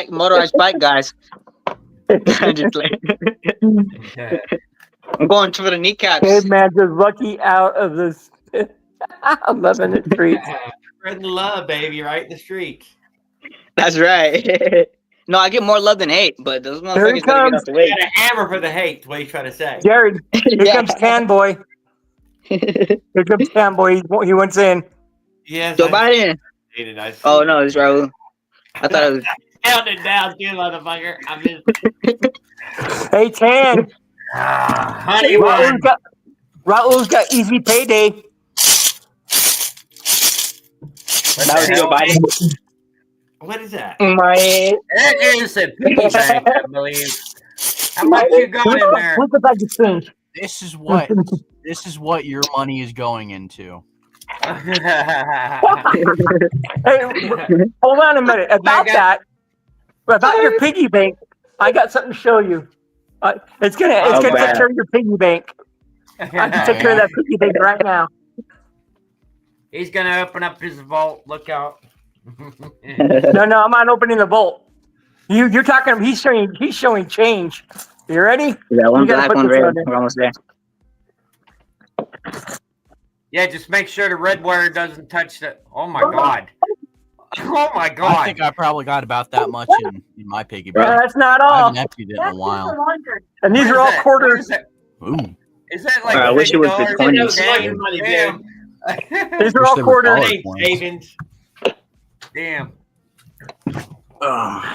motorized bike guys. I'm just like, I'm going for the kneecaps. Caveman's just lucky out of this 11 streets. Spreading love, baby, right in the streets. That's right. No, I get more love than hate, but those Here he motherfuckers gotta get comes. off the way. Got a hammer for the hate. What are you trying to say? Jared, here Yeah. comes Tan Boy. Here comes Tan Boy. He went in. Yes. Joe Biden. Oh no, it's Raul. I thought it was. Count it down, too, motherfucker. I'm just. Hey, Tan. Honey, Raul's got easy payday. That was Joe Biden. What is that? My It is a piggy bank, I believe. How much you got in there? Look at that exchange. This is what your money is going into. Hey, hold on a minute. About your piggy bank, I got something to show you. It's gonna take care of your piggy bank. I can take care of that piggy bank right now. He's gonna open up his vault. Look out! No, I'm not opening the vault. You're talking. He's showing change. You ready? Yeah, one You gotta black, put one this red. on there. We're almost there. Yeah, just make sure the red wire doesn't touch the. Oh my god! Oh my god! I think I probably got about that much in my piggy Yeah, bank. that's not I all. haven't emptied it in a while. And these What are is all that? quarters. What Ooh. is that like? I wish it was the $50? 20s. Damn, Money, damn. These are Wish all they were quarters. dollar Thanks, coins. Havens. Damn.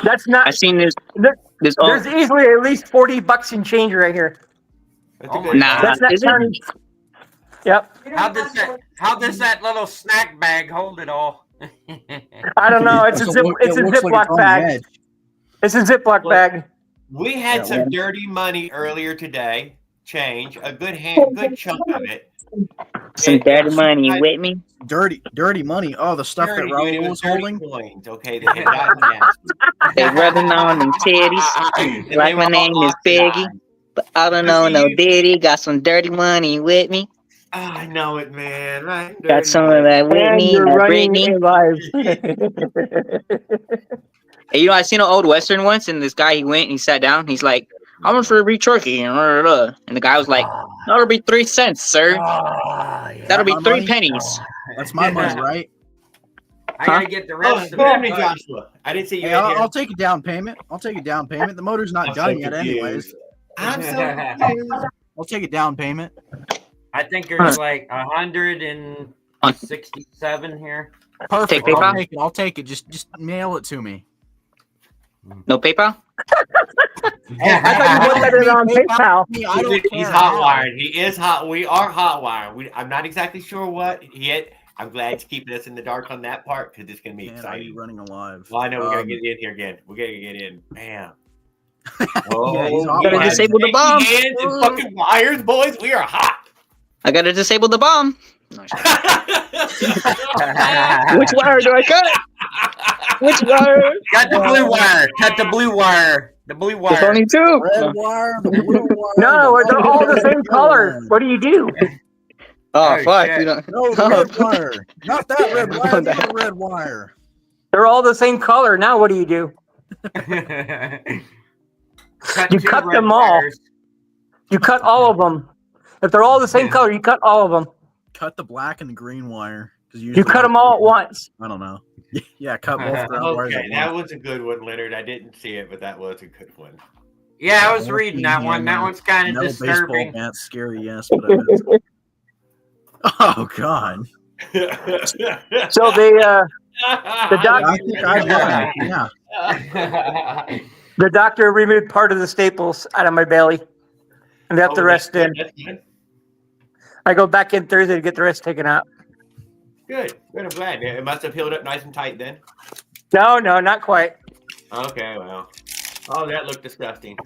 That's not. I seen this. There- This There's easily at least $40 in change right here. That's a Oh good my Nah. That's not is it? counting. Yep. How does that little snack bag hold it all? I don't know. It's a So it's a it looks like Ziploc it's on the bag. edge. It's a Ziploc Look. bag. We had Yeah, some well. dirty money earlier today. Change a good chunk of it. Some dirty money with me. Dirty money. Oh, the stuff Dirty, that dude, it Raul was was dirty holding. coins. Okay, they had gotten nasty. They rubbing on them titties. And they Like were my all name is Biggie, oxidized. but I don't know no Diddy. Got some dirty money with me. Oh, I know it, man. Right? Got Dirty some of money. that And Whitney, you're that running Britney. live. Hey, you know, I seen an old Western once, and this guy, he went and he sat down. He's like, "How much for a beef turkey?" And the guy was like, "That'll be 3 cents, sir. That'll be My 3 money? pennies." That's my money, right? I gotta get the Oh, rest of give it to me, it. Joshua. I didn't see you Hey, in here. I'll take a down payment. The motor's not I'm done so yet, confused. anyways. I'm so confused. I'll take a down payment. I think there's like 167 here. Perfect. Take I'll PayPal? take it. I'll take it. Just mail it to me. No PayPal? I thought you wanted it on PayPal. Me, I don't He's care hot how. wired. He is hot. We are hot wired. I'm not exactly sure what yet. I'm glad he's keeping us in the dark on that part because it's gonna be Man, are exciting. you running alive? Well, I know we gotta get in here again. We gotta get in. Bam. Oh, Yeah, he's hot Gotta wired. disable the bomb. Hands and fucking wires, boys. We are hot. I gotta disable the bomb. No, which wire do I cut? Which wire? Got the blue wire. Cut the blue wire. The blue There's wire. only 2. Red wire, the blue wire. No, the they're white all the wire, same the color. yellow What do you do? Oh, Oh, fuck. shit. You don't. wire. No, the red wire. Not that red wire. The other red wire. They're all the same color. Now what do you do? You two cut red them all. wires. You cut all of them. If they're all the same color, you cut all of them. Cut the black and the green wire. You cut them all at once. I don't know. Yeah, cut both ground wires. Okay, at that once. was a good one, Leonard. I didn't see it, but that was a good one. Yeah, I was reading that one. That one's kind of Metal disturbing. baseball bat, scary, yes, but I bet. Oh God! So the doc- I think I got it. Yeah. the doctor removed part of the staples out of my belly, and left the rest in. That's good. I go back in Thursday to get the rest taken out. Good. Good. I'm glad. It must have healed up nice and tight then. No, not quite. Okay, well. Oh, that looked disgusting.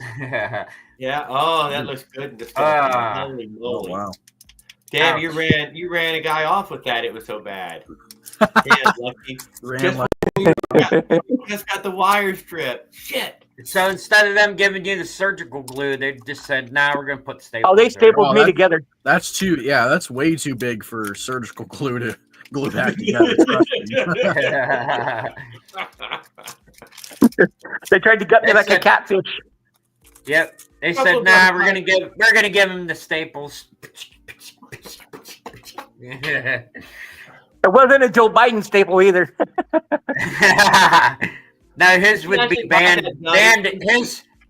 Yeah. Oh, that looks good and disgusting. Holy Oh moly. wow! Damn, Ouch. you ran a guy off with that. It was so bad. Damn, Lucky. Ran Just, like just got the wire stripped. Shit. So instead of them giving you the surgical glue, they just said, "Nah, we're gonna put staples." Oh, they there." stapled Oh, me that- together. that's too. Yeah, that's way too big for surgical glue to glue back together. Trust me. They tried to gut me like a catfish. Yep. They said, "Nah, we're gonna give him the staples." It wasn't a Joe Biden staple either. No, his would be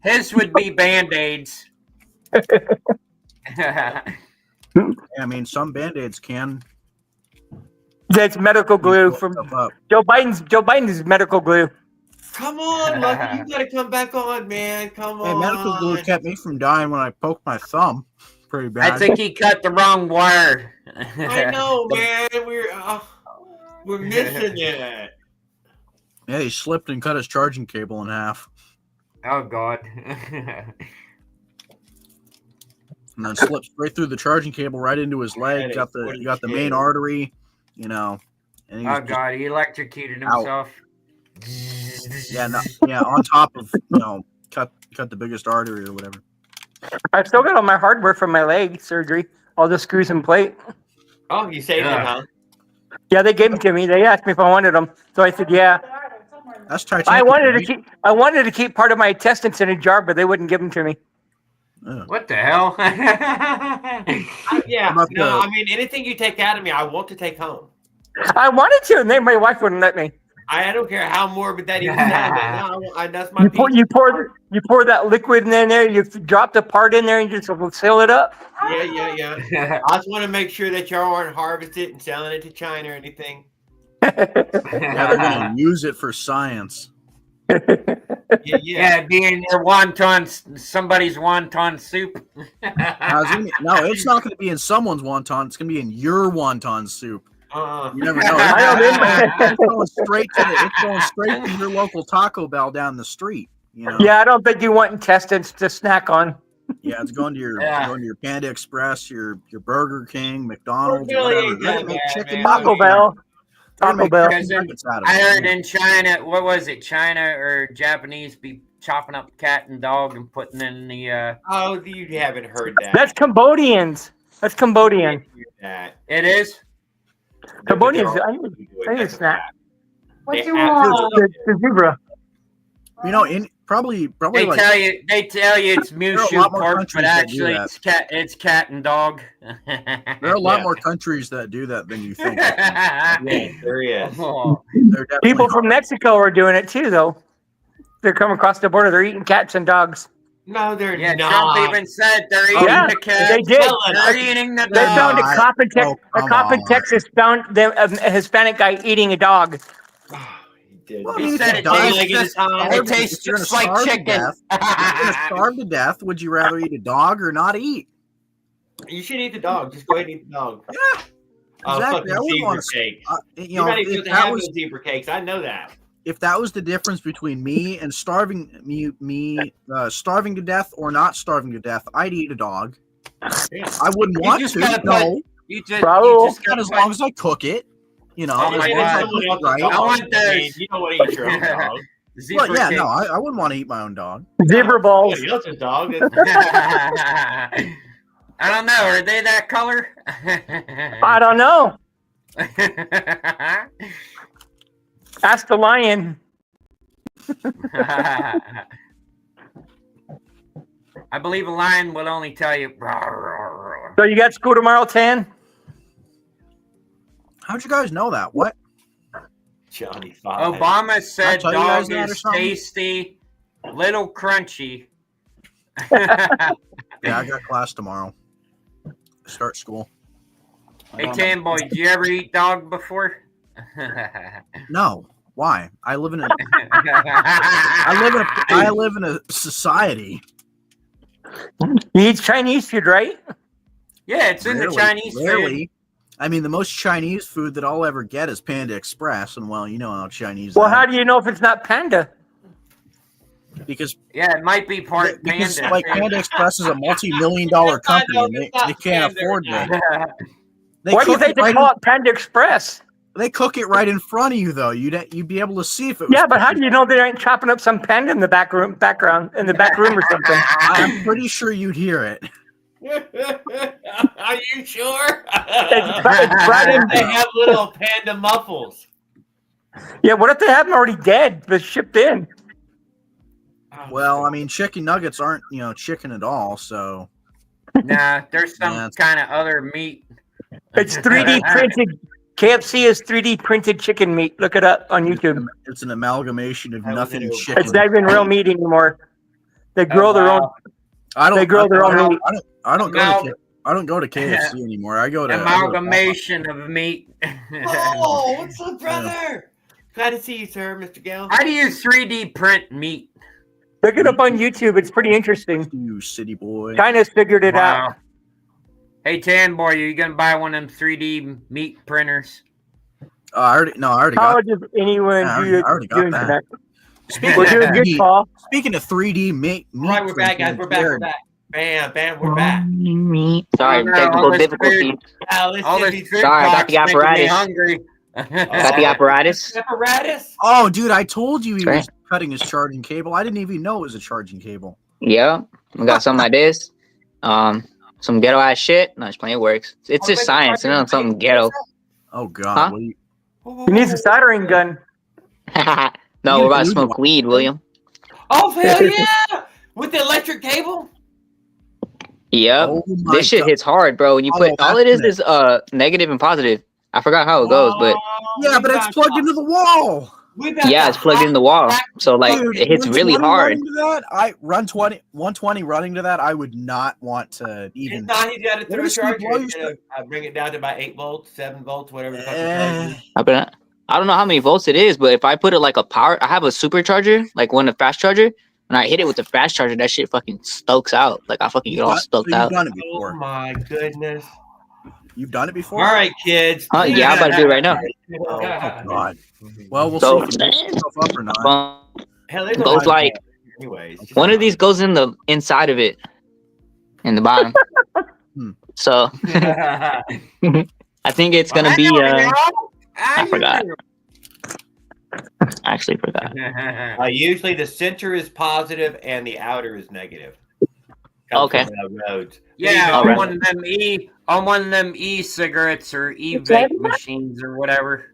his would be Band-Aids. I mean, some Band-Aids can That's medical glue from stuff up. Joe Biden's medical glue. Come on, Lucky, you gotta come back on, man. Come Hey, on. medical glue kept me from dying when I poked my thumb. Pretty bad. I think he cut the wrong wire. I know, man. We're missing it. Yeah, he slipped and cut his charging cable in half, Oh God. and then slipped straight through the charging cable right into his leg. Got the main artery, you know. And he was Oh God, he electrocuted Ow. himself. on top of cut the biggest artery or whatever. I've still got all my hardware from my leg surgery, all the screws and plate. Oh, you saved it, huh? Yeah, they gave them to me. They asked me if I wanted them, so I said yeah. That's titanium. I wanted to keep part of my intestines in a jar, but they wouldn't give them to me. What the hell? Yeah. About No, the- I mean, anything you take out of me, I want to take home. I wanted to, and then my wife wouldn't let me. I don't care how morbid that even sounds. No, that's my You pour that liquid in there. You drop the part in there and just seal it up. Yeah. I just want to make sure that y'all aren't harvesting and selling it to China or anything. Yeah, they're gonna use it for science. Yeah, be in your somebody's wonton soup. No, it's not going to be in someone's wonton. It's going to be in your wonton soup. You never know. It's going straight to your local Taco Bell down the street. You know? Yeah, I don't think you want intestines to snack on. Yeah, it's going to your Panda Express, your Burger King, McDonald's, Really, whatever. They're gonna make chicken Taco nuggets. Bell. They're gonna Taco make Bell. chicken nuggets out of I it. heard in China, what was it, China or Japanese be chopping up cat and dog and putting in the Oh, you haven't heard that. That's Cambodians. That's Cambodian. That. it is? Cambodians. I need a snack. What you want? The zebra. You know, probably They like tell you it's There are a Mushu lot more pork, countries but that do actually that. it's cat and dog. there are a lot more countries that do that than you think. Yeah, there he is. Oh, They're definitely People from Mexico are doing it too, though. They're coming across the border. They're eating cats and dogs. No, they're yeah, not. Trump even said they're eating Yeah, the cat. they did. They're eating the They found dog. a cop in come a cop in on. Texas found a Hispanic guy eating a dog. He did. Well, I He mean, said if it you die, tastes like it tastes you're gonna just like starve to chicken. death, if you're gonna starve to death, would you rather eat a dog or not eat? You should eat the dog. Just go ahead and eat the dog. Yeah, exactly. I Fucking wouldn't zebra want to. cake. You You're know, not even if supposed to that have was those zebra cakes. I know that. if that was the difference between me and starving starving to death or not starving to death, I'd eat a dog. Yeah. I wouldn't You want just to. gotta No, You just Bravo. got not as long as I cook it. You know, Oh my as long as I God. cook it right. I want I those. mean, you don't want to eat your own dog. Well, yeah, no, I wouldn't want to eat my own dog. Zebra balls. Somebody else's dog. I don't know. Are they that color? I don't know. Ask the lion. I believe a lion will only tell you. So you got school tomorrow, 10? How'd you guys know that? What? Johnny Five. Obama said tell you guys dog that or is something? tasty, little crunchy. Yeah, I got class tomorrow. Start school. Hey, Tamboy, did you ever eat dog before? No. Why? I live in a society. You eat Chinese food, right? Yeah, it's in the Chinese food. Rarely. I mean, the most Chinese food that I'll ever get is Panda Express, and well, you know how Chinese. Well, that how do you know if it's not panda? because Yeah, it might be part because panda. like Panda Express is a multi-million-dollar company, and they can't afford that. They Why do you cook think it they right call it Panda Express? They cook it right in front of you, though. You'd be able to see if it was. Yeah, but how do you know they ain't chopping up some panda in the background, in the back room or something? I'm pretty sure you'd hear it. Are you sure? It's right in They have little panda muffles. Yeah, what if they have them already dead but shipped in? Well, I mean, chicken nuggets aren't, chicken at all. So Nah, there's some Yeah, kind of other meat. It's 3D printed. KFC is 3D printed chicken meat. Look it up on YouTube. it's an amalgamation of I was nothing into- chicken. It's not even real meat anymore. They grow their own. They grow their own meat. I don't go to KFC anymore. I go to Amalgamation of meat. Oh, what's up, brother? Glad to see you, sir, Mr. Gale. How do you 3D print meat? Look it up on YouTube. It's pretty interesting. You city boy. China's figured it out. Wow. Hey, Tan Boy, are you gonna buy one of them 3D meat printers? I already How got. does anyone Yeah, do I already got doing that. that? Speaking We're of doing good, 3D Paul. Speaking of 3D meat, All right, we're back, guys. We're back. We're back. Bam, bam, we're back. Sorry, Oh, no, technical all this difficulty. Now, let's All see this these food Sorry, I got talk's the making me apparatus. hungry. Got the apparatus. apparatus. Oh, dude, I told you he Right. was cutting his charging cable. I didn't even know it was a charging cable. Yeah, we got something like this. Some ghetto ass shit. No, just playing. It works. It's just science. You know, something ghetto. Oh God. Huh? what do you- He needs a soldering gun. No, we're about to smoke weed, William. Oh, hell yeah! With the electric cable? Yep. Oh my This shit God. hits hard, bro. When you Oh, put all it that's is negative and positive. I forgot how it goes, but Yeah, but it's plugged into the wall. yeah, it's plugged in the wall. So like Dude, it hits really 120 hard. running to that, I run 120 running to that. I would not want to It's even. not, he's got to What throw a is the charger. blow He's gonna, bring it down to about 8 volts, 7 volts, whatever the fuck the Eh, charge is. I don't know how many volts it is, but if I put it like I have a supercharger, like one of the fast charger, and I hit it with the fast charger, that shit fucking stokes out. Like I fucking get all stoked you've out. done it Oh before. my goodness. You've done it before. All right, kids. Yeah, I'm about to do it right now. Oh, God. Well, we'll So- see if you pick yourself up or not. Hell, there's Goes no- like anyways. just- one of these goes in the inside of it, in the bottom. So I think it's gonna be. I forgot. I actually forgot. Usually the center is positive and the outer is negative. Okay. Comes from the roads. Yeah, All on right. one of them e-cigarettes or e-vape machines or whatever.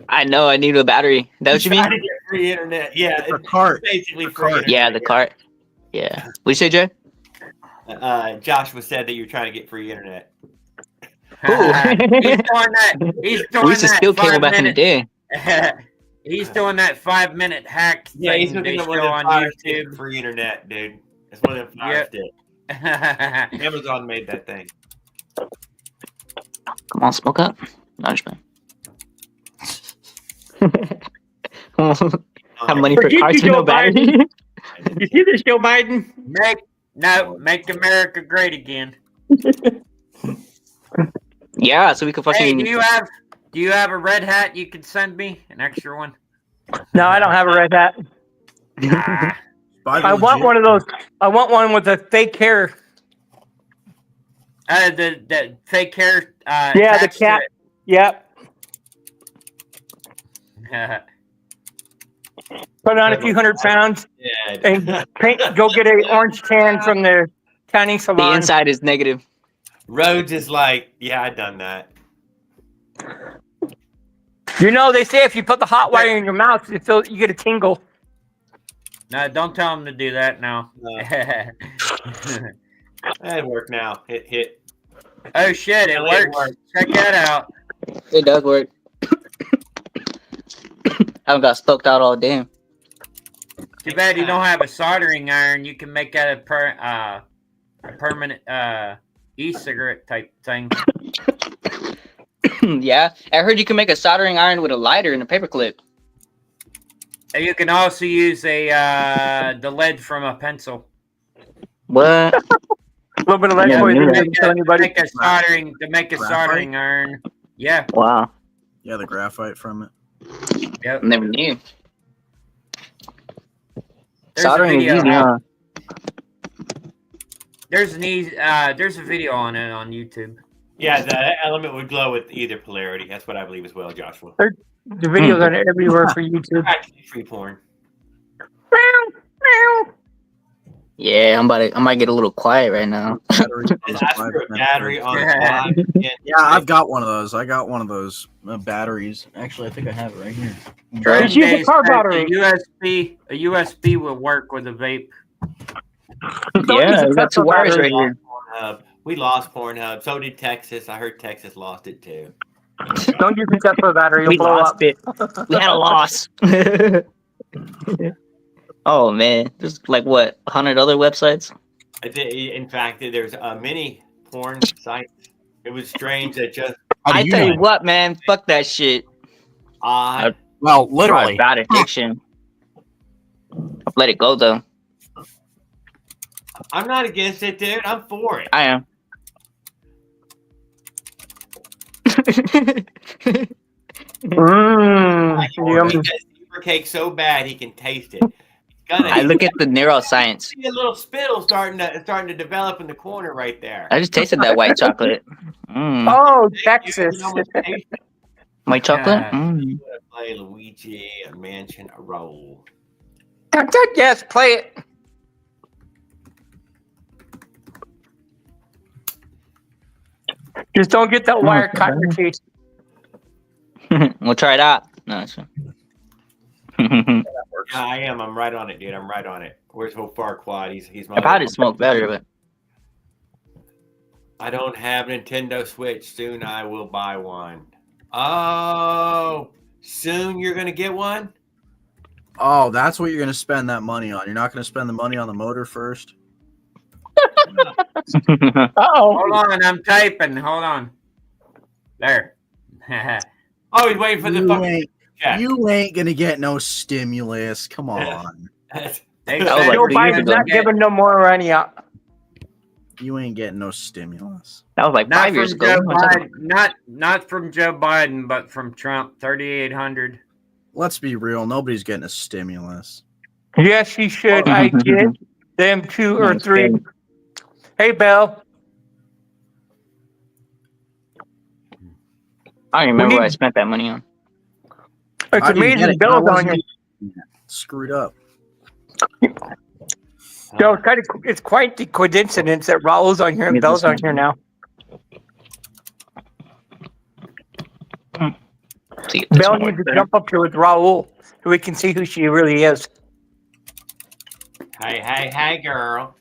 I know. I need a battery. Is that what you Trying mean? to get free internet. Yeah, The it's cart. basically free cart. internet. Yeah, the cart. Yeah. What you say, Jay? Joshua said that you're trying to get free internet. Ooh. He's doing that. He's doing We used to that steal cable back in the 5 day. minute. He's doing that 5-minute hack Yeah, thing he's they looking at one show of on them fire sticks YouTube. for free internet, dude. It's one of them fire Yep. sticks. Amazon made that thing. Come on, smoke up. No, just man. Have money for Forget cars you, with no Joe battery. You see this, Joe Biden? Make America great again. Yeah, so we could Hey, fucking. do you have a red hat you could send me? An extra one? No, I don't have a red hat. Ah, I want one of those. I want one with a fake hair. the fake hair. Yeah, the attached to cat. Yep. it. Put on a few 100 pounds Yeah. and go get a orange tan from the tanning The salon. inside is negative. Rhodes is like, yeah, I done that. You know, they say if you put the hot wire in your mouth, you get a tingle. No, don't tell him to do that now. It worked now. Hit. Oh shit, it It works. works. Check that out. It does work. I haven't got stoked out all day. Too bad you don't have a soldering iron. You can make that a permanent e-cigarette type thing. Yeah, I heard you can make a soldering iron with a lighter and a paperclip. And you can also use the lead from a pencil. What? A little bit of lead Yeah, poisoning yeah. doesn't kill anybody. To make a soldering iron. Yeah. Wow, Yeah, the graphite from it. Yep. never knew. There's a Soldering is video. easy, huh? There's a video on it on YouTube. Yeah, the element would glow with either polarity. That's what I believe as well, Joshua. The videos are everywhere for YouTube. Actually, free porn. Yeah, I might get a little quiet right now. Batteries on Just the ask for a 5 battery on a Yeah. quad. Yeah, I've got one of those. I got one of those batteries. Actually, I think I have it right here. Right. Just use a They car said battery. A USB will work with a vape. Don't use Yeah, a we got two Tesla wires battery. right here. Pornhub. We lost Pornhub. So did Texas. I heard Texas lost it too. Don't use a Tesla battery. We You'll blow lost up. it. We had a loss. Oh man, there's like what 100 other websites. In fact, there's many porn sites. It was strange that just How do I tell know? you what, man, fuck that shit. I Well, Probably literally. bad addiction. I've let it go though. I'm not against it, dude. I'm for it. I am. I Yum. make that zebra cake so bad he can taste it. He's gonna. I look at the neuroscience. See a little spittle starting to develop in the corner right there. I just tasted that white chocolate. Oh, Texas. You can almost taste it. White chocolate. Yeah. You wanna play Luigi a Mansion a roll. Yes, play it. Just don't get that wire caught in your teeth. We'll try it out. No, it's fine. Yeah, I am. I'm right on it, dude. I'm right on it. Where's Hofar Quad? He's my. I've had it smoke better, but I don't have Nintendo Switch. Soon I will buy one. Oh, soon you're gonna get one? Oh, that's what you're going to spend that money on. You're not going to spend the money on the motor first. Uh-oh. Hold on, I'm typing. Hold on. There. Oh, he's waiting for the fucking check. You ain't going to get no stimulus. Come on. They That was said like Joe 3 years Biden's ago. not giving no more money out. You ain't getting no stimulus. that was like Not 5 years from ago. Joe Biden, not from Joe Biden, but from Trump. 3,800. Let's be real. Nobody's getting a stimulus. Yes, he should. I get them 2 or 3. Hey, Belle. I don't remember We what need- I spent that money on. It's I didn't get amazing it. Belle's I on wasn't here. Screwed up. Joe, it's quite the coincidence that Raul's on here and Yeah, Belle's this on here now. See if this Belle one needs works to better. jump up here with Raul so we can see who she really is. Hey, girl.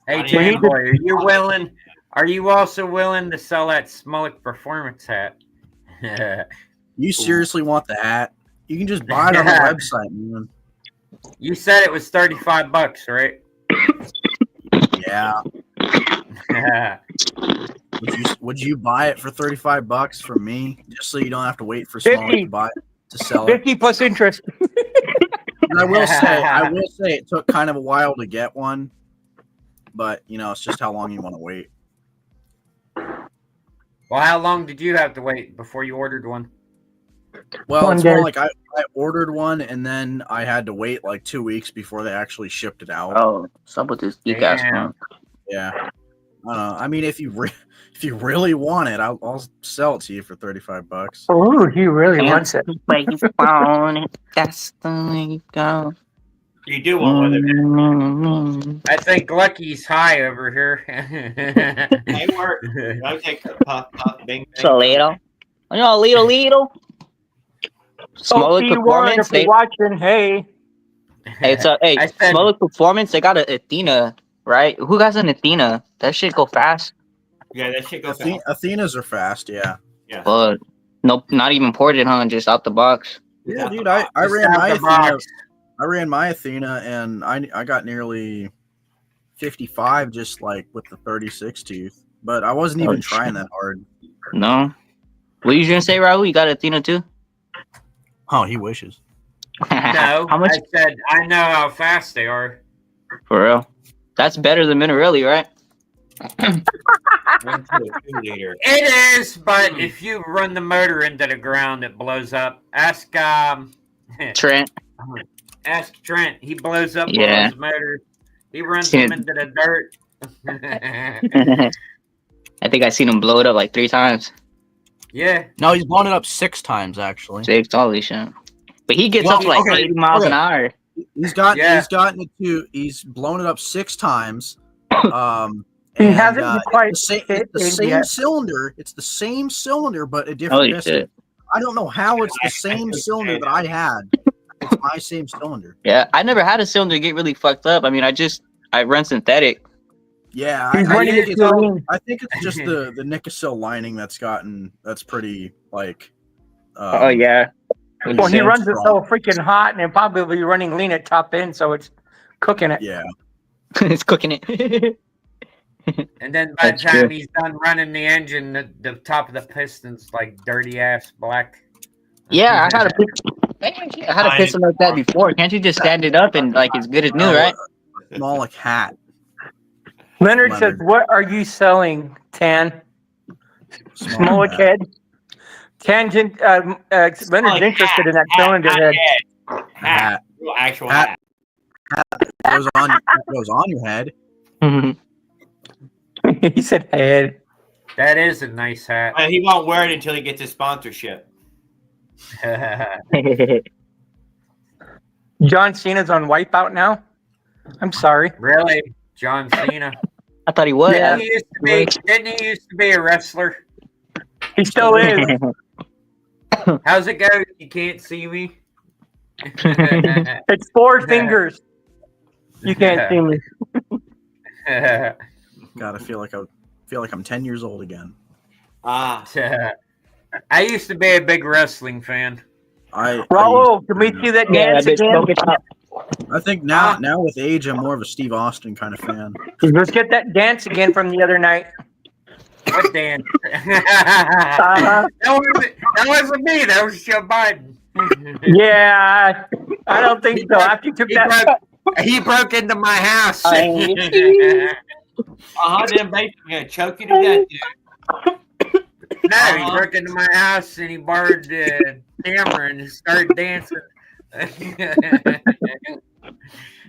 Hey, I Jam am- Boy, are you willing? Are you also willing to sell that Smolik Performance hat? You seriously want the hat? You can just buy it on the website, man. You said it was $35, right? Yeah. Would you buy it for $35 from me just so you don't have to wait for Small 50. to buy it, to sell it? 50 plus interest. And I will say it took kind of a while to get one, but you know, it's just how long you want to wait. Well, how long did you have to wait before you ordered one? Well, One it's more day. like I ordered one and then I had to wait like 2 weeks before they actually shipped it out. Oh, what's up with this geek ass Damn. phone? Yeah. I mean, if you really want it, I'll sell it to you for $35. Oh, he really wants it. Where you found it, that's the way you go. You do want one of them. I think Lucky's high over here. Hey, work. I'll take a puff, bing, It's a little. You know, little. Smolik P1, Performance. if you're watching, hey. It's a I said- Smolik Performance. They got an Athena, right? Who has an Athena? That shit go fast, Yeah, that shit goes fast. Athenas are fast, yeah. Yeah. but nope, not even ported, huh? Just out the box. Yeah, Yeah. dude, I Just ran out my the Athena. box. I ran my Athena and I got nearly 55 just like with the 36 tooth, but I wasn't even Oh, trying shit. that hard. No. What you gonna say, Raul? You got Athena too? Oh, he wishes. No, How much I said I know how fast they are. for real? That's better than Minarelli, right? 1 to 2 liter. It is, but if you run the motor into the ground, it blows up. Ask Trent. Trent. He blows up Yeah. all his motors. He runs Yeah. them into the dirt. I think I seen him blow it up like 3 times. Yeah. No, he's blown it up 6 times actually. 6, holy shit. But he gets Well, up to like okay, 80 miles an okay. hour. He's gotten it to. He's blown it up 6 times. He hasn't quite it's the hit same, it yet. cylinder. It's the same cylinder, but a different Holy piston. shit. I don't know how it's the same cylinder that I had. It's my same cylinder. Yeah, I never had a cylinder get really fucked up. I mean, I run synthetic. Yeah, He's running it to I think it's just the Nikasil lining that's pretty like. Oh yeah. Well, he runs it so strong. freaking hot, and it'll probably be running lean at top end, so it's cooking it. Yeah. It's cooking it. And then by the That's time good. he's done running the engine, the top of the piston's like dirty ass black. Yeah, I had a piston like that before. Can't you just stand it up and like it's good as new, right? Moloch hat. Leonard says, "What are you selling, Tan? Smolik head." Tangent. Leonard's interested in that cylinder head. Hat. Actual Hat. hat. Goes on your head. He said head. That is a nice hat. He won't wear it until he gets his sponsorship. John Cena's on Wipeout now. I'm sorry. Really? John Cena? I thought he was. Yeah. Didn't he used to be a wrestler? He still is. How's it go? You can't see me? It's 4 fingers. You can't see me. God, I feel like I'm 10 years old again. Ah. I used to be a big wrestling fan. Raul, can we see that Yeah, dance bitch, again? smoke it up. I think now with age, I'm more of a Steve Austin kind of fan. Let's get that dance again from the other night. What Dan? Uh-huh. That wasn't me. That was Joe Biden. Yeah, I don't think so. After you took that, He broke into my house. Then baby, I'm gonna choke you to death, dude. No, he broke into my house and he borrowed the camera and started dancing.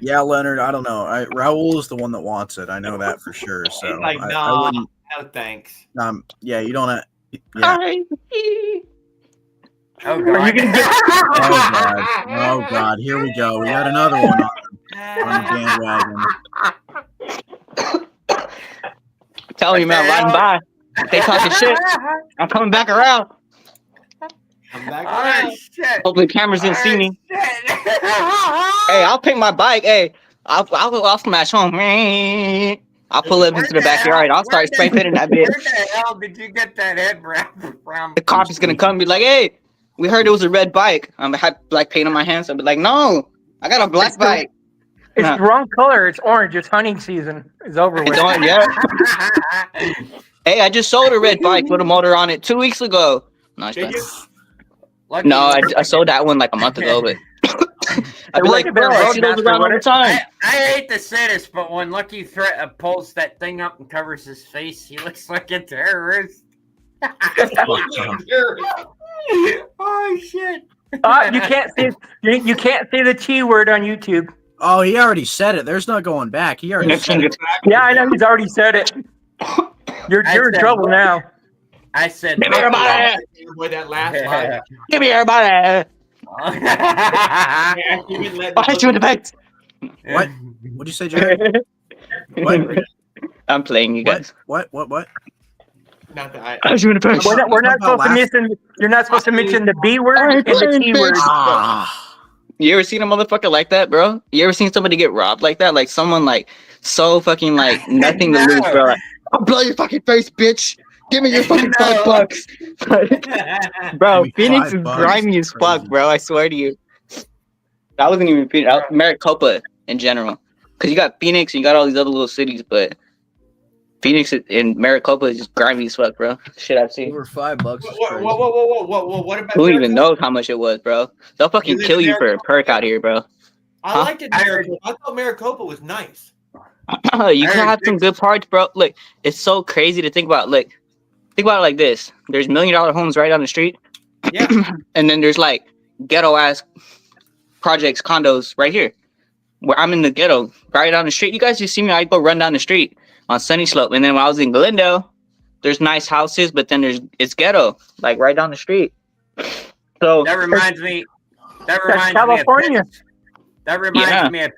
Yeah, Leonard, I don't know. Raul is the one that wants it. I know that for sure. So He's like, I wouldn't. no thanks. Yeah, you don't. Yeah. Oh are god. you gonna get? Oh God. Here we go. We got another one on the bandwagon. Telling you, man, riding by. They talking shit. I'm coming back around. I'm back Oh around. shit. Hopefully, cameras didn't see me. Shit. Hey, I'll pick my bike. Hey, I'll smash home. I'll pull up into the backyard. I'll start spray painting that bitch. Where the hell did you get that head wrap from? The cop is gonna come and be like, "Hey, we heard it was a red bike." I had black paint on my hands. I'll be like, "No, I got a black bike." It's Nah. the wrong color. It's orange. It's hunting season. It's over with. Don't, yeah. Hey, I just sold a red bike with a motor on it 2 weeks ago. No, it's Did you? Lucky no, you- I sold that one like a month ago, but I'd be It like, would've bro, been I see those Roadmaster, around all the wouldn't it? time. I hate to say this, but when Lucky pulls that thing up and covers his face, he looks like a terrorist. Oh shit! You can't see. You can't see the T word on YouTube. Oh, he already said it. There's no going back. He already said it. Yeah, I know. He's already said it. You're in said trouble what? now. I said, Give me your money. Boy, that last line. Give me your money. I I'll hit you in the face. What? What'd you say, Jared? What? I'm playing you guys. What? Not that I'll hit you in the face. We're not About supposed to mention. You're not supposed to mention the B word and the T word. Ah, You ever seen a motherfucker like that, bro? You ever seen somebody get robbed like that? Like someone like so fucking like nothing to lose, bro. Like, I'll blow your fucking face, bitch. Give me your fucking No. $5. Bro, Give me Phoenix is $5. grimy as fuck, Crazy. bro. I swear to you. That wasn't even Phoenix. That was Maricopa in general. Because you got Phoenix and you got all these other little cities, but Phoenix and Maricopa is just grimy as fuck, bro. Shit I've seen. over $5. is Whoa, crazy. what about Who even Maricopa? knows how much it was, bro? They'll fucking kill you for a perk out here, bro. I liked it. Maricopa. I thought Maricopa was nice. You can have some good parts, bro. Look, it's so crazy to think about. Like, think about it like this: there's $1 million homes right down the street, Yeah. and then there's like ghetto ass projects, condos right here, where I'm in the ghetto, right down the street. You guys just see me. I go run down the street on Sunny Slope, and then when I was in Glendale, there's nice houses, but then it's ghetto, like right down the street. So That reminds me. That's California. That reminds Yeah. me of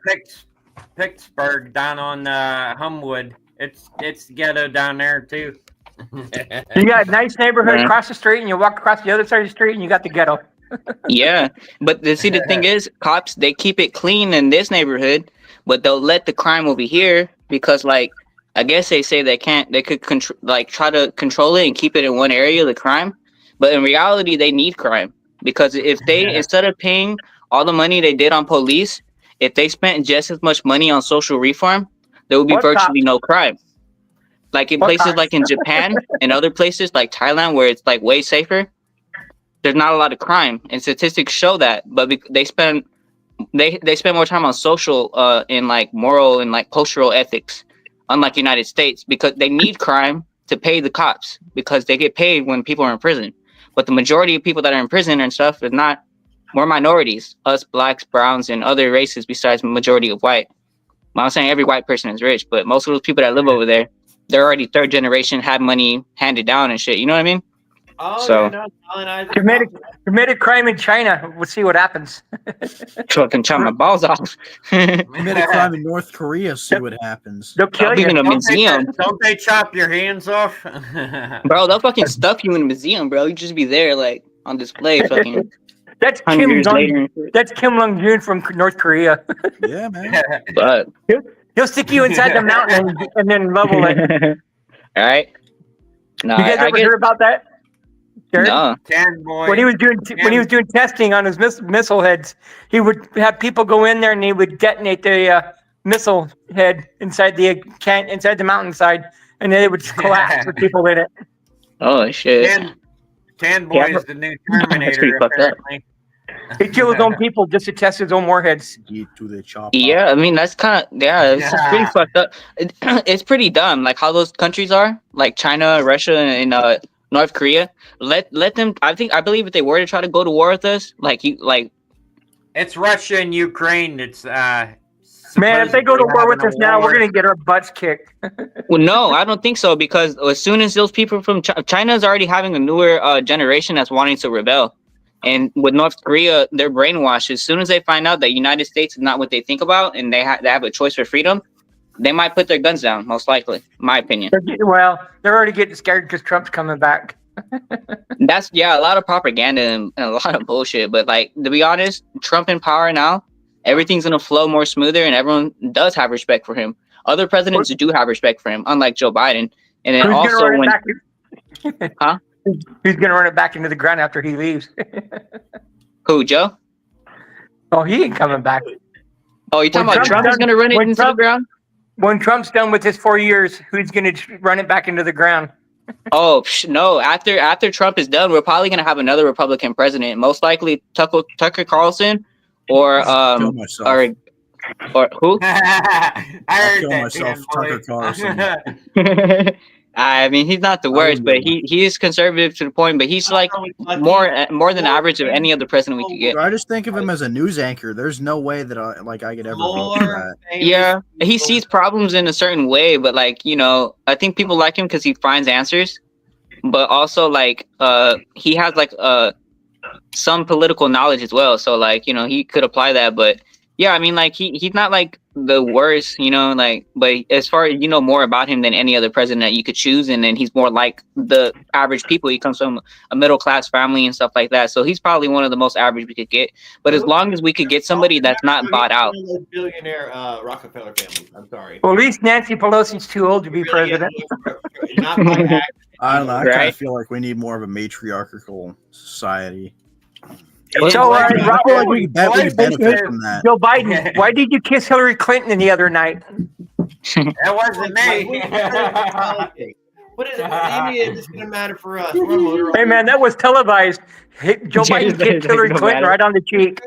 Pittsburgh down on Humwood. It's ghetto down there too. You got a nice neighborhood Yeah. across the street, and you walk across the other side of the street, and you got the ghetto. Yeah, but see, the thing is, cops, they keep it clean in this neighborhood, but they'll let the crime over here because, like, I guess they say they could try to control it and keep it in one area, the crime. But in reality, they need crime because if they, instead of paying all the money they did on police, if they spent just as much money on social reform, there would be What virtually cops? no crime. Like in What places cops? like in Japan and other places like Thailand where it's like way safer, there's not a lot of crime, and statistics show that. But they spend more time on social and like moral and like cultural ethics, unlike United States, because they need crime to pay the cops because they get paid when people are in prison. But the majority of people that are in prison and stuff is not. We're minorities, us blacks, browns, and other races besides the majority of white. I'm not saying every white person is rich, but most of those people that live over there, they're already third generation, had money handed down and shit. You know what I mean? Oh, So- you're not colonizing. Committed crime in China. We'll see what happens. Fucking chop my balls off. Commit a crime in North Korea, see what happens. They'll kill I'll be you. in a museum. Don't they chop your hands off? Bro, they'll fucking stuff you in a museum, bro. You just be there, like, on display, fucking That's 100 Kim years Jong. later. That's Kim Jong Un from North Korea. Yeah, man. But, He'll stick you inside the mountain and then level it. all right. No, You guys I ever get hear about that? Jared? no. Can boy. When he was doing testing on his missile heads, he would have people go in there and he would detonate the missile head inside the mountainside, and then it would collapse with people in it. Oh shit. Tan boy Yeah, is the new pretty Terminator. fucked up. Apparently. He'd kill his own people just to test his own warheads. Get to the chop. Yeah, I mean that's kind of it's just pretty Yeah. fucked up. It's pretty dumb, like how those countries are, like China, Russia, and North Korea. Let them. I believe if they were to try to go to war with us, It's Russia and Ukraine. It's Man, if they go to war with us now, we're gonna get our butts kicked. well, no, I don't think so because as soon as those people from China is already having a newer generation that's wanting to rebel, and with North Korea, they're brainwashed. As soon as they find out that United States is not what they think about, and they have a choice for freedom, they might put their guns down. Most likely, my opinion. Well, they're already getting scared because Trump's coming back. That's a lot of propaganda and a lot of bullshit. But like to be honest, Trump in power now, everything's gonna flow more smoother, and everyone does have respect for him. Other presidents do have respect for him, unlike Joe Biden. And then Who's also gonna run when it back? Huh? Who's gonna run it back into the ground after he leaves? who Joe? Oh, he ain't coming back. Oh, you talking When about Trump's Trump is done- gonna run it when into the Trump- ground? When Trump's done with his 4 years, who's gonna run it back into the ground? Oh no! After Trump is done, we're probably gonna have another Republican president. Most likely Tucker Carlson, or Kill myself. or who? I I'll heard kill that, myself, Tan Tucker boy. Carlson. I mean, he's not the worst, but he is conservative to the point. But he's like more than average of any other president we could get. I just think of him as a news anchor. There's no way that I could ever be that. Yeah, he sees problems in a certain way, but like I think people like him because he finds answers. But also like he has like some political knowledge as well. So like he could apply that. But yeah, I mean like he's not like the worst, but as far as more about him than any other president that you could choose, and then he's more like the average people. He comes from a middle class family and stuff like that. So he's probably one of the most average we could get. But as long as we could get somebody that's not bought out. Billionaire Rockefeller family. I'm sorry. Well, at least Nancy Pelosi's too old to be president. Not by accident. I don't know. I kind Right? of feel like we need more of a matriarchal society. So, I feel like we could benefit Hey, from that. Joe Biden, why did you kiss Hillary Clinton the other night? That wasn't me. What is it? Amy, it's going to matter for us. We're motor- Hey, man, that was televised. Joe Biden kissed Hillary Clinton right on the cheek.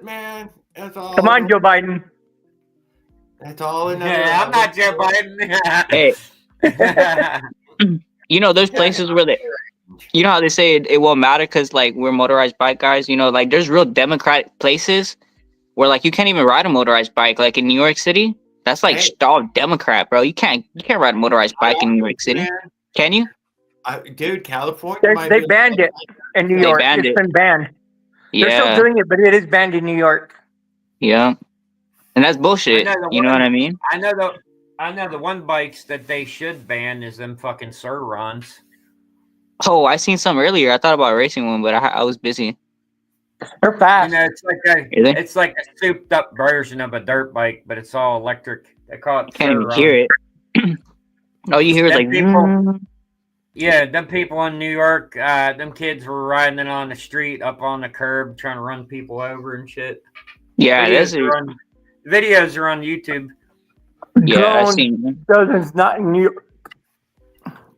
Man, that's all. Come on, Joe Biden. That's all. Yeah, I'm not Joe Biden. Hey, there's places where how they say it won't matter because like we're motorized bike guys. Like there's real Democratic places where like you can't even ride a motorized bike. Like in New York City, that's like all Democrat, bro. You can't ride a motorized bike in New York City, can you? Dude, California. They banned it in New York. banned It's it. been banned. They're still Yeah, doing it, but it is banned in New York. Yeah, and that's bullshit. I know the You know one- what I mean? I know the one bikes that they should ban is them fucking Surrons. Oh, I seen some earlier. I thought about racing one, but I was busy. They're fast. You know, Really? it's like a souped up version of a dirt bike, but it's all electric. They call it Can't even Surron. hear it. Oh, you hear it Them like people- "Mm." Yeah, them people in New York, them kids were riding it on the street, up on the curb, trying to run people over and shit. Yeah, that's Videos are on YouTube. yeah. I Drone seen. Dozens not in New York.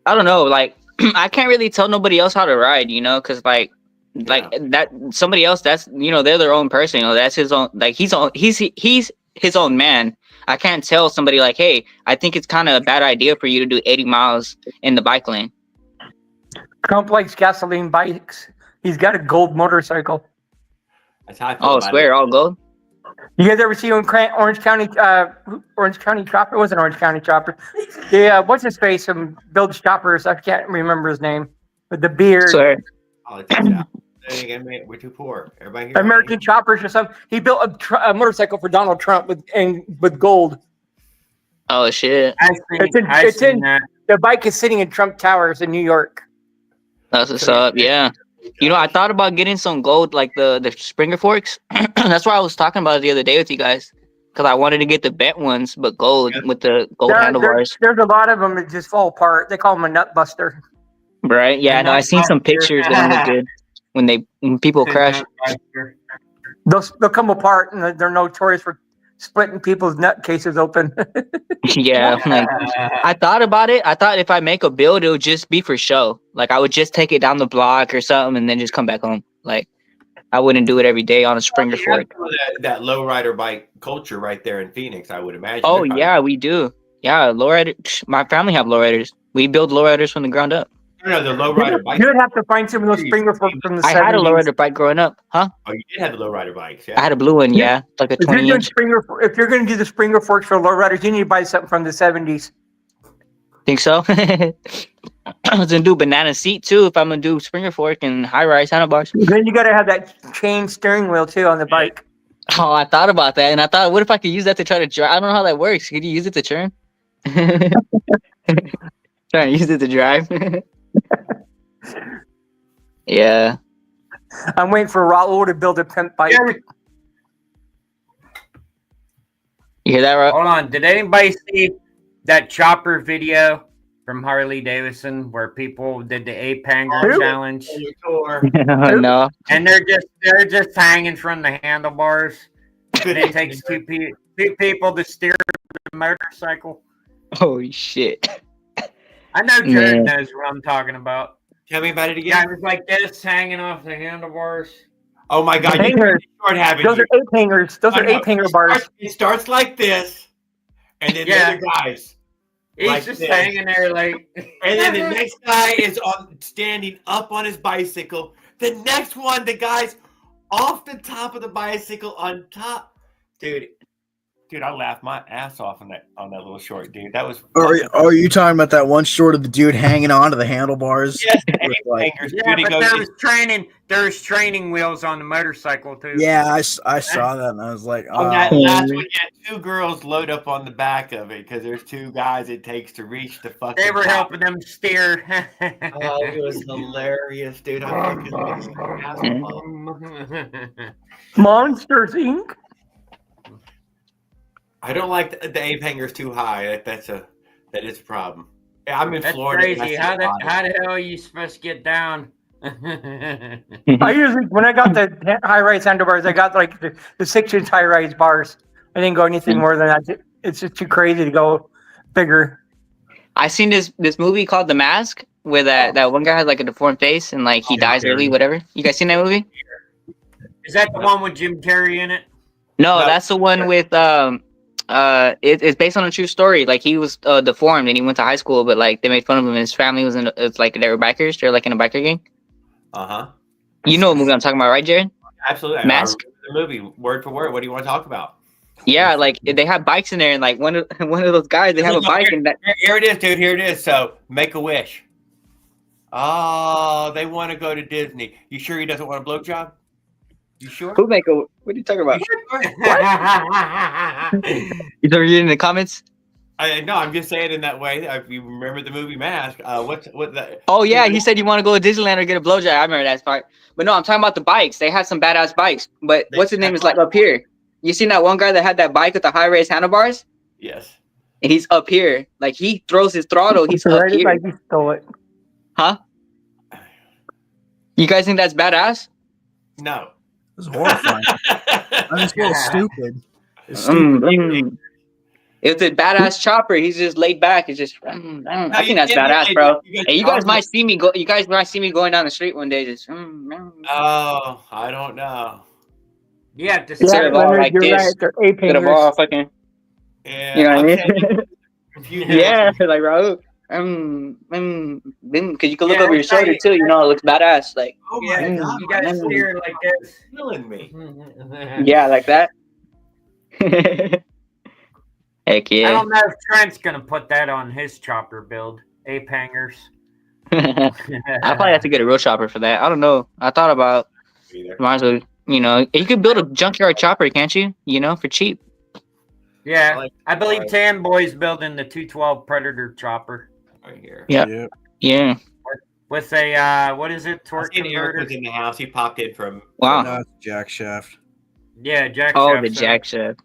I don't know. Like I can't really tell nobody else how to ride. You know, because like that somebody else. That's they're their own person. That's his own. Like he's his own man. I can't tell somebody like, hey, I think it's kind of a bad idea for you to do 80 miles in the bike lane. Trump likes gasoline bikes. He's got a gold motorcycle. That's how I feel Oh, about swear, all gold. You guys ever see Orange County Chopper? It wasn't Orange County Chopper. Yeah, what's his face? Builds choppers. I can't remember his name. With the beard. Swear. politics out. Then again, man, we're too poor. Everybody here. American Choppers or something. He built a motorcycle for Donald Trump with gold. Oh shit, It's in that. The bike is sitting in Trump Towers in New York. that's what's up. Yeah. I thought about getting some gold, like the Springer forks. That's why I was talking about it the other day with you guys, because I wanted to get the bent ones, but gold with the gold handlebars. There's a lot of them that just fall apart. They call them a nut buster. Right? Yeah. No, I seen some pictures that look good when people crash. They'll come apart, and they're notorious for splitting people's nut cases open. Yeah. Like, I thought about it. I thought if I make a build, it would just be for show. Like I would just take it down the block or something, and then just come back home. Like I wouldn't do it every day on a Springer fork. That lowrider bike culture right there in Phoenix, I would imagine. Oh yeah, we do. Yeah, lowrider. My family have lowriders. We build lowriders from the ground up. No, the lowrider bike. You would have to find some of those Springer forks from the 70s. I had a lowrider bike growing up, huh? Oh, you did have the lowrider bikes, yeah. I had a blue one, yeah, like a If you're 20 doing inch. if you're going to do the Springer forks for lowriders, you need to buy something from the 70s. Think so? I was gonna do banana seat too if I'm gonna do Springer fork and high rise handlebars. Then you got to have that chain steering wheel too on the bike. Oh, I thought about that, and I thought, what if I could use that to try to drive? I don't know how that works. Could you use it to turn? Trying to use it to drive. Yeah. I'm waiting for Raul to build a pimp bike. You hear that, right? Hold on. Did anybody see that chopper video from Harley Davidson where people did the ape hanger Who? challenge? No. And they're just hanging from the handlebars. And it takes two people to steer the motorcycle. Holy shit. I know Jared Yeah. knows what I'm talking about. Tell me about it Yeah, again. it was like this hanging off the handlebars. Oh my God, you Hangers. start having. Those are ape hangers. Those are I know. ape hanger bars. It starts like this, and then Yeah. the other guys, He's Like just this. hanging there like. and then the next guy is standing up on his bicycle. The next one, the guy's off the top of the bicycle on top. Dude, I laughed my ass off on that little short, dude. That was. Are you talking about that one short of the dude hanging onto the handlebars? Yes, With, like- hangers, Yeah, dude. He but goes, there was training wheels on the motorcycle too. Yeah, I saw that and I was like, on oh, that last one, you had two girls load up on the back of it because there's two guys it takes to reach the fucking. They were top. helping them steer. Oh, it was hilarious, dude. I fucking laughed my ass off. Monsters Inc. I don't like the ape hangers too high. That is a problem. Yeah, I'm in That's Florida. and crazy. I see How a the lot of hell are you supposed to get down? I usually, when I got the high rise handlebars, I got like the 6-inch high rise bars. I didn't go anything more than that. It's just too crazy to go bigger. I seen this movie called The Mask where that one guy has like a deformed face and like he dies early, whatever. You guys seen that movie? Is that the one with Jim Carrey in it? No, No. that's the one with it's based on a true story. Like he was deformed and he went to high school, but like they made fun of him and his family was it's like they were bikers. They're like in a biker gang. Uh-huh. You know what movie I'm talking about, right, Jared? Absolutely. Mask? I remember the movie word for word. What do you want to talk about? Yeah, like they have bikes in there and like one of those guys they have a bike and that Here it is, dude. Here it is. So, Make a Wish. Oh, they want to go to Disney. You sure he doesn't want a blowjob? You sure? Who make a? What are you talking about? You don't read it in the comments? No, I'm just saying in that way. If you remember the movie Mask, what the? Oh yeah, he said you want to go to Disneyland or get a blowjob. I remember that part. But no, I'm talking about the bikes. They had some badass bikes. But what's his name is like up here. You seen that one guy that had that bike with the high raised handlebars? Yes. And he's up here. Like he throws his throttle. He's up Right, here. like he stole it. Huh? You guys think that's badass? No. It's horrifying. I mean, it's a little stupid. It's stupid. It's a badass chopper. He's just laid back. It's just. I think that's badass, bro. Hey, you guys might see me go. You guys might see me going down the street one day. Just. Oh, I don't know. You have to Yeah, Instead of all Leonard, like you're this, right. They're ape Instead of hangers. all fucking. Yeah. You know what I mean? Confused. Yeah, like Raul. Because you can look Yeah, over your shoulder too. You know, it looks badass. Like. Oh Yeah, my God. you gotta steer like this. Killing me. Yeah, like that. Heck I yeah. don't know if Trent's gonna put that on his chopper build. Ape hangers. I probably have to get a real chopper for that. I don't know. I thought about might as well, you know, you could build a junkyard chopper, can't you? You know, for cheap. Yeah, I believe Tan Boy's building the 212 Predator chopper Right here. Yeah. Yeah. with a what is it? I Torque seen Eric converter. was in the house. He popped in from. Wow. No, it's jack shaft. Yeah, jack. Oh, shaft, the so- jack shaft.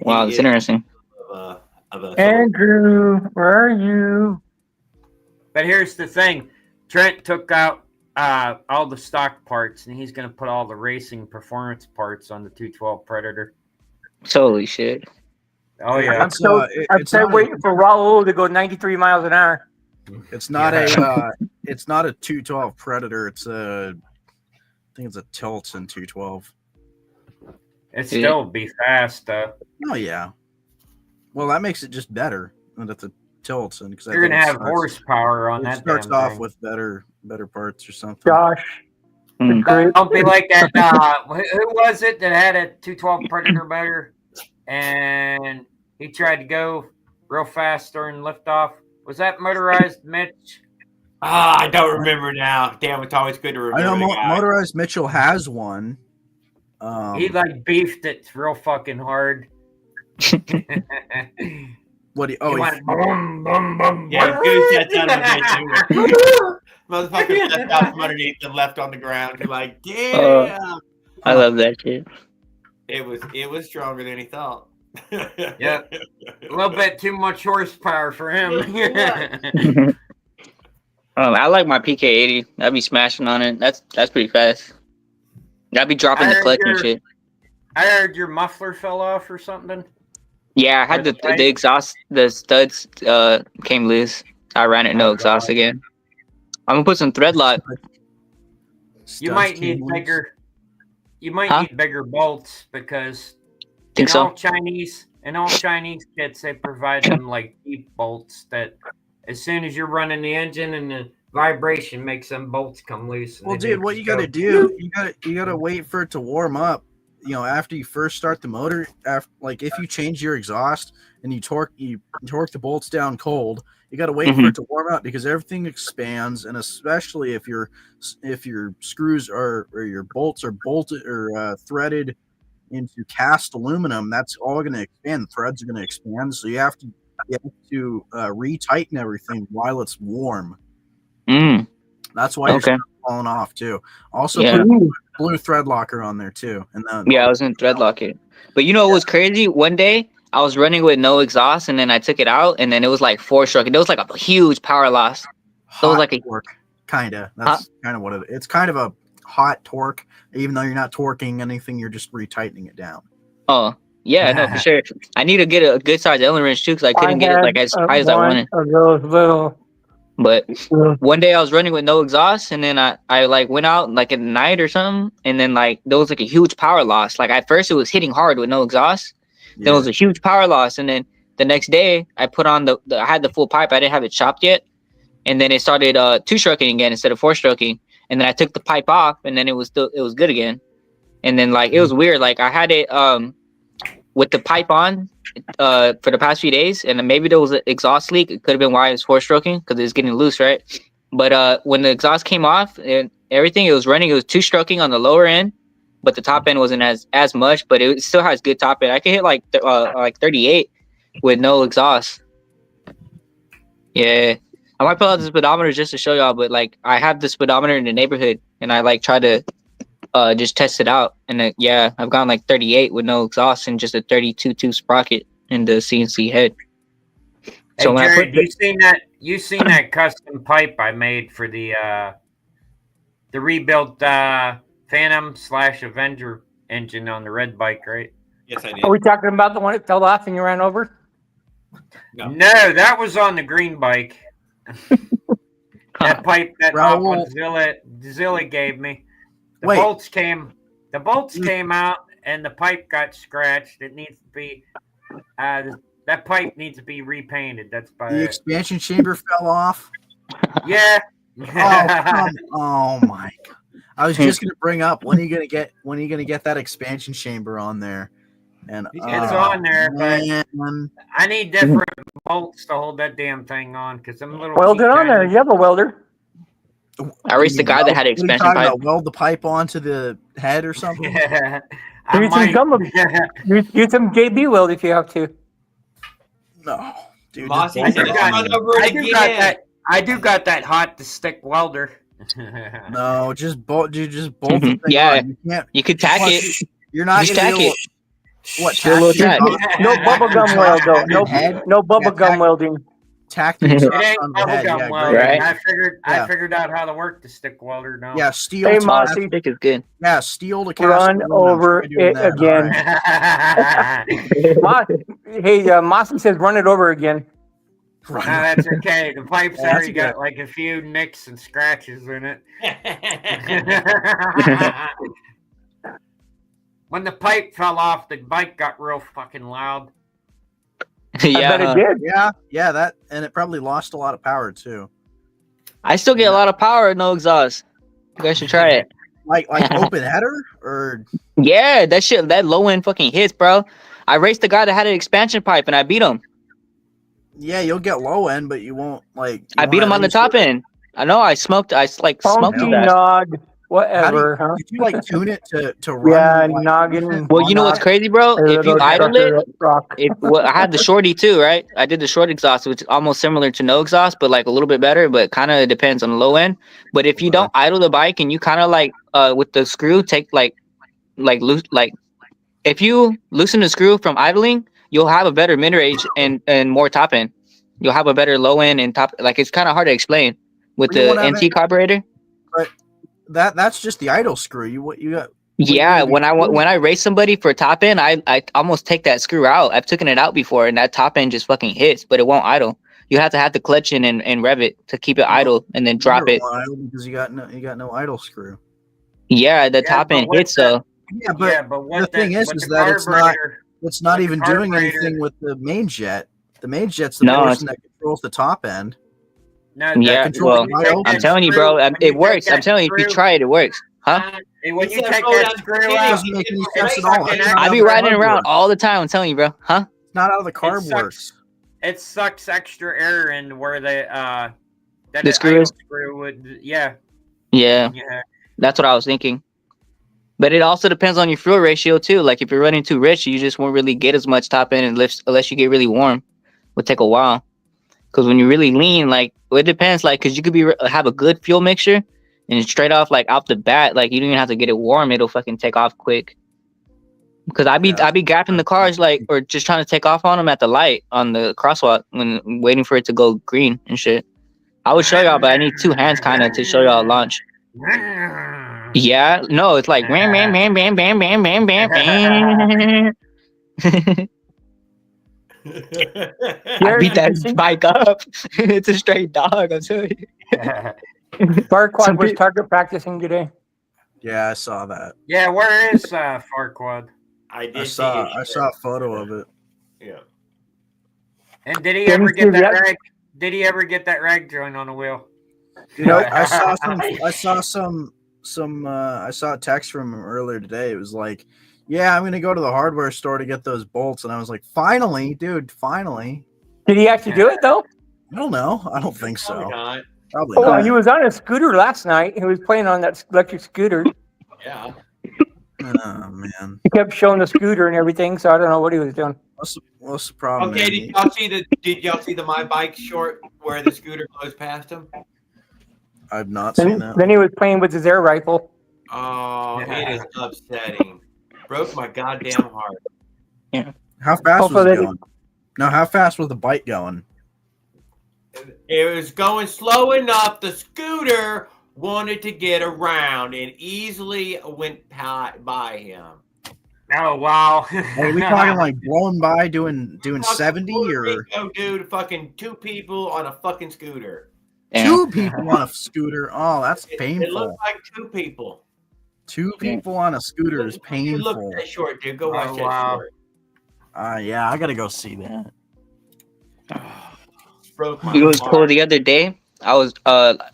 Wow, that's He is interesting. Of a Andrew, where are you? But here's the thing: Trent took out all the stock parts, and he's gonna put all the racing performance parts on the 212 Predator. Holy shit. Oh yeah. I'm still, I'm still waiting for Raul to go 93 miles an hour. It's not a. It's not a 212 Predator. It's a. I think it's a Tilton 212. It still be fast though. Oh yeah. Well, that makes it just better than it's a Tilton because You're gonna have horsepower on It that. starts damn off thing. with better parts or something. Josh, Mm. great. Don't be like that. Who was it that had a 212 Predator motor, and he tried to go real fast during liftoff? Was that motorized Mitch? I don't remember now. Damn, it's always good to remember. I know the guy. Motorized Mitchell has one. He like beefed it real fucking hard. What? Do you, He oh, went boom, boom, boom. Yeah, Goose sets out of the motherfucker sets out from underneath and left on the ground. You're like, damn. I love that shit. It was stronger than he thought. Yeah. A little bit too much horsepower for him. I like my PK80. I'd be smashing on it. That's pretty fast. I'd be dropping I the heard clutch and your- shit. I heard your muffler fell off or something. Yeah, I had the exhaust, the studs came loose. I ran it no exhaust again. I'm gonna put some thread lock. You might need bigger. You might Huh? need bigger bolts because Think in so? all Chinese kits they provide them like deep bolts that as soon as you're running the engine and the vibration makes them bolts come loose. and Well, they dude, make what you gotta go. do? You gotta wait for it to warm up. You know, after you first start the motor, like if you change your exhaust and you torque the bolts down cold, you got to wait for it to warm up because everything expands, and especially if your screws or your bolts are bolted or threaded into cast aluminum, that's all going to expand. The threads are going to expand, so you have to retighten everything while it's warm. That's why you're falling off too. Also, Yeah. put blue thread locker on there too, and then Yeah, I was in thread lock it. But you know what was crazy? One day I was running with no exhaust, and then I took it out, and then it was like 4-stroke. And it was like a huge power loss. So it was like a torque, kinda. That's kind of what it. It's kind of a hot torque, even though you're not torquing anything. You're just retightening it down. oh yeah, no for sure. I need to get a good size Allen wrench too because I couldn't get it like as high as I wanted. Of those little. But one day I was running with no exhaust, and then I like went out like at night or something, and then like there was like a huge power loss. Like at first it was hitting hard with no exhaust, then it was a huge power loss, and then the next day I put on I had the full pipe. I didn't have it chopped yet, and then it started 2-stroking again instead of 4-stroking, and then I took the pipe off, and then it was good again, and then like it was weird. Like I had it with the pipe on for the past few days, and then maybe there was an exhaust leak. It could have been why it's 4-stroking because it's getting loose, right? But when the exhaust came off and everything, it was running. It was 2-stroking on the lower end, but the top end wasn't as much, but it still has good top end. I can hit like 38 with no exhaust. Yeah, I might pull out the speedometer just to show y'all, but like I have the speedometer in the neighborhood, and I like try to just test it out, and I've gone like 38 with no exhaust and just a 32 sprocket in the CNC head. Hey, So when I Jared, put you seen that custom pipe I made for the rebuilt Phantom/Avenger engine on the red bike, right? Yes, I did. Are we talking about the one that fell off and you ran over? No. No, that was on the green bike. That pipe that Raul. Zilla gave me. The Wait. bolts came out and the pipe got scratched. It needs to be that pipe needs to be repainted. That's about The it. expansion chamber fell off. Yeah. Oh my god! I was just gonna bring up when are you gonna get that expansion chamber on there? And It's on there, but man. I need different bolts to hold that damn thing on because I'm a little Weld it on there. You have a welder. I raced the guy that had an What are you expansion talking pipe. about? Weld the pipe onto the head or something? I Use some JB weld if you have to. No, dude. Mossy just said, bolt it on "Run there. over it again." I do got that hot to stick welder. No, just bolt. Dude, just bolt the thing Yeah. on. You can't. You could tack Plus, it. You're not Just gonna tack be able. it. What? Do a little Tack tack. No bubble gum weld though. No, Head? no bubble Yeah, gum tack- welding. Tack the It exhaust It ain't on the head. bubblegum Yeah, welding. Right. I figured out how to work the stick welder now. yeah, steel. Hey, to Mossy. cast- Stick is good. Yeah, steel to cast. Run aluminum. over Try doing it that. again. All right. Mossy says run it over again. No, Run. that's okay. The pipe's Yeah, that's already got good. like a few nicks and scratches in it. When the pipe fell off, the bike got real fucking loud. I bet it did. Yeah, that, and it probably lost a lot of power too. I still get a lot of power, no exhaust. You guys should try it. Like open header or Yeah, that low end fucking hits, bro. I raced the guy that had an expansion pipe and I beat him. yeah, you'll get low end, but you won't like. I beat him on the top end. I know. I smoked Funky that. nog, whatever, huh? Did you like tune it to run? Yeah, like, noggin. Well, you know what's crazy, bro? If you idle it, I had the shorty too, right? I did the short exhaust, which is almost similar to no exhaust, but like a little bit better, but kind of depends on the low end. But if you don't idle the bike and you kind of like with the screw take loose, like if you loosen the screw from idling, you'll have a better mid range and more top end. You'll have a better low end and top. Like it's kind of hard to explain with You the won't have NT carburetor. That's just the idle screw. You got. Yeah, do when you I race somebody for top end, I almost take that screw out. I've taken it out before, and that top end just fucking hits, but it won't idle. You have to have the clutch in and rev it to keep it idle, and then drop it. Because you got no idle screw. Yeah, the Yeah, top but end with hits though. Yeah, but but what the thing is with the that it's not. carburetor- It's not Like even the doing carburetor. anything with the main jet. The main jet's the No, portion that controls the top end. No, Yeah, control well, the dial. I'm telling you, bro, it works. I'm telling you, if you try it, it works. Huh? Hey, when He you said take roll that down screw the out, doesn't make any sense at all. fucking It's not I be how the riding carb around works. all the time. I'm telling you, bro. Huh? It's not how the carb sucks. works. it sucks extra air in where the The screw is? screw would yeah. Yeah, that's what I was thinking. But it also depends on your fuel ratio too. Like if you're running too rich, you just won't really get as much top end and lifts unless you get really warm. It would take a while. Because when you're really lean, like it depends. Like because you could have a good fuel mixture and straight off like off the bat, like you don't even have to get it warm. It'll fucking take off quick. Because I be gapping the cars like or just trying to take off on them at the light on the crosswalk when waiting for it to go green and shit. I would show y'all, but I need two hands kind of to show y'all launch. Yeah, no, it's like bam, bam, bam, bam, bam, bam, bam, bam, bam. I beat that bike up. It's a straight dog. I'm telling you. Farquad was target practicing today. Yeah, I saw that. Yeah, where is Farquad? I did I see saw it. I saw a photo of it. Yeah. And did he Didn't ever see get that that. rag? Did he ever get that rag joint on the wheel? Nope. I saw a text from him earlier today. It was like, yeah, I'm gonna go to the hardware store to get those bolts, and I was like, finally, dude, finally. Did he actually do it though? I don't know. I don't think so. Probably not. Probably Oh, not. he was on a scooter last night. He was playing on that electric scooter. Yeah. Oh man, He kept showing the scooter and everything, so I don't know what he was doing. what's the problem? Okay, man? did y'all see the My Bike short where the scooter goes past him? I've not seen that. Then he was playing with his air rifle. Oh, it is upsetting. Broke my goddamn heart. How fast was Hopefully it they- going? No, how fast was the bike going? It was going slow enough. The scooter wanted to get around and easily went by him. Oh wow! Are we talking like blowing by doing Fucking 70 Puerto or Rico, dude, fucking 2 people on a fucking scooter. Damn. 2 people on a scooter? Oh, that's It painful. looked like 2 people. 2 people on a scooter is Look painful. at that short, dude. Go watch Oh, that wow. short. Yeah, I gotta go see that. Broke my It was cool heart. the other day. I was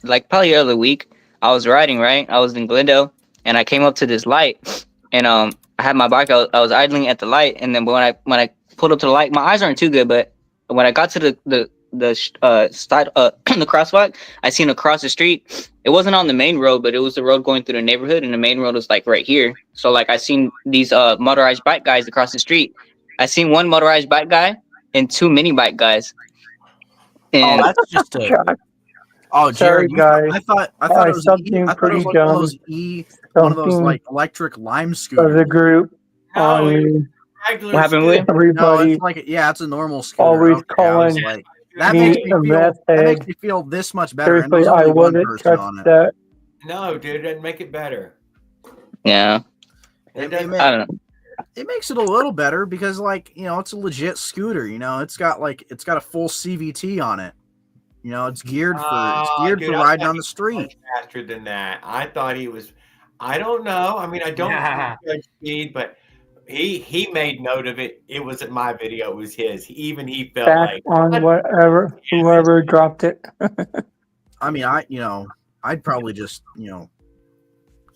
like probably the other week. I was riding, right. I was in Glendale, and I came up to this light, and I had my bike. I was idling at the light, and then when I pulled up to the light, my eyes aren't too good, but when I got to the side the crosswalk, I seen across the street. It wasn't on the main road, but it was the road going through the neighborhood, and the main road was like right here. So like I seen these motorized bike guys across the street. I seen one motorized bike guy and 2 mini bike guys. Oh, And that's just a. God, Oh, Sorry, Jared, guys. I thought I it was something I thought it pretty was like one of dumb. those one of those Something like electric lime of the scooters. group. No, it was On regular What happened, scooter. William? No, everybody it's like it's a normal scooter. always Okay, I was calling like, that me makes me a feel meth that makes head. me feel this much better. And Seriously, there's I only one wouldn't person touch on it. that. No, dude, doesn't make it better. yeah, It It, doesn't. I don't know. it makes it a little better because, like, it's a legit scooter. It's got a full CVT on it. It's geared for Dude, I riding thought on he the was street. much faster than that. I thought he was. I don't know. I mean, I don't Yeah. judge speed, but he made note of it. It wasn't my video; it was his. Even he felt Back like on whoever dropped it. I mean, I'd probably just,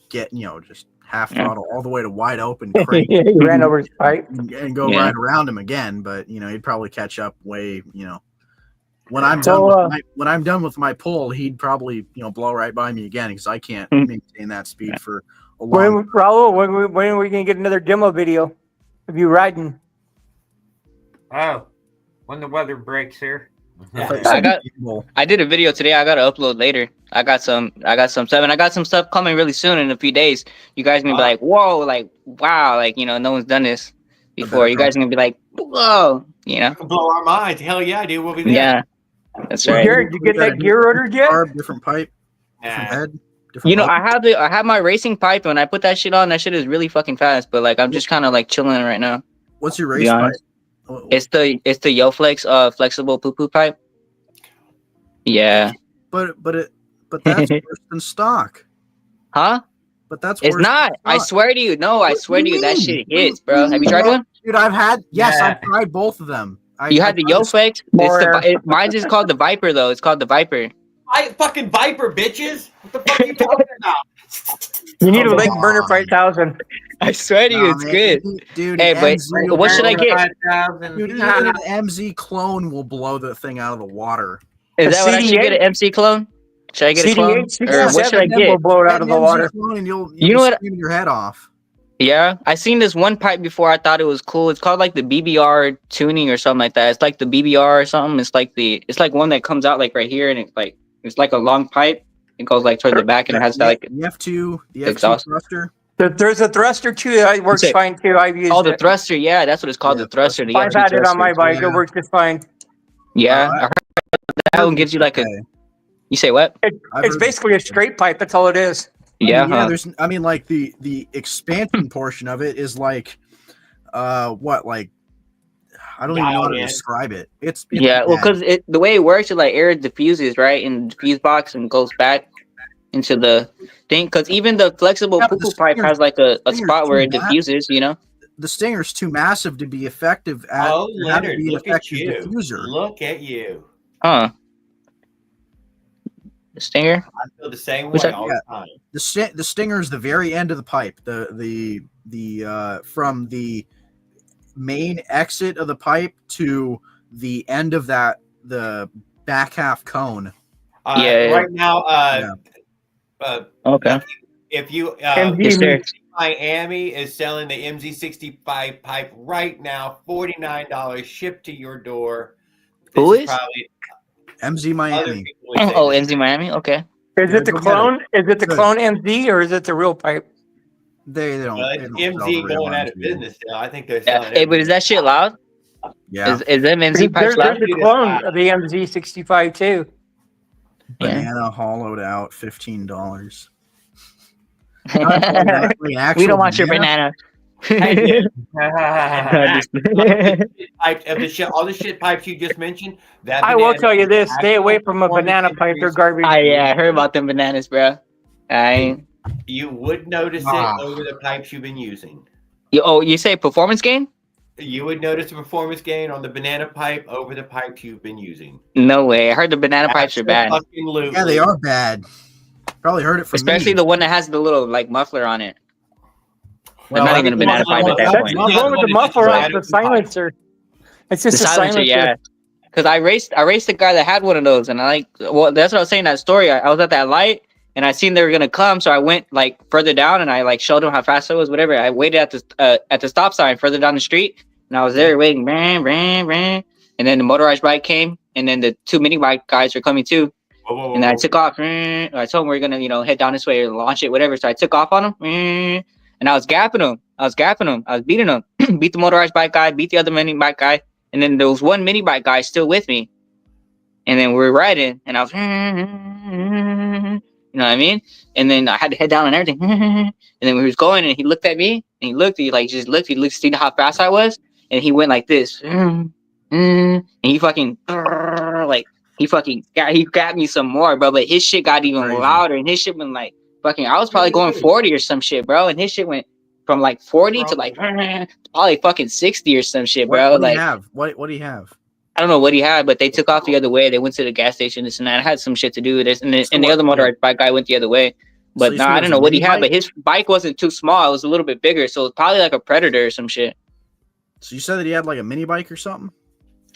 get, just half Yeah. throttle all the way to wide open crank He ran over his pipe. and go Yeah. right around him again. But he'd probably catch up way, when I'm So, done with my pull, he'd probably blow right by me again because I can't Mhm. maintain that speed for a long. Raul, when are we gonna get another demo video of you riding? Oh, when the weather breaks here. I did a video today. I gotta upload later. I got some stuff, and I got some stuff coming really soon in a few days. You guys gonna be like, whoa, like wow, like no one's done this before. You guys are gonna be like, whoa, blow our minds. Hell yeah, dude. We'll be there. yeah, that's Well, right. Jared, you get that gear ordered yet? Carb, different pipe, different Nah. head. Different motor. I have my racing pipe, and when I put that shit on, that shit is really fucking fast. But like, I'm just kind of like chilling right now. What's your be race pipe? honest. It's the YoFlex flexible poo poo pipe. Yeah. But that's worse than stock. Huh? But that's It's worse than not. I stock. swear to you. No, I What swear do to you you, that mean? shit What do hits, you bro. Have you tried one? Dude, I've Yeah. tried both of them. You had the I tried YoFlex. More Mine's is called the Viper though. It's called the Viper. Fucking Viper, bitches. What the fuck are you talking about? You need a Come Lake Burner on. 5000. I swear to you, No, it's man, good. dude. Hey, but MZ what should I get? 5,000. Dude, even an MZ clone will blow the thing out of the water. Is that what I should CD8? get? An MC clone? Should I get a clone? CD8 Or what should I 67 will get? blow it out of the Get an MZ water. clone and you'll You know be what- screaming your head off. Yeah, I seen this one pipe before. I thought it was cool. It's called like the BBR tuning or something like that. It's like the BBR or something. It's like one that comes out like right here, and it's like a long pipe. It goes like towards the back, and it has that like the F2 exhaust. thruster. There's a thruster too that works What's it? fine too. I've used the it. thruster. Yeah, that's what it's called. Yeah, The thruster. The I've FG had it on my thruster. bike. It Yeah. works just fine. Yeah, I heard that one gives you like a. Okay. You say what? I've It's heard- basically a straight pipe. That's all it is. Yeah, huh? There's like the expansion portion of it is like what, like, I don't even know how to Dialed in. describe it. It's Yeah, well, bad. because the way it works is like air diffuses right in the diffuse box and goes back into the thing. Because even the flexible Yeah, but poo the pipe stinger- has like a stinger's spot where it too bad. diffuses. The Stinger's too massive to be effective at Oh, having Leonard, to be an look at effective you. diffuser. Look at you. Huh? The Stinger. I feel the same way What's that? all the time. The Stinger is the very end of the pipe. The from the main exit of the pipe to the end of the back half cone. Yeah. Right now, Yeah. Okay. if you MG Yes, sir. Miami is selling the MZ65 pipe right now, $49 shipped to your door. Who is? Probably MZ other Miami. people would say Oh, the NZ same. Miami. Okay. Is Yeah, it the go get clone? Is it the Good. clone MZ or is it the real pipe? They don't. Well, They it's don't sell the MZ real going out of MZ. business now. I think they're Yeah. selling. Hey, but is that shit loud? Yeah. Is them MZ pipes There's loud? a clone of the MZ65 too. Yeah. Banana hollowed out, $15. We don't want your banana. Hey, Just- pipes of the shit, all the shit pipes you just mentioned. That I will banana tell you is this: stay away actual from a banana performance pipe. They're increase. garbage. I heard about them bananas, bro. I You would notice Ah. it over the pipes you've been using. you say performance gain? You would notice a performance gain on the banana pipe over the pipes you've been using. No way. I heard the banana pipes are bad, Absolutely. Yeah, they are bad. Probably heard it from especially me. the one that has the little like muffler on it. Well, not even a banana pipe at that point. The one with the muffler on the silencer. It's just The a silencer, silencer. yeah. Because I raced the guy that had one of those, and that's what I was saying in that story. I was at that light, and I seen they were gonna come, so I went like further down, and I like showed them how fast it was, whatever. I waited at the stop sign further down the street, and I was there waiting, ran, and then the motorized bike came, and then the two mini bike guys were coming too, and then I took off. I told them we are gonna head down this way or launch it, whatever. So I took off on them, and I was gapping them. I was beating them. Beat the motorized bike guy, beat the other mini bike guy. And then there was one mini bike guy still with me. And then we were riding, and I was, you know what I mean? And then I had to head down and everything. And then we was going, and he looked at me, and he looked, see how fast I was, and he went like this. And he fucking, he got me some more, bro. But his shit got even Crazy. louder, and his shit went like, fucking, I was probably going 40 or some shit, bro. And his shit went from like 40 to like probably fucking 60 or some shit, bro. What do Like, you have? What do you have? I don't know what he had, but they took off the other way. They went to the gas station, this and that. I had some shit to do with this, and the other motorized bike guy went the other way. But you no, said I it don't was know a what he mini had, but bike? his bike wasn't too small. It was a little bit bigger, so it's probably like a Predator or some shit. So you said that he had like a mini bike or something?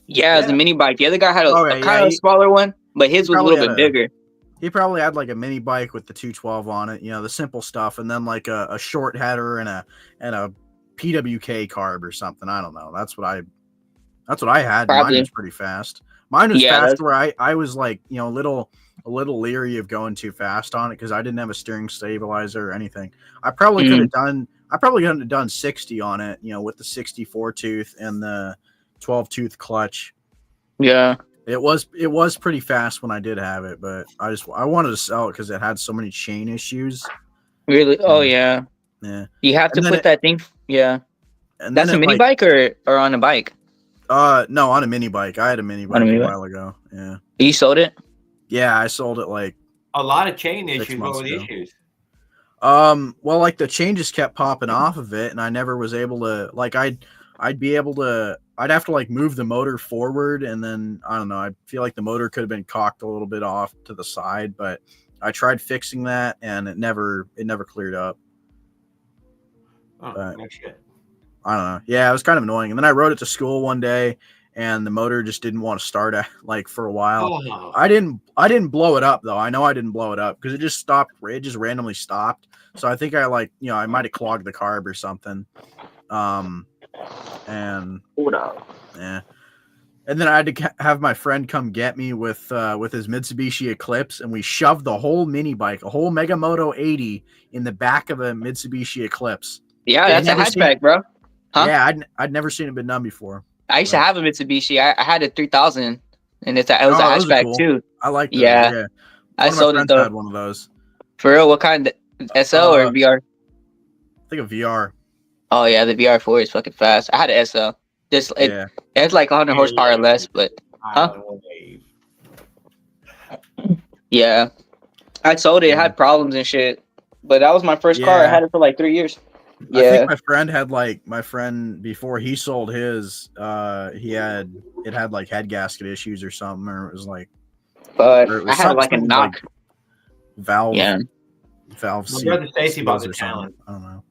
Yeah, it was a mini bike. The other guy had a Okay, kind yeah, of smaller one, but his was a probably little bit had a- bigger. He probably had like a mini bike with the 212 on it, the simple stuff, and then like a short header and a PWK carb or something. I don't know. That's what I had. Probably. Mine was pretty fast. Mine was Yeah, fast where I was like, a little leery of going too fast on it because I didn't have a steering stabilizer or anything. I probably could have done 60 on it, with the 64 tooth and the 12 tooth clutch. Yeah. It was pretty fast when I did have it, but I wanted to sell it because it had so many chain issues. Really? Oh, yeah. Yeah. You have to And then put that thing. Yeah. And That's a then mini bike or on a bike? No, on a mini bike. I had a mini bike mini a bike? while ago. Yeah. You sold it? Yeah, I sold it like A lot of chain 6 issues. What months were the ago. issues? Well, like the chain just kept popping off of it, and I never was able to I'd have to like move the motor forward, and then I don't know, I feel like the motor could have been cocked a little bit off to the side, but I tried fixing that and it never cleared up. Oh, But- no shit. I don't know. Yeah, it was kind of annoying. And then I rode it to school one day and the motor just didn't want to start like for a while. Oh, I didn't blow it up though. I know I didn't blow it up because it just stopped. It just randomly stopped. So I think I I might have clogged the carb or something. And yeah. And then I had to have my friend come get me with his Mitsubishi Eclipse, and we shoved the whole mini bike, a whole Megamoto 80, in the back of a Mitsubishi Eclipse. Yeah, I that's a never seen- hatchback, bro. Huh? Yeah, I'd never seen it been done before. I used to have a Mitsubishi. I had a 3000, and it was a those are hatchback cool. too. I like those. Yeah. Yeah. I One of my sold it friends though. had one of those. For real, what kind? SL or VR? I think a VR. Oh yeah, the VR4 is fucking fast. I had an SL. Yeah. It's like 100 horsepower less, but Huh? yeah, I sold it. It had problems and shit, but that was my first car. I Yeah. had it for like 3 years. I Yeah, think my friend had before he sold his, it had like head gasket issues or something, or it was like but or it I was had like a something knock. valve Yeah, valve. My seat brother Stacy bought seals the or something. Talon. I don't know.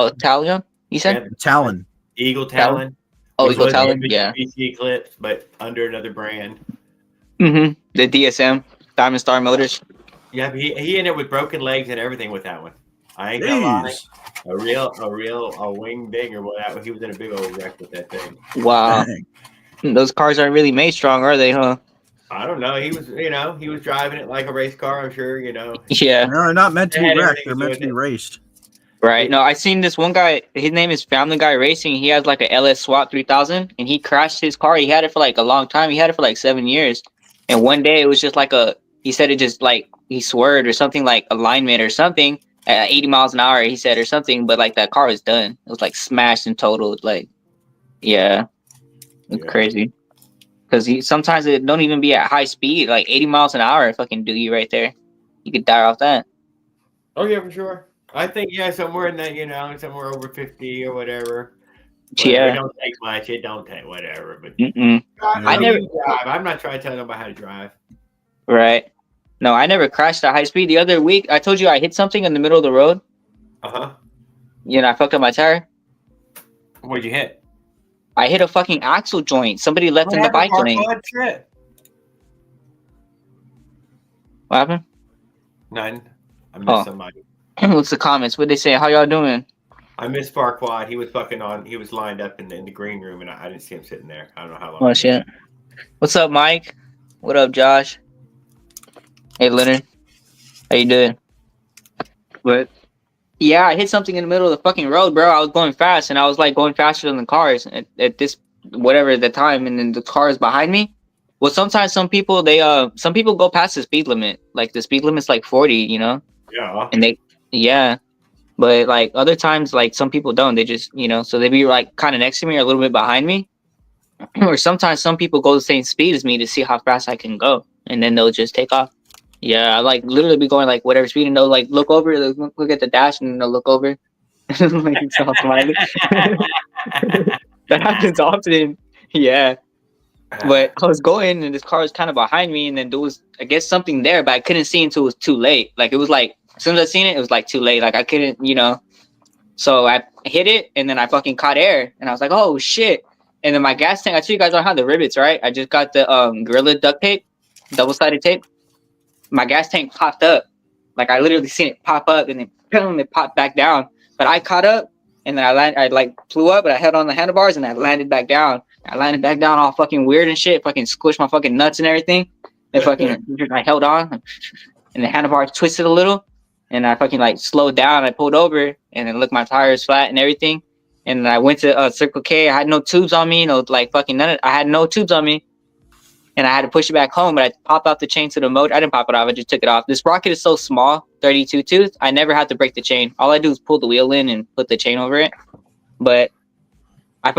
Italian. You said? Talon. Eagle Talon. Oh, Which Eagle was the Talon. Yeah. Mitsubishi Eclipse, but under another brand. The DSM, Diamond Star Motors. Yeah, but he ended up with broken legs and everything with that one. I ain't gonna lie. Jeez. A wing ding or whatever. He was in a big old wreck with that thing. Wow. Dang. Those cars aren't really made strong, are they, huh? I don't know. He was driving it like a race car. I'm sure. Yeah. They're not meant to They had be wrecked. everything They're to meant do to be with it. raced. Right. No, I seen this one guy. His name is Family Guy Racing. He has like a LS SWAT 3000, and he crashed his car. He had it for like a long time. He had it for like 7 years, and one day it was just like he said it just like he swerved or something, like alignment or something at 80 miles an hour. He said or something, but like that car was done. It was like smashed and totaled. Like, yeah, it's Yeah. crazy. Because sometimes it don't even be at high speed. Like 80 miles an hour, fucking do you right there. You could die off that. Oh yeah, for sure. I think somewhere in that, somewhere over 50 or whatever. Yeah. It don't take much. It don't take whatever. But Mm-mm. I never- drive. I'm not trying to tell nobody how to drive. Right. No, I never crashed at high speed. The other week, I told you I hit something in the middle of the road. Uh-huh. I fucked up my tire. What'd you hit? I hit a fucking axle joint. Somebody left in the bike lane. Trip. What happened? None. I missed Oh. somebody. What's the comments? What they say? How y'all doing? I missed Farquad. He was he was lined up in the green room, and I didn't see him sitting there. I don't know how long. Oh shit. What's up, Mike? What up, Josh? Hey, Leonard. How you doing? But yeah, I hit something in the middle of the fucking road, bro. I was going fast, and I was like going faster than the cars at this whatever the time, and then the cars behind me. Well, sometimes some people go past the speed limit. Like the speed limit's like 40, Yeah. and but like other times, like some people don't. They just so they be like kind of next to me or a little bit behind me. Or sometimes some people go the same speed as me to see how fast I can go, and then they'll just take off. Yeah, I like literally be going like whatever speed, and they'll like look over, look at the dash, and then they'll look over. Like it's all smiling. That happens often. Yeah. But I was going, and this car was kind of behind me, and then there was, I guess, something there, but I couldn't see until it was too late. Like it was like as soon as I seen it, it was like too late. Like I couldn't, So I hit it, and then I fucking caught air, and I was like, oh shit. And then my gas tank, I told you guys don't have the rivets, right? I just got the Gorilla duct tape, double-sided tape. My gas tank popped up. Like I literally seen it pop up, and then boom, it popped back down. But I caught up, and then I like flew up, but I held on the handlebars, and I landed back down. I landed back down all fucking weird and shit, fucking squished my fucking nuts and everything. And fucking I held on, and the handlebars twisted a little, and I fucking like slowed down. I pulled over, and then looked, my tires flat and everything. And then I went to Circle K. I had no tubes on me, I had no tubes on me. And I had to push it back home, but I popped off the chain to the motor. I didn't pop it off, I just took it off. This Rocket is so small, 32 tooth, I never had to break the chain. All I do is pull the wheel in and put the chain over it. But I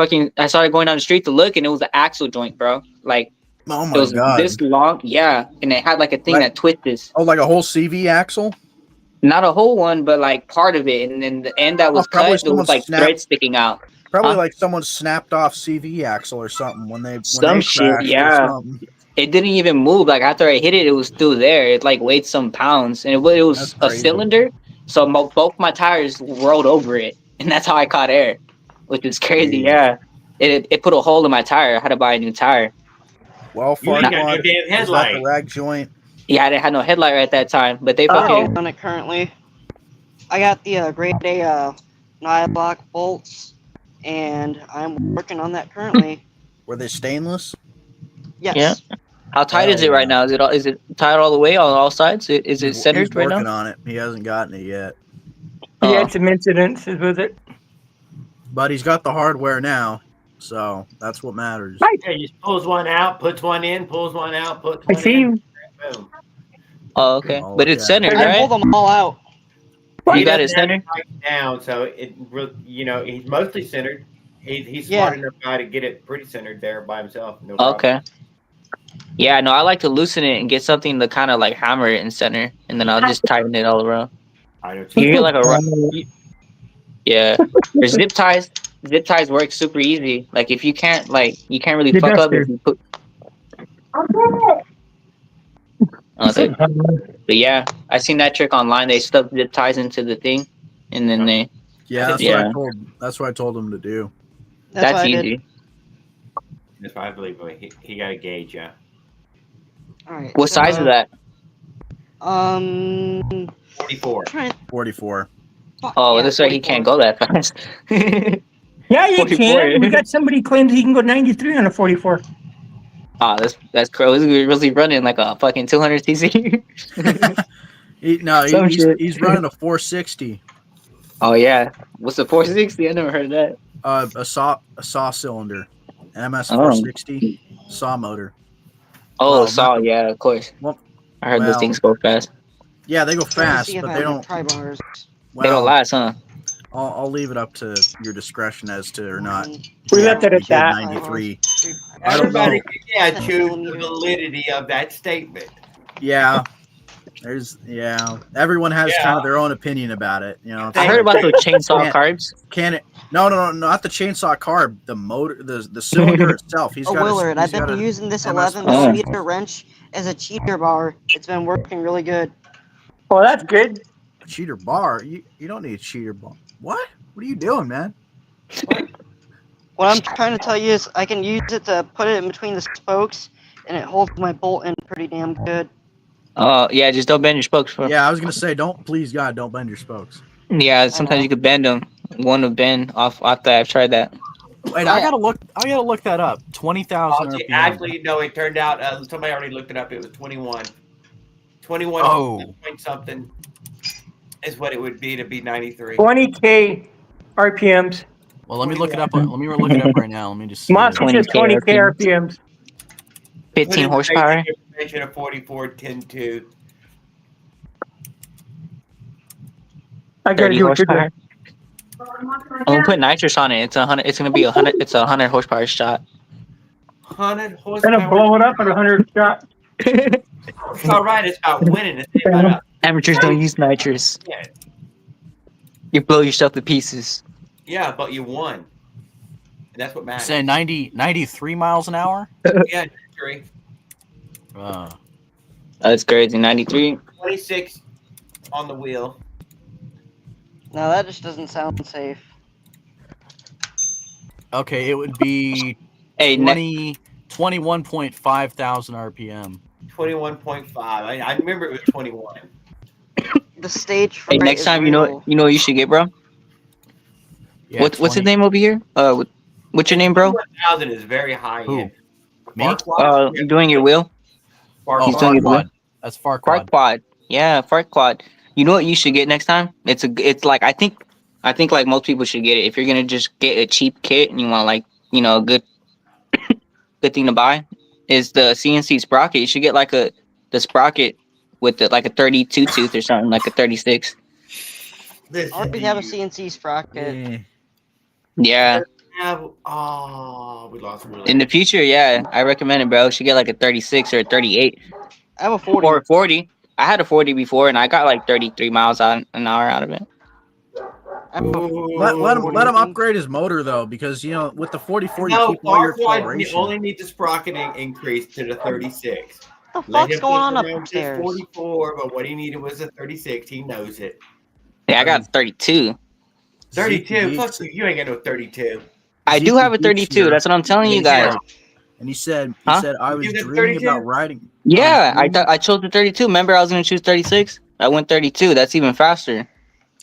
started going down the street to look, and it was the axle joint, bro. Like, Oh it my was god! this long, yeah. And it had like a thing Like- that twisted. Oh, like a whole CV axle? Not a whole one, but like part of it. And then the end that was probably cut, it was like someone snapped- thread sticking out. Probably Huh? like someone snapped off CV axle or something when they Some shit, crashed or yeah. something. It didn't even move. Like after I hit it, it was still there. It like weighed some pounds, and it was That's a crazy. cylinder. So both my tires rolled over it, and that's how I caught air, which is crazy. Jeez. Yeah, it put a hole in my tire. I had to buy a new tire. Well, You ain't got no Farquad, damn is that the headlight. rag joint? Yeah, I didn't have no headlight at that time, but they Oh. fucking On it currently. I got the grade A Nylock bolts, and I'm working on that currently. Were they stainless? Yes. Yeah. How tight is it right now? Is it tight all the way on all sides? Is it centered He's right working now? on it. He hasn't gotten it yet, He Oh. had some incidences with it. but he's got the hardware now, so that's what matters. Right. Yeah, he just pulls one out, puts one in, pulls one out, puts I one see in. him. Boom. Oh, okay. Oh, But it's yeah. centered, I pulled right? them all out. You got it doesn't have centered? right down, so he's mostly centered. He's Yeah. smart enough guy to get it pretty centered there by himself. No problem. Okay. Yeah, no, I like to loosen it and get something to kind of like hammer it in center, and then I'll just tighten it all around. I know. You get like yeah. Or zip ties. Zip ties work super easy. Like if you can't really The fuck up duster. if you put. Okay. But yeah, I seen that trick online. They stuff zip ties into the thing, and then they. Yeah, that's Yeah. what I told him to do. That's, That's what I easy. did. That's why I believe he got a gauge. Yeah. All right. What size is that? 44. Trying, 44. Oh, Yeah, that's right. He can't 44. go that fast. Yeah, you 44. can. We got somebody claims he can go 93 on a 44. Oh, that's crazy. He's really running like a fucking 200 cc. Some shit. He's running a 460, Oh yeah. What's the 460? I never heard of that. a saw cylinder, MS Oh. 460 saw motor. Oh, Well, saw. not- Yeah, of course. Well, I heard those well, things go fast. Yeah, they go Let's fast, see if but I they have don't. pry bars. They don't Well, last, huh? I'll leave it up to your discretion as to or not. We Yeah, left it at he did that. 93. I don't know. Everybody, yeah, Ten choose the millimeters. validity of that statement. Yeah, everyone has Yeah. kind of their own opinion about it. You know, it's I heard like, about those chainsaw Yeah. carbs. can it? No, not the chainsaw carb. The motor, the cylinder itself. He's Oh, got. Willard, I've he's got been a using this MS 11 Oh. millimeter wrench as a cheater bar. It's been working really good. Oh, that's good. cheater bar. You don't need a cheater bar. What? What are you doing, man? What I'm trying to tell you is I can use it to put it in between the spokes, and it holds my bolt in pretty damn good. Oh yeah, just don't bend your spokes. Bro. Yeah, I was gonna say, please God, don't bend your spokes. Yeah, sometimes you could bend them. One will bend off that. I've tried that. Wait, I gotta look that up. 20,000 RPM. Actually, no, it turned out somebody already looked it up. It was 21. 21 Oh. point something is what it would be to be 93. 20K RPMs. Well, let me look it up. Let me look it up right now. Let me just see. Monster says 20K 20K RPMs. 15 horsepower. Information of 44, 10, 2. I gotta 30 do what you're horsepower. doing. I'm gonna put nitrous on it. It's 100. It's gonna be 100. It's a 100 horsepower shot. 100 Gonna horsepower. blow it up at 100 shot. It's all right. It's about winning. It's about Amateurs don't use nitrous. yeah, You blow yourself to pieces. yeah, but you won. And that's what matters. Say 93 miles an hour. Yeah, Jerry. That's crazy. 93. 26 on the wheel. Now that just doesn't sound safe. Okay, it would be Hey, 21.5 thousand RPM. 21.5. I remember it was 21. The stage hey, fright next is time real. you know what you should get, bro. Yeah, What's his 20 name over here? What's your name, bro? 1,000 is very high Who? end. Me? You doing your wheel? Oh, He's doing your wheel. Farquad. That's Farquad. Farquad. Yeah, Farquad. You know what you should get next time? It's like I think like most people should get it. If you're gonna just get a cheap kit and you want like a good thing to buy, is the CNC sprocket. You should get like the sprocket with like a 32 tooth or something, like a 36. This I already have a CNC sprocket. Yeah. We lost Willie. In the future, yeah, I recommend it, bro. You should get like a 36 or a 38 I have a 40. or a 40. I had a 40 before and I got like 33 miles an hour out of it. I have a Let him upgrade his motor though, because with the 44 you No, keep all your Farquad acceleration. only needs the sprocket increase to the 36. What the Let fuck's him going on play around with his upstairs? 44, but what he needed was a 36. He knows it. Yeah, I got 32. 32. Zeke- Fuck you. You ain't got no 32. I do Zeke have a Geeks 32. here. That's what I'm telling you guys. And he said Huh? I was You got dreaming 32? about riding. Yeah, I chose the 32. Remember, I was gonna choose 36. I went 32. That's even faster.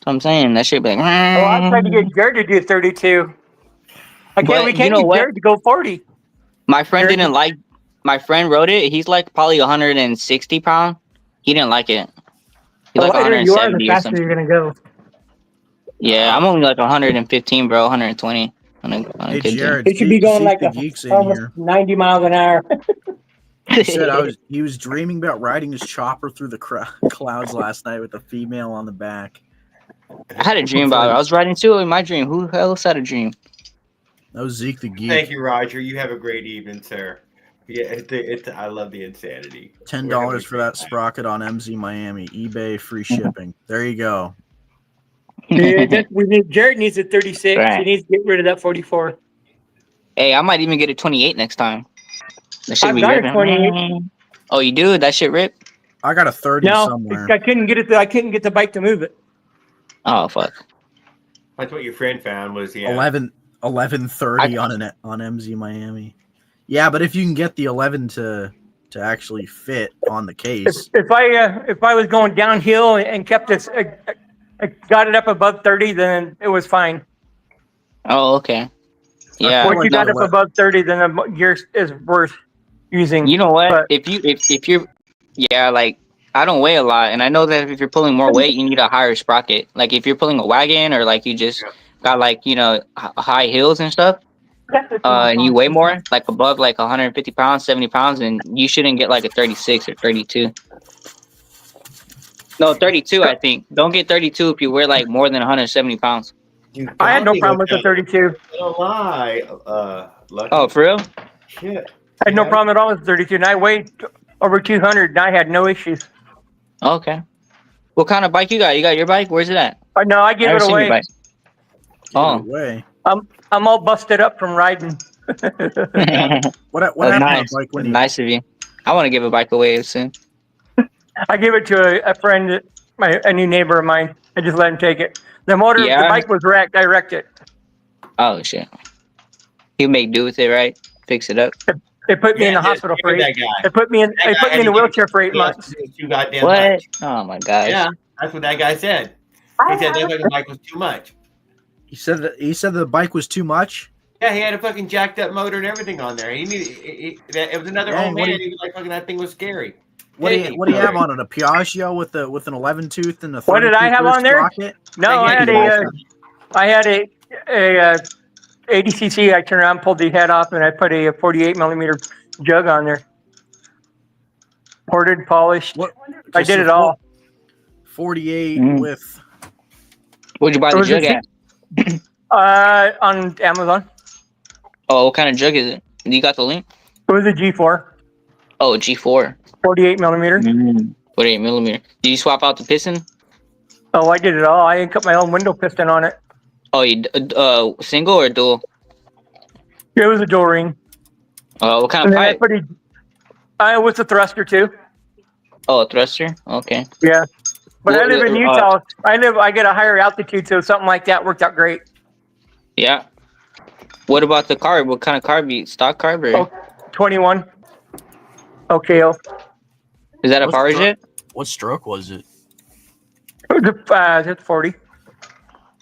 So I'm saying that should be like. Oh, I tried to get Jared to do 32. But We you can't know get what? Jared to go 40. My friend Jared- didn't like. My friend wrote it. He's like probably 160 pound. He didn't like it. He's The like lighter you are, the 170 or faster something. you're gonna go. Yeah, I'm only like 115, bro. 120. On a Hey good day. Jared, It should be going Zeke like the Geeks in almost here. 90 miles an hour. He said he was dreaming about riding his chopper through the clouds last night with a female on the back. I had a dream about it. I was riding too in my dream. Who else had a dream? That was Zeke the Geek. Thank you, Roger. You have a great evening, sir. Yeah, I love the insanity. $10 for that sprocket on MZ Miami. eBay free shipping. There you go. Jared needs a 36. Right. He needs to get rid of that 44. Hey, I might even get a 28 next time. That shit I've be got a ripping. 28. Oh, you do? That shit rip? I got a 30 No, somewhere. I couldn't get it. I couldn't get the bike to move it. Oh, fuck. That's what your friend found was 1130 on MZ Miami. Yeah, but if you can get the 11 to actually fit on the case. If I was going downhill and kept this got it up above 30, then it was fine. Oh, okay. Yeah. Once you got no, up above 30, then the gear is worth using. You know what? But- If you're, yeah, like I don't weigh a lot, and I know that if you're pulling more weight, you need a higher sprocket. Like if you're pulling a wagon, or like you just got like high heels and stuff, and you weigh more, like above like 150 pounds, 70 pounds, and you shouldn't get like a 36 or 32. No, 32. I think. Don't get 32 if you weigh like more than 170 pounds. I had no problem with the 32. Don't lie. Lucky. Oh, for real? Shit. I had no problem at all with 32, and I weighed over 200, and I had no issues. Okay. What kind of bike you got? You got your bike? Where's it at? No, I gave Never it seen your away. bike. Oh. Way. I'm all busted up from riding. What That's happened nice. to the bike when you Nice of you. I want to give a bike away soon. I gave it to a friend, a new neighbor of mine. I just let him take it. The bike was wrecked. I wrecked it. Oh shit. You make do with it, right? Fix it up. They put me in the hospital for that 8. guy. They put me in a wheelchair for 8 months. Too goddamn What? much. Oh my gosh. Yeah, that's what that guy said. He said that fucking bike was too much. He said the bike was too much. Yeah, he had a fucking jacked up motor and everything on there. He needed it was another Dang, old what man. do He was like, fucking, that thing was scary. What do you have on it? A Piaggio with an 11 tooth and a 32 What did I have on there? sprocket? No, I had a 80cc. I turned around, pulled the head off, and I put a 48 millimeter jug on there. Ported, polished. What? I did it all. 48 Mm. with. Where'd you buy It the was a jug at? On Amazon. Oh, what kind of jug is it? You got the link? It was a G4, Oh, G4. 48 millimeter. 48 millimeter. Did you swap out the piston? Oh, I did it all. I cut my own window piston on it. Oh, you single or dual? It was a dual ring. What kind And of then I pipe? put with a thruster too. Oh, a thruster. Okay. Yeah. But I Well, live in Utah. I get a higher altitude, so something like that worked out great. Yeah. What about the carb? What kind of carb? Stock carb or Oh. 21. OKO. is that a What's power the- jet? What stroke was it? It's 40.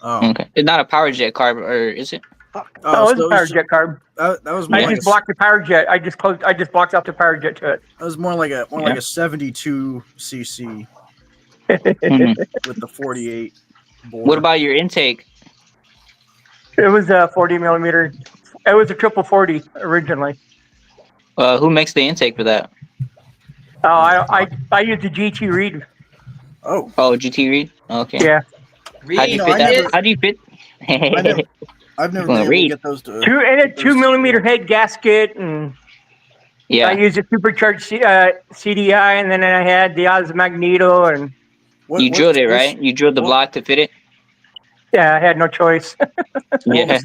Oh, Okay. It's not a power jet carb, or is it? Oh, so it's a power jet carb. That was more I like just blocked the power jet. I just blocked out the power jet to it. that was more like a 72 cc Mhm. with the 48 bore. What about your intake? It was a 40 millimeter. It was a triple 40 originally. Who makes the intake for that? Oh, I used the GT Reed. Oh, Oh, GT Reed. Okay. Yeah. How do you No, fit I that? never- How do you fit? I've never Well, been able to Reed. get those to. And a 2 millimeter head gasket, and I Yeah. used a supercharged CDI, and then I had the Oz Magneto, and You drilled it, right? You drilled the block to fit it. yeah, I had no choice. Yeah.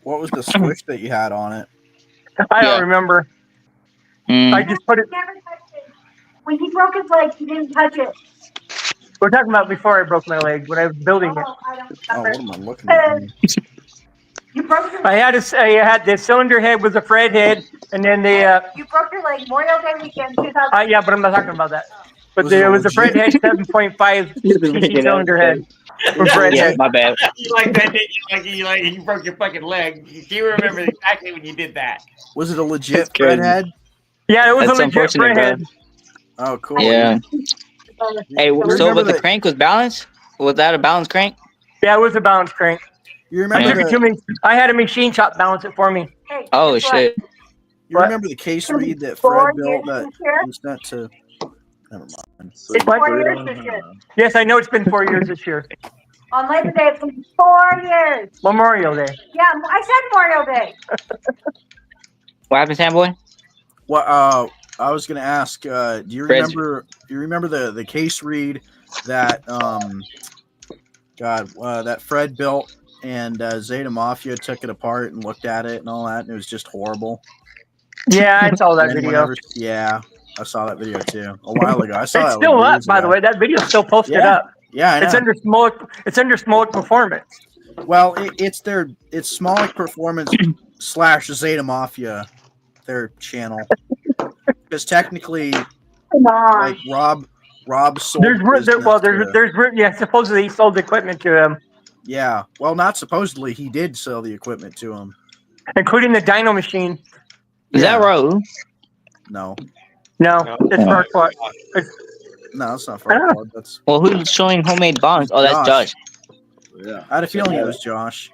What was the switch that you had on it? I Yeah. don't remember. Mm. I just put it. Never touched it. When he broke his leg, he didn't touch it. We're talking about before I broke my leg when I was building it. Oh, I don't Oh, what remember. am I looking at? You broke your I had the cylinder head with the Fred head, and then You broke your leg Memorial Day weekend 2000. yeah, but I'm not talking about that. But Was there it was a Fred head 7.5 cc cylinder head with Fred Yeah, head. my bad. You like that, didn't you? You broke your fucking leg. You remember exactly when you did that. Was it a legit That's crazy. Fred head? Yeah, it was That's a legit unfortunate, Fred bro. head. Oh, cool. Yeah. Hey, You so remember but the that- crank was balanced? Was that a balanced crank? Yeah, it was a balance crank. You I remember took it to the, me. I had a machine shop balance it for me. Hey, Oh guess what? shit. you remember the case read that Fred built that you sent to? Never mind. It's 4 years this year. Yes, I know it's been 4 years this year. On Labor Day, it's going to be 4 years. Memorial Day. Yeah, I said Memorial Day. What happened, Samboy? Well, I was gonna ask. Do you Fred's- remember? Do you remember the case read that that Fred built and Zeta Mafia took it apart and looked at it and all that, and it was just horrible. Yeah, I saw that Anyone video. ever- yeah, I saw that video too a while ago. I saw It's that still like up, years by the ago. way. That video's still posted Yeah. up. Yeah, I know. It's under Smoke. It's under Smoke Performance. Well, it's Smolik Performance / Zeta Mafia, their channel. Because technically, Come on. like Rob sold. There's business yeah, supposedly he sold equipment to him, yeah. Well, not supposedly. He did sell the equipment to him. including the dyno machine. Is that Raul? No, No, it's Farquaad. no, it's not I don't know. Farquaad. That's. Well, who's showing homemade bongs? Oh, that's Josh. Yeah. I had a feeling it was Josh.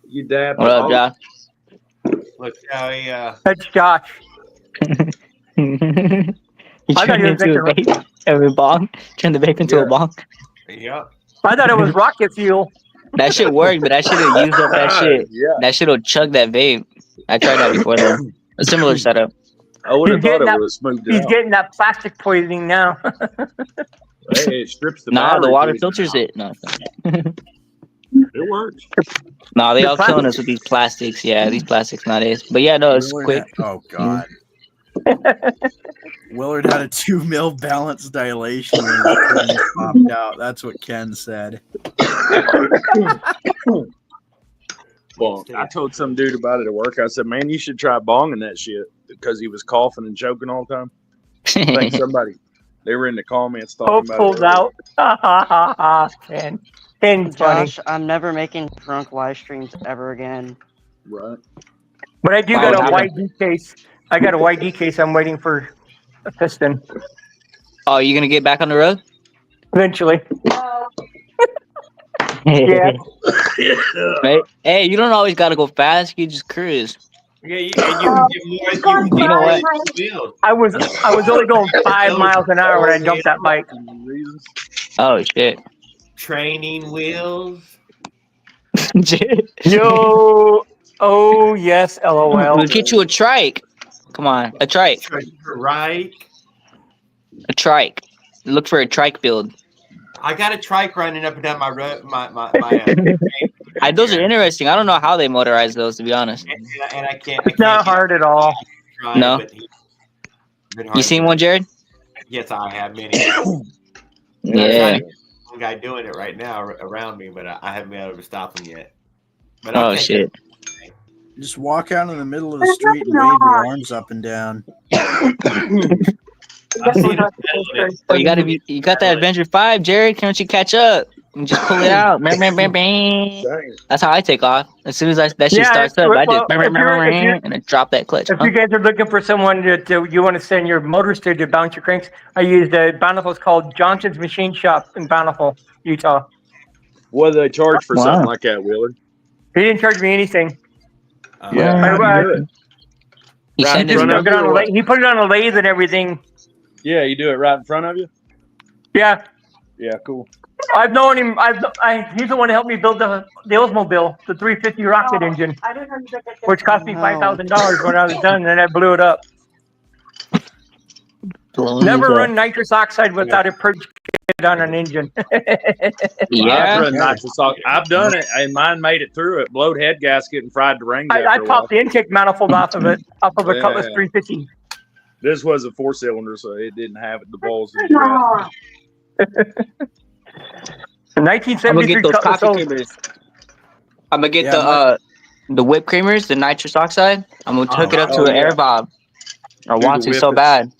You dab. What up, Josh? Look how he. That's Josh. You I thought turned he was into a making- vape, a bong. Turned the vape into a bong. Yep. I thought it was rocket fuel. That shit worked, but that shit will use up that shit. Yeah. That shit will chug that vape. I tried that before though. A similar setup. I would have He's thought getting it that- would have smoothed it He's out. getting that plastic poisoning now. Hey, it strips the Nah, the battery water to it. filters it. No, It works. nah, they The all killing us plastics. with these plastics. Yeah, these plastics nowadays. But yeah, no, it's Willard quick. had- oh God. Willard had a 2 mil balance dilation and his thing popped out. That's what Ken said. Well, I told some dude about it at work. I said, "Man, you should try bonging that shit," because he was coughing and choking all the time. I think somebody they were in the comments talking Hope about pulls it. out. Ha ha ha ha. Ken's funny. Josh, I'm never making drunk live streams ever again. Right. But I do Why got a would YD case. I got a YD case. I'm waiting for a piston Oh, you gonna get back on the road? eventually. Yeah. Right? Hey, you don't always gotta go fast. You just cruise. Yeah, you can get more. You know what? Field. I was only going 5 miles an hour when I jumped that bike. Reasons. Oh shit. Training wheels. Yo, oh yes, LOL. We'll get you a trike. Come on, a trike. Right. A trike. Look for a trike build. I got a trike running up and down my road. Those are interesting. I don't know how they motorize those, to be honest. And I can't. It's not hard at all. No. You seen one, Jared? Yes, I have many. Yeah. One guy doing it right now around me, but I haven't been able to stop him yet. But Oh shit. Just walk out in the middle of the street and wave your arms up and down. I see it. Oh, you got that Adventure 5, Jared. Can't you catch up? And just pull it out. Bang, bang, bang, bang. Dang. That's how I take off. As soon as that shit Yeah, starts up, I well, just bang, bang, if you're- bang, bang, and then drop that clutch. If you guys are looking for someone to you want to send your motors to bounce your cranks, I used a Bountiful. It's called Johnson's Machine Shop in Bountiful, Utah. What do they charge for Wow. something like that, Willard? He didn't charge me anything. Yeah. I- How do you do it? He Right sent in Just his front of stuck it on a you or lathe. He put it on a lathe and everything. Yeah, you do it right in front of you. Yeah, Yeah, cool. I've known him. He's the one who helped me build the Oldsmobile, the 350 rocket engine, I didn't know you did that. which cost me $5,000 when I was done, and then I blew it up. Never run nitrous oxide without a purge kit on an engine. Yeah. I've run nitrous oxide. I've done it, and mine made it through it. Blowed head gasket and fried the ring. I after a while. popped the intake manifold off of it, off of a Yeah. Cutlass 350. This was a 4-cylinder, so it didn't have the balls. that No. The I'm gonna 1973 get those Cutlass. coffee creamers. I'm gonna get Yeah, the whip creamers, the nitrous oxide. I'm gonna hook it up to an air valve. I Do want the to so whip. bad.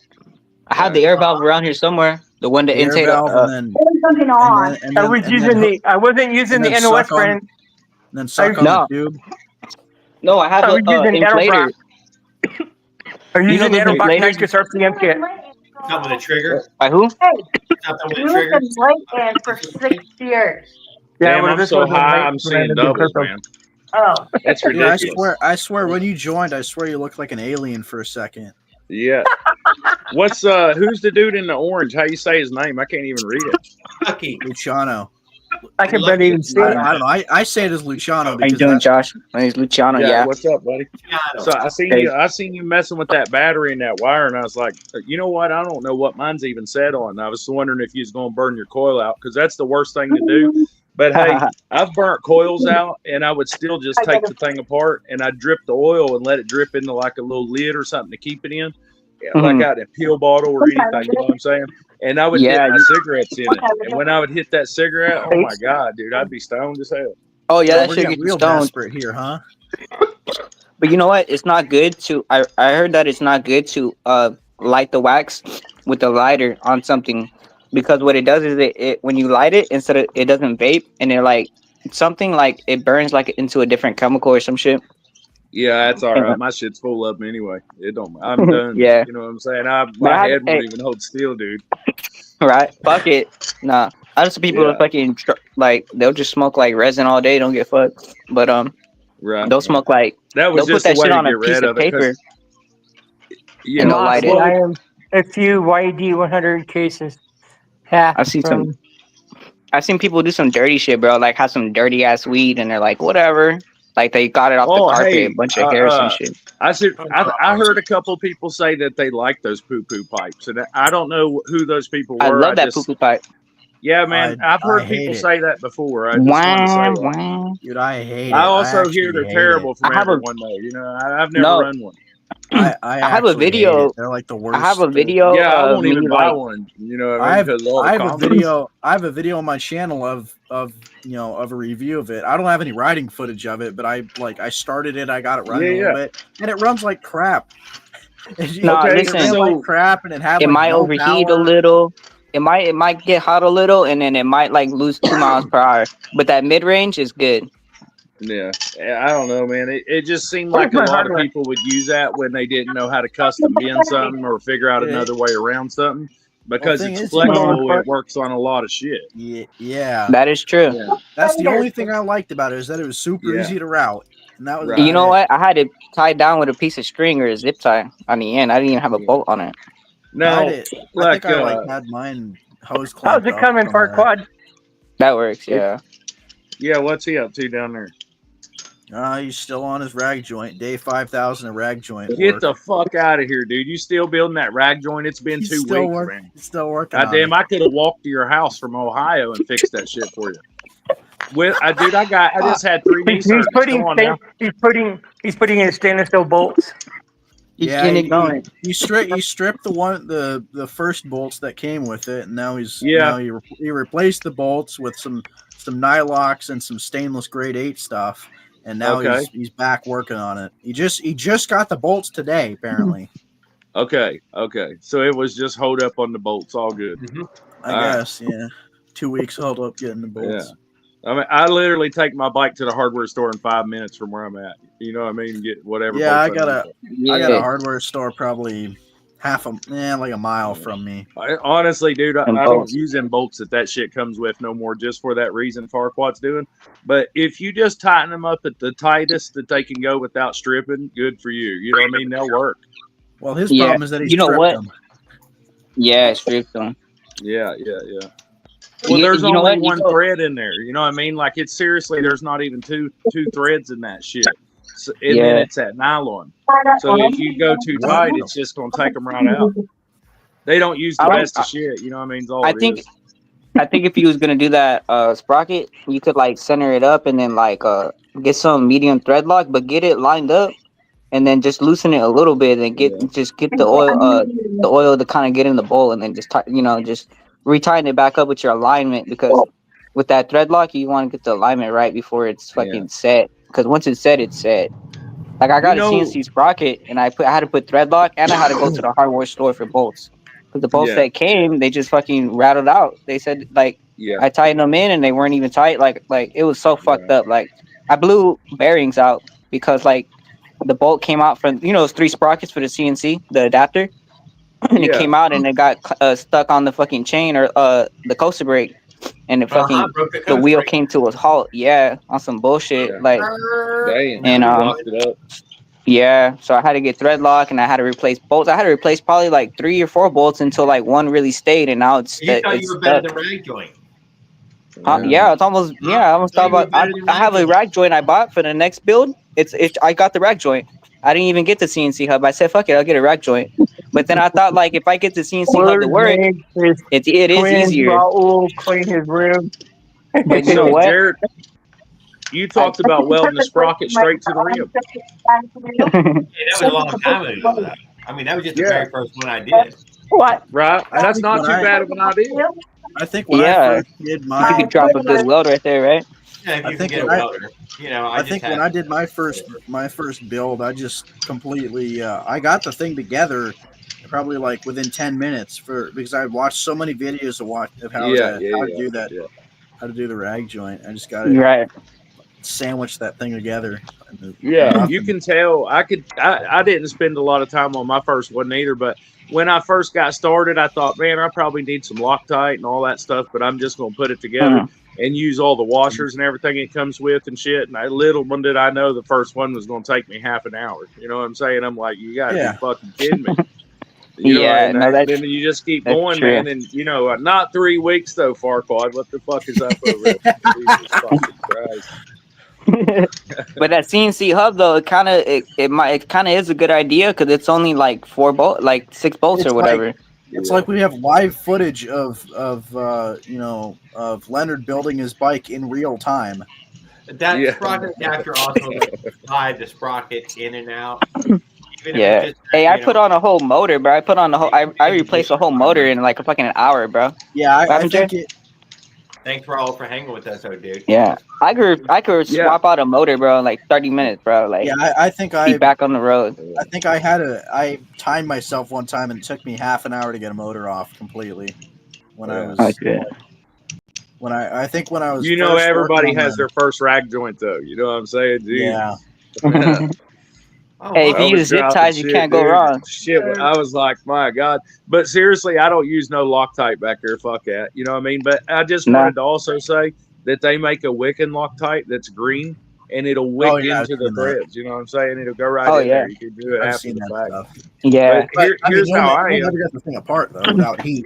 I have the air valve around here somewhere. The one that Air intake. valve and There's something on. then, I was using I wasn't using the and then NOS suck on- brand. then suck on No. the tube. No, I have I was the using inflator. I was You using know the the Aerobox inflators? Nitrous RPM kit. Something with a trigger. By who? Something with You a was trigger. in Layton for 6 years. Damn, well, I'm this so wasn't high, late I'm when I seeing did doubles, purple. man. Oh. That's Yeah, ridiculous. I swear, when you joined, I swear you looked like an alien for a second. Yeah. What's who's the dude in the orange? How you say his name? I can't even read it. Lucky. Luciano. I can barely even see I it. don't know. I say it as Luciano How you because doing, that's, Josh? My name's Luciano. Yeah. What's up, buddy? So I seen you messing with that battery and that wire, and I was like, you know what? I don't know what mine's even set on. I was wondering if you was gonna burn your coil out because that's the worst thing to do. But hey, I've burnt coils out, and I would still just take the thing apart and I'd drip the oil and let it drip into like a little lid or something to keep it in, like out in a pill bottle or anything. You know what I'm saying? And I would hit my cigarettes in it, and when I would hit that cigarette, oh my god, dude, I'd be stoned as hell. Oh yeah, that we're should getting get real stoned. desperate here, huh? But you know what? It's not good to. I heard that it's not good to light the wax with a lighter on something because what it does is it when you light it, instead of it doesn't vape, and it like something like it burns like into a different chemical or some shit. Yeah, that's all right. My shit's full of them anyway. It don't. I'm done. Yeah. You know what I'm saying? But My I- head hey. won't even hold still, dude. Right? Fuck it. Nah. I just people Yeah. that fucking like they'll just smoke like resin all day, don't get fucked. But Right. they'll smoke like That was they'll put just the that way shit to on a get piece rid of of it. 'cause- paper. Yeah. And they'll light it. I am a few YD 100 cases. Half I've seen from, I've seen people do some dirty shit, bro. Like have some dirty ass weed, and they're like, whatever. Like they got it off the carpet, hey, a bunch of hairs and shit. I heard a couple people say that they like those poo poo pipes, and I don't know who those people were. I love that just- poo poo pipe. Yeah, man, I've I heard hate people it. say that before. I just wanted to say Wow, that. wow. Dude, I hate it. I also actually hear they're hate terrible it. from I have a- everyone though. You know, I've never No. run one. I have a actually hate video- it. They're like the worst. I have a video Yeah, I of won't even me buy like one. You know what I mean? 'Cause of all the I have a comments. video. I have a video on my channel of a review of it. I don't have any riding footage of it, but I started it. I got it running Yeah, a little bit, and it runs like crap. Nah, Okay, listen. It ran so- like crap, and it had it like, might no overheat power. a little. It might get hot a little, and then it might like lose 2 miles per hour. But that mid range is good. Yeah, I don't know, man. It just seemed like a Where's my lot of hardware? people would use that when they didn't know how to custom bin something or figure out Yeah. another way around something. Because thing it's is, flexible, it works on a lot of shit. Yeah, That is true. Yeah. that's the only thing I liked about it is that it was super Yeah. easy to route, and that was Right. You know about it. what? I had it tied down with a piece of string or a zip tie on the end. I didn't even have a bolt on it. No, I think I had mine hose how's clamped it up coming, somewhere. Farquad? That works, yeah. yeah, what's he up to down there? He's still on his rag joint. Day 5,000 of rag joint. Get work. the fuck out of here, dude. You still building that rag joint? It's been He's 2 still weeks, working. man. He's still working. God on damn, it. I could have walked to your house from Ohio and fixed that shit for you. I just had 3D He's surgeons. putting Come on now. he's putting in stainless steel bolts. He's Yeah, getting it going. He stripped the first bolts that came with it, and now he replaced the bolts with some Nylox and some stainless grade 8 stuff, and now Okay. he's back working on it. He just got the bolts today, apparently. Okay. So it was just hold up on the bolts. All good. I All right. guess, yeah. 2 weeks held up getting the bolts. I mean, I literally take my bike to the hardware store in 5 minutes from where I'm at. You know what I mean? Get whatever. Yeah, I bolts got need. I got a hardware store probably like a mile from me. Honestly, dude, I And don't bolts. use them bolts that shit comes with no more, just for that reason Farquaad's doing. But if you just tighten them up at the tightest that they can go without stripping, good for you. You know what I mean? They'll work. Well, his Yeah, problem is that he you know stripped what? them. Yeah, stripped them. Yeah. Well, there's you know only what? one thread in there. You know what I mean? Like, it's seriously, there's not even two threads in that shit. So, and then Yeah. it's that nylon. So if you go too tight, it's just gonna take them right out. They don't use the best of shit. You know what I mean? It's all I it think is. I think if you was gonna do that sprocket, you could like center it up and then like get some medium thread lock, but get it lined up and then just loosen it a little bit and get the oil to kind of get in the bowl and then just just retighten it back up with your alignment, because with that thread lock you want to get the alignment right before it's fucking set, because once it's set, it's set. Like I got a CNC sprocket and I had to put thread lock and I had to go to the hardware store for bolts. Because the bolts that came, they just fucking rattled out. They said like I tightened them in and they weren't even tight. Like it was so fucked up. Like I blew bearings out because like the bolt came out from those 3 sprockets for the CNC, the adapter, and it came out and it got stuck on the fucking chain or the coaster brake, and it fucking the wheel came to a halt. Yeah, on some bullshit. Like Damn, and locked it up. yeah, so I had to get thread lock and I had to replace bolts. I had to replace probably like 3 or 4 bolts until like one really stayed, and now it's You thought it's you were better stuck. than rag joint. Yeah, it's almost I almost thought about. I have a rack joint I bought for the next build. It's I got the rack joint. I didn't even get the CNC hub. I said fuck it, I'll get a rack joint. But then I thought like if I get the CNC hub to work, it is easier. Raul clean his room. But you know what? Jared, you talked about welding the sprocket straight to the rim. Yeah, that was a long time ago. I mean, that was just the very first one I did. What? Right? That's not too bad of an idea. I think when I first did You my, could drop a good weld right there, right? Yeah, if I you think can get a when welder. I think when I did my first build, I just completely I got the thing together probably like within 10 minutes because I watched so many videos of how Yeah, to do that, yeah. how to do the rag joint. I just got to Right. sandwich that thing together. Yeah, you can tell. I didn't spend a lot of time on my first one either, but when I first got started, I thought, man, I probably need some Loctite and all that stuff, but I'm just going to put it together and use all the washers and everything it comes with and shit. And little one did I know the first one was going to take me half an hour. You know what I'm saying? I'm like, you got to be fucking kidding me. Yeah, no, that's- then you just keep that's going, true. man. And, not 3 weeks, though, Farquad. What the fuck is up over there? Jesus fucking Christ. But that CNC hub though, it kind of is a good idea because it's only like 6 bolts It's or whatever. It's like we have live footage of Leonard building his bike in real time. That sprocket adapter also slide the sprocket in and out. Yeah. Hey, I put on a whole motor, bro. I replaced the whole motor in like a fucking an hour, bro. Yeah, I think it. Thanks for all for hanging with us, dude. Yeah, I could swap out a motor, bro, in like 30 minutes, bro. Like, yeah, I think be back on the road. I think I timed myself one time and it took me half an hour to get a motor off completely. When I was, when I think when I was, everybody has their first rag joint though. You know what I'm saying? Dude. Yeah. Hey, if you use zip ties, you can't go wrong. Shit, I was like, my God. But seriously, I don't use no Loctite back there. Fuck that. You know what I mean? But I just wanted to also say that they make a Wiccan Loctite that's green, and it'll wick into the threads. You know what I'm saying? It'll go right in there. You can do it after the fact. Yeah. But here's how I am. Never got the thing apart though without heat.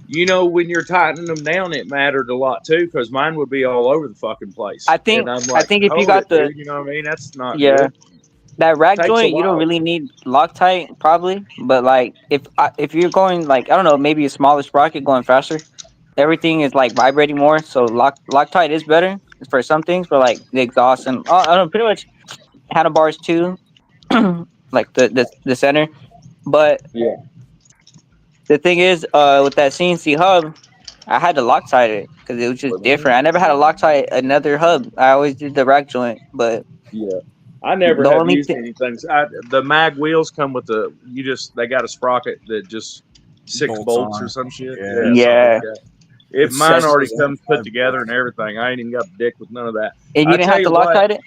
When you're tightening them down, it mattered a lot too, because mine would be all over the fucking place. I think if you got the, you know what I mean? That's not good. That rack Takes joint, you don't really need Loctite, probably. But like, if you're going like, I don't know, maybe a smaller sprocket going faster, everything is like vibrating more. So Loctite is better for some things, for like the exhaust and I don't know, pretty much handlebars too, like the center. But the thing is, with that CNC hub, I had to Loctite it because it was just different. I never had a Loctite another hub. I always did the rack joint, but I never have used anything. The mag wheels come with they got a sprocket that just 6 bolts or some shit. Yeah. Mine already comes put together and everything. I ain't even got the dick with none of that. And you didn't have to Loctite it?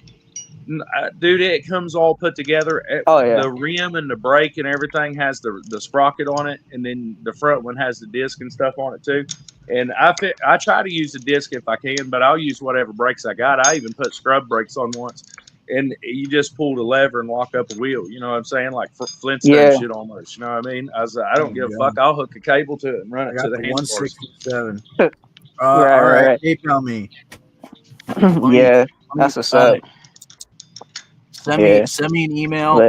Dude, it comes all put together. The rim and the brake and everything has the sprocket on it, and then the front one has the disc and stuff on it too. And I try to use the disc if I can, but I'll use whatever brakes I got. I even put scrub brakes on once, and you just pull the lever and lock up a wheel. You know what I'm saying? Like Flintstone shit almost. You know what I mean? I don't give a fuck. I'll hook a cable to it and run it to the handlebars. 167. Right. PayPal me. Yeah, that's what's up. Send me an email.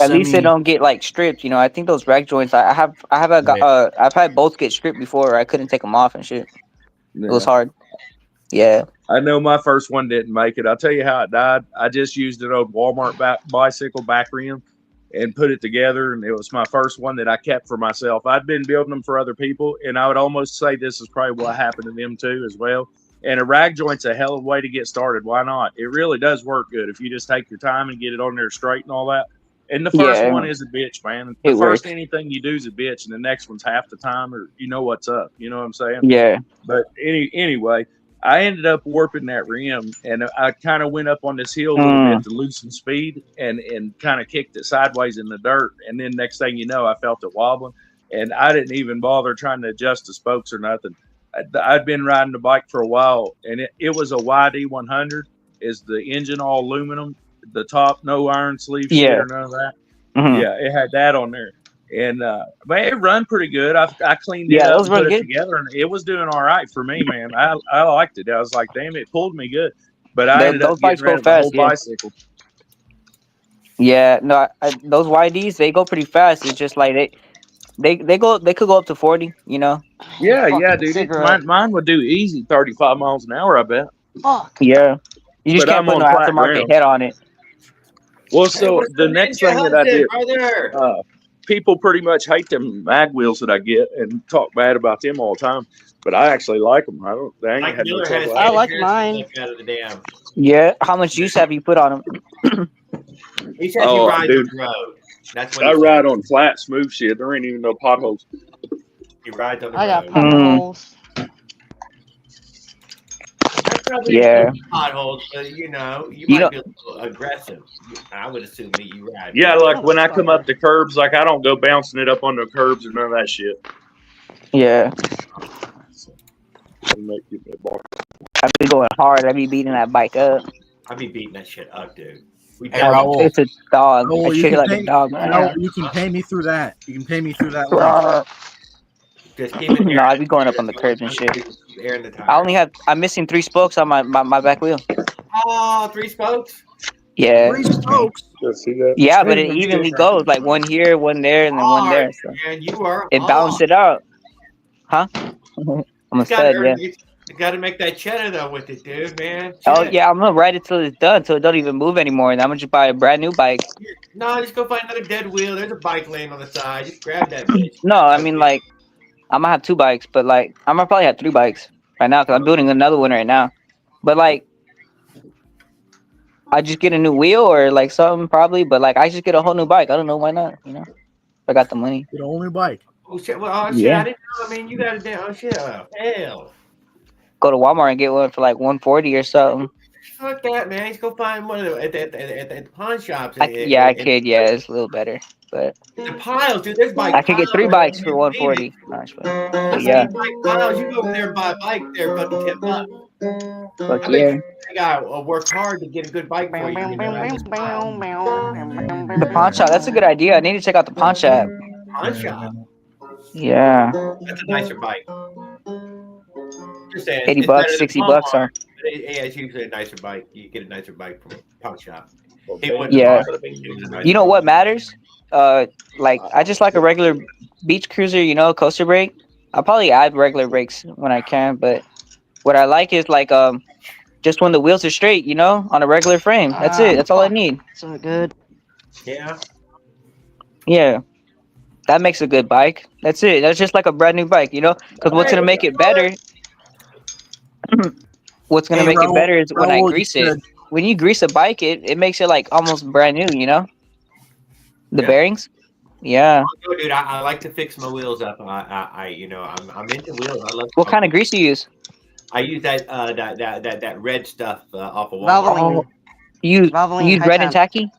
At least they don't get like stripped. I think those rack joints. I've had both get stripped before. I couldn't take them off and shit. It was hard. Yeah. I know my first one didn't make it. I'll tell you how it died. I just used an old Walmart bicycle back rim and put it together, and it was my first one that I kept for myself. I'd been building them for other people, and I would almost say this is probably what happened to them too as well. And a rag joint's a hell of a way to get started. Why not? It really does work good if you just take your time and get it on there straight and all that. And the first one is a bitch, man. The first anything you do is a bitch, and the next one's half the time, or you know what's up. You know what I'm saying? Yeah. But anyway, I ended up warping that rim, and I kind of went up on this hill a little bit to loosen speed and kind of kicked it sideways in the dirt. And then next thing you know, I felt it wobbling, and I didn't even bother trying to adjust the spokes or nothing. I'd been riding the bike for a while, and it was a YD 100. Is the engine all aluminum? The top no iron sleeve shit or none of that. Mm-hmm. Yeah, it had that on there, and man, it run pretty good. I cleaned it up, and put it together, and it was doing all right for me, man. I liked it. I was like, damn, it pulled me good. But I ended up getting rid of the whole bicycle. Yeah, no, those YDs, they go pretty fast. It's just like they could go up to 40. Yeah, dude. Mine would do easy 35 miles an hour, I bet. Yeah. You just can't put no aftermarket head on it. Well, so the next thing that I did, people pretty much hate them mag wheels that I get and talk bad about them all the time, but I actually like them. I like mine. Yeah. How much use have you put on them? He said he rides the road. That's when I ride on flat, smooth shit. There ain't even no potholes. you ride on the I got road. potholes. Probably Yeah. potholes, but you know, you You might know- be a little aggressive. I would assume that you ride. Yeah, like when I come up the curbs, like I don't go bouncing it up on the curbs or none of that shit. Yeah. It'll make you a bar. I be going hard. I be beating that bike up. I'd be beating that shit up, dude. We Hey, got Raul. It's a dog. Raul, I you treat it can like pay- a dog. No, you can pay me through that. You can pay me through that link. just keep it. No, I'd be going up on the curbs and shit. Air in the tire. I only have. I'm missing 3 spokes on my back wheel. Oh, 3 spokes. Yeah. 3 spokes. See that? Yeah, but it Hey, evenly goes. Like one here, one there, and then one there. So And you are. it balanced it out. Huh? I'm a stud. Yeah. You got to make that cheddar though with it, dude, man. Oh Shit. yeah, I'm gonna ride it till it's done, till it don't even move anymore, and I'm gonna just buy a brand new bike. No, just go find another dead wheel. There's a bike laying on the side. Just grab that bitch. No, I mean like, I'm gonna have 2 bikes, but like I'm gonna probably have 3 bikes right now because I'm building another one right now. But like, I just get a new wheel or like something probably, but like I just get a whole new bike. I don't know why not. You know, if I got the money. Get a whole new bike. Oh shit! Well, oh shit! Yeah. I didn't know. I mean, you got a damn. Oh shit! Hell. Go to Walmart and get one for like 140 or something. Fuck that, man. Just go find one of the, at the pawn shops. I could. Yeah, it's a little better, but The piles, dude. There's bike. I could get 3 piles. bikes for 140. Gosh, but yeah, Bike piles. You go over there and buy a bike. They're fucking $10. fuck I yeah. bet I gotta work hard to get a good bike for you. You know, I just The pawn shop. That's a good idea. I need to check out the pawn shop. pawn shop. Yeah, That's a nicer bike. Just saying. 80 it's bucks, better than 60 Walmart, bucks. Huh? but yeah, it's usually a nicer bike. You get a nicer bike from a pawn shop. Yeah. You know what matters? Like I just like a regular beach cruiser, you know, coaster brake. I'll probably add regular brakes when I can, but what I like is like just when the wheels are straight, you know, on a regular frame. That's it. That's all I need. So good. Yeah. Yeah. That makes a good bike. That's it. That's just like a brand new bike, you know? Because what's gonna make it better? What's gonna Hey, make it Raul- better is when I Raul, grease you it. When you grease a bike, it makes it like almost brand new, you know? The Yeah. bearings. Yeah. No, dude, I like to fix my wheels up. I'm into wheels. I love. What kind of grease do you use? I use that red stuff off of Walmart. Valvoline. You use Valvoline high red and temp. tacky?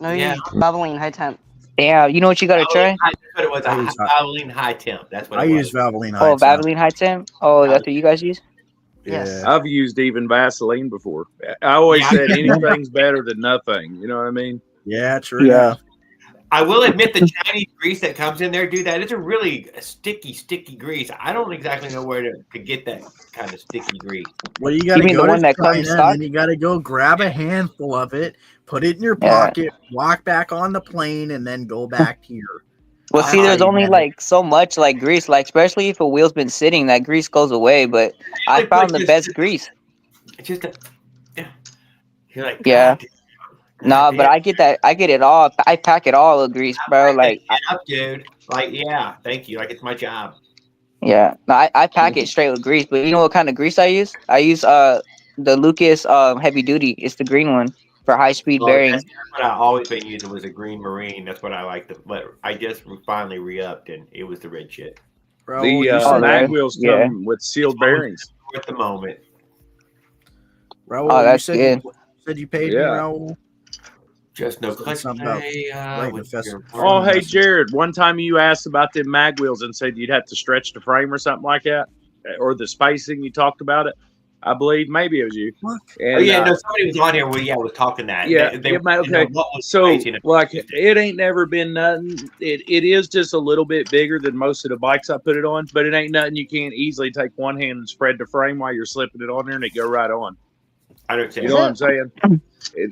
No, you Yeah. use Valvoline high temp. Yeah, you know what you gotta try? That's what it was. I A use Valvoline high temp. That's what I it use was. Valvoline High Oh, Temp. Valvoline high temp? Oh, that's what you guys use? Yes. I've used even Vaseline before. I always Yeah. said anything's better than nothing. You know what I mean? Yeah, true. Yeah. enough. I will admit the Chinese grease that comes in there, dude. That is a really sticky grease. I don't exactly know where to get that kind of sticky grease. Well, you gotta mean go the to one that comes China, stock? and then you gotta go grab a handful of it, put it in your Yeah. pocket, walk back on the plane, and then go back here. Well, see, there's I- only like so much like grease, like especially if a wheel's been sitting, that grease goes away. But I Like, found like the this- best grease. It's just you're like, Yeah. God, No, but I get that. I get it all. I pack it all with grease, bro. Like, up, dude. Like, yeah, thank you. Like, it's my job. yeah. No, I pack it straight with grease. But you know what kind of grease I use? I use the Lucas heavy duty. It's the green one for high speed bearing. That's what I always been using was a green marine. That's what I like. But I just finally re-upped, and it was the red shit Bro, The you Oh, said, mag right. wheels Yeah. come with sealed bearings. at the moment. Raul, Oh, that's you said you paid me, Yeah. Raul. Just no Said click something about play, writing with a fest- your- Oh, hey, Jared. One time you asked about them mag wheels and said you'd have to stretch the frame or something like that, or the spacing. You talked about it. I believe maybe it was you. What? And, Oh yeah, no, somebody was on here. Was talking that. Yeah, They yeah, mate, didn't know okay. what was So, spacing it. like, it ain't never been nothing. It is just a little bit bigger than most of the bikes I put it on, but it ain't nothing you can't easily take one hand and spread the frame while you're slipping it on there and it go right on. I understand. You know what I'm saying?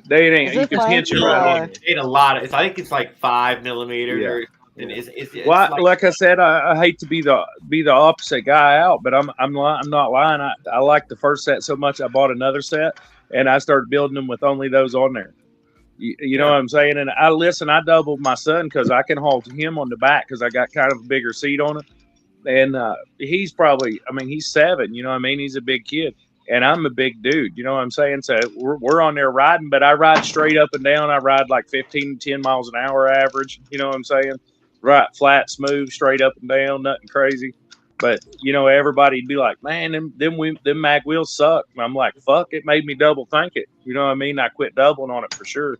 They ain't. Is You it can fine pinch it to, right on. It ain't a lot. I think it's like 5 millimeters. Yeah. Or, and it's Well, like, like I said, I hate to be the opposite guy out, but I'm not lying. I like the first set so much I bought another set and I started building them with only those on there. You know what I'm saying? And I doubled my son because I can haul him on the back because I got kind of a bigger seat on it. And he's probably, I mean, he's 7. You know what I mean? He's a big kid. and I'm a big dude. You know what I'm saying? So we're on there riding, but I ride straight up and down. I ride like 15 to 10 miles an hour average. You know what I'm saying? Right, flat, smooth, straight up and down, nothing crazy. But you know, everybody'd be like, "Man, them mag wheels suck." And I'm like, "Fuck!" It made me double think it. You know what I mean? I quit doubling on it for sure.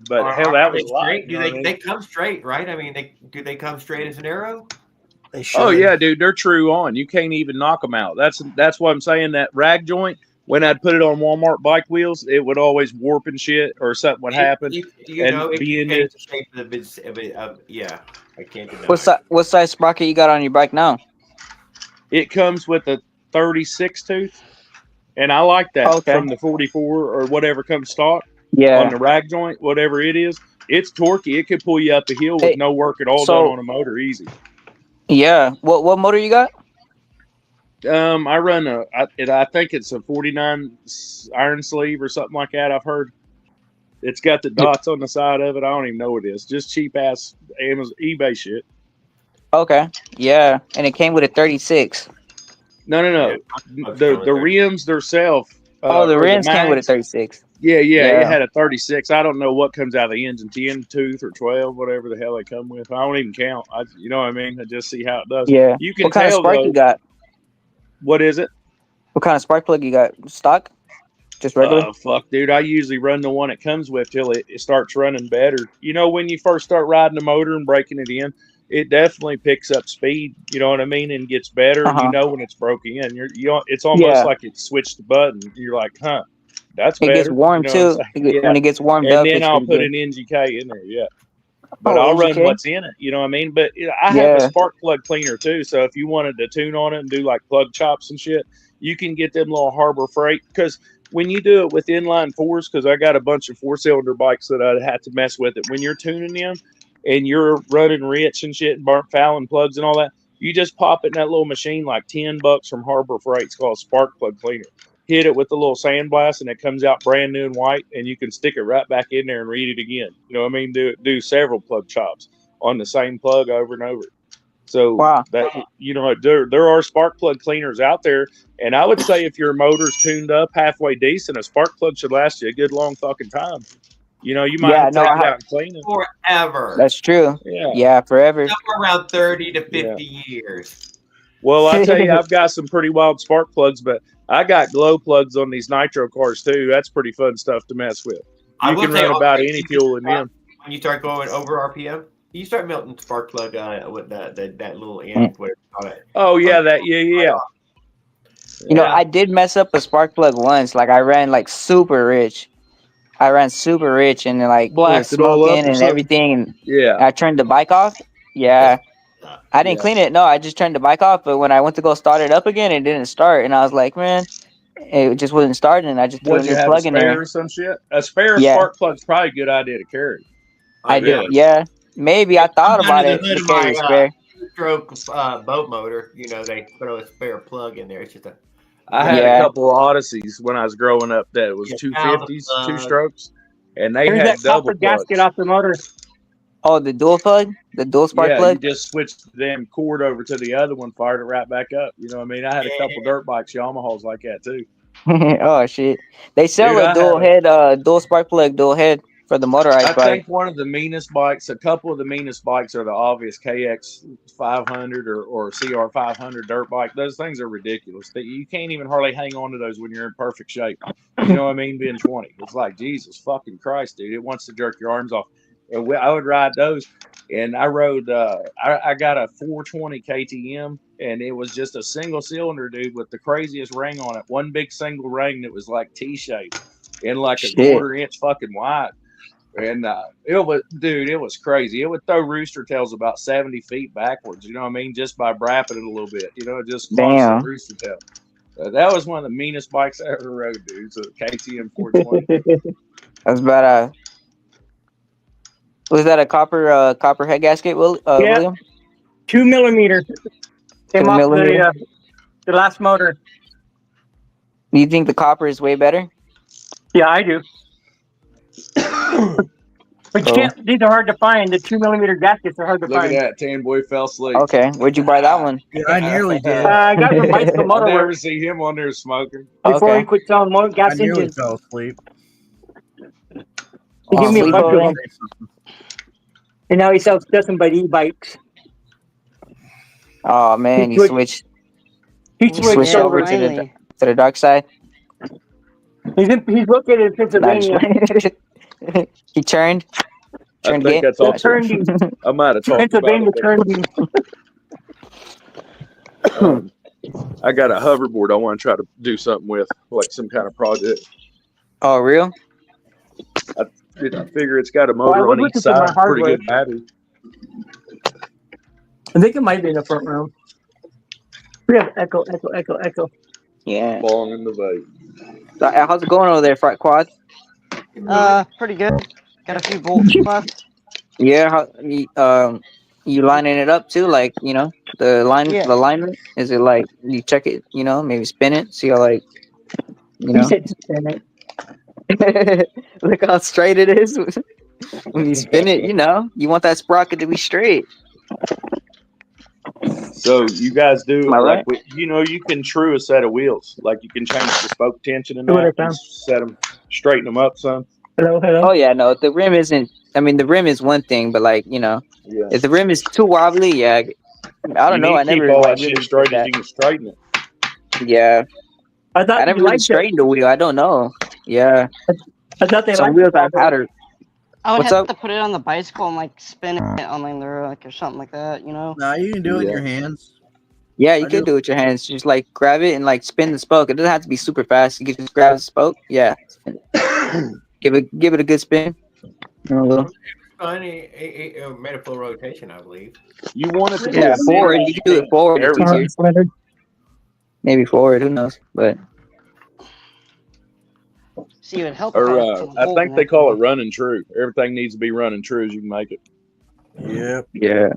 But hell, that was a lot. Straight? You know what I mean? They come straight, right? I mean, do they come straight as an arrow? They should. Oh yeah, dude, they're true on. You can't even knock them out. That's what I'm saying. That rag joint, when I'd put it on Walmart bike wheels, it would always warp and shit, or something would happen. You and know, it be can in change it. the shape of it. Yeah, I can't deny What size sprocket you got on your bike now? It comes with a 36 tooth, and I like that Okay. from the 44 or whatever comes stock on Yeah. the rag joint, whatever it is. It's torquey. It could pull you up a hill with Hey, no work at all so- done on a motor, easy. Yeah. What motor you got? I run I think it's a 49 iron sleeve or something like that. I've heard. It's got the dots on the side of it. I don't even know what it is. Just cheap ass Amazon eBay shit. Okay. Yeah. And it came with a 36. No. The rims themselves. Oh, the or rims came with a mags, 36. Yeah, Yeah. it had a 36. I don't know what comes out of the engine, 10 tooth or 12, whatever the hell they come with. I don't even count. You know what I mean? I just see how it does. Yeah. You can What kind of tell, spark though. you got? What is it? What kind of spark plug you got? Stock? Just regular? Oh, fuck, dude. I usually run the one it comes with till it starts running better. You know, when you first start riding the motor and breaking it in, it definitely picks up speed, you know what I mean, and gets better. And you know when it's broken in. It's almost like it switched the button. You're like, huh, that's it better. gets warm you know what I'm too. saying? When it gets warmed And up, then it's I'll pretty put good. an NGK in there, yeah. But Oh, I'll run NGK? what's in it, you know what I mean? But I have a Yeah. spark plug cleaner too. So if you wanted to tune on it and do like plug chops and shit, you can get them little Harbor Freight. Because when you do it with inline fours, because I got a bunch of 4-cylinder bikes that I had to mess with it. When you're tuning them and you're running rich and shit and burnt Fallon plugs and all that, you just pop it in that little machine like $10 from Harbor Freight. It's called Spark Plug Cleaner. Hit it with a little sandblast and it comes out brand new and white, and you can stick it right back in there and read it again. You know what I mean? Do several plug chops on the same plug over and over. So that, you know, there are spark plug cleaners out there, and I would say if your motor's tuned up halfway decent, a spark plug should last you a good long fucking time. You know, you might have to take it out and clean it forever. That's true. Yeah, forever. Somewhere around 30 to 50 years. Well, I tell you, I've got some pretty wild spark plugs, but I got glow plugs on these nitro cars too. That's pretty fun stuff to mess with. You can run about any fuel in them. When you start going over RPM, you start melting spark plug with that little end. Whatever you call it. Oh yeah, yeah. You know, I did mess up a spark plug once. Like I ran like super rich. And then like Blasted all up smoking or and something? everything. And Yeah. I turned the bike off. Yeah. I didn't clean it. No, I just turned the bike off. But when I went to go start it up again, it didn't start. And I was like, man, it just wasn't starting. And I just threw a Would you new have a plug in spare there. or some shit? A spare Yeah. spark plug's probably a good idea to carry. I did. Yeah. Maybe I thought about it to carry a spare. Stroke boat motor. You know, they throw a spare plug in there. It's just I had a couple of Odysseys when I was growing up that was 250s, two strokes, and they There's had that double copper gasket plugs. off the motor. Oh, the dual plug? The dual spark Yeah, plug? you just switched the damn cord over to the other one, fired it right back up. You know what I mean? I had a couple dirt bikes, Yamahas like that too. Oh shit! They sell Dude, a dual head, dual spark plug, dual head for the motorized I bike. think one of the meanest bikes, a couple of the meanest bikes are the obvious KX 500 or CR 500 dirt bike. Those things are ridiculous. You can't even hardly hang on to those when you're in perfect shape. You know what I mean? Being 20, it's like Jesus fucking Christ, dude. It wants to jerk your arms off. And I would ride those, and I rode. I got a 420 KTM, and it was just a single cylinder, dude, with the craziest ring on it. One big single ring that was like T-shaped and like a quarter-inch fucking wide. And it was crazy. It would throw rooster tails about 70 feet backwards. You know what I mean? Just by brapping it a little bit. You know, just constant rooster tail. That was one of the meanest bikes I ever rode, dude. So KTM 420. That's about was that a copper head gasket, William? 2 millimeter. Came off the last motor. Do you think the copper is way better? Yeah, I do. But you can't. These are hard to find. The 2mm gaskets are hard to Look at find. that. Tan boy fell asleep. Okay, where'd you buy that one? Yeah, I nearly did. I got it from Bicycle I Motor never Works see him on there smoking. before Okay. he quit selling more I gas nearly engines. fell asleep. He gave me a Sleep bunch of over. them, and now he sells custom by e-bikes. Oh man, you switched He Yeah, switched over. over to finally. the dark side. He's located in Pennsylvania. Nice. He turned I think gay. that's That's also. turned I might have talked about Pennsylvania it. turned him. I got a hoverboard I want to try to do something with, like some kind of project. Oh, real? Dude, I figure it's got a I motor was on each looking for my side, pretty hardware. good battery. I think it might be in the front row. We have echo. Yeah. Long in the vape. So, how's it going over there, Frat Quad? Pretty good. Got a few bolts left. Yeah. You lining it up too, like the Yeah. alignment. Is it like you check it? Maybe spin it, see how like He said spin it. Look how straight it is when you spin it. You want that sprocket to be straight. So you guys do Am I like right? you can true a set of wheels. Like you can change the spoke tension and Do what I that, found. and set them, straighten them up some. Hello. Oh yeah, no, the rim isn't. I mean, the rim is one thing, but like Yeah. if the rim is too wobbly, yeah, I don't know. You I need to never keep all like, that really shit straight did as you can straighten it. that. Yeah, I thought I never you really liked it. straightened the wheel. I don't know. Yeah, I thought they some liked wheels it. I've had are. I would What's have up? to put it on the bicycle and like spin it on like the rack or something like that, you know? Nah, you can do it in Yeah. your hands. Yeah, you I could do. do it with your hands. Just like grab it and like spin the spoke. It doesn't have to be super fast. You can just grab the spoke. Yeah, give it a good spin. A little. Funny, made a full rotation, I believe. You want it to be Yeah, as forward. simple You as can do it forward. It's Everything. easier. Maybe forward. Who knows? But See, it would help if Or I was I think they call it running true. Everything needs to be running true as you can make it. Yep. yeah.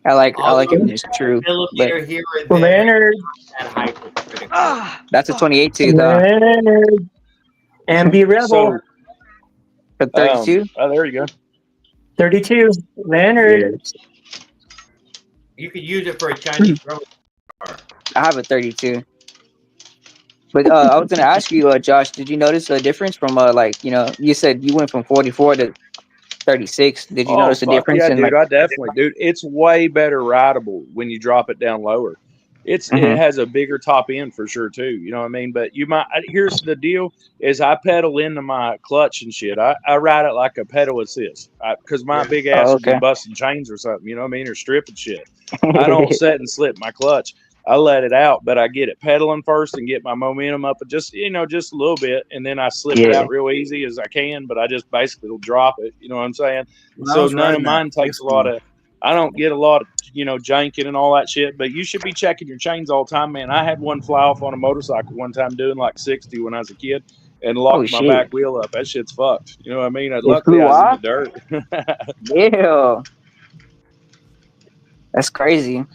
I like it when it's true. But Millimeter here or there. Leonard. That hypercritical. Ah, that's a 28 too, though. Leonard. And be rebel. So, For 32. oh, there you go. 32. Leonard. You could use it for a Chinese drum. I have a 32. But I was gonna ask you, Josh, did you notice a difference from you said you went from 44 to 36. Did you notice a fuck difference yeah, in dude, like? I definitely, dude. It's way better rideable when you drop it down lower. It has a bigger top end for sure too. You know what I mean? But here's the deal: is I pedal into my clutch and shit. I ride it like a pedal assist because my big ass would be busting chains or something. You know what I mean? Or stripping shit. I don't set and slip my clutch. I let it out, but I get it pedaling first and get my momentum up just a little bit, and then I slip it out real easy as I can. But I just basically will drop it. You know what I'm saying? So none of mine takes a lot of. I don't get a lot of janking and all that shit. But you should be checking your chains all the time, man. I had one fly off on a motorcycle one time doing like 60 when I was a kid, and locked my back wheel up. That shit's fucked. You know what I mean? Luckily I was in the dirt. Yeah, that's crazy.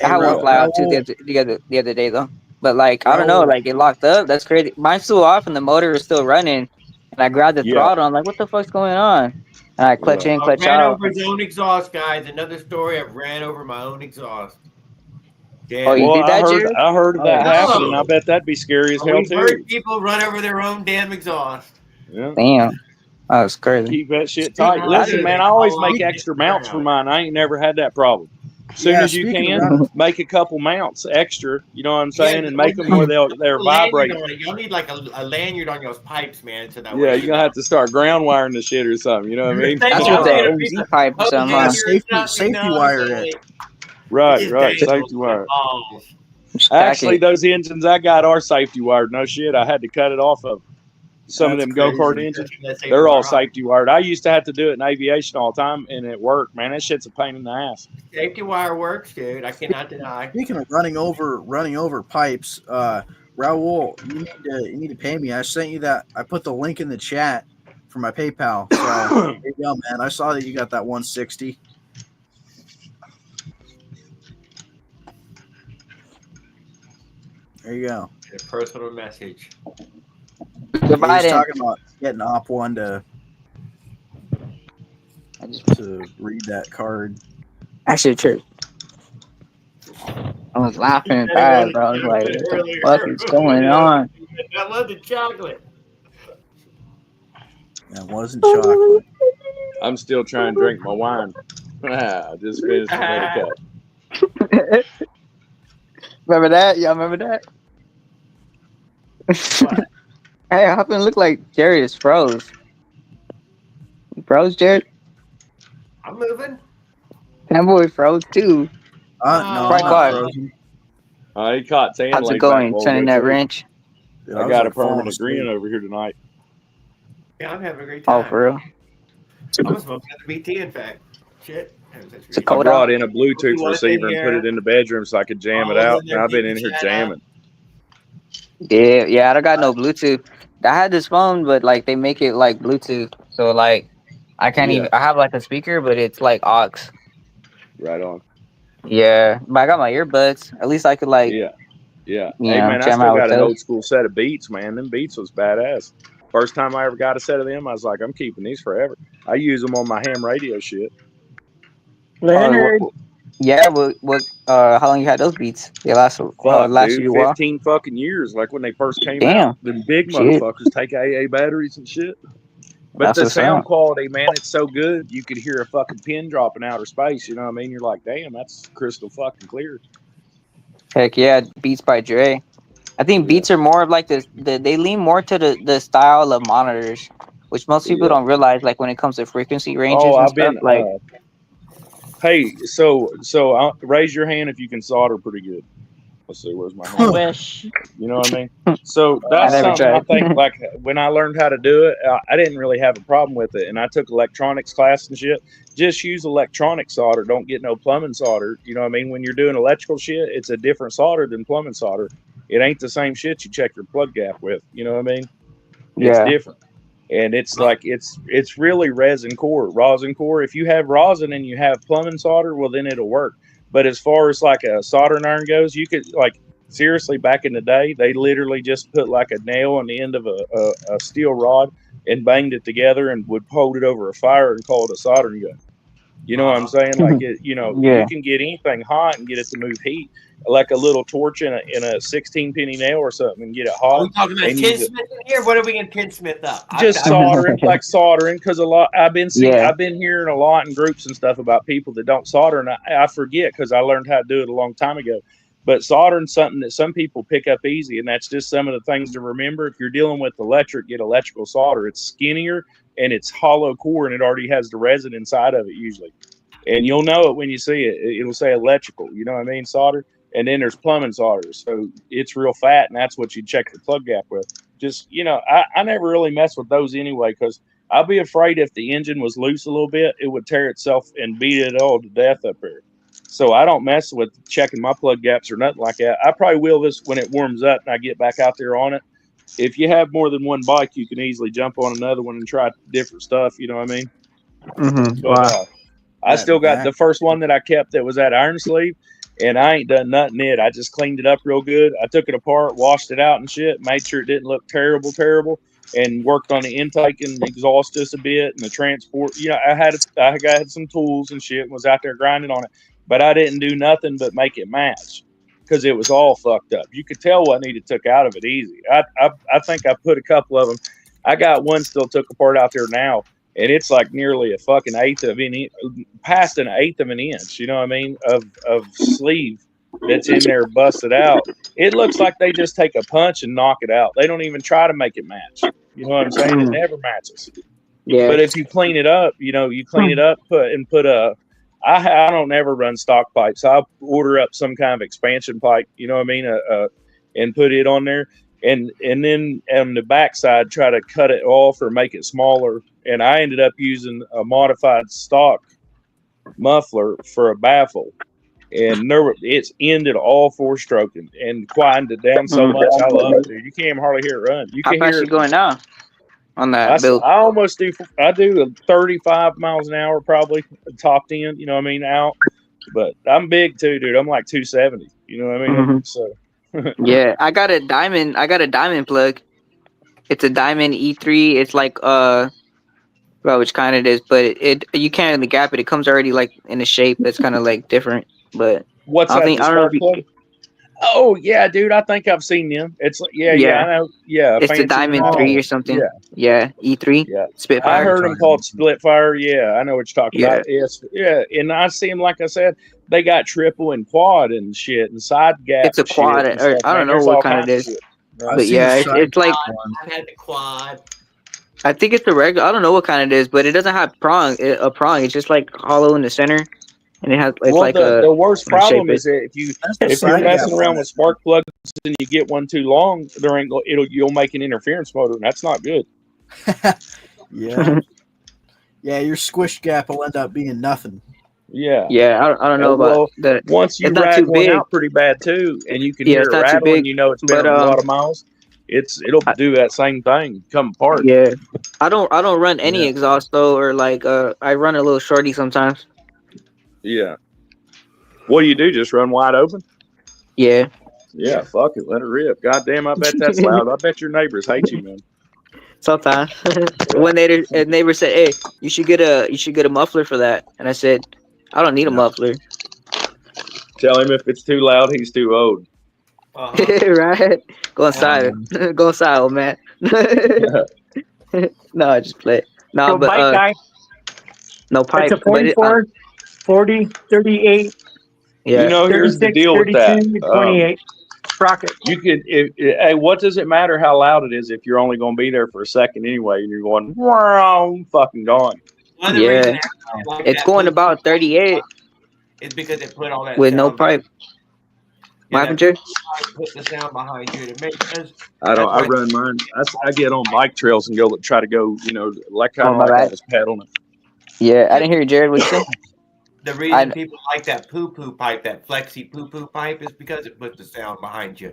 I had one fly out too the other day though, but like I don't know, like it locked up. That's crazy. Mine's still off and the motor is still running, and I grabbed the throttle. I'm like, what the fuck's going on? And I clutch in, clutch ran out. over his own exhaust, guys. Another story. I've ran over my own exhaust. Damn. Oh, you did that, Jared? I heard of that happen, and I bet that'd be scary as hell We've too. heard people run over their own damn exhaust. Yeah. Damn, that was crazy. Keep that shit tight. Listen, man, I always make extra mounts for mine. I ain't never had that problem. As soon as you can, make a couple mounts extra, you know what I'm saying, and make them where they're vibrating. You'll need like a lanyard on those pipes, man. So that Yeah, you're going to have to start ground wiring the shit or something, you know what I mean? That's what the MZ pipe or something, huh? Safety wire it. Right, safety wire. Actually, those engines I got are safety wired. No shit, I had to cut it off of some of them go-kart engines. They're all safety wired. I used to have to do it in aviation all the time, and it worked, man. That shit's a pain in the ass. Safety wire works, dude. I cannot deny. Speaking of running over pipes, Raul, you need to pay me. I sent you that. I put the link in the chat for my PayPal. So there you go, man. I saw that you got that 160. There you go. A personal message. Goodbye, He's then. talking about getting Op 1 to I just read that card. actually true. I was laughing bad, bro. I was like, what the fuck is going on? I love the chocolate. That wasn't chocolate. I'm still trying to drink my wine. I just finished another cup. Remember that? Y'all remember that? Hey, I happen to look like Jared is froze. You froze, Jared? I'm moving. That boy froze too. No, Quite I'm not quiet. frozen. He caught tan How's laid it going? back Turning that too. wrench? Dude, I was got a like falling permanent asleep. grin over here tonight. Yeah, I'm having a great time. Oh, for real? I'm gonna smoke another BT, in fact. Shit. It's a I cold brought out. in a Bluetooth You want it receiver in and put here? it in the bedroom so I could jam it Oh, out. and And then I've been you in here chat jamming. Yeah, I don't got no Bluetooth. I had this phone, but like they make it like Bluetooth, so like I can't Yeah. even. I have like a speaker, but it's like aux. Right on. Yeah, but I got my earbuds. At least I could like Yeah. Yeah. you Hey, know man, I jam still out with got an those. old school set of Beats, man. Them Beats was badass. First time I ever got a set of them, I was like, I'm keeping these forever. I use them on my ham radio shit. Leonard. Yeah, how long you had those beats? They last Fuck, last dude. you a while. 15 fucking years. Like when they first came out. Damn, Them big shit, motherfuckers take AA batteries and shit. But that's the what's sound up. quality, man, it's so good. You could hear a fucking pin drop in outer space. You know what I mean? You're like, damn, that's crystal fucking clear. Heck yeah, Beats by Dre. I think Yeah. Beats are more of like they lean more to the style of monitors, which most people Yeah. don't realize. Like when it comes to frequency ranges Oh, and I've stuff. been. Like Hey, so raise your hand if you can solder pretty good. Let's see, where's my I hand? wish. You know what I mean? So I that's never something I tried. think. Like when I learned how to do it, I didn't really have a problem with it, and I took electronics class and shit. Just use electronic solder. Don't get no plumbing solder. You know what I mean? When you're doing electrical shit, it's a different solder than plumbing solder. It ain't the same shit you check your plug gap with. You know what I mean? It's Yeah. different. And it's like it's really rosin core. If you have rosin and you have plumbing solder, well then it'll work. But as far as like a soldering iron goes, you could like seriously back in the day, they literally just put like a nail on the end of a steel rod and banged it together and would hold it over a fire and call it a soldering gun. You know what I'm saying? Like it, you Yeah. can get anything hot and get it to move heat, like a little torch in a 16 penny nail or something, and get it Are hot. we talking about and use it. tinsmith in here? What are we going to tinsmith up? Just soldering, like soldering, because a lot I've been hearing a lot in groups and stuff about people that don't solder, and I forget because I learned how to do it a long time ago. But soldering something that some people pick up easy, and that's just some of the things to remember. If you're dealing with electric, get electrical solder. It's skinnier and it's hollow core, and it already has the resin inside of it usually. And you'll know it when you see it. It'll say electrical, you know what I mean, solder. And then there's plumbing solder, so it's real fat, and that's what you check the plug gap with. Just I never really mess with those anyway, because I'd be afraid if the engine was loose a little bit, it would tear itself and beat it all to death up here. So I don't mess with checking my plug gaps or nothing like that. I probably will this when it warms up and I get back out there on it. If you have more than one bike, you can easily jump on another one and try different stuff. You know what I mean? Mm-hmm. But I still got the first one that I kept that was that iron sleeve, and I ain't done nothing in it. I just cleaned it up real good. I took it apart, washed it out and shit, made sure it didn't look terrible, and worked on the intake and exhaust just a bit and the transport. I had some tools and shit and was out there grinding on it, but I didn't do nothing but make it match because it was all fucked up. You could tell what needed took out of it easy. I think I put a couple of them. I got one still took apart out there now, and it's like nearly a fucking past an eighth of an inch. You know what I mean? Of sleeve that's in there busted out. It looks like they just take a punch and knock it out. They don't even try to make it match. You know what I'm saying? It never matches. Yeah. But if you clean it up, put a. I don't ever run stock pipes. I'll order up some kind of expansion pipe. You know what I mean? And put it on there. And then on the backside, try to cut it off or make it smaller. And I ended up using a modified stock muffler for a baffle. And it's ended all four stroking and quietened it down so much. I love it, dude. You can't even hardly hear it run. You How can fast hear you it. going now on that build? I almost do. I do 35 miles an hour, probably top 10. You know what I mean? Out, but I'm big too, dude. I'm like 270. You know what I mean? Mhm. So Yeah, I got a diamond plug. It's a Diamond E3. It's like well, which kind it is, but it you can't really gap it. It comes already like in a shape that's kind of like different. But What's I that? think The I don't know if spark you, plug? Oh yeah, dude. I think I've seen them. It's yeah, Yeah. I know. Yeah, it's the fancy Diamond model. 3 or something. Yeah, E3 yeah. I Spitfire. heard them called Splitfire. Yeah, I know what you're talking Yeah. about. Yes, yeah, and I see them. Like I said, they got triple and quad and shit and side gap. It's a quad, shit and or stuff, I don't man. know There's what all kind it kinds of is. shit. I've But seen yeah, the it's side like I've had the quad. I think it's the regular. I don't know what kind it is, but it doesn't have a prong. It's just like hollow in the center, and it has it's Well, like the worst a problem shape. is that if you That's the if you're side messing gap around one. with spark plugs and you get one too long, there ain't you'll make an interference motor, and that's not good. Yeah. Yeah, your squish gap will end up being nothing. Yeah. Yeah, I don't know Well, about the. once you It's not rag too one big. out pretty bad too, and you can Yeah, hear it's it not too rattle, and big, you know it's been but, a lot of miles. It'll do that same thing, come apart. Yeah, I don't run any Yeah. exhaust though, or like I run a little shorty sometimes. Yeah. What do you do? Just run wide open? Yeah. Yeah, fuck it, let it rip. God damn, I bet that's loud. I bet your neighbors hate you, man. Sometimes when a neighbor said, "Hey, you should get a muffler for that," and I said, "I don't need a Yeah. muffler." Tell him if it's too loud, he's too old. Right? Go inside. Go inside, old man. No, I just play. No, So but bike guy, no pipe. it's a But it, 44, 40, 38, yeah. You know, here's the 36, deal with 32, that. 28. Sprocket. You could, hey, what does it matter how loud it is if you're only going to be there for a second anyway, and you're going, wow, fucking gone. One of the Yeah. reasons I like It's that going Bluetooth about 38 is because it put all that with no sound pipe. Yeah, What happened, Jerry? put the sound behind you. It makes us. I don't. I That's why- run mine. I get on bike trails and go try to go. You know, like kind of Oh, my like I bad. was pedaling it. Yeah, I didn't hear you, Jared. What you say? The reason people like that poo-poo pipe, that flexi poo-poo pipe, is because it puts the sound behind you.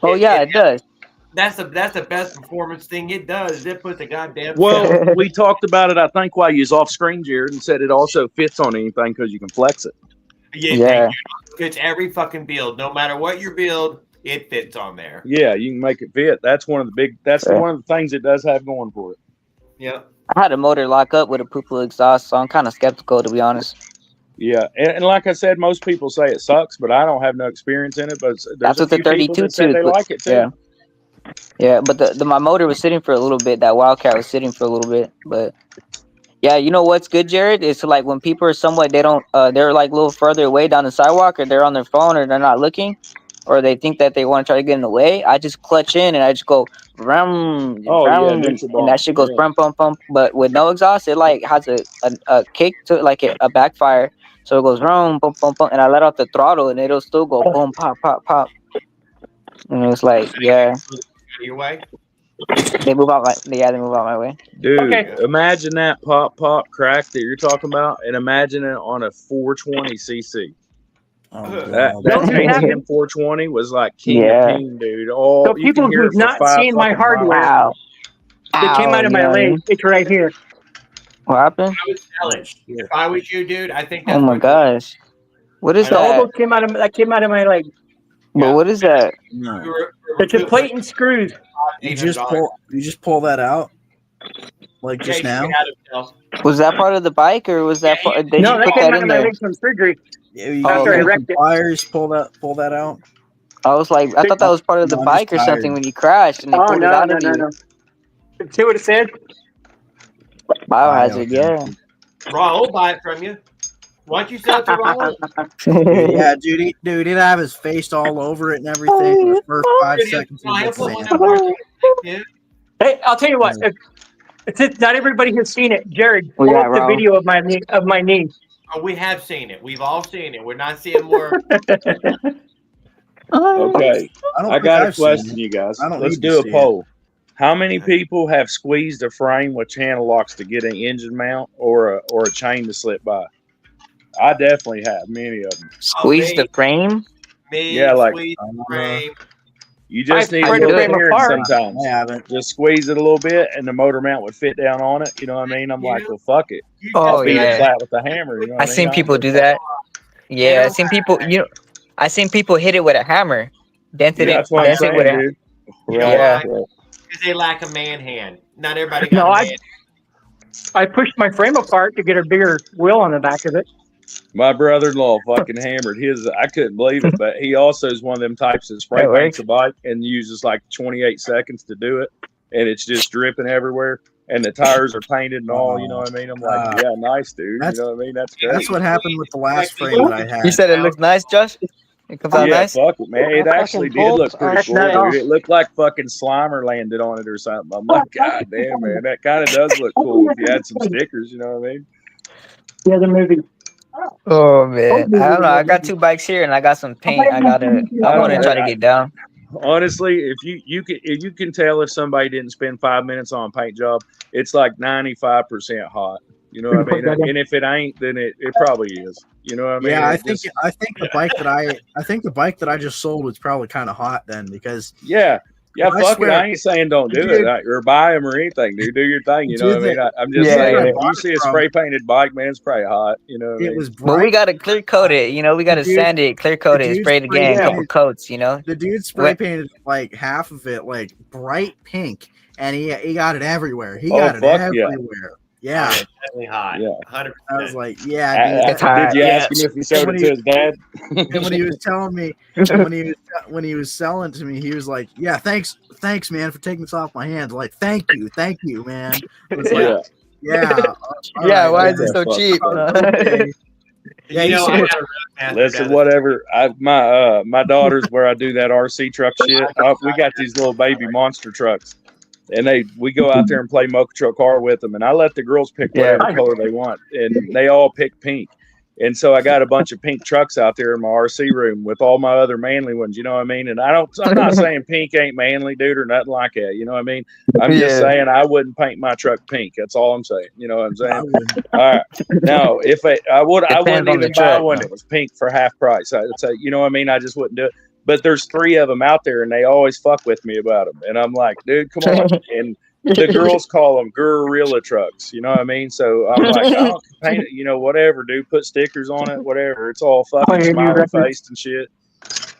Oh yeah, it does. That's the best performance thing it does. It puts the goddamn. Well, we talked about it. I think while you was off screen, Jared, and said it also fits on anything because you can flex it. Yeah. It's every fucking build. No matter what your build, it fits on there. Yeah, you can make it fit. That's one of the big. That's one of the things it does have going for it. Yeah. I had a motor lock up with a poo-poo exhaust, so I'm kind of skeptical, to be honest. Yeah, and like I said, most people say it sucks, but I don't have no experience in it. But there's That's a what the few people 32 that say they too. like it too. Yeah. Yeah, but the my motor was sitting for a little bit. That Wildcat was sitting for a little bit, but yeah, you know what's good, Jared? It's like when people are somewhat they're like a little further away down the sidewalk, or they're on their phone, or they're not looking, or they think that they want to try to get in the way. I just clutch in and I just go vroom, Oh, yeah, vroom, neutral and that bomb. shit goes Yeah. bump bump bump. But with no exhaust, it like has a kick to it, like a backfire. So it goes vroom, bump bump bump, and I let off the throttle, and it'll still go boom, pop pop pop. And it's like, yeah, Your way. they move out my way. Dude, Okay. imagine that pop crack that you're talking about, and imagine it on a 420cc. Oh, That God. Don't you have- KTM 420 was like king Yeah. of king, dude. Oh, So you people can hear who've it for not 5 seen my fucking hardware- miles. Wow. It came out of you my know what I mean? leg. It's right here. What happened? I would sell it. If I was you, dude, I think that's Oh my what- gosh. What is I So all that? those came out of my leg. But what is that? No. It's a plate and screws. You just pull that out, like just now. Was that part of the bike, or was that part? Did No, you that put came that out in of my there? leg from surgery. Yeah, you After I get wrecked some it. pliers, pull that out. I was like, I thought that was part of the No, I'm bike or just something tired. when you crashed and they Oh pulled no, it out no, of no, you. no. See what it said? Biohazard, yeah. Ron will buy it from you. Why don't you sell it to Ron? Yeah, dude, he'd have his face all over it and everything for the first 5 seconds. He gets sand. Hey, I'll tell you what. Since not everybody has seen it, Jared, We pull got up the Raul. video of my knee. Oh, we have seen it. We've all seen it. We're not seeing more. Okay, don't I think got a I've seen question, it. you guys. I don't Let's need to do a see it. poll. How many people have squeezed a frame with channel locks to get an engine mount or a chain to slip by? I definitely have, many of them. Squeeze the frame? Me, Yeah, like- squeeze the frame. You just I need a spread the little frame clearance apart. sometimes. I haven't. Just squeeze it a little bit, and the motor mount would fit down on it. You know what I mean? I'm like, well, fuck it. You Oh, I'll beat yeah. it flat with a hammer. You know what I I mean? seen I don't people give do a fuck. that. Yeah, I seen people. I seen people hit it with a hammer, dented Yeah, it, that's what I'm dented saying, with a. dude. You know Yeah. why? is they lack a man hand. Not everybody got No, a man. I pushed my frame apart to get a bigger wheel on the back of it. My brother-in-law fucking hammered his. I couldn't believe it, but he also is one of them types that spray paints a bike and uses like 28 seconds to do it, and it's just dripping everywhere. And the tires are painted and all. You know what I mean? I'm like, yeah, nice, dude. You know what I mean? That's great. That's what happened with the last frame that I had. You said it looks nice, Josh? It comes out Yeah, nice? fuck it, man. It My actually fucking did look bolts pretty are cool, shut dude. It looked like fucking Slimer landed on it or something. I'm like, God damn, man, that kind of does look cool if you had some stickers. You know what I mean? The other movie. Oh man, I don't know. I got 2 bikes here, and I got some paint. I want to try to get down. Honestly, if you can tell if somebody didn't spend 5 minutes on a paint job, it's like 95% hot. You know what I mean? And if it ain't, then it probably is. You know what I mean? Yeah, I It think just- the bike that I just sold was probably kind of hot then because yeah. Yeah, I fuck swear. it. I ain't saying don't do Dude. it or buy them or anything, dude. Do your thing. You know what I mean? I'm just Yeah, saying, yeah. if you see a spray painted bike, man, it's probably hot. You know what I it mean? was But we bright. got to clear coat it. You know, we got to Dude, sand it, clear coat the it, dude spray it again, a sprayed couple it. coats. You know. The dude spray What- painted like half of it like bright pink, and he got it everywhere. He Oh, got it fuck yeah. everywhere. Yeah, It's definitely hot. Yeah. 100%. I was like, yeah, It's hot. Did you ask him if he showed it to his dad? dude. And when he was telling me, when he was selling to me, he was like, "Yeah, thanks, man, for taking this off my hands." Like, thank you, man. I was like, Yeah. yeah, all Yeah, right, why is man. it so Fuck. cheap? Okay. Yeah, you you know, should- I got a Roadmaster Listen, down whatever. My daughter's where I do that RC truck shit. We got these little baby monster trucks, and we go out there and play Mocha Truck Car with them, and I let the girls pick whatever color they want, and they all pick pink. And so I got a bunch of pink trucks out there in my RC room with all my other manly ones. You know what I mean? And I'm not saying pink ain't manly, dude, or nothing like that. You know what I mean? I'm just Yeah. saying I wouldn't paint my truck pink. That's all I'm saying. You know what I'm I saying? wouldn't. All right. Now, if I wouldn't Depends on even the buy truck, one though. that was pink for half price. I'd say, you know what I mean? I just wouldn't do it. But there's 3 of them out there, and they always fuck with me about them. And I'm like, dude, come on. And the girls call them gorilla trucks. You know what I mean? So I'm like, oh, paint it, you know, whatever, dude. Put stickers on it, whatever. It's all fucking yeah, smiley records. faced and shit.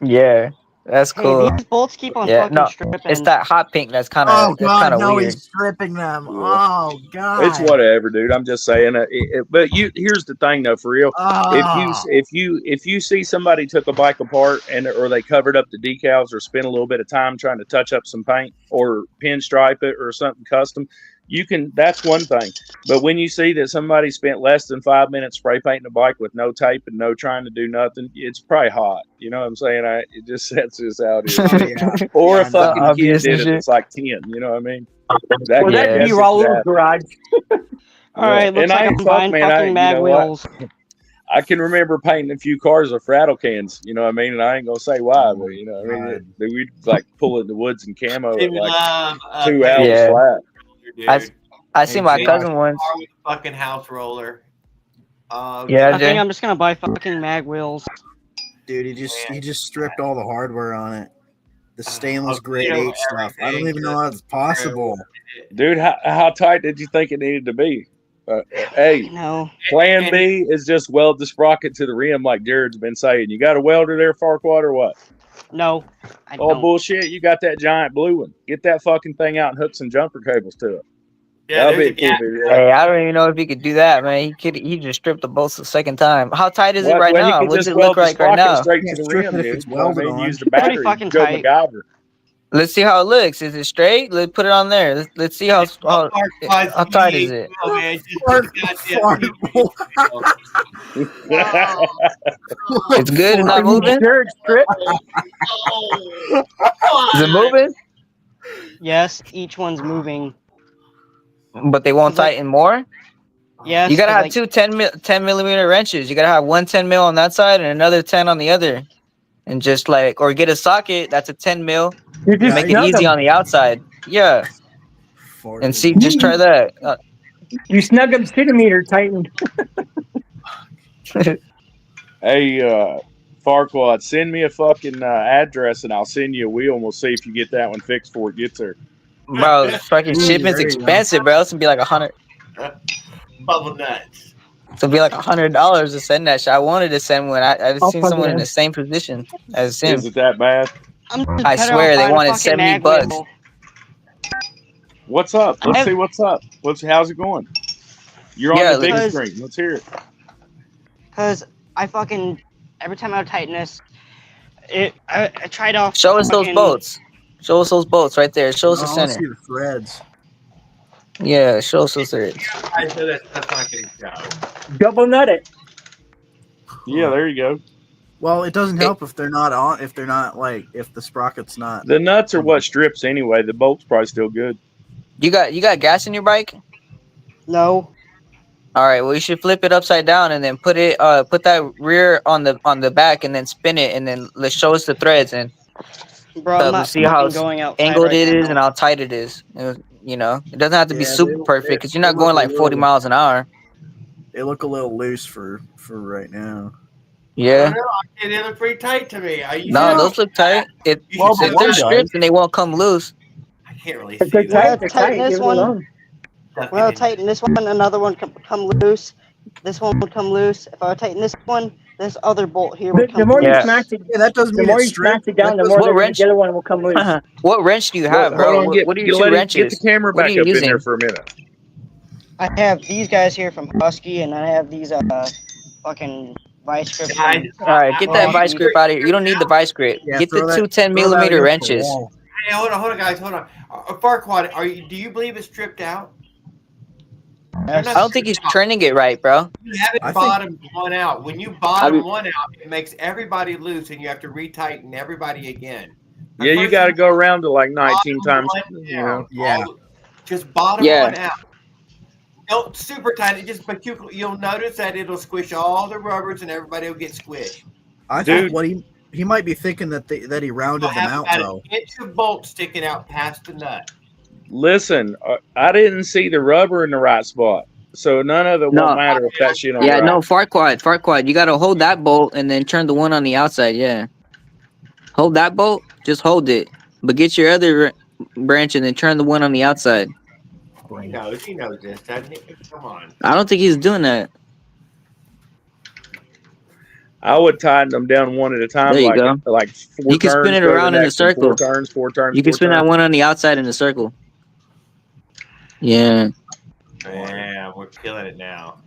Yeah, that's Hey, cool. these bolts keep on Yeah, fucking no, stripping. It's that hot pink that's kind Oh of God, no, weird. he's stripping them. Yeah. Oh God, It's whatever, dude. I'm just saying. But here's the thing, though, for real. Oh. If you see somebody took a bike apart or they covered up the decals or spent a little bit of time trying to touch up some paint or pinstripe it or something custom, that's one thing. But when you see that somebody spent less than 5 minutes spray painting a bike with no tape and no trying to do nothing, it's probably hot. You know what I'm saying? That's just how it is. Oh, yeah. Or a Yeah, fucking kid obvious did and it shit. that's like 10. You know what I mean? Well, That that could guess be it Raul's happened. garage. All right, looks And I like I'm ain't fuck, buying man. fucking mag you know what? wheels. I can remember painting a few cars with rattle cans, you know what I mean? And I ain't gonna say why, but you know what I mean? We'd like pull in the woods and camo They at would like love 2 hours Yeah. flat. dude. I see my Jay, cousin once. car with a fucking house roller. Yeah, I think Jay. I'm just gonna buy fucking mag wheels. Dude, he just stripped all the hardware on it. The stainless Oh, grade you know, H stuff. I don't everything even know how it's possible. Dude, how tight did you think it needed to be? Hey, No. plan B is just weld the sprocket to the rim like Jared's been saying. You got a welder there, Farquaad, or what? No. I Oh, don't. bullshit. You got that giant blue one. Get that fucking thing out and hook some jumper cables to it. Yeah, That'll there's be a a cool gap. video. Hey, I don't even know if he could do that, man. He just stripped the bolts the second time. How tight is it right Well, now? you can What does just it weld look the like right sprocket now? straight Can't to the strip rim, it if dude. it's You know what I welded mean? on. Use the battery. fucking Joe tight. MacGyver. Let's see how it looks. Is it straight? Let's put it on there. Let's see how tight is it? Oh, man, it's Fart- just fart- It's good. It's not moving. Jared strip. Is it moving? Yes, each one's moving. But they won't It's like- tighten more. Yes. You gotta but have like, two 10 millimeter wrenches. You gotta have one 10 mil on that side and another 10 on the other, and just like or get a socket that's a 10 mil. You just Make it snug easy them. on the outside. Yeah, and see. Just try that. You snug them centimeter tightened. Hey, Farquaad, send me a fucking address and I'll send you a wheel and we'll see if you get that one fixed before it gets there. Bro, fucking shipment's there you go. expensive, bro. It's gonna be like $100. Bubble nuts. It's gonna be like $100 to send that shit. I wanted to send one. I've I'll seen plug someone it in in. the same position as him. Is it that bad? I'm just I better swear, off they buying a wanted fucking $70 mag bucks. wheel. What's up? Let's see what's up. How's it going? You're on the big because- screen. Let's hear it. Cause I fucking every time I would tighten this, I tried off. Show us those fucking- bolts. Show us those bolts right there. Show us the I want to see center. the threads. Yeah, show us those threads. I know that's not gonna go. Double nut it. Yeah, there you go. Well, it doesn't help if they're not on. If they're not like if the sprocket's not. The nuts are what strips anyway. The bolt's probably still good. You got gas in your bike? No. All right. Well, you should flip it upside down and then put that rear on the back and then spin it and then let's show us the threads and Bro, I'm not see how fucking going outside angled right it is now. and how tight it is. You know, it doesn't have to be Yeah, super they- perfect they- because you're not they going look a like 40 little- miles an hour. They look a little loose for right now. I Yeah. don't know. They look pretty tight to me. Are you No, sure? those look tight. If Well, if but they're one strips and they won't come loose. I can't really If see they're that. tight, they're Tighten tight. this Give it one. alone. When I would tighten this one, another one come loose. This one would come loose. If I would tighten this one, this other bolt here would The come more you Yeah. smack it, Yeah, that doesn't the mean more it's you smack stripped. it down, the That more What the wrench- other one will come loose. What wrench do you have, Hold bro? on, What are your two get the wrenches? camera What are back you up in there using? for a minute. I have these guys here from Husky, and I have these fucking vice grips. Guys, All right, get that vice grip out of here. You don't need the vice grip. Yeah, Get the throw that- two 10 throw that millimeter against the wrenches. wall. Hey, hold on, guys, hold on. Farquaad, do you believe it's stripped out? I don't think he's turning it right, bro. You haven't I think- bottomed one out. When you bottom I mean- one out, it makes everybody loose, and you have to retighten everybody again. Yeah, you got to go around to like 19 times. Bottom one You know. down. Yeah. Just bottom Yeah. one out. Don't super tight it, just but you'll notice that it'll squish all the rubbers, and everybody will get squished. I Dude. think what he might be thinking that that he rounded You'll them have out about though. an inch of bolt sticking out past the nut. Listen, I didn't see the rubber in the right spot, so none of it No. won't matter if that shit on Yeah, right. no, Farquad. You gotta hold that bolt and then turn the one on the outside. Yeah, hold that bolt. Just hold it, but get your other branch and then turn the one on the outside. He knows this, doesn't he? Come on. I don't think he's doing that. I would tighten them down one at a time. There you like, go. Like four You can spin turns, it go to around the in a next one, circle. Four turns. You can four spin that turns. one on the outside in a circle. Yeah. Yeah, we're killing it now.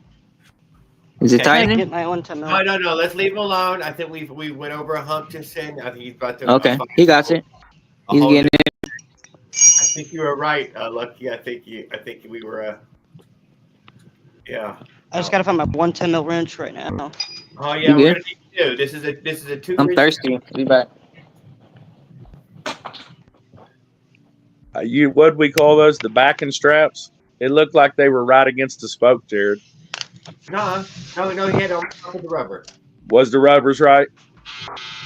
Is it Okay. I tightening? get my one to No, no. Let's leave him alone. I think we went over a hump just then. I think he's about to. Okay, he got it. He's hold getting it. I think you were right, Lucky. I think we were. Yeah. I just gotta find my 110 mil wrench right now. Oh You yeah, we're good? gonna need two. This is a two. I'm thirsty. Be back. What'd we call those? The backing straps. It looked like they were right against the spoke, Jared. No. He had on top of the rubber. Was the rubbers right?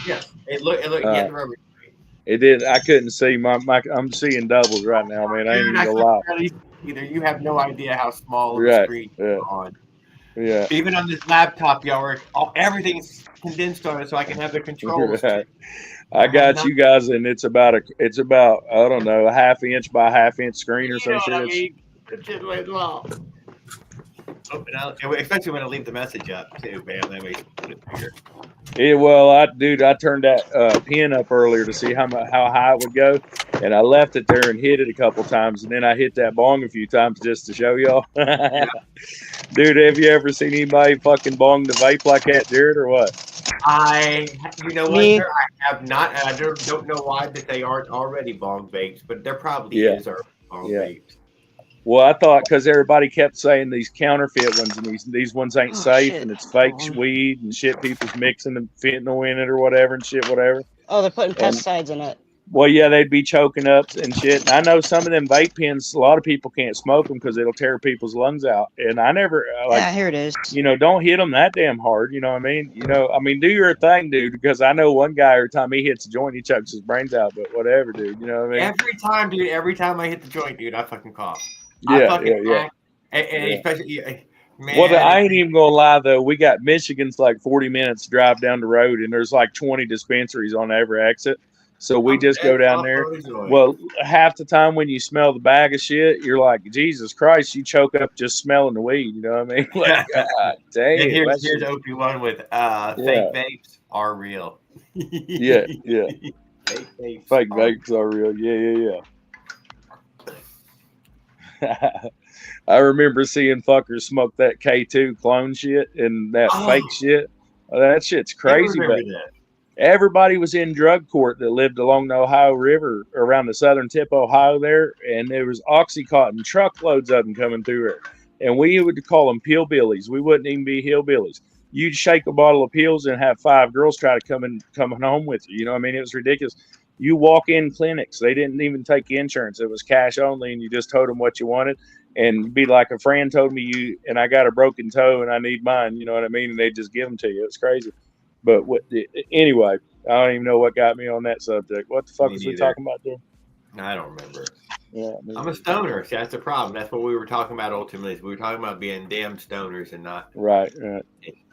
Yes. It looked. He had the rubber. It did. I couldn't see my. I'm seeing doubles right now, man. I ain't even gonna lie. Either you have no idea how small the Right, screen yeah. is on. Yeah. Even on this laptop, y'all, everything's condensed on it, so I can have the controls. Right. I got you guys, and it's about I don't know, a half inch by half inch screen or You some know shit. what I It's- mean? It's just like, well. Especially when I leave the message up too, man. That makes it bigger. Yeah, well, I turned that pin up earlier to see how high it would go, and I left it there and hit it a couple times, and then I hit that bong a few times just to show y'all. Dude, have you ever seen anybody fucking bong the vape like that, Jared, or what? You know what, Me? sir? I have not, and I don't know why that they aren't already bong vapes, but there probably Yeah. is already bong Yeah. vapes. Well, I thought because everybody kept saying these counterfeit ones and these ones ain't Oh, safe shit. and it's fake Hold on. weed and shit. People's mixing the fentanyl in it or whatever and shit, whatever. Oh, they're putting And- pesticides in it. Well, yeah, they'd be choking up and shit. And I know some of them vape pens, a lot of people can't smoke them because it'll tear people's lungs out. And I never, Yeah, here it is. don't hit them that damn hard. You know what I mean? Do your thing, dude, because I know one guy, every time he hits a joint, he chokes his brains out. But whatever, dude. You know what I mean? Every time, dude. Every time I hit the joint, dude, I fucking cough. Yeah, I yeah. And Yeah. especially, man. Well, I ain't even gonna lie though. We got Michigan's like 40 minutes to drive down the road, and there's like 20 dispensaries on every exit. So we just go down there. Well, half the time when you smell the bag of shit, you're like, Jesus Christ, you choke up just smelling the weed. You know what I mean? Like, God damn. And here's that's- OP1 with fake vapes are real. yeah. Fake vapes. Fake are- vapes are real. Yeah. I remember seeing fuckers smoke that K2 clone shit and that fake shit. That shit's crazy. I But remember that. everybody was in drug court that lived along the Ohio River around the southern tip of Ohio there, and there was Oxycontin, truckloads of them coming through it. And we would call them pillbillies. We wouldn't even be hillbillies. You'd shake a bottle of pills and have 5 girls try to coming home with you. You know what I mean? It was ridiculous. You walk in clinics, they didn't even take insurance. It was cash only, and you just told them what you wanted. And be like, a friend told me and I got a broken toe and I need mine. You know what I mean? And they just give them to you. It's crazy. But anyway, I don't even know what got me on that subject. What the fuck was we talking about there? I don't remember. Yeah, I'm a stoner. See, that's the problem. That's what we were talking about ultimately. We were talking about being damn stoners and not. Right.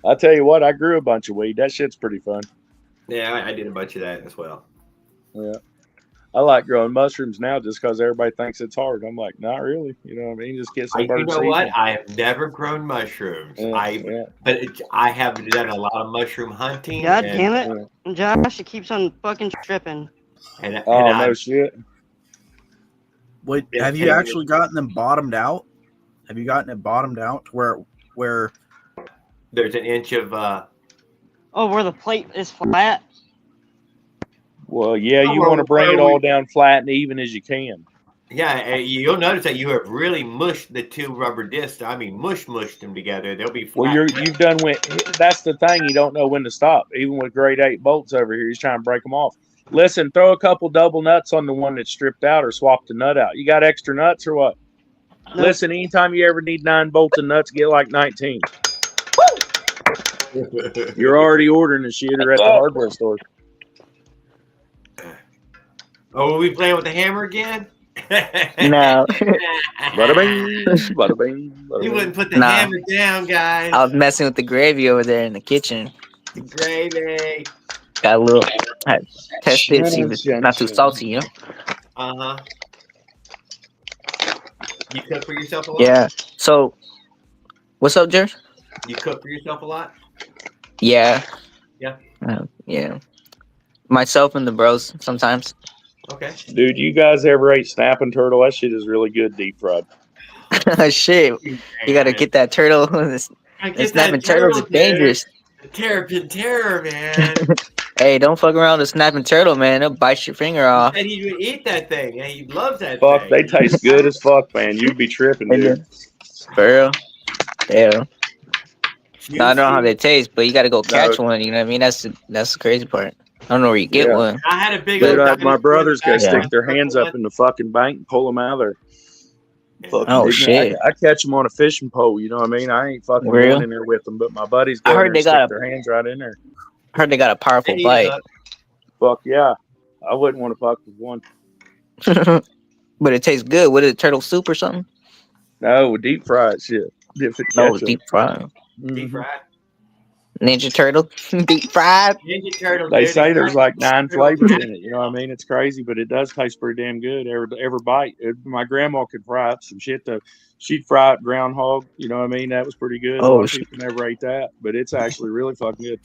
I'll tell you what, I grew a bunch of weed. That shit's pretty fun. Yeah, I did a bunch of that as well. Yeah. I like growing mushrooms now just because everybody thinks it's hard. I'm like, not really. You know what I mean? Just get some bird You know seed. what? I have never grown mushrooms. But I have done a lot of mushroom hunting. God damn it. Josh, it keeps on fucking tripping. No shit. Wait, have you actually gotten them bottomed out? Have you gotten it bottomed out to where there's an inch of where the plate is flat? Well, yeah, you want to bring it all down flat and even as you can. Yeah, you'll notice that you have really mushed the 2 rubber discs. I mean, mushed them together. They'll be flat. Well, you've done with. That's the thing. You don't know when to stop. Even with grade 8 bolts over here, he's trying to break them off. Listen, throw a couple double nuts on the one that's stripped out, or swap the nut out. You got extra nuts or what? No. Listen, anytime you ever need 9 bolts and nuts, get like 19. You're already ordering the shit or at the hardware store. Oh, are we playing with the hammer again? No. Bada bing, bada bing, bada You bing. wouldn't put the hammer down, guys. I was messing with the gravy over there in the kitchen. The gravy. Got a little test it, see if it's not too salty, you know? Uh-huh. You cook for yourself a lot? Yeah. So, what's up, Jerry? You cook for yourself a lot? Yeah. Yeah. Yeah. Myself and the bros sometimes. Okay. Dude, you guys ever ate snapping turtle? That shit is really good deep fried. Shit. You got to get that turtle. The snapping turtles are dangerous. The terror, man. Hey, don't fuck around with a snapping turtle, man. It'll bite your finger off. And he would eat that thing. And he loves that Fuck, thing. they taste good as fuck, man. You'd be tripping, dude. For real? Yeah. No, I don't know how they taste, but you got to go catch one. You know what I mean? That's the crazy part. I don't know where you get one. I had a big. Dude, my brothers go stick their hands up in the fucking bank and pull them out of there. Oh shit! I catch them on a fishing pole. You know what I mean? I ain't fucking going in there with them, but my buddies go stick their hands right in there. I heard they got a powerful bite. Fuck yeah! I wouldn't want to fuck with one. But it tastes good. What is it? Turtle soup or something? No, deep fried shit. Deep fried. Deep fried. Ninja Turtle, deep fried. Ninja Turtle. They say there's like 9 flavors in it. You know what I mean? It's crazy, but it does taste pretty damn good. Every bite. My grandma could fry up some shit though. She'd fry up groundhog. You know what I mean? That was pretty good. Oh, people never ate that, but it's actually really fucking good.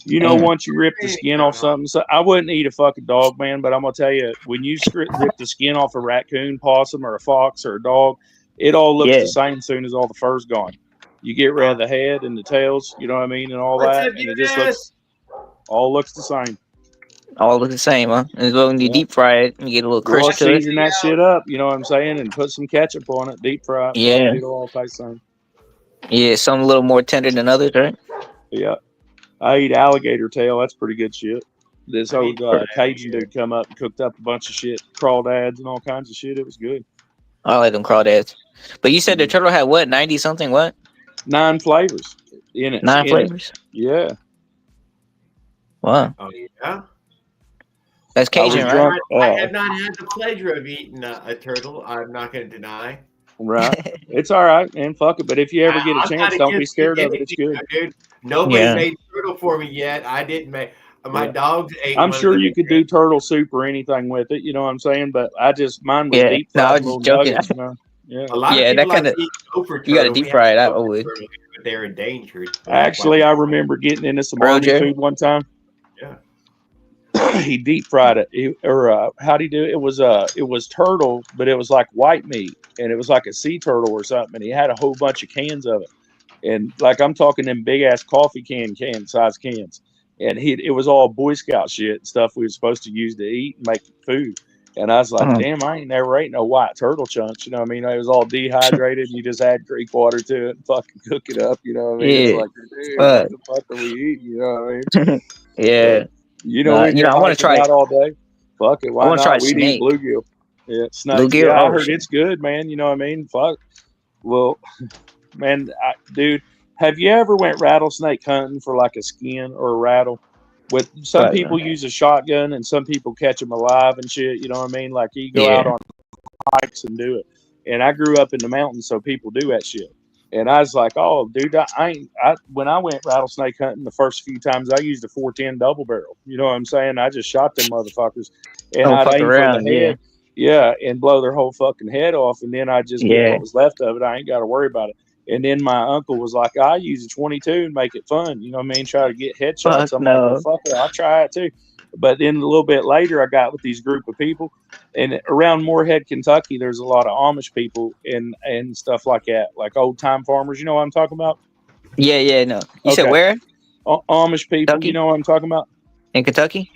You know, once you rip the skin off something, so I wouldn't eat a fucking dog, man. But I'm gonna tell you, when you rip the skin off a raccoon, possum, or a fox or a dog, it all looks the same soon as all the fur's gone. You get rid of the head and the tails, you know what I mean, and all that, and it just looks the same. All look the same, huh? As well when you deep fry it, you get a little crisp to it. Season that shit up, you know what I'm saying, and put some ketchup on it, deep fry it. Yeah. It'll all taste the same. Yeah, some a little more tender than others, right? Yeah. I eat alligator tail. That's pretty good shit. This old Cajun dude come up and cooked up a bunch of shit, crawdads and all kinds of shit. It was good. I like them crawdads. But you said the turtle had what, 90 something? What? 9 flavors in it. 9 flavors? Yeah. Wow. Oh, yeah? That's Cajun, right? I have not had the pleasure of eating a turtle. I'm not going to deny. Right. It's all right, man. Fuck it. But if you ever get a chance, don't be scared of it. It's good. Dude. Nobody made turtle for me yet. I didn't make. My dogs ate. I'm sure you could do turtle soup or anything with it. You know what I'm saying? But mine was deep fried. No, I was just joking. Nuggets, you know? Yeah. A lot of that people kind of. You got to deep fry it. I would. But they're endangered. Actually, I remember getting into some army food one time. Yeah. he deep fried it. How'd he do it? It was turtle, but it was like white meat, and it was like a sea turtle or something. And he had a whole bunch of cans of it, and like I'm talking them big ass coffee can size cans. And it was all Boy Scout shit, stuff we were supposed to use to eat and make food. And I was like, damn, I ain't never ate no white turtle chunks. You know what I mean? It was all dehydrated. You just add Greek water to it and fucking cook it up. You know what I mean? Yeah. It's like, dude, what the fuck are we eating? You know what I mean? Yeah. You know, I want to try it all day. Fuck it. Why I want to try not? We snake. eat bluegill. Yeah, snake. Bluegill? Yeah, I Oh, heard shit. it's good, man. You know what I mean? Fuck. Well, man, dude, have you ever went rattlesnake hunting for like a skin or a rattle? With some Right, people use a shotgun and some people catch them alive and shit. You know what I mean? Like you go out on hikes and do it. And I grew up in the mountains, so people do that shit. And I was like, oh, dude, when I went rattlesnake hunting the first few times, I used a 410 double barrel. You know what I'm saying? I just shot them motherfuckers, and Don't I'd fuck aim around, for the head, and blow their whole fucking head off, and then I just get what was left of it. I ain't got to worry about it. And then my uncle was like, I use a 22 and make it fun. You know what I mean? Try to get headshots. Fuck I'm no. like, well, fuck it, I'll try it too. But then a little bit later, I got with these group of people, and around Moorhead, Kentucky, there's a lot of Amish people and stuff like that, like old time farmers. You know what I'm talking about? Yeah, no. You said where? Amish people. Kentucky? You know what I'm talking about? In Kentucky?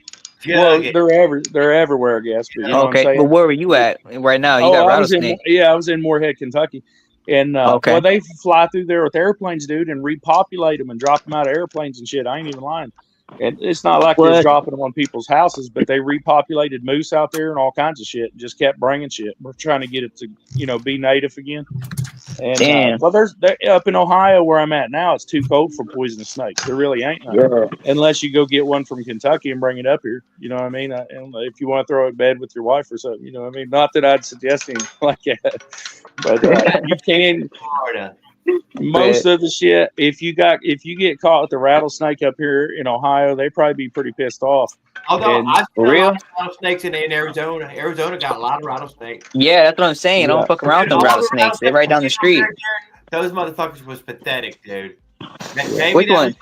Well, they're everywhere, I guess. But you know what I'm Okay, saying? but where were you at right now? You got rattlesnake. I was in Moorhead, Kentucky. And well, they fly through there with airplanes, dude, and repopulate them and drop them out of airplanes and shit. I ain't even lying. And it's not like they're dropping them on people's houses, but they repopulated moose out there and all kinds of shit. And just kept bringing shit. We're trying to get it to, be native again. And well, there's up in Ohio where I'm at now. It's too cold for poisonous snakes. There really ain't none, unless you go get one from Kentucky and bring it up here. You know what I mean? And if you want to throw it in bed with your wife or something, you know what I mean? Not that I'd suggest anything like that, but you can. Most of the shit, if you get caught with the rattlesnake up here in Ohio, they probably be pretty pissed off. Although I've seen a lot of rattlesnakes in Arizona. Arizona got a lot of rattlesnakes. Yeah, that's what I'm saying. Don't fuck around with them rattlesnakes. They're right down the street. Those motherfuckers was pathetic, dude. Which one?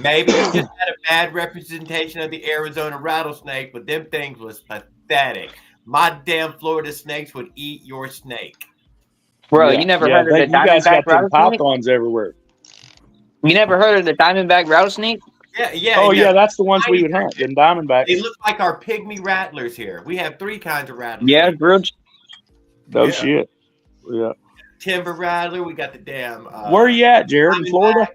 Maybe you just had a bad representation of the Arizona rattlesnake, but them things was pathetic. My damn Florida snakes would eat your snake. Bro, you never heard of the diamondback rattlesnake? Pythons everywhere. You never heard of the diamondback rattlesnake? Yeah. Oh, yeah, that's the ones we would hunt. Them diamondbacks. They look like our pygmy rattlers here. We have 3 kinds of rattlers. Yeah, grilled. Those shit. Yeah. Timber rattler. We got the damn. Where are you at, Jared? In Florida?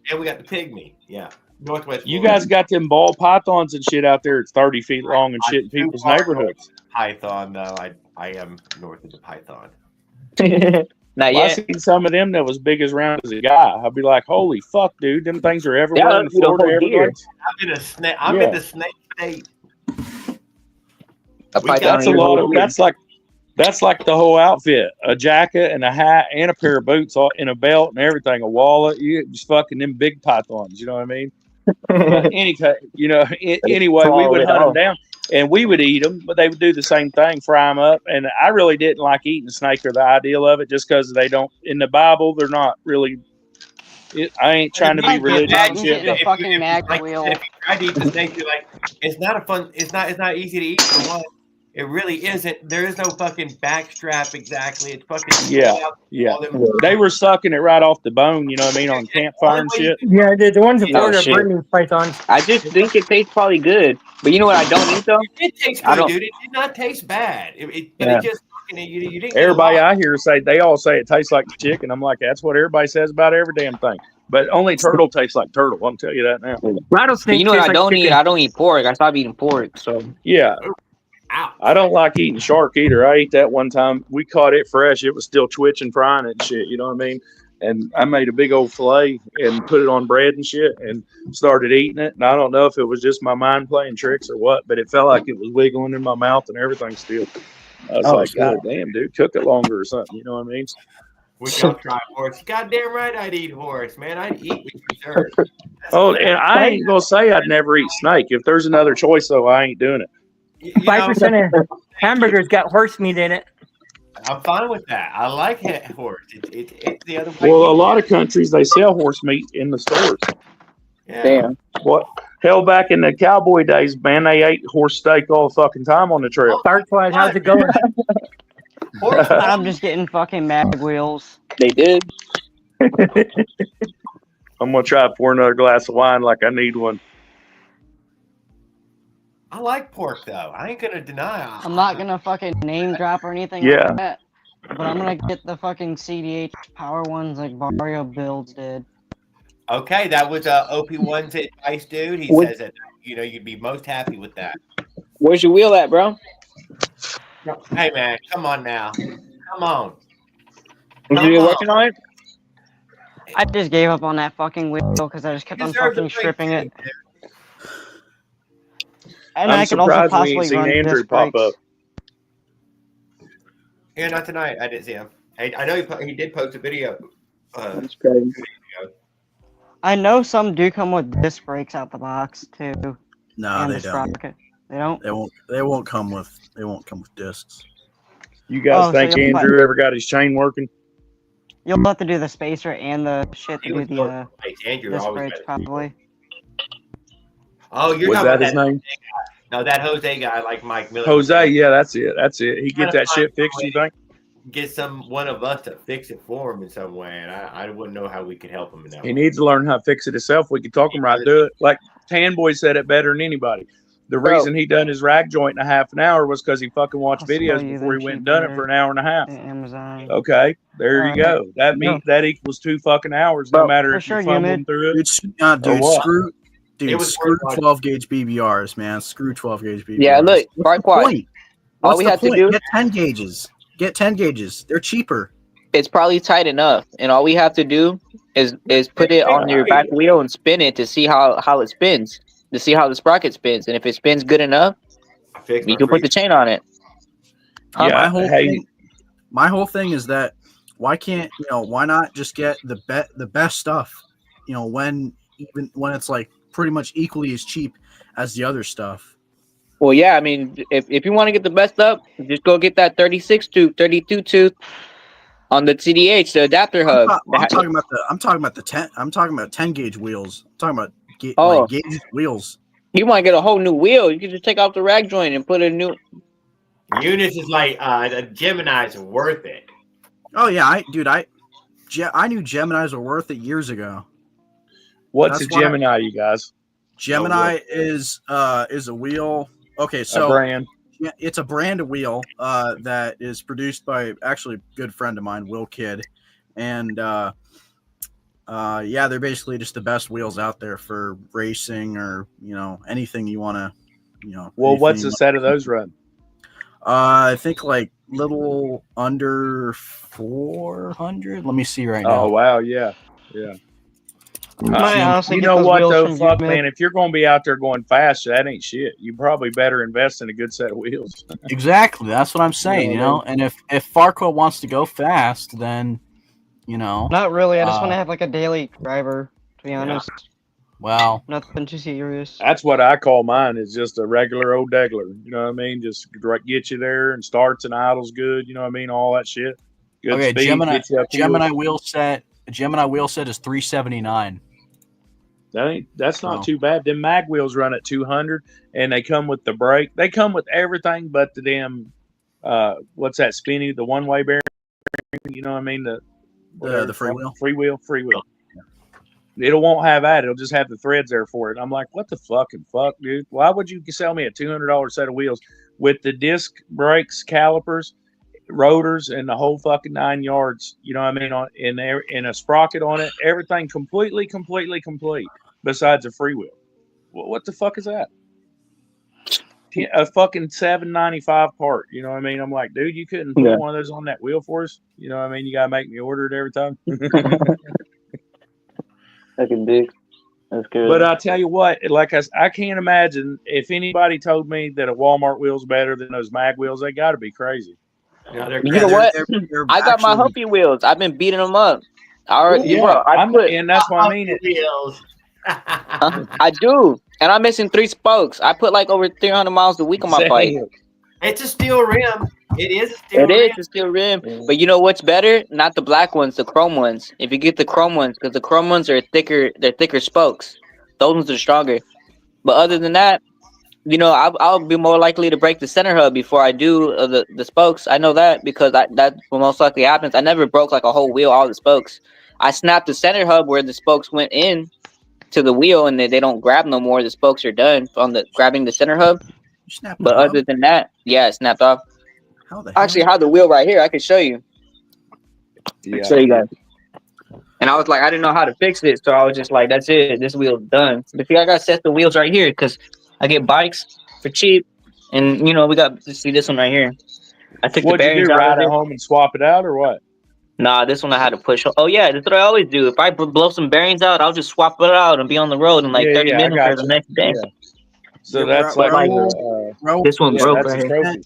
And we got the pygmy. Yeah. Northwest Florida. You guys got them ball pythons and shit out there. It's 30 feet long and shit in people's neighborhoods. Python, though. I am north of the python. Not yet. I seen some of them that was big as round as a guy. I'd be like, "Holy fuck, dude! Them things are everywhere in Florida." I'm in a snake. I'm in the snake state. That's a lot of. That's like the whole outfit: a jacket and a hat and a pair of boots, all in a belt and everything, a wallet. You just fucking them big pythons. You know what I mean? Anyway, we would hunt them down. And we would eat them, but they would do the same thing, fry them up. And I really didn't like eating a snake or the ideal of it, just because they don't. In the Bible, they're not really. I ain't trying to be religious. If you try to eat the snake, you're like, it's not a fun. It's not easy to eat for one. It really isn't. There is no fucking backstrap exactly. It's fucking yeah. They were sucking it right off the bone. You know what I mean, on campfire and shit. Yeah, the ones in Florida are burning pythons. I just think it tastes probably good. But you know what I don't eat though? It tastes good, dude. It did not taste bad. It just you didn't. Everybody I hear they all say it tastes like chicken. I'm like, that's what everybody says about every damn thing. But only turtle tastes like turtle. I'll tell you that now. Rattlesnake. You know what I don't eat? I don't eat pork. I stopped eating pork. So yeah. Ow. I don't like eating shark either. I ate that one time. We caught it fresh. It was still twitching, frying it and shit. You know what I mean? And I made a big old fillet and put it on bread and shit and started eating it. And I don't know if it was just my mind playing tricks or what, but it felt like it was wiggling in my mouth and everything still. I was like, God damn, dude, cook it longer or something. You know what I mean? We don't try horse. Goddamn right I'd eat horse, man. I'd eat with dessert. And I ain't going to say I'd never eat snake. If there's another choice, though, I ain't doing it. 5% of hamburgers got horse meat in it. I'm fine with that. I like horse. It's the other way. Well, a lot of countries they sell horse meat in the stores. Yeah. Damn. What? Hell, back in the cowboy days, man, they ate horse steak all the fucking time on the trail. Darkflies, how's it going? I'm just getting fucking mag wheels. They did. I'm gonna try to pour another glass of wine like I need one. I like pork though. I ain't gonna deny. I'm not gonna fucking name drop or anything Yeah. like that. But I'm gonna get the fucking CDH power ones like Vario Builds did. Okay, that was OP1's advice, dude. He What- says that you'd be most happy with that. Where's your wheel at, bro? Hey man, come on now, come on. Are you working on it? I just gave up on that fucking wheel because I just kept on Deserve the fucking stripping break, it. And I'm I could also surprised we possibly ain't seen run Andrew disc pop brakes. up. Yeah, not tonight. I didn't see him. I know he did post a video. That's crazy. I know some do come with disc brakes out the box too. No, and they the don't. sprocket. They don't. They won't come with discs. You guys Oh, so think you'll Andrew ever got his chain working? You'll have to do the spacer and the shit to He do was the Andrew disc always brakes better. probably. Oh, you're Was talking that about his name? No, that Jose guy like Mike Miller. Jose, yeah, that's it. That's it. He get that shit fixed, you think? Get one of us to fix it for him in some way, and I wouldn't know how we could help him in that He way. needs to learn how to fix it himself. We could talk him right through it. Like Tan Boy said it better than anybody. The Bro. reason he done his rag joint in a half an hour was because he fucking watched I'll sell videos you before he them went and cheap done it there. for an hour and a half. Amazon. Okay, there you go. That equals 2 fucking hours. No Bro, matter for if sure, you're fumbling Humid. through it. Dude, what? screw, It was screw worth watching. 12 gauge BBRs, man. Screw 12 gauge BBRs. Yeah, look, What's the Farquaad. point? All What's we the have to point? do- Get 10 gauges. Get 10 gauges. They're cheaper. It's probably tight enough, and all we have to do is put it on your back wheel and spin it to see how it spins, to see how the sprocket spins, and if it spins good enough, I fixed you my can put the chain on it. Yeah, My whole thing is that why not just get the best stuff, when it's like pretty much equally as cheap as the other stuff. Well, yeah, I mean, if you want to get the best up, just go get that 36 tooth, 32 tooth on the CDH, the adapter hub. I'm talking about the 10. I'm talking about 10 gauge wheels. I'm talking about gauge wheels. You want to get a whole new wheel? You can just take off the rag joint and put a new. Eunice is like the Gemini's are worth it. Oh yeah, I knew Geminis were worth it years ago. What's That's a Gemini, you guys? Gemini is a wheel. Okay, so A brand. Yeah, it's a brand of wheel that is produced by actually a good friend of mine, Will Kidd, and they're basically just the best wheels out there for racing or anything you want to Well, anything what's you a set of those run? I think like little under 400. Let me see right now. Oh wow, yeah. Might honestly You get know those what wheels though, from fuck Humid. man, if you're going to be out there going fast, that ain't shit. You probably better invest in a good set of wheels. Exactly, that's what I'm saying. And if Farquaad wants to go fast, then Not really. I just want to have like a daily driver. To be honest, well, nothing too serious. That's what I call mine. Is just a regular old degler. You know what I mean? Just get you there and starts and idles good. You know what I mean? All that shit. Good okay, speed, Gemini gets you up the Gemini hill. wheel set. Gemini wheel set is $379. That's not Oh. too bad. Them mag wheels run at 200, and they come with the brake. They come with everything but the damn what's that spinny, the one way bearing. You know what I mean? The freewheel. Freewheel. It won't have that. It'll just have the threads there for it. I'm like, what the fucking fuck, dude? Why would you sell me a $200 set of wheels with the disc brakes, calipers, rotors, and the whole fucking 9 yards? You know what I mean? In a sprocket on it, everything completely complete, besides a freewheel. What the fuck is that? A fucking $795 part. You know what I mean? I'm like, dude, you couldn't put one of those on that wheel for us. You know what I mean? You gotta make me order it every time. Fucking big. That's good. But I tell you what, like I can't imagine if anybody told me that a Walmart wheel's better than those mag wheels. They got to be crazy. Yeah, they're You know what? they're I got my actually- Humpy wheels. I've been beating them up. I already, Yeah, bro, and that's what I mean. Wheels. I do, and I'm missing 3 spokes. I put like over 300 miles a week on my bike. It's a steel rim. It is a steel It rim. is a steel rim, but you know what's better? Not the black ones, the chrome ones. If you get the chrome ones, because the chrome ones are thicker, they're thicker spokes. Those ones are stronger. But other than that, you know, I'll be more likely to break the center hub before I do the spokes. I know that because that's what most likely happens. I never broke like a whole wheel, all the spokes. I snapped the center hub where the spokes went in to the wheel, and they don't grab no more. The spokes are done on the grabbing the center hub. But other than that, yeah, it snapped off. How the I actually have the wheel right here. I can show you. Yeah. Show you guys. And I was like, I didn't know how to fix it, so I was just like, that's it. This wheel's done. But see, I got set the wheels right here because I get bikes for cheap, and you know we got to see this one right here. I took the What'd you bearings do? out Ride of it it. home and swap it out, or what? Nah, this one I had to push. Oh yeah, that's what I always do. If I blow some bearings out, I'll just swap it out and be on the road in like 30 I minutes got or the you. next day. Yeah. So Yeah, that's Ra- like Raul, This one yeah, broke that's right a here. trophy.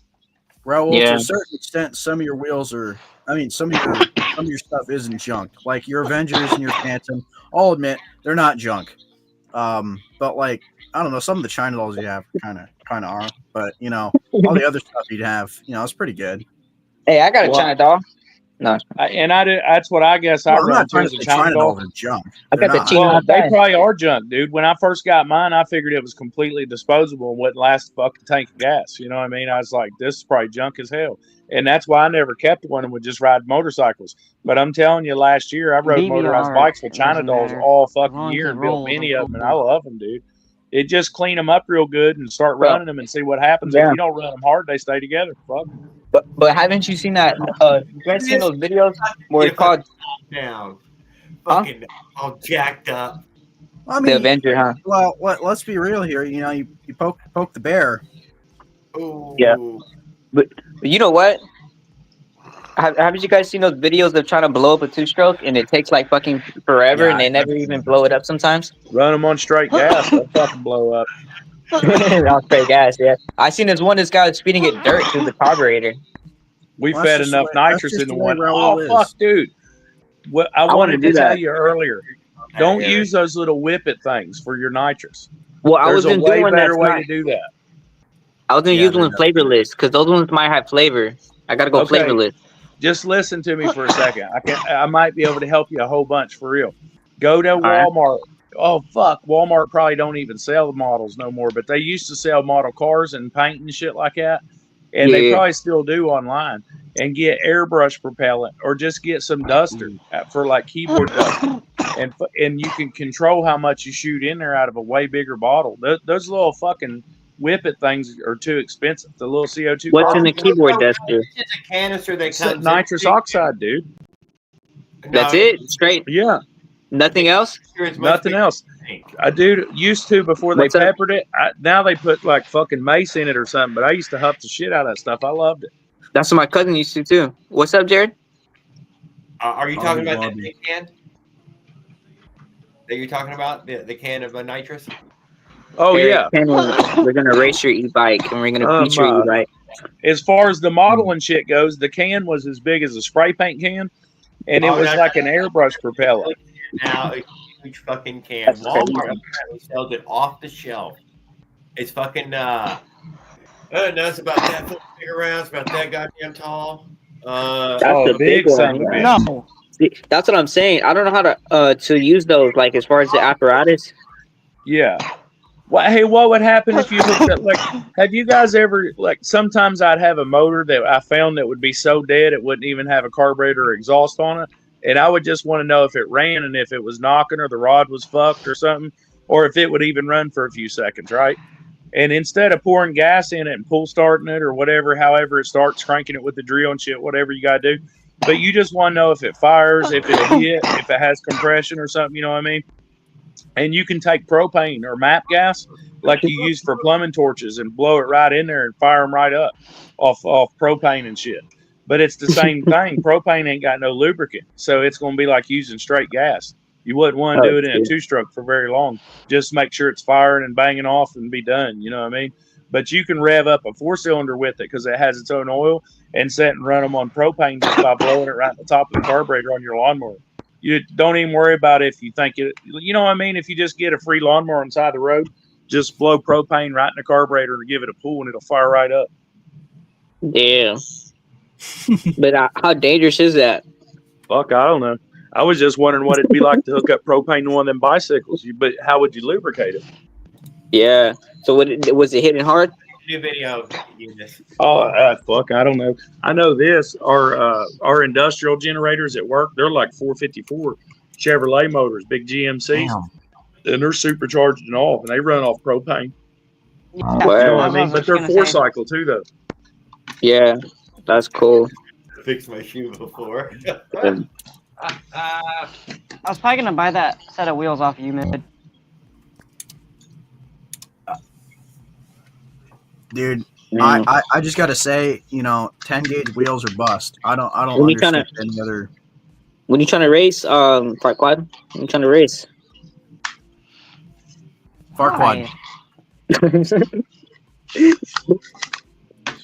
Raul, Yeah. to a certain extent, some of your wheels are. I mean, some of your stuff isn't junk. Like your Avengers and your Phantom. I'll admit they're not junk. But like I don't know, some of the China dolls you have kind of are. But you know, all the other stuff you'd have, you know, it's pretty good. Hey, I got a Well, China doll. No, That's what I guess I Well, I'm run not too trying as to a say China China doll. dolls are junk. I They're got the not. China Well, they doll. probably are junk, dude. When I first got mine, I figured it was completely disposable and wouldn't last a fucking tank of gas. You know what I mean? I was like, this is probably junk as hell. And that's why I never kept one and would just ride motorcycles. But I'm telling you, last year I rode motorized DVR bikes with China doesn't dolls matter. all As long fucking as year it and built rolls, many I'm of them, and cool. I love them, dude. It just clean them up real good and start Bro. running them and see what happens. Yeah. If you don't run them hard, they stay together. Fuck. But haven't you seen that? You guys seen those videos where it's called Down. Huh? Fucking all jacked up. I the mean, Avenger, huh? well, let's be real here. You know, you poke the bear. Ooh. Yeah. But you know what? Haven't you guys seen those videos of trying to blow up a two-stroke and it takes like fucking forever Yeah, and they never even blow it up sometimes? Run them on straight gas, they'll fucking blow up. I'll straight gas, yeah. I seen this guy was feeding it dirt through the carburetor. We Well, fed that's just enough the way- that's nitrous just into the way one. Raul Oh, is. fuck, dude. What I wanna wanted do to tell that. you earlier, don't Yeah. use those little whippet things for your nitrous. Well, I was There's a gonna do way one better that's way not. to do that. I was gonna Yeah, use one they're flavorless because those ones might have flavor. I gotta go Okay. flavorless. Just listen to me for a second. I might be able to help you a whole bunch for real. Go to right. Walmart. Oh fuck, Walmart probably don't even sell the models no more, but they used to sell model cars and paint and shit like that. And they Yeah. probably still do online. And get airbrush propellant or just get some duster for like keyboard dust. And you can control how much you shoot in there out of a way bigger bottle. Those little fucking whippet things are too expensive. The little CO2. What's in the cartridges. keyboard duster? It's a canister that It's comes nitrous in. oxide, dude. That's it? Straight? Yeah, Nothing else? It's much nothing bigger else. than you think. I dude used to before they What's up? peppered it. Now they put like fucking mace in it or something. But I used to huff the shit out of that stuff. I loved it. That's what my cousin used to too. What's up, Jared? Are you Bobby, talking about that Bobby. big can? That you're talking about? The can of nitrous? Oh Eric yeah. Penn, we're gonna race your e-bike and we're gonna feature your e-bike. As far as the model and shit goes, the can was as big as a spray paint can, and it Oh, was that's- like an airbrush propellant. Now a huge fucking can. That's Walmart crazy. apparently sells it off the shelf. It's fucking no, it's about that big around. It's about that goddamn tall. That's Oh, the big big one. son of a bitch. No. See, that's what I'm saying. I don't know how to use those. Like as far as the apparatus. Yeah. Hey, what would happen if you hooked up? Like, have you guys ever like? Sometimes I'd have a motor that I found that would be so dead it wouldn't even have a carburetor or exhaust on it, and I would just want to know if it ran and if it was knocking or the rod was fucked or something, or if it would even run for a few seconds, right? And instead of pouring gas in it and pull starting it or whatever, however it starts, cranking it with the drill and shit, whatever you gotta do, but you just want to know if it fires, if it hit, if it has compression or something. You know what I mean? And you can take propane or MAP gas like you use for plumbing torches and blow it right in there and fire them right up off propane and shit. But it's the same thing. Propane ain't got no lubricant, so it's going to be like using straight gas. You wouldn't want to do it in a two-stroke for very long. Just make sure it's firing and banging off and be done. You know what I mean? But you can rev up a four-cylinder with it because it has its own oil and set and run them on propane just by blowing it right at the top of the carburetor on your lawnmower. You don't even worry about if you think it, you know what I mean? If you just get a free lawnmower on the side of the road, just blow propane right in the carburetor and give it a pull and it'll fire right up. Yeah. But how dangerous is that? Fuck, I don't know. I was just wondering what it'd be like to hook up propane to one of them bicycles. But how would you lubricate it? Yeah. So was it hitting hard? New video, Eunice. Oh, fuck, I don't know. I know this. Our industrial generators at work, they're like 454 Chevrolet motors, big GMCs, and they're supercharged and all, and they run off propane. Yeah, You know what I was mean? But just they're gonna four say. cycle too, though. Yeah, that's cool. Fixed my shoe before. I was probably gonna buy that set of wheels off you, mid. Dude, Mm. I just gotta say, 10 gauge wheels are bust. I don't When you understand any other. When you trying to race, Farquad? When you trying to race? Farquad.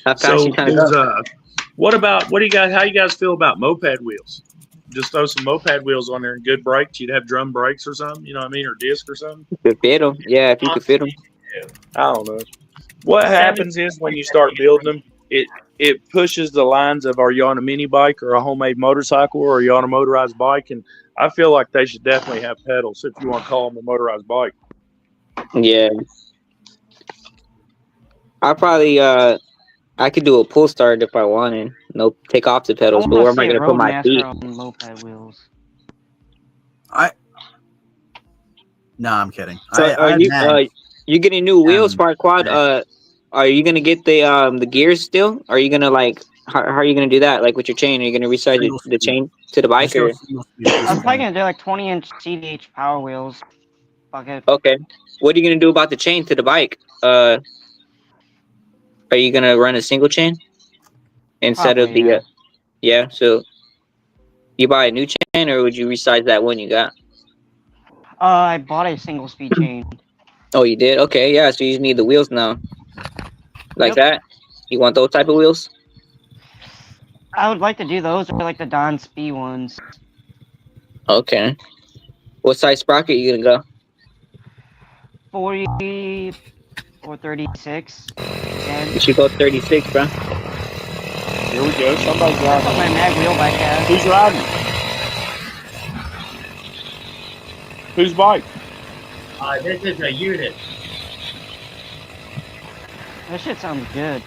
How fast So, you trying to go? what do you guys? How you guys feel about moped wheels? Just throw some moped wheels on there and good brakes. You'd have drum brakes or something. You know what I mean, or disc or something. You could fit them. Yeah, if you could fit them. I don't know. What happens is when you start building them, it pushes the lines of are you on a mini bike or a homemade motorcycle or are you on a motorized bike? And I feel like they should definitely have pedals if you want to call them a motorized bike. Yeah. I probably I could do a pull start if I wanted. No, take off the pedals, but where am I gonna put my feet? Moped wheels. Nah, I'm kidding. So you getting new wheels, Farquad? Are you gonna get the gears still? Are you gonna how are you gonna do that? Like with your chain, are you gonna resize the chain to the bike or? I'm probably gonna do like 20-inch CDH power wheels. Fuck it. Okay. What are you gonna do about the chain to the bike? Are you gonna run a single chain instead of the? Probably, Yeah. So you buy a new chain, or would you resize that one you got? I bought a single speed chain. Oh, you did? Okay, yeah. So you just need the wheels now, like that. You want those type of wheels? I would like to do those, or like the Don Speed ones. Okay. What size sprocket you gonna go? 40 or 36. You should go 36, bro. Here we go. Somebody's That's what riding. my mag wheel bike has. Who's riding? Whose bike? This is a unit. That shit sounds good.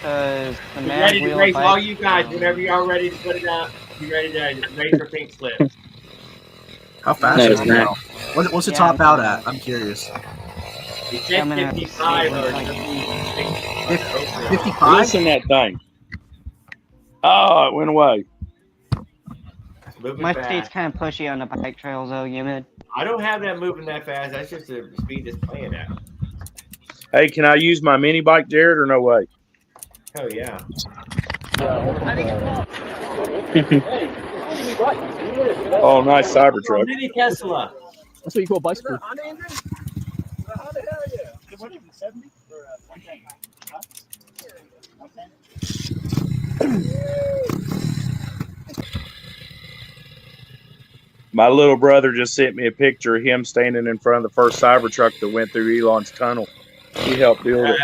Cause the Be mag ready to wheel race bike, all you guys whenever y'all ready to put it out. Be ready to race for pink slip. How fast No, is it's it not. now? What's it Yeah, top it's out not. at? I'm curious. It Yeah, I'm said gonna have to 55 see or it, like- 56. 55? Listen that thing. Oh, it went away. Moving My fast. state's kind of pushy on the bike trails, though, Yimid. I don't have that moving that fast. That's just the speed it's playing at. Hey, can I use my mini bike, Jared, or no way? Oh yeah. Oh, nice Cybertruck. Mini Tesla. That's what you call a bicycle. My little brother just sent me a picture of him standing in front of the first Cybertruck that went through Elon's tunnel. He helped build it.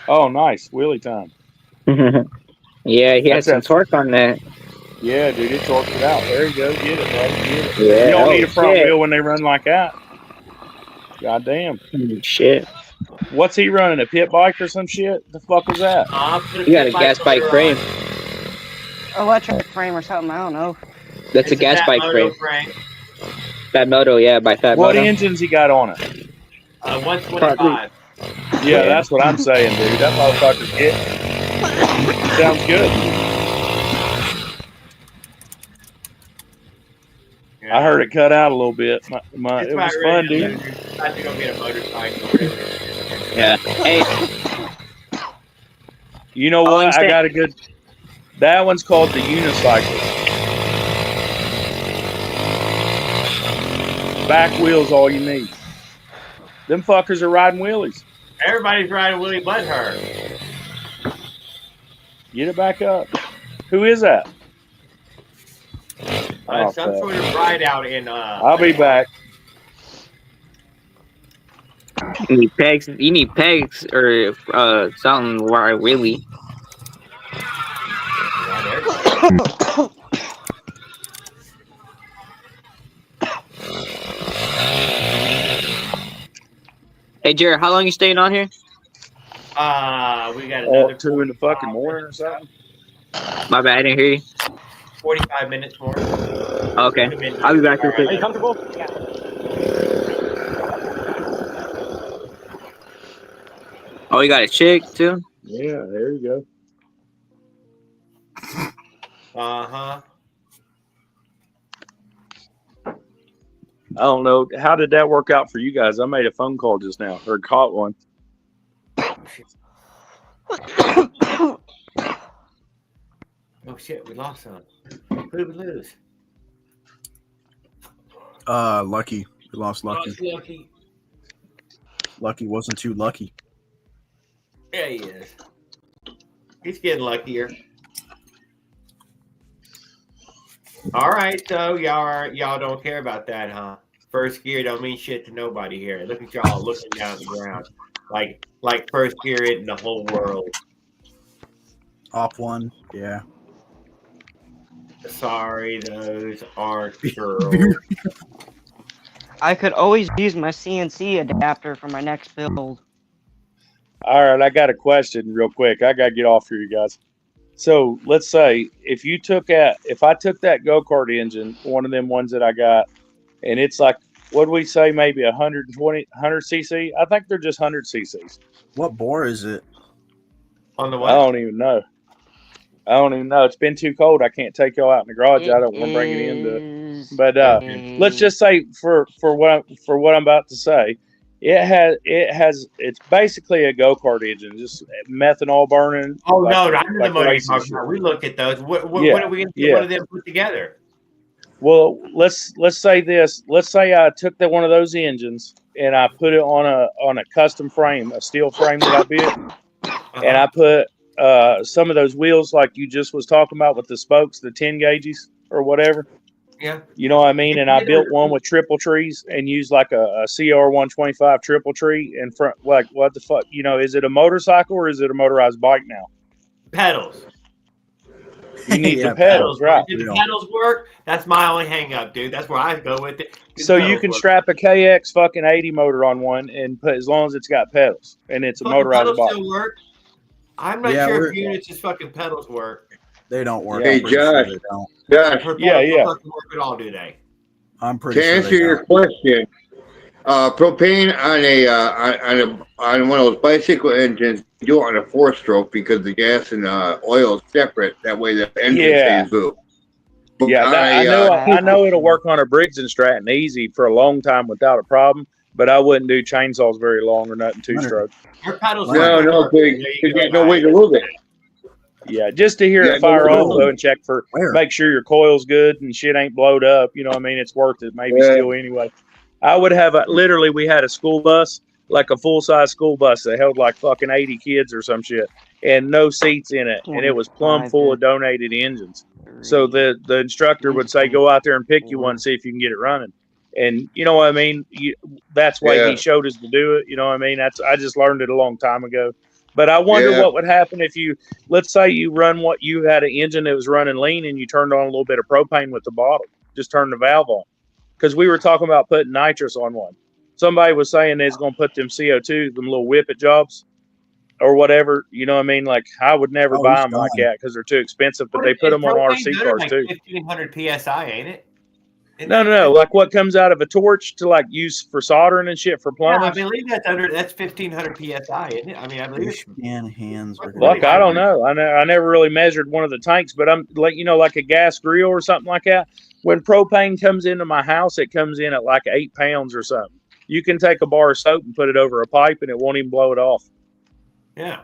Oh, nice. Wheelie time. Yeah, he has That's some it. torque on that. Yeah, dude, it torqued it out. There you go. Get it, bro. Get it. Yeah. You don't need a front shit. wheel when they run like that. God damn. Shit. What's he running? A pit bike or some shit? The fuck is that? You got a gas bike frame. Electric frame or something, I don't know. That's a gas bike frame. Fat Moto, yeah, by Fat What Moto. engines he got on it? 125. Yeah, that's what I'm saying, dude. That motherfucker's getting. Sounds good. I heard it cut out a little bit. It was fun, dude. I think I'll get a motorcycle. Yeah. Hey, You know Oh, what? I understand. got a good. That one's called the unicycle. Back wheels, all you need. Them fuckers are riding wheelies. Everybody's riding Willie but her. Get it back up. Who is that? Oh, Some fuck. sort of ride out in. I'll be back. you need pegs. You need pegs or something where I really. Hey, Jared, how long you staying on here? We got another 2 in the fucking morning or something. My bad, I didn't hear you. 45 minutes more. Okay, I'll be back real quick. Are you comfortable? Yeah. Oh, you got a chick too? Yeah, there you go. Uh-huh. I don't know. How did that work out for you guys? I made a phone call just now, or caught one. Oh shit, we lost some. Who did we lose? Lucky. We lost Lucky. Lost Lucky. Lucky wasn't too lucky. Yeah, he is. He's getting luckier. All right, so y'all don't care about that, huh? First gear don't mean shit to nobody here. Look at y'all looking down the ground, like first gear in the whole world. Op 1, yeah. Sorry, those aren't girls. I could always use my CNC adapter for my next build. All right, I got a question real quick. I got to get off here, you guys. So let's say if I took that go-kart engine, one of them ones that I got, and it's like, what do we say, maybe 100 cc? I think they're just 100 cc's. What bore is it? On the I what? don't even know. It's been too cold. I can't take y'all out in the garage. I don't want to bring it in. But let's just say for what I'm about to say, it's basically a go-kart engine, just methanol burning. Oh no, I know the motor you're talking about. We look at those. What are we going to get one of them put together? Well, let's say this. Let's say I took one of those engines and I put it on a custom frame, a steel frame that I built, and I put some of those wheels like you just was talking about with the spokes, the 10 gauges or whatever. Yeah. You know what I mean? And I built one with triple trees and used like a CR125 triple tree in front. Like, what the fuck? You know, is it a motorcycle or is it a motorized bike now? Pedals. You need the pedals, right? Did the pedals work? That's my only hang up, dude. That's where I go with it. So you can strap a KX fucking 80 motor on one and put, as long as it's got pedals and it's a motorized bike. Still work? I'm not sure if units' fucking pedals work. They don't work. Hey, Josh. They don't. Josh. Yeah. Work at all, do they? I'm pretty to sure. answer your question, propane on one of those bicycle engines, you do it on a 4-stroke because the gas and oil is separate. That way the engine stays loose. I know it'll work on a Briggs and Stratton easy for a long time without a problem, but I wouldn't do chainsaws very long or nothing 2-stroke. Your pedals no, because there's no way to move it. Yeah, just to hear it fire off though and check for make sure your coil's good and shit ain't blowed up. You know what I mean? It's worth it maybe still anyway. I would have literally we had a school bus, like a full-size school bus that held like fucking 80 kids or some shit and no seats in it. And it was plumb full of donated engines. So the instructor would say, go out there and pick you one, see if you can get it running. And you know what I mean? That's why he showed us to do it. You know what I mean? I just learned it a long time ago. But I wonder what would happen if let's say you had an engine that was running lean and you turned on a little bit of propane with the bottle, just turn the valve on. Because we were talking about putting nitrous on one. Somebody was saying they's going to put them CO2, them little whippet jobs or whatever. You know what I mean? Like I would never buy them like that because they're too expensive, but they put them on RC cars too. 1,500 PSI, ain't it? No. Like what comes out of a torch to like use for soldering and shit for plumbers. Yeah, I believe that's 1,500 PSI, isn't it? I mean, I believe hands. Look, I don't know. I never really measured one of the tanks, but I'm like, like a gas grill or something like that. When propane comes into my house, it comes in at like 8 pounds or something. You can take a bar of soap and put it over a pipe and it won't even blow it off. Yeah.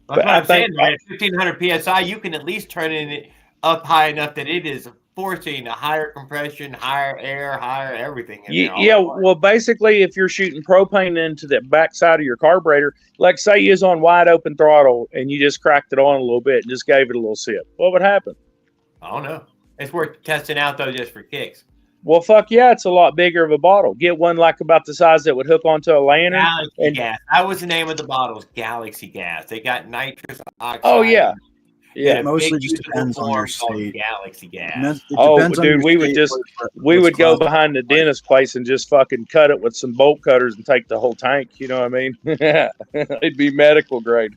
That's what I'm saying, right? At 1,500 PSI, you can at least turn it up high enough that it is forcing a higher compression, higher air, higher everything. Well, basically, if you're shooting propane into the backside of your carburetor, like say you was on wide open throttle and you just cracked it on a little bit and just gave it a little sip, what would happen? I don't know. It's worth testing out, though, just for kicks. Well, fuck yeah, it's a lot bigger of a bottle. Get one like about the size that would hook onto a lantern. Galaxy gas. That was the name of the bottles, Galaxy gas. They got nitrous oxide. Oh, yeah. Yeah, in a mostly big just usable depends on your form called state. Galaxy It gas. depends on dude, your we would state just what's go classified. behind the dentist place and just fucking cut it with some bolt cutters and take the whole tank. You know what I mean? It'd be medical grade.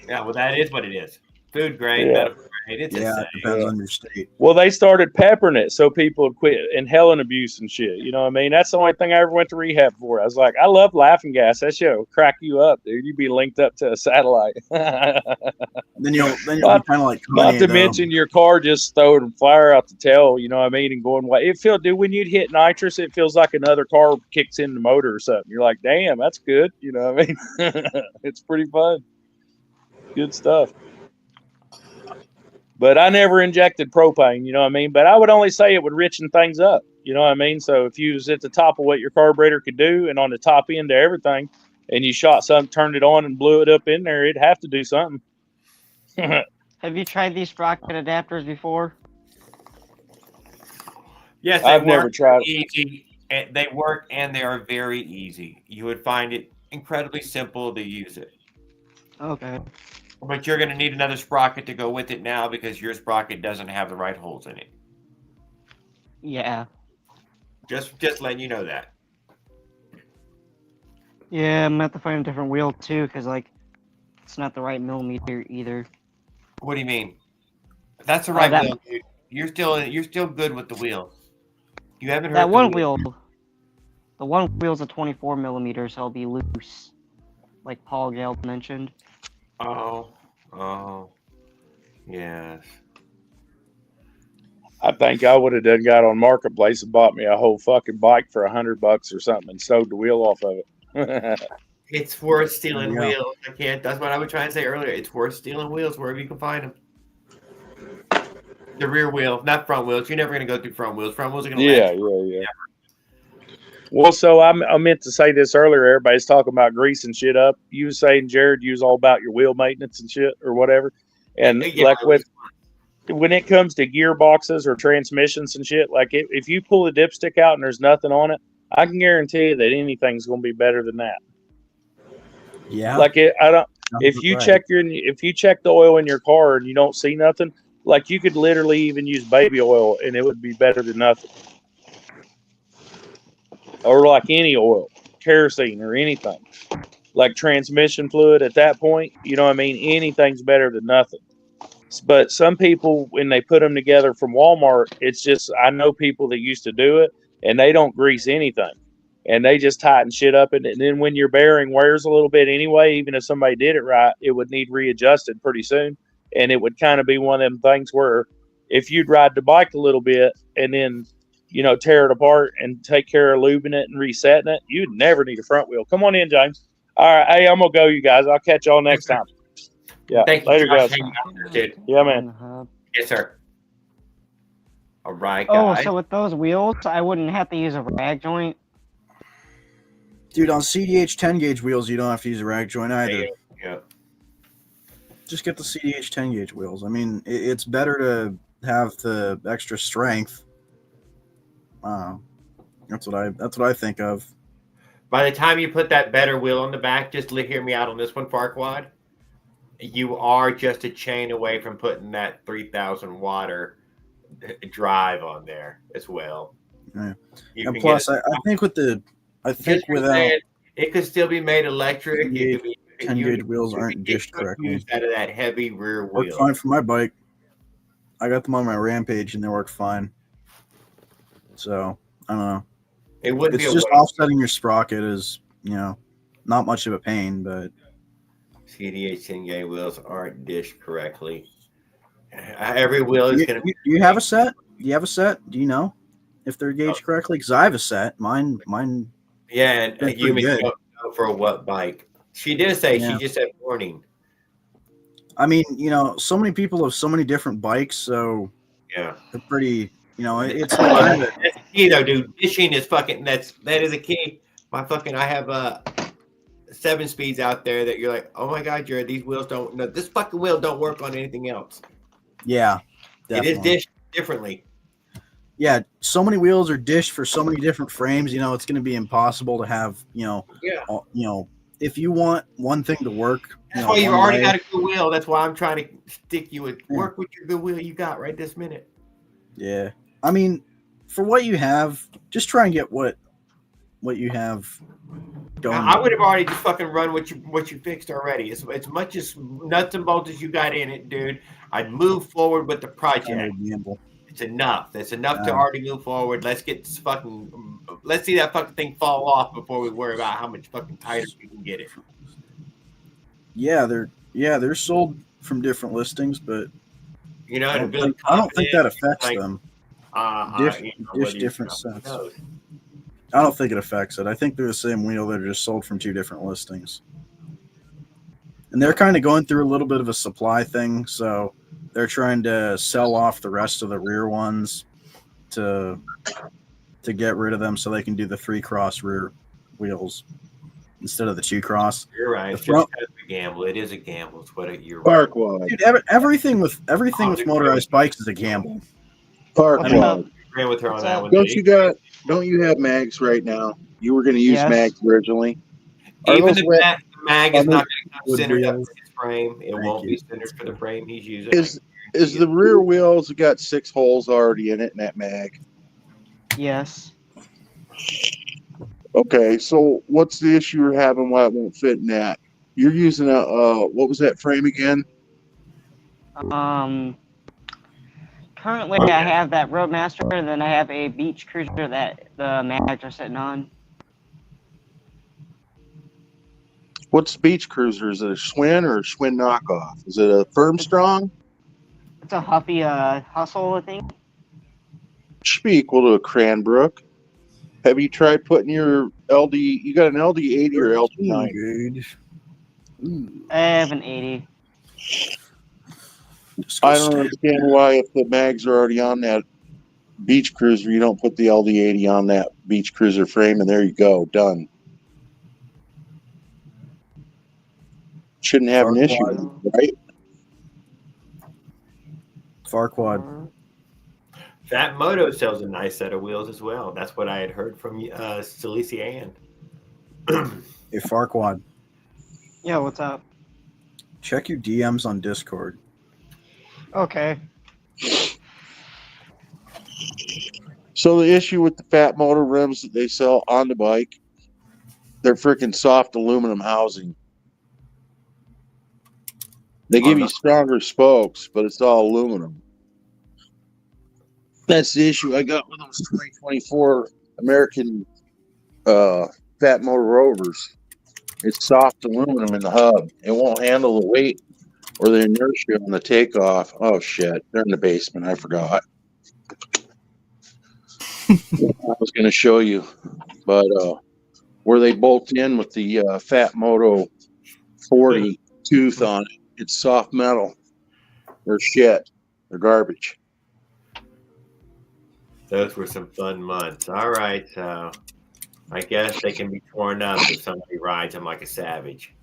Yeah, well, that is what it is. Food grade, Yeah. medical grade. It's the Yeah, same. it depends Yeah. on your state. Well, they started peppering it so people would quit inhaling abuse and shit. You know what I mean? That's the only thing I ever went to rehab for. I was like, I love laughing gas. That shit will crack you up, dude. You'd be linked up to a satellite. Then you'll be Not, kind of like not Kanye, to though. mention your car just throwing fire out the tail. You know what I mean? And going, it feel, dude, when you'd hit nitrous, it feels like another car kicks in the motor or something. You're like, damn, that's good. You know what I mean? It's pretty fun. Good stuff. But I never injected propane, you know what I mean? But I would only say it would richen things up, you know what I mean? So if you was at the top of what your carburetor could do and on the top end of everything, and you shot something, turned it on, and blew it up in there, it'd have to do something. Have you tried these sprocket adapters before? Yes, they I've never work tried it. easy. They work and they are very easy. You would find it incredibly simple to use it. Okay. But you're going to need another sprocket to go with it now because your sprocket doesn't have the right holes in it. Yeah. Just letting you know that. Yeah, I'm gonna have to find a different wheel too, because like it's not the right millimeter either. What do you mean? That's the right that- wheel, dude. You're still good with the wheel. You haven't heard That the one wheel. The one wheel's a 24 millimeter, so it'll be loose, like Paul Gale mentioned. Oh, yes. I think I would have done got on Marketplace and bought me a whole fucking bike for $100 or something and stowed the wheel off of it. It's worth stealing Yeah. wheels. I can't. That's what I was trying to say earlier. It's worth stealing wheels wherever you can find them. The rear wheel, not front wheels. You're never gonna go through front wheels. Front wheels are gonna Yeah. Well, so I meant to say this earlier. Everybody's talking about greasing shit up. You was saying, Jared, you was all about your wheel maintenance and shit or whatever. And Yeah, like when it comes to gearboxes or transmissions and shit, like if you pull the dipstick out and there's nothing on it, I can guarantee you that anything's going to be better than that. Yeah. Like I don't. If you Right. check the oil in your car and you don't see nothing, like you could literally even use baby oil and it would be better than nothing. Or like any oil, kerosene or anything, like transmission fluid at that point, you know what I mean? Anything's better than nothing. But some people, when they put them together from Walmart, it's just, I know people that used to do it and they don't grease anything and they just tighten shit up. And then when your bearing wears a little bit anyway, even if somebody did it right, it would need readjusted pretty soon. And it would kind of be one of them things where if you'd ride the bike a little bit and then, you know, tear it apart and take care of lubing it and resetting it, you'd never need a front wheel. Come on in, James. All right. Hey, I'm going to go, you guys. I'll catch y'all next time. Yeah. Thank Later, you, Josh. guys. Hang out there, dude. Yeah, man. Yes, sir. All right, Oh, guys. so with those wheels, I wouldn't have to use a rag joint. Dude, on CDH 10 gauge wheels, you don't have to use a rag joint either. Yeah. Just get the CDH 10 gauge wheels. I mean, it's better to have the extra strength. That's what I think of. By the time you put that better wheel on the back, just hear me out on this one, Farquad. You are just a chain away from putting that 3,000 watt drive on there as well. Yeah. You And can plus, get I think just without saying, it could still be made electric. 10 gauge wheels aren't dished correctly. Used out of that heavy rear Worked wheel. fine for my bike. I got them on my Rampage and they worked fine. So I don't know. It wouldn't It's be a just waste. offsetting your sprocket is, not much of a pain, but CDH 10 gauge wheels aren't dished correctly. Every wheel is going to be. Do you have a set? Do you have a set? Do you know if they're gauged correctly? Because I have a set. Mine. Yeah, and been a pretty human good. don't know for what bike. She did say Yeah. she just said warning. I mean, so many people have so many different bikes, so Yeah. they're pretty. It's kind of That's the key though, dude. Dishing is fucking. That is a key. I have 7 speeds out there that you're like, oh my god, Jared, these wheels don't. No, this fucking wheel don't work on anything else. yeah. It is Definitely. dished differently. Yeah, so many wheels are dished for so many different frames. It's going to be impossible to have. Yeah. if you want one thing to work, That's why you've one already way- got a good wheel. That's why I'm trying to stick you with work with your good wheel you got right this minute. Yeah, I mean, for what you have, just try and get what you have going. I would have already just fucking run what you fixed already. As much as nuts and bolts as you got in it, dude. I'd move forward with the project. Gamble. It's enough. That's enough to already move forward. Let's see that fucking thing fall off before we worry about how much fucking tighter we can get it. Yeah, they're sold from different listings, but You know, I don't think that affects them. Just different sets. I don't think it affects it. I think they're the same wheel. They're just sold from two different listings. And they're kind of going through a little bit of a supply thing, so they're trying to sell off the rest of the rear ones to get rid of them so they can do the 3-cross rear wheels instead of the 2-cross. You're right. It's front- just a gamble. It is a gamble. It's what you're Park right. wide. Dude, everything with motorized bikes is a gamble. Park What's wide. up? Agreeing with her on What's that up? one. Don't you have mags right now? You were going to use Yes. mags originally. Are Even those the wet? mag is are not those going to come wood centered up wheels? for his frame. It Thank won't you. be centered for the frame he's using. Is the rear wheels got 6 holes already in it in that mag? Yes. Okay, so what's the issue you're having why it won't fit in that? You're using what was that frame again? Currently I have that Roadmaster, and then I have a Beach Cruiser that the mags are sitting on. What's Beach Cruiser? Is it a Schwinn or a Schwinn knockoff? Is it a Firm Strong? It's a Huffy Hustle, I think. Should be equal to a Cranbrook. Have you tried putting your LD? You got an LD80 or LD9? I have an 80. I don't understand why, if the mags are already on that Beach Cruiser, you don't put the LD80 on that Beach Cruiser frame, and there you go, done. Shouldn't have an issue, right? Farquad. That Moto sells a nice set of wheels as well. That's what I had heard from Celicia Ann. Hey, Farquad. Yeah, what's up? Check your DMs on Discord. Okay. So the issue with the Fat Moto rims that they sell on the bike, they're freaking soft aluminum housing. They give you stronger spokes, but it's all aluminum. That's the issue I got with those 2024 American Fat Motor Rovers. It's soft aluminum in the hub. It won't handle the weight or the inertia on the takeoff. Oh shit, they're in the basement. I forgot. I was going to show you, but where they bolt in with the Fat Moto 40 tooth on it, it's soft metal. They're shit. They're garbage. Those were some fun months. All right. I guess they can be torn up if somebody rides them like a savage.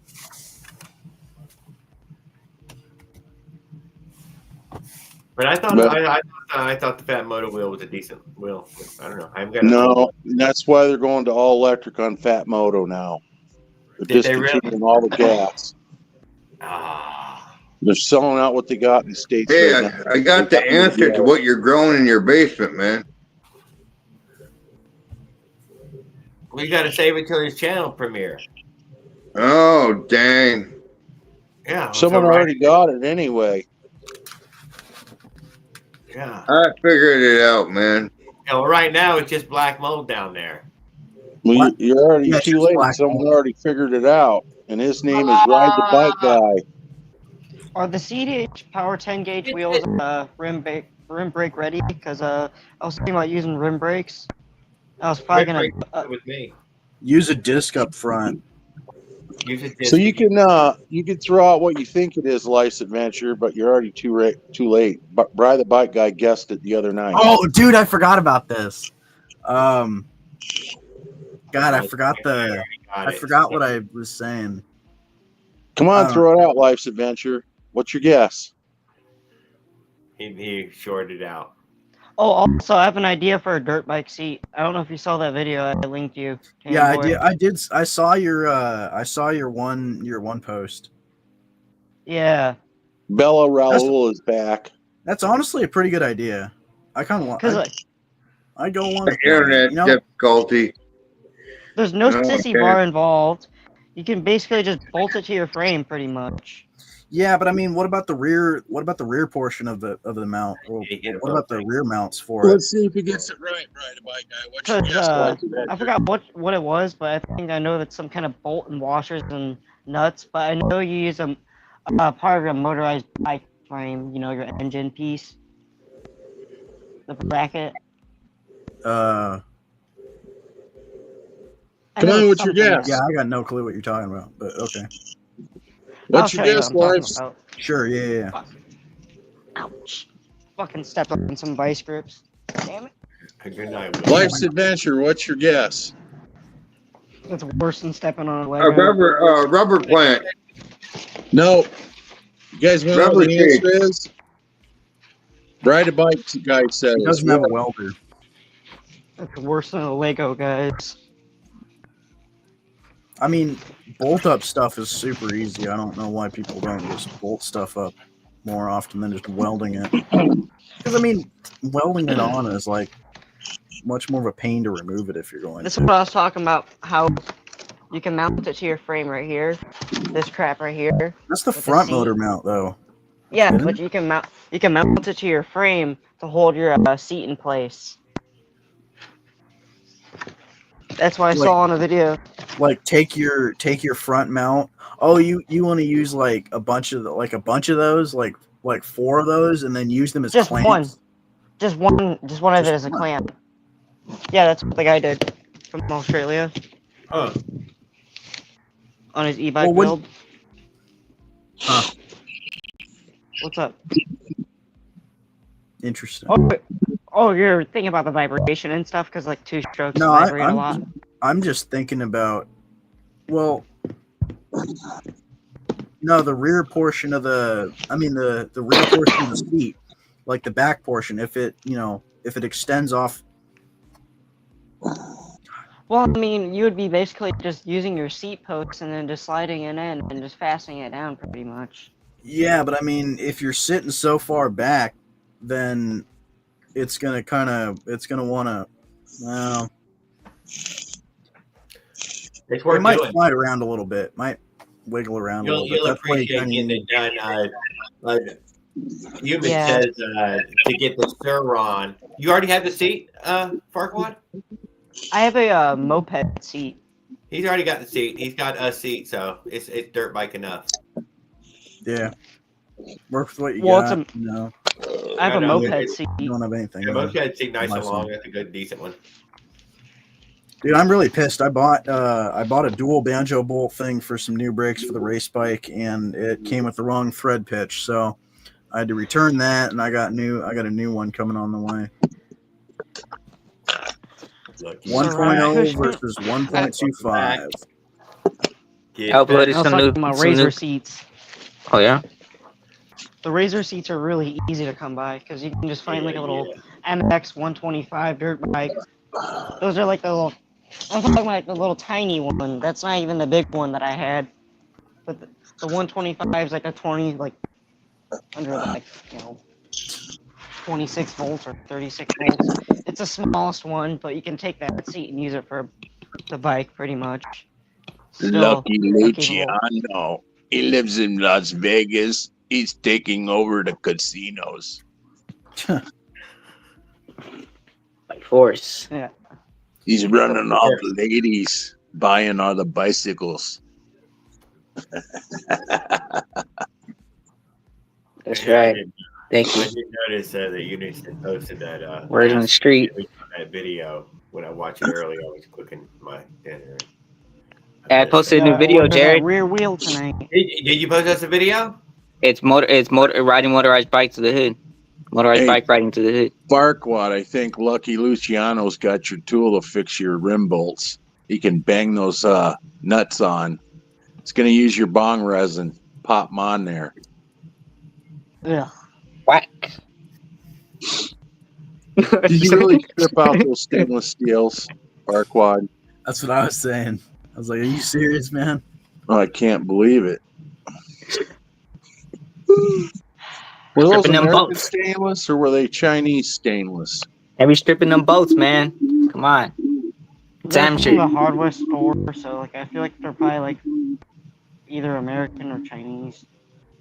But I thought I thought the Fat Moto wheel was a decent wheel. I don't know. I haven't got No, that's why they're going to all electric on Fat Moto now. They're Did they discontinuing really? all the gas. They're selling out what they got in the States. Hey, right now. I got the answer to what you're growing in your basement, man. We got to save it till his channel premiere. Oh, dang. Yeah. Someone already got it anyway. Yeah. I figured it out, man. Yeah, well, right now it's just black mold down there. Well, you're already Yeah, too just late. black Someone already figured it out, and his name is Ride the Bike Guy. Are the CDH Power 10 gauge wheels rim brake ready? Because I was thinking about using rim brakes. I was probably gonna. With me. Use a disc up front. Use it. So you can throw out what you think it is, Life's Adventure, but you're already too late. But Ride the Bike Guy guessed it the other night. Oh, dude, I forgot about this. God, I forgot what I was saying. Come on, throw it out, Life's Adventure. What's your guess? He shorted out. Oh, also, I have an idea for a dirt bike seat. I don't know if you saw that video I linked you. Yeah, I Boy. did. I saw your one post. Yeah. Bella Raoul is back. That's honestly a pretty good idea. I kind of want. I go along with that, Internet you know? difficulty. There's no Okay. sissy bar involved. You can basically just bolt it to your frame, pretty much. Yeah, but I mean, what about the rear? What about the rear portion of the mount? Or what about the rear mounts for it? Let's see if he gets it right, Bike Guy. What's your guess? I forgot what it was, but I think I know that's some kind of bolt and washers and nuts. But I know you use a part of your motorized bike frame. You know, your engine piece, the bracket. Come on, what's your guess? Yeah, I got no clue what you're talking about, but okay. What's your guess, Lives? Sure, yeah. Ouch. Fucking stepped on some vice grips. Damn it. Good night. Life's Adventure, what's your guess? That's worse than stepping on a A Lego. rubber plant. No. You guys want to know what the Rubber answer is? Ride a Bike Guy says. He doesn't have a welder. That's worse than a Lego, guys. I mean, bolt up stuff is super easy. I don't know why people don't just bolt stuff up more often than just welding it. Because I mean, welding it on is like much more of a pain to remove it if you're going. This is what I was talking about. How you can mount it to your frame right here. This crap right here. That's the with front seat. motor mount, though. Yeah, Isn't but you can mount it to your frame to hold your seat in place. That's what I saw on a video. Like take your front mount. Oh, you want to use like a bunch of those, like 4 of those, and then use them as Just clamps. one. Just one of it as a clamp. Yeah, that's what the guy did from Australia. Huh. On his e-bike Well, build. Huh. What's up? Interesting. Oh, you're thinking about the vibration and stuff because like 2 strokes No, vibrate a lot. I'm just thinking about, well, no, the rear portion of the rear portion of the seat, like the back portion, if it extends off. Well, I mean, you would be basically just using your seat posts and then just sliding it in and just fastening it down pretty much. Yeah, but I mean, if you're sitting so far back, then it's gonna want to, well, It's worth it might doing. slide around a little bit, might wiggle around a little bit. You'll That's why you appreciate kinda getting need- it done. Human Yeah. says to get the stir on. You already have the seat, Farquaad? I have a moped seat. He's already got the seat. He's got a seat, so it's dirt bike enough. Yeah. Work with what you Well, got. it's No, I have a know. moped seat. you don't have anything. Yeah, most guys seat nice My and long. son. That's a good, decent one. Dude, I'm really pissed. I bought a dual banjo bolt thing for some new brakes for the race bike, and it came with the wrong thread pitch, so I had to return that, and I got a new one coming on the way. Look, 1.0 versus 1.25. get I uploaded I was some talking new. about some Razor new- seats. Oh yeah. The Razor seats are really easy to come by because you can just find like a little MX 125 dirt bike. Those are like the little. I'm talking about like the little tiny one. That's not even the big one that I had. But the 125 is like a 20, like under like 26 volts or 36 volts. It's the smallest one, but you can take that seat and use it for the bike pretty much. Still Lucky capable. Luciano. He lives in Las Vegas. He's taking over the casinos. By force. Yeah. He's running off ladies, buying all the bicycles. That's right. Thank I you. did notice that Unison posted that. Word on the street. That video when I watched it earlier, I was cooking my dinner. I posted a new video, Order that Jared. rear wheel tonight. Did you post us a video? It's riding motorized bike to the hood. Motorized Hey. bike riding to the hood. Farquaad, I think Lucky Luciano's got your tool to fix your rim bolts. He can bang those nuts on. It's going to use your bong resin. Pop them on there. Yeah. Whack. Did you really strip out those stainless steels, Farquad? That's what I was saying. I was like, "Are you serious, man?" Oh, I can't believe it. Were those Stripping them American boats. stainless or were they Chinese stainless? Heavy stripping them boats, man. Come on. Damn They're shit. from the hardware store, so like I feel like they're probably like either American or Chinese.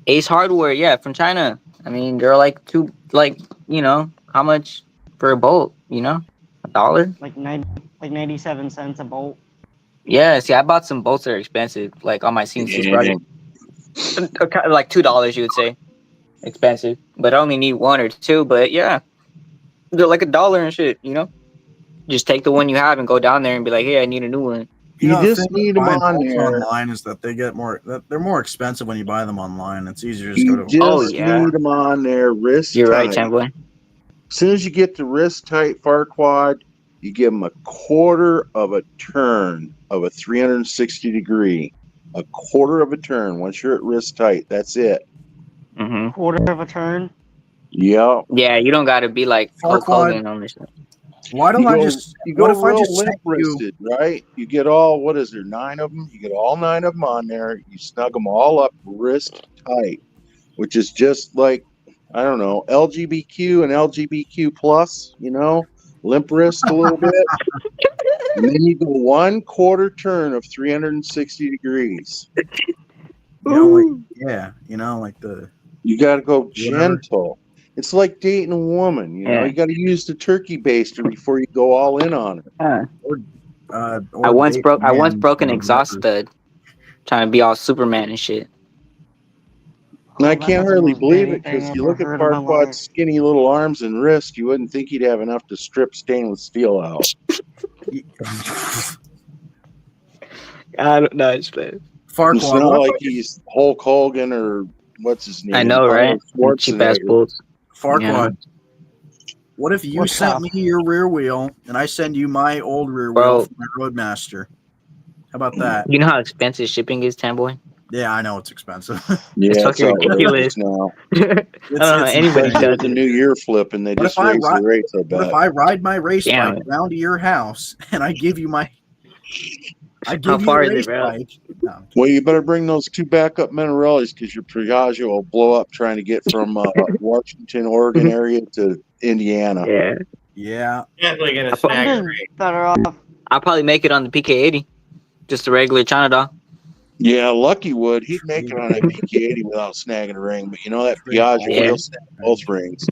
Ace Hardware, yeah, from China. I mean, they're like how much for a bolt? $1? Like 97 cents a bolt. Yeah, see, I bought some bolts that are expensive, like on my CNC project. Like $2, you would say. Expensive. But I only need one or two, but yeah. They're like $1 and shit, Just take the one you have and go down there and be like, hey, I need a new one. You know, the just thing with need them buying on bolts there. online is that they're more expensive when you buy them online. It's easier to just You go to. just yeah. need them on there, wrist You're right, tight. Chamberlain. As soon as you get the wrist tight Farquad, you give them a quarter of a turn of a 360 degree. A quarter of a turn. Once you're at wrist tight, that's it. Mm-hmm. Quarter of a turn. Yep. Yeah, you don't got to be like Hulk Farquad. Hogan on this. Why don't You I go, just? you go What if I real just sent limp you? wristed, right? You get all, what is there, 9 of them? You get all 9 of them on there. You snug them all up wrist tight, which is just like, I don't know, LGBTQ and LGBTQ plus, limp wrist a little bit. And then you go 1/4 turn of 360 degrees. Like the. You got to go Whatever. gentle. It's like dating a woman, Yeah. You got to use the turkey baster before you go all in on her. Or I once date broke man an or exhaust whatever. stud, trying to be all Superman and shit. And I That's can't the hardly most believe gay it because thing you I've look at ever heard in my Farquad's life. skinny little arms and wrist, you wouldn't think he'd have enough to strip stainless steel out. I don't know. It's bad. It's Farquad, not what like he's Hulk Hogan or what's his name? I know, right? Arnold Cheap ass Schwarzenegger. bolts. Farquad, what if you What's sent up? me your rear wheel and I send you my old rear Bro. wheel from my Roadmaster? How about that? You know how expensive shipping is, Tamboy? Yeah, I know it's expensive. Yeah, It's it's fucking outrageous ridiculous. now. I don't know how anybody Especially does with the it. new year flip and they What just if I raised the ride- rates, I What bet. if I ride my race Damn bike it. down to your house and I give you my? I How give you far the is race it, bro? bike. No. Well, you better bring those 2 backup Minarellis because your Piaggio will blow up trying to get from Washington, Oregon area to Indiana. Yeah. Yeah. Definitely gonna I snag a I'm ring. just better off. I'll probably make it on the PK80. Just a regular China doll. Yeah, Lucky would. He'd make it on a PK80 without snagging a ring, but that Piaggio Yeah. will snag both rings.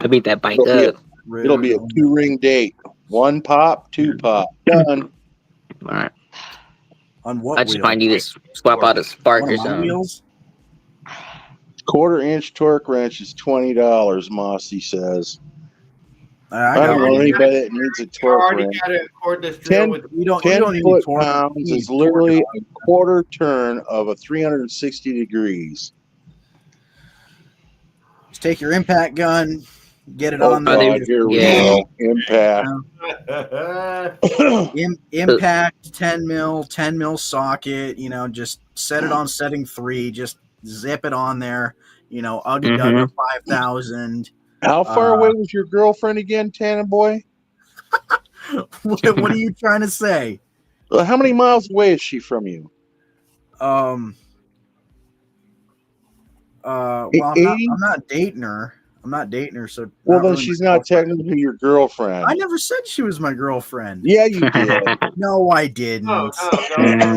I beat that bike It'll be, up. it'll be a 2-ring date. 1 pop, 2 pop. Done. All right. On what I just wheel? might need to swap out a spark One or of my something. wheels? 1/4-inch torque wrench is $20, Mossy says. I I don't got know one. anybody that needs a You torque already wrench. got to record this drill 10, with You don't 10 need foot torque. pounds You need is literally torque. a 1/4 turn of a 360 degrees. Just take your impact gun, get it Oh, on God, there. here we Yeah. go. Impact. Impact 10 mil socket. Just set it on setting 3. Just zip it on there. Ugga Dugga 5000. How far away was your girlfriend again, Tanner boy? What are you trying to say? How many miles away is she from you? Well, I'm 80? not dating her. So Well, not then really she's my not girlfriend. technically your girlfriend. I never said she was my girlfriend. Yeah, you did. No, I didn't.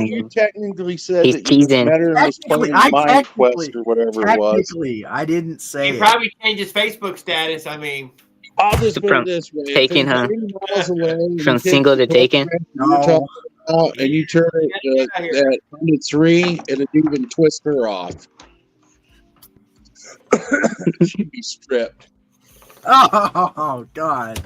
You technically said He's that you teasing. met her and was Technically, playing Mind technically- Quest or whatever it was. Technically, I didn't say He it. probably changed his Facebook status. I mean, I'll just put From it this way: taken, if it's huh? 80 miles away, and From you take single the to taken? girlfriend you're talking about, and you turn it at under 3, it'll even twist her off. She'd be stripped. Oh God.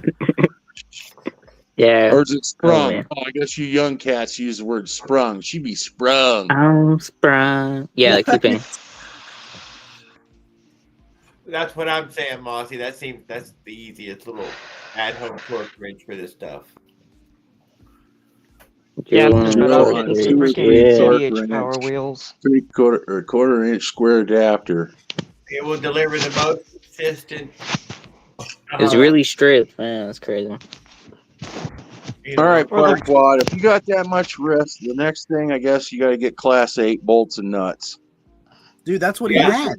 Yeah. Or is it sprung? man. Oh, I guess you young cats use the word sprung. She'd be sprung. I'm sprung. Yeah, like T-Pain. that's what I'm saying, Mossy. That's the easiest little at-home torque wrench for this stuff. Yeah, I'm just better off Yeah. getting Super Yeah. CDH power wheels. 3/4 inch square adapter. It will deliver the most consistent It's really stripped, man. That's crazy. All right, Farquad. If you got that much risk, the next thing I guess you got to get Class 8 bolts and nuts. Dude, that's what he had.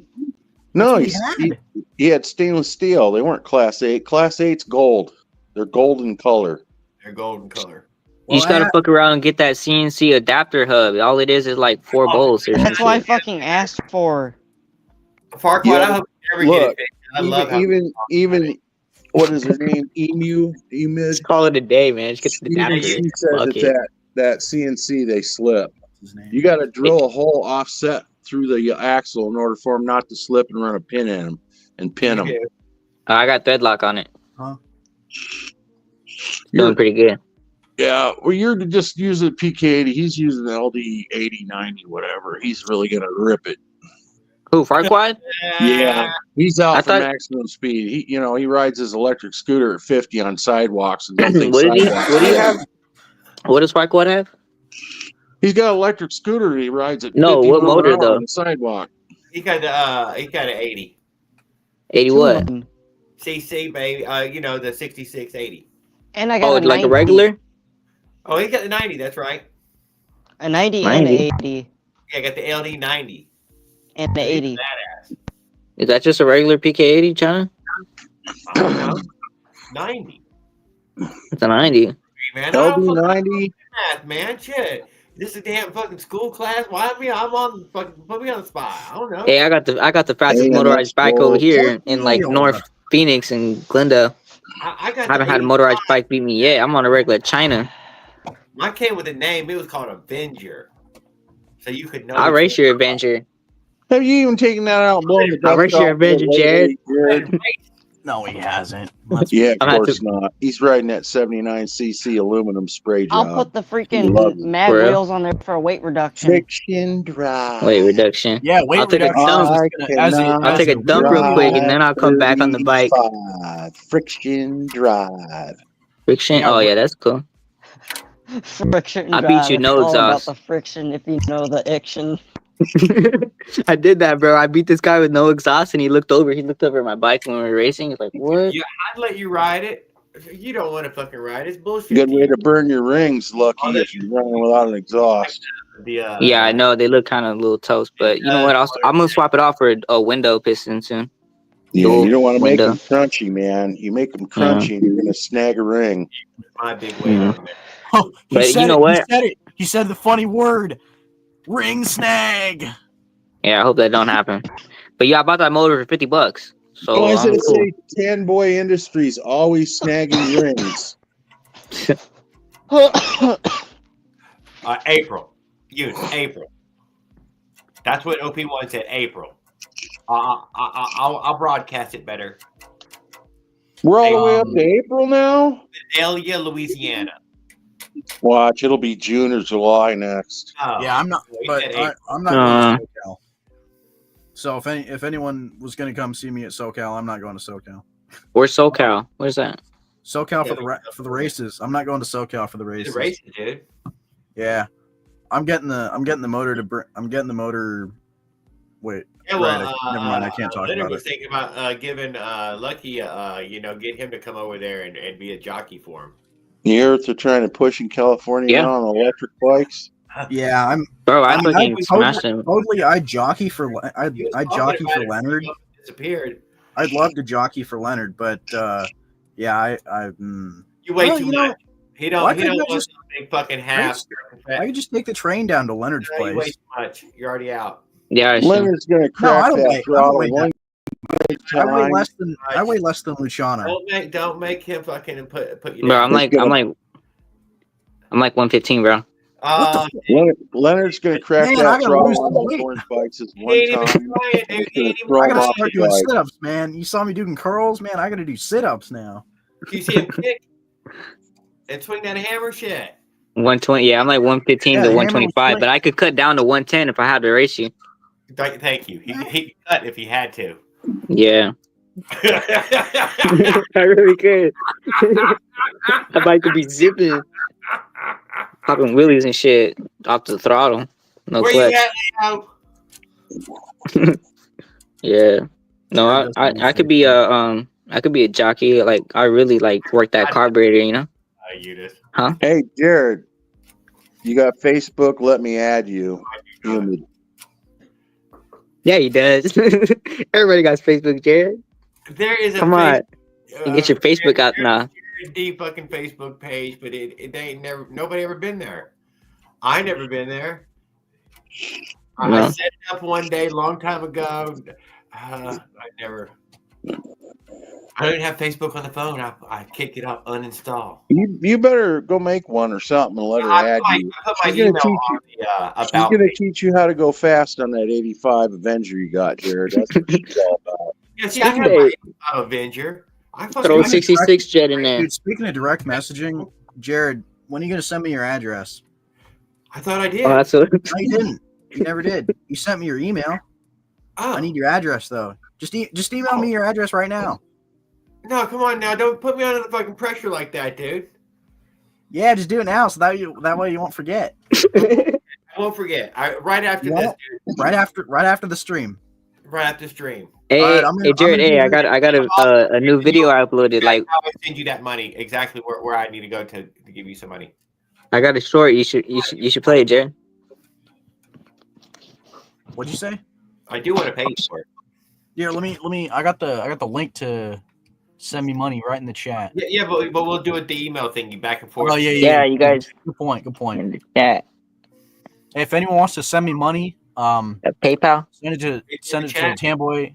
No, That's what he had stainless steel. They weren't Class 8. Class 8's gold. They're golden color. They're golden color. You just gotta fuck around and get that CNC adapter hub. All it is like 4 bolts. Or That's some what I shit. fucking asked for. Farquaad, Yeah, I hope you never get look, it. I love how even what is her name? Emu. Just call it a day, man. Just get the Even adapter. she said Fuck that, it. that CNC they slip. You got to drill a hole offset through the axle in order for them not to slip and run a pin in them and pin them. I got thread lock on it. Huh? Doing pretty good. Yeah, well, you're just using PK80. He's using the LD 80, 90, whatever. He's really gonna rip it. Who, Farquad? Yeah, he's out I for thought- maximum speed. He rides his electric scooter at 50 on sidewalks and don't think What did he sidewalks. have? What does Farquad have? He's got an electric scooter. He rides at No, 50 what mile an motor, hour though? on the sidewalk. he got an 80 80 what? cc, baby. The 6680. And I got Oh, a like 90, a regular? Oh, he got the 90. That's right. a 90 and 90. an 80 Yeah, I got the LD 90. and an 80. Badass. Is that just a regular PK80, China? I don't know. 90. It's a 90. Man, I don't LD fucking 90. math, man. Shit. This is a damn fucking school class. Why me? I'm on fucking put me on the spot. I don't know. Hey, I got the fastest Hey, motorized bike well, over here in like North Phoenix and Glendale. I got I haven't the had a 85. motorized bike beat me yet. I'm on a regular China. Mine came with a name. It was called Avenger. So you could know. I'll race your Avenger. Have you even taken that out and blown the I'll dust race your off of it Avenger, lately, Jared. No, he hasn't. Yeah, of I'm gonna have course not. He's riding that 79cc aluminum spray job. I'll put the He freaking loves it. mag For real? wheels on there for a weight reduction. Friction drive. Weight reduction. Yeah, weight I'll take a reduction. dump. As I'll take a dump real quick and then I'll come back on the bike. 35. Friction drive. Friction. Oh yeah, that's cool. Friction I beat drive. you, no It's all about exhaust. the friction if you know the action. I did that, bro. I beat this guy with no exhaust, and he looked over. He looked over at my bike when we were racing. He's like, "What?" Yeah, I'd let you ride it. You don't want to fucking ride it. It's bullshit. Good way to burn your rings, Lucky, if you're running without an exhaust. Yeah, I know they look kind of a little toast, but you know what? I'm gonna swap it off for a window piston soon. Yeah, you don't want to make window. them crunchy, man. You make them crunchy, and you're gonna snag a ring. My big weight. Yeah. Oh, he But said you know it, what? He said it. He said the funny word. Ring snag. Yeah, I hope that don't happen. But yeah, I bought that motor for $50. So Oh, I I'm said it cool. say 10 Boy Industries always snagging rings. April. April. That's what OP1 said. April. I'll broadcast it better. We're all the way up to April now. Delia, Louisiana. Watch, it'll be June or July next. Oh, Yeah, I'm not. we But said April. I'm not going to SoCal. So if anyone was going to come see me at SoCal, I'm not going to SoCal. Where's SoCal? Where's that? SoCal Yeah, for the races. I'm not going to SoCal for the The races. racing, dude. Yeah, I'm getting the motor I'm getting the motor. Wait, Yeah, well, right, never mind. I can't talk Leonard about was it. thinking about giving Lucky, get him to come over there and be a jockey for him. You hear what they're trying to push in California Yeah. now on electric bikes? Yeah, I'm. Bro, I mean, fucking smashed him. Totally, I jockey for I He was jockey talking for about it Leonard. before he disappeared. I'd love to jockey for Leonard, but yeah, You weigh Well, too you know, much. He why don't couldn't I want just- a big fucking half. I could just take the train down to Leonard's No, you weigh place. too much. You're already out. Yeah, I should. Leonard's going to No, I crack don't that weigh- I don't throttle weigh one I weigh time. less than Luciano. Don't make him fucking put you Bro, down. I'm like 115, bro. Leonard's going to crack Man, I that gotta throttle lose on some those weight. orange bikes this He one ain't even time. trying, dude. He Gonna ain't throw I him gotta off start the doing bike. sit-ups, man. You saw me doing curls, man. I gotta do sit-ups now. You see him kick and swing that hammer shit. 120. Yeah, I'm like 115 Yeah, to the hammer 125, was but I could cut down to 110 if I had to race you. Thank you. He'd cut if he had to. Yeah, I really could. My bike could be zipping, popping wheelies and shit off the throttle. No Where clutch. you at, Leo? Yeah. No, I could be I could be a jockey. Like I really like work that carburetor, you know? Eunice. Huh? Hey, Jared, you got Facebook? Let me add you. Yeah, he does. Everybody got Facebook, Jared. There is a Come on. You get your Facebook out now. Deep fucking Facebook page, but it ain't nobody ever been there. I never been there. I No. set it up one day, long time ago. I don't even have Facebook on the phone. I kick it up, uninstall. You better go make one or something and let her add you. I put my She's gonna email teach on you. the She's about gonna me. teach you how to go fast on that 85 Avenger you got, Jared. That's what she's all about. Yeah, see, I have my Avenger. I Throw 66 jet in there. Dude, speaking of direct messaging, Jared, when are you gonna send me your address? I thought I did. Oh, that's what. No, you didn't. You never did. You sent me your email. I need your address though. Just email me your address right now. No, come on now. Don't put me under the fucking pressure like that, dude. Yeah, just do it now, so that way you won't forget. I won't forget. Right after this, dude. Right after the stream. Right after stream. Hey, All right, hey, Jared. Hey, I got a new video I uploaded. Like, I'll send you that money exactly where I need to go to give you some money. I got a short. You should play it, Jared. What'd you say? I do want to pay you for it. Yeah, let me. I got the link to send me money right in the chat. Yeah, but we'll do it the email thing, back and forth. Oh yeah. You guys. Good point. Yeah. Hey, if anyone wants to send me money, PayPal. send it to Tamboy.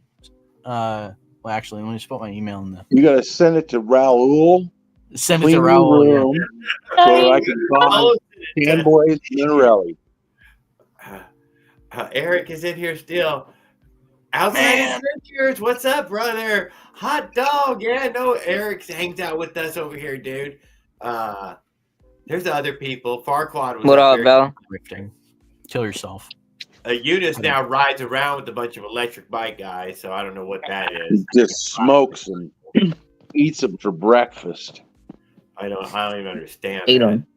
Well, actually, let me just put my email in there. You gotta send it to Raul. Send it to Raul. Yeah. So I can call Fanboys Minarelli. Eric is in here still. Outside Adventures, what's up, brother? Hot dog, yeah, no, Eric hangs out with us over here, dude. There's other people. Farquad was What up, there. Bell? Kill yourself. Eunice now rides around with a bunch of electric bike guys, so I don't know what that is. He just smokes and eats them for breakfast. I don't even understand. Eat them.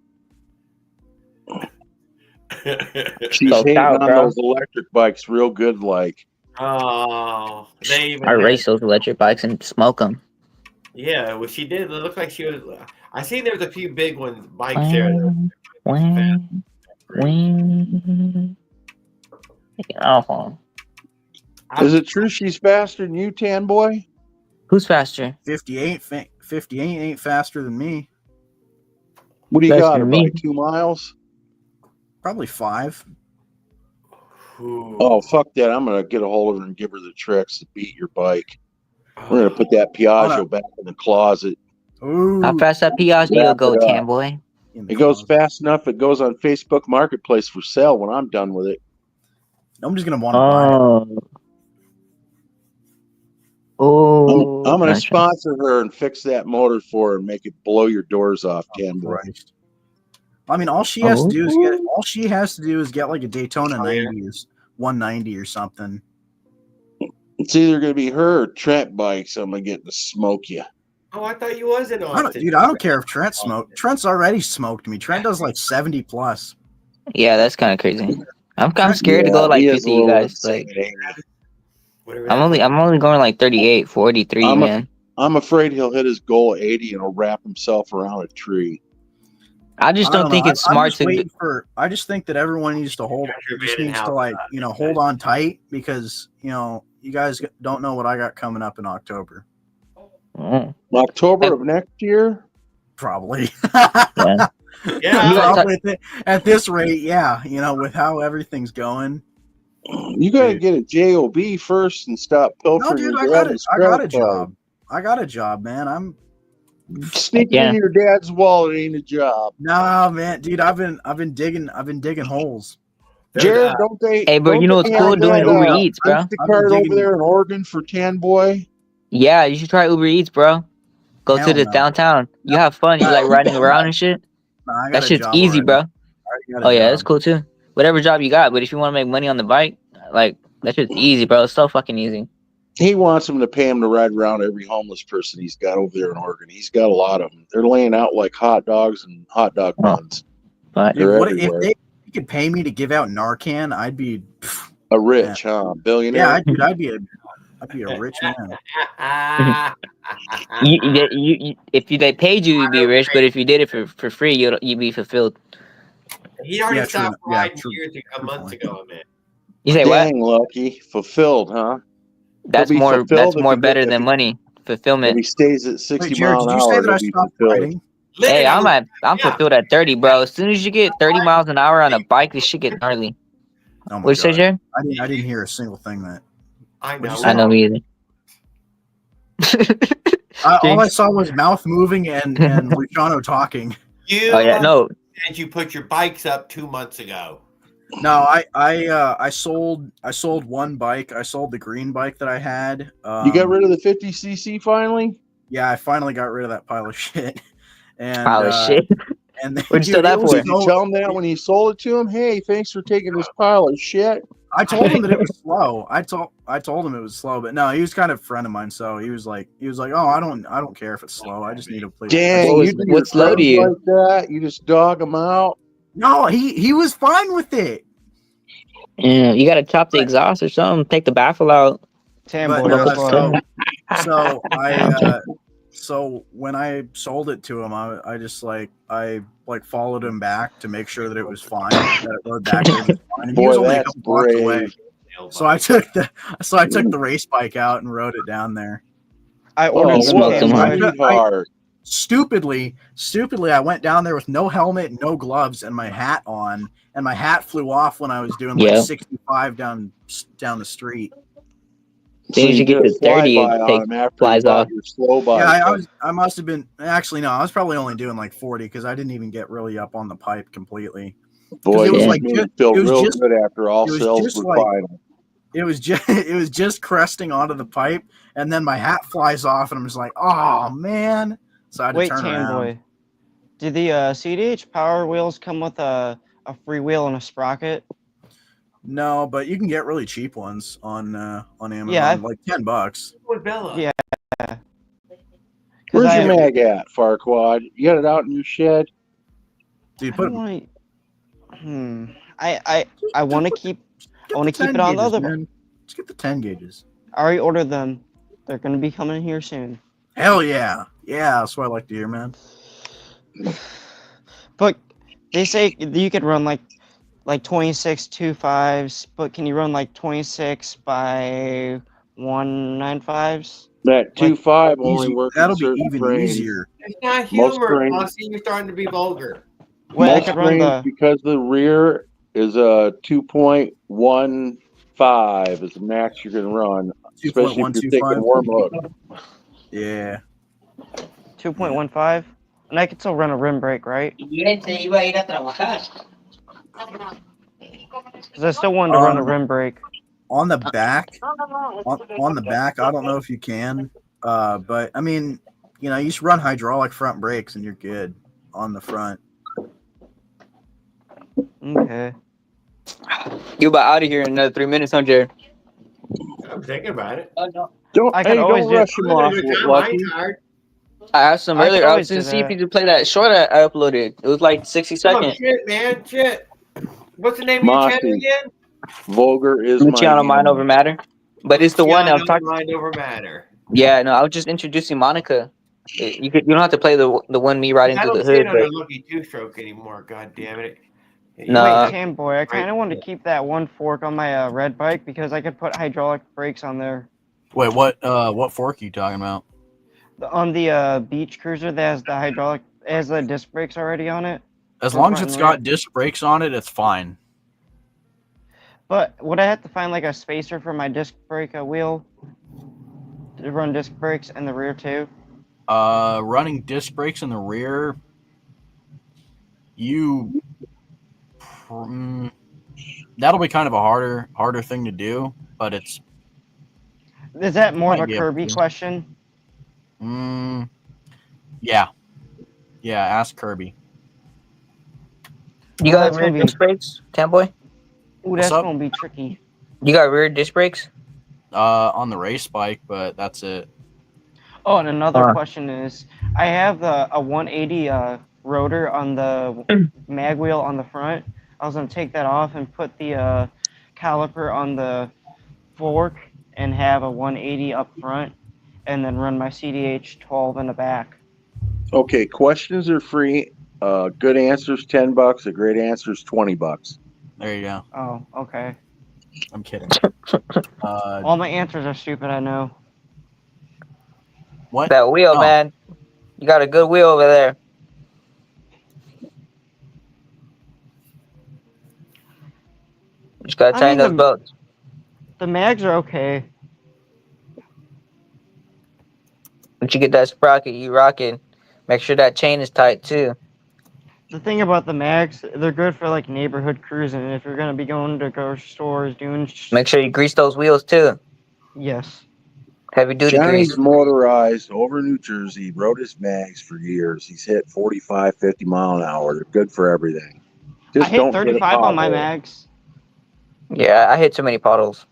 She's hating on those electric bikes real good, like. Oh, they even I race those electric bikes and smoke them. Yeah, well, she did. It looked like she was. I seen there was a few big ones, bikes there. Is it true she's faster than you, Tan Boy? Who's faster? 58 ain't faster than me. What do you Faster got? than About me. 2 miles? Probably 5. Oh, fuck that. I'm going to get a hold of her and give her the tricks to beat your bike. We're going to put that Piaggio back in the closet. Ooh. How fast that Piaggio Wrap go, it up. Tan Boy? It goes fast enough. It goes on Facebook Marketplace for sale when I'm done with it. I'm just going to want to buy it. Oh. I'm going to Gotcha. sponsor her and fix that motor for her and make it blow your doors off, Tan Boy. I mean, all she has to do is get like a Daytona 90 or 190 or something. It's either going to be her or Trent bikes. I'm going to get to smoke you. Oh, I thought you was in I Austin. don't care if Trent smoked. Trent's already smoked me. Trent does like 70 plus. Yeah, that's kind of crazy. I'm scared to go like he is 50, a you little guys. Like, insane. I'm only going like 38, 43, man. I'm afraid he'll hit his goal at 80 and he'll wrap himself around a tree. I just don't think know. it's smart to. I just think that everyone needs to hold on tight because you guys don't know what I got coming up in October. October of next year, probably. Yeah. Probably at this rate, yeah. With how everything's going. You got to get a job first and stop pilfering. No, dude, I got a job. I got a job, man. I'm sneaking in your dad's wallet ain't a job. No, man, dude, I've been digging holes. Jared, don't they? Hey, bro, you know what's cool? Doing Uber Eats, bro. The card over there in Oregon for Tan Boy. Yeah, you should try Uber Eats, bro. Go to the downtown. You have fun. You like riding around and shit. That shit's easy, bro. Oh yeah, that's cool too. Whatever job you got, but if you want to make money on the bike, like that shit's easy, bro. It's so fucking easy. He wants him to pay him to ride around every homeless person he's got over there in Oregon. He's got a lot of them. They're laying out like hot dogs and hot dog buns. But dude, if they could pay me to give out Narcan, I'd be a rich, billionaire. Yeah, I'd I'd be a rich man. If they paid you, you'd be rich. But if you did it for free, you'd be fulfilled. He already Yeah, true. stopped Yeah, riding true. years ago, months ago, man. You say what? Dang, Lucky. Fulfilled, huh? That's He'll be more. fulfilled That's if more he better if than he- money. If Fulfillment. he stays at 60 Wait, Jared, mile did an you say hour, that I he'll be stopped fulfilled. riding? Hey, I'm Living I'm yeah. fulfilled at 30, bro. As soon as you get 30 miles an hour on a bike, this shit get gnarly. Oh my What'd you say, god. Jared? I didn't hear a single thing that. I What'd know. you say? I know me either. All I saw was mouth moving and Luciano talking. You Oh yeah, no. said you put your bikes up 2 months ago. No, I sold one bike. I sold the green bike that I had. You got rid of the 50cc finally? Yeah, I finally got rid of that pile of shit. And Pile of shit. And What'd you sell that for? Did you tell him that when you sold it to him? Hey, thanks for taking this pile of shit. I told him that it was slow. I told him it was slow, but no, he was kind of a friend of mine, so he was like, oh, I don't care if it's slow. I just need to play. Dang, you do what's slow to you? like that? You just dog him out. No, he was fine with it. Yeah, you gotta chop the exhaust or something. Take the baffle out. So when I sold it to him, I followed him back to make sure that it was fine. That it rode back. It was fine. And he was Boy, only a that's couple blocks away. brave. So I took the race bike out and rode it down there. I ordered some smoked them hard. Stupidly, I went down there with no helmet, no gloves, and my hat on, and my hat flew off when I was doing like 65 down the street. As soon as you get to 30, it flies off. Slow bike. Yeah, I must have been actually no, I was probably only doing like 40 because I didn't even get really up on the pipe completely. Boy, it was yeah. like It felt real good after all sales were final. It was just cresting onto the pipe, and then my hat flies off, and I'm just like, oh man! So I had to turn around. Boy, do the CDH Power wheels come with a free wheel and a sprocket? No, but you can get really cheap ones on Amazon, Yeah, like $10. Yeah. Where's your mag at, Farquad? You got it out in your shed? Dude, I want to keep it on the other one. Just get the 10 gauges. I already ordered them. They're gonna be coming here soon. Hell yeah. Yeah, that's what I like to hear, man. But they say you could run like 26 2.5s, but can you run like 26 by 1.95s? That 2.5 only works. That'll be even easier. It's not Most humor. springs- I see you're starting to be vulgar. Wait, I Most could run springs, because the rear is a 2.15 is the max you can run, especially if you're taking warm hook. Yeah. 2.15, and I can still run a rim brake, right? Because I still wanted to run a rim brake. On the back, on the back, I don't know if you can, but I mean, you just run hydraulic front brakes and you're good on the front. Okay. You about out of here in another 3 minutes, huh, Jared? I'm thinking about it. Don't rush him off, Lucky. I asked him earlier. I was going to see if he could play that short I uploaded. It was like 60 Oh, seconds. shit, man. Shit. What's the name of your Mossy. channel again? Vulgar is Luciano my Mind Over Matter. But it's the one I was talking. Mind over matter. Yeah, no, I was just introducing Monica. You don't have to play the one me riding I through don't the see hood. it on a But Lucky Two-Stroke anymore. God damn it. No. Cam boy, I kind of wanted to keep that one fork on my red bike because I could put hydraulic brakes on there. Wait, what fork are you talking about? On the beach cruiser that has the hydraulic, has the disc brakes already on it. As long as it's got disc brakes on it, it's fine. But would I have to find like a spacer for my disc brake wheel to run disc brakes in the rear too? Running disc brakes in the rear, that'll be kind of a harder thing to do, but it's. Is that more of a Kirby question? Yeah. Ask Kirby. You got rear disc brakes, Tamboy? Ooh, that's gonna be tricky. You got rear disc brakes? On the race bike, but that's it. Oh, and another question is, I have a 180 rotor on the mag wheel on the front. I was gonna take that off and put the caliper on the fork and have a 180 up front, and then run my CDH 12 in the back. Okay, questions are free. Good answers $10. A great answer is $20. There you go. Oh, okay. I'm kidding. All my answers are stupid, I know. What? That wheel, Oh. man. You got a good wheel over there. Just gotta I tighten mean, those bolts. The mags are okay. Once you get that sprocket, you rocking. Make sure that chain is tight too. The thing about the mags, they're good for like neighborhood cruising. If you're gonna be going to grocery stores, doing. Make sure you grease those wheels too. Yes. Heavy duty Johnny's grease. motorized over New Jersey, rode his mags for years. He's hit 45, 50 mile an hour. They're good for everything. Just I hit don't 35 on my pothole. mags. Yeah, I hit too many potholes.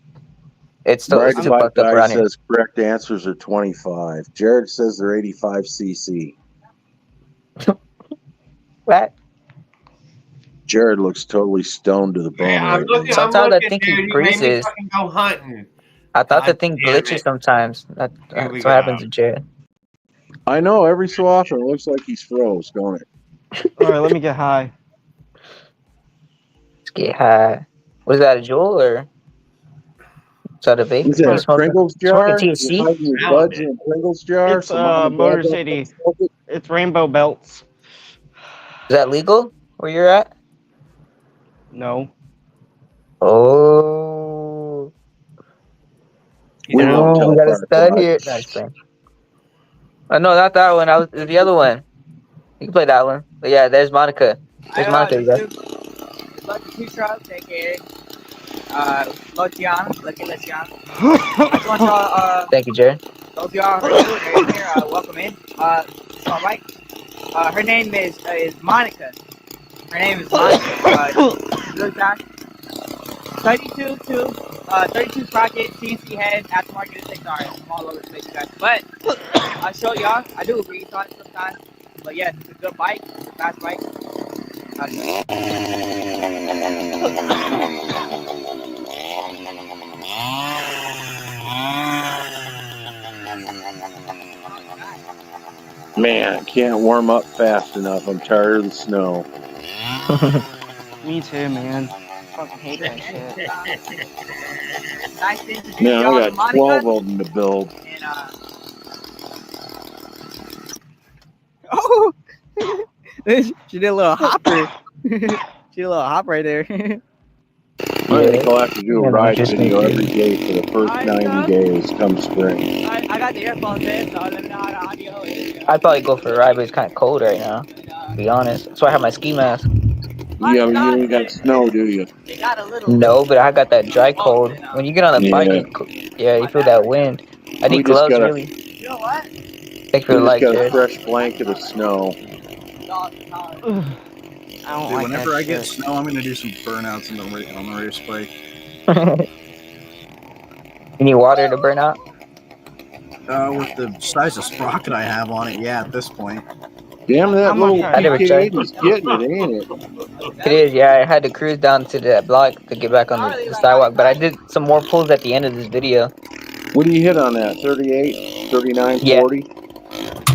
It's still Bragg it's too Bike fucked up Guy around here. says correct answers are 25. Jared says they're 85 cc. What? Jared looks totally stoned to the bone. I'm right looking. now. Sometimes I'm I looking, think dude. he You made me greases. fucking go hunting. I thought the God thing damn glitches it. sometimes. That's Here we what go. happens to Jared. I know every so often it looks like he's froze, don't it? All right, let me get high. Let's get high. Was that a Juul or is that a vape? Is What are you that a smoking? Pringles jar? Smoking You're THC? hiding your Smelling buds it. in a Pringles jar? It's so Mom and Dad Motor don't City. smoke it? It's Rainbow Belts. Is that legal where you're at? No. Oh, We won't oh, tell we got a Clark stud about here. it. No, just playing. Oh, no, not that one. I was the other one. You can play that one. But yeah, there's Monica. There's Monica. You guys. Lucky Two Trucks, aka Luciano. Lucky Luciano. I just want y'all, Thank you, Jared. those of y'all who are in here, welcome in. All right. Her name is Monica. Her name is Monica. Good time. 32 sprocket, CNC head, aftermarket, 6R. I'm all over the place, you guys. But I'll show y'all. I do agree on it sometimes. But yes, it's a good bike. It's a fast bike. Man, I can't warm up fast enough. I'm tired of the snow. Me too, man. Fucking hate that shit. Nice to introduce Man, y'all I to got Monica. 12 of them to build. And, oh, she did a little hopper. She did a little hop right there. I think I'll have to do a ride video every day for the first 90 days come spring. I got the earphones in, so let me know how the audio is. I'd probably go for a ride, but it's kind of cold right now. To be honest, that's why I have my ski mask. Yeah, but you ain't got snow, do you? No, but I got that dry cold. When you get on the bike, Yeah. you feel that wind. I We need just gloves, got a- really. You know what? Thanks for We the just light, got a Jared. fresh blanket of snow. I don't Dude, like whenever that I get shit. snow, I'm gonna do some burnouts on the race bike. You need water to burn out? With the size of sprocket I have on it, yeah, at this point. Damn, that I'm little gonna I never tried. PK80's getting it, ain't it? It is, yeah. I had to cruise down to that block to get back on the sidewalk, but I did some more pulls at the end of this video. What do you hit on that? 38, 39, Yeah. 40?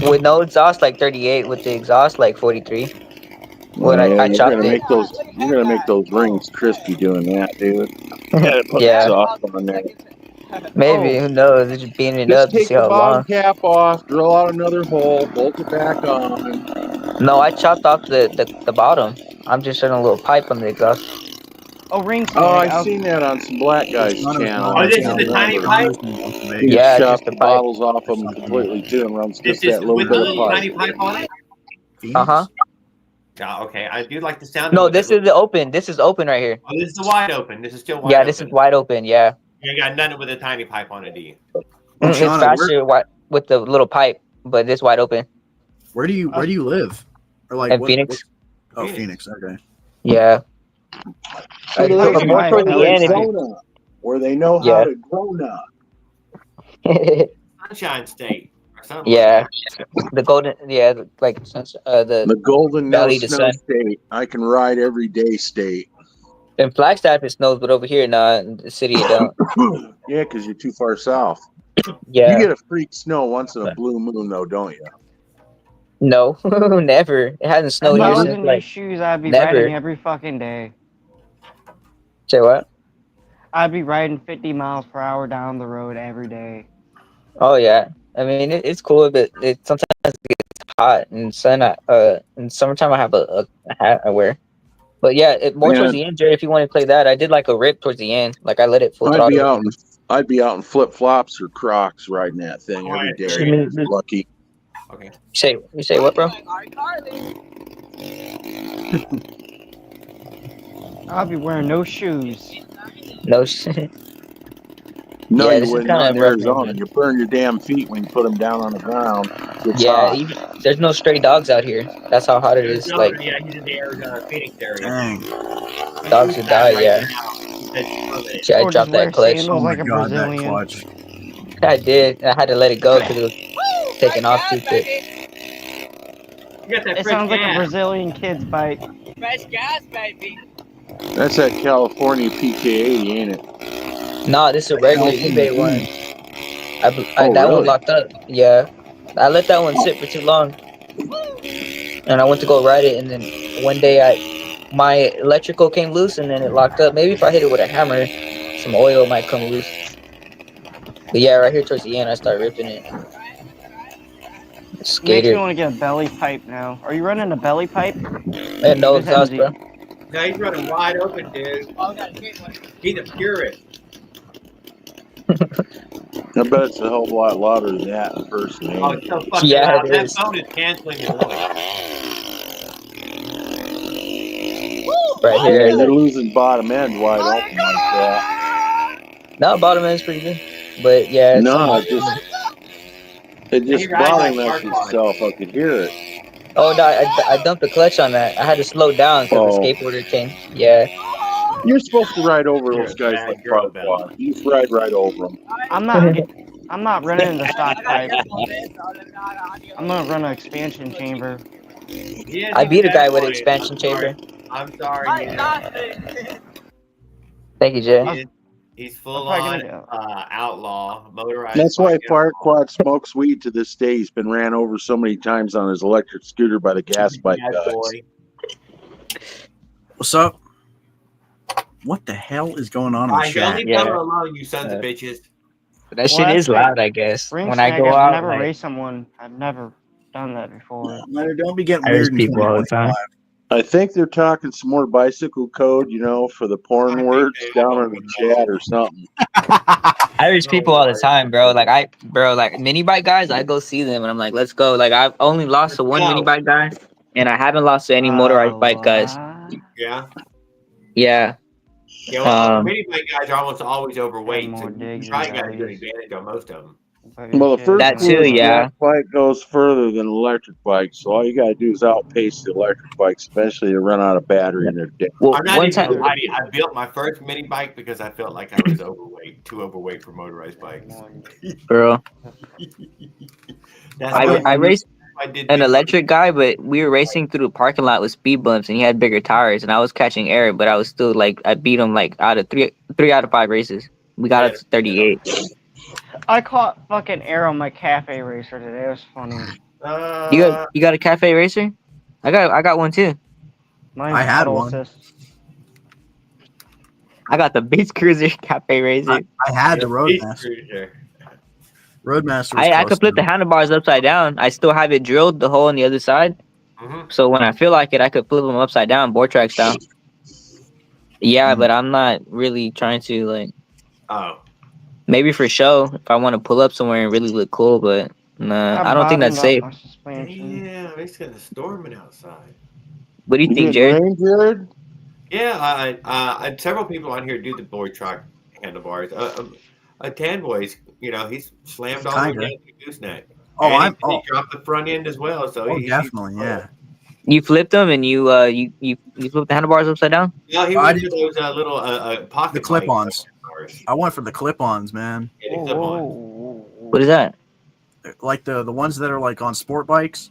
With no exhaust, like 38. With the exhaust, like 43. When Yeah, I you're chopped gonna it. make those rings crispy doing that, dude. You gotta put Yeah. exhaust on there. Maybe, who knows? It's just beating it Just up to take see the how bottom long. cap off, drill out another hole, bolt it back on. No, I chopped off the bottom. I'm just showing a little pipe on the exhaust. Oh, ring Oh, snag. I've seen that on some black guys' channel. Oh, this is the tiny pipe? He Yeah, just just chopped the the pipe. bottles off them completely too and runs This just is that little with bit the of little pipe. tiny pipe on it? Uh-huh. Oh, okay. I do like the sound No, of it. this is the open. This is open right here. Oh, this is the wide open. This is still wide Yeah, open. this is wide open, yeah. You ain't got nothing with a tiny pipe on it, do you? It's Shauna, faster with the little pipe, but this wide open. Where do you live? Or like In Phoenix. Oh, Phoenix. Okay. Yeah. So they But live in more toward the end, if you- Arizona, where they know Yeah. how to grow nut. Sunshine State. Or something yeah, the golden, yeah, like The golden no Valley to snow Sun. state. I can ride every day state. In Flagstaff it snows, but over here, nah, in the city it don't. Yeah, because you're too far south. Yeah. You get a freak snow once in a blue moon, though, don't you? No, never. It hasn't snowed If I here was since in like these shoes, I'd be never. riding every fucking day. Say what? I'd be riding 50 miles per hour down the road every day. Oh yeah. I mean it's cool, but it sometimes it gets hot and in summertime I have a hat I wear. But yeah, more towards the end, Jerry. If you want to play that, I did like a rip towards the end. Like I let it full throttle. I'd be out in flip flops or Crocs riding that thing every day. Lucky. Okay. You say what, bro? I'll be wearing no shoes. No shit. No, Yeah, you this is wouldn't kinda in rough, Arizona. man. You burn your damn feet when you put them down on the ground. It's Yeah, hot. there's no stray dogs out here. That's how hot it is. Like Yeah, he's in the Arizona Phoenix area. dogs would die. Yeah. See, I Or dropped just wear that clutch. sandals like a Brazilian. I did. I had to let it go because it was taking off too quick. It sounds like a Brazilian kid's bike. Fresh gas, baby. That's that California PK80, ain't it? No, this is a regular eBay one. Oh, that one really? locked up. Yeah, I let that one sit for too long, and I went to go ride it, and then one day my electrical came loose, and then it locked up. Maybe if I hit it with a hammer, some oil might come loose. But yeah, right here towards the end, I start ripping it. Makes Skater. me want to get a belly pipe now. Are you running a belly pipe? And no Just exhaust, empty. bro. No, he's running wide open, dude. He's a purist. I bet it's a hell of a lot louder than that in person. Oh, Ain't it's so it? fucking Yeah, loud. it That is. phone is canceling the voice. Right here. You're losing bottom end wide open like that. No, bottom end is pretty good, but yeah. No, it just He rides like bottlenecks Mark itself. I could hear it. Oh no, I dumped the clutch on that. I had to slow down because the skateboarder came. Yeah. You're supposed to ride over those guys like farquad. You just ride right over them. I'm not running the stock pipe. I'm gonna run an expansion chamber. I beat a guy with an expansion chamber. I'm sorry. Thank you, Jay. He's full probably on outlaw motorized. That's why bike. Farquad smokes weed to this day. He's been ran over so many times on his electric scooter by the gas bike Bad guys. boy. What's up? What the hell is going on in the Alright, y'all chat? leave Yeah. Bella alone, you sons of bitches. That shit is loud, I guess. Ring When I snag, go I've out, never like, raced someone. I've never done that before. Leonard, don't be getting I race weird in people all the 2025. time. I think they're talking some more bicycle code, for the porn words down in the chat or something. I reach people all the time, bro. Like mini bike guys, I go see them and I'm like, let's go. Like I've only lost to one mini bike guy, and I haven't lost to any motorized bike guys. Yeah. Yeah. Yeah, well, mini bike guys are almost always overweight, so more you digs probably and got a good valleys. advantage on most of them. Well, the first That too, yeah. bike goes further than electric bikes, so all you gotta do is outpace the electric bikes, especially to run out of battery in their day. Well, I'm not one even time, gonna lie to you, I built my first mini bike because I felt like I was too overweight for motorized bikes. bro, That's I why raced I did an this. electric guy, but we were racing through the parking lot with speed bumps, and he had bigger tires, and I was catching air, but I was still like, I beat him like out of three out of 5 races. We got up to 38. I caught fucking air on my cafe racer today. It was funny. You got a cafe racer? I got one too. Mine's I had auto one. assist. I got the Beast Cruiser cafe racer. I had the Beast Roadmaster. Cruiser. Roadmaster was I close could flip to the handlebars upside down. I still have it drilled, the hole on the other side. Mhm. So when I feel like it, I could flip them upside down, board track style. Yeah, but I'm not really trying to, like, Oh. maybe for show if I want to pull up somewhere and really look cool, but nah, I don't think that's safe. Yeah, it's gonna storming outside. What do you You think, getting Jared? rain, Jared? Yeah, I several people on here do the boy truck handlebars. Tan Boy's, he's slammed all the way Kinda. down to the gooseneck. Oh, And he dropped the front end as well. So Oh, he, definitely, yeah. You flipped them and you flipped the handlebars upside down? No, he I went did- to those little pocket The bike clip-ons. handlebars. I went for the clip-ons, man. Yeah, the clip-on. What is that? Like the ones that are like on sport bikes,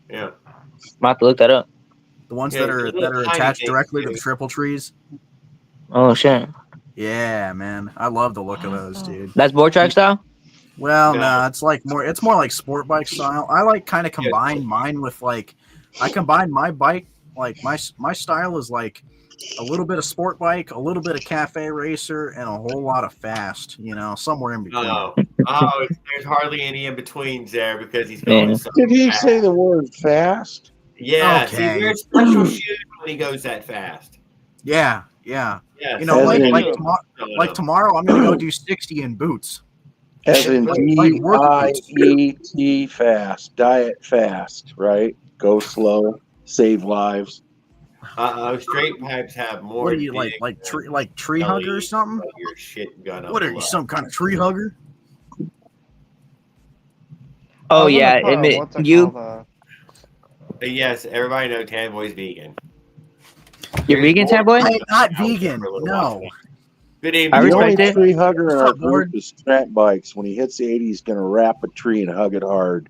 Yeah. I'm about to look that up. the ones Yeah, that the are little that are tiny attached things, directly to too. the triple trees. Oh shit. Yeah, man. I love the look of those, dude. That's board track style. Well, No. no, it's more like sport bike style. I like kind of combine mine with like, I combine my bike, like my style is like a little bit of sport bike, a little bit of cafe racer, and a whole lot of fast, somewhere in between. There's hardly any in betweens there because he's going so Did he fast. say the word fast? Yeah, Okay. see, there's special shoes when he goes that fast. Yeah. Yeah, Like tomorrow I'm gonna go do 60 in boots. As in Like work boots. DIET fast, diet fast, right? Go slow, save lives. Straight pipes have more. What are you like tree hugger or something? Your shit gonna What are you, some kind of tree hugger? Oh yeah, admit you. Yes, everybody knows Tanboy's vegan. You're vegan, Tanboy? I'm not vegan. No. Good evening. I The only respect it. tree hugger in our What's up, Lord? group is Strat Bikes. When he hits the 80, he's going to wrap a tree and hug it hard.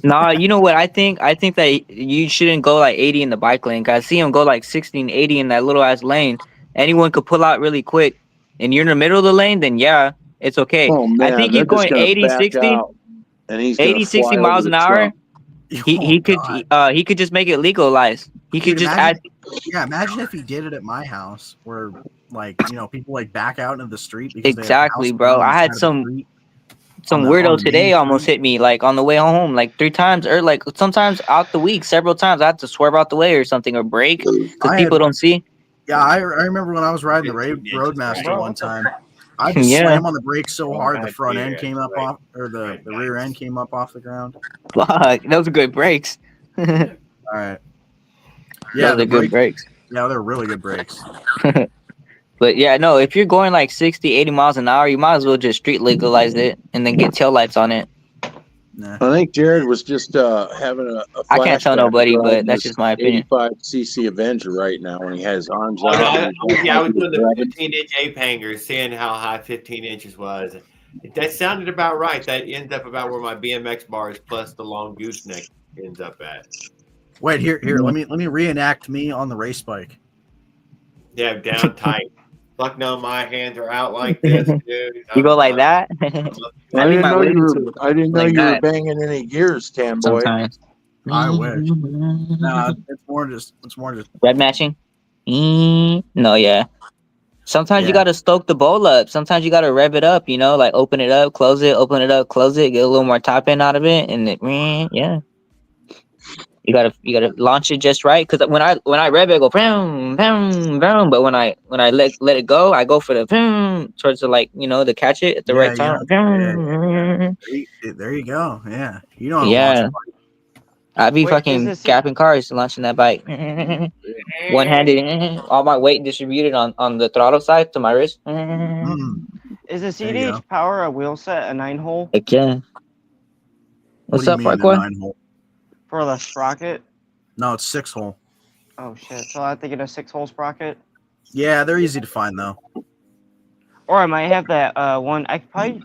Nah, you know what I think? I think that you shouldn't go like 80 in the bike lane. Cause I see him go like 60 and 80 in that little ass lane. Anyone could pull out really quick. And you're in the middle of the lane, then yeah, it's okay. Oh, man, I think they're you're just going gonna 80, back 60. out, and he's gonna 80, 60 fly miles over an the hour. truck. He could just make it legalized. He could Dude, just add. imagine if he did it at my house, where people like back out into the street. Because they have a Exactly, house bro. on the I had side of the some street. weirdo on the today main almost hit me like on the way home like 3 times, or like sometimes out the week, several times I had to swerve out the way or something or brake because people don't see. Yeah, I remember when I was riding the Roadmaster one time. I Yeah. slammed on the brakes so hard the front end came up off, or the rear end came up off the ground. Fuck, those are good brakes. All right. Yeah, those are good brakes. Yeah, they're really good brakes. But yeah, no, if you're going like 60, 80 miles an hour, you might as well just street legalize it and then get taillights on it. Nah. I think Jared was just having a I can't tell flashback nobody, of but that's his just my opinion. 85cc Avenger right now when he has arms out. I was doing the 15-inch ape hanger, seeing how high 15 inches was. That sounded about right. That ends up about where my BMX bars plus the long gooseneck ends up at. Wait, here. Let me reenact me on the race bike. Yeah, down tight. Fuck no, my hands are out like this, dude. You go like that? I didn't know you were banging any gears, Tanboy. Sometimes. I wish. Nah, it's more just Red matching? No, yeah. Sometimes you gotta stoke the bowl up. Sometimes you gotta rev it up, like open it up, close it, open it up, close it, get a little more top end out of it, and yeah. You gotta launch it just right, because when I rev it, I go boom, boom, boom. But when I let it go, I go for the boom towards the to catch it at the right time. There you go. Yeah, you know. Yeah, I be fucking gapping cars launching that bike, one handed, all my weight distributed on the throttle side to my wrist. Is the CDH Power a wheel set a 9-hole? Heck yeah. What's up, Farquhar? For the sprocket? No, it's 6-hole. Oh shit! So I think it's a 6-hole sprocket. Yeah, they're easy to find though. Or I might have that one. I could probably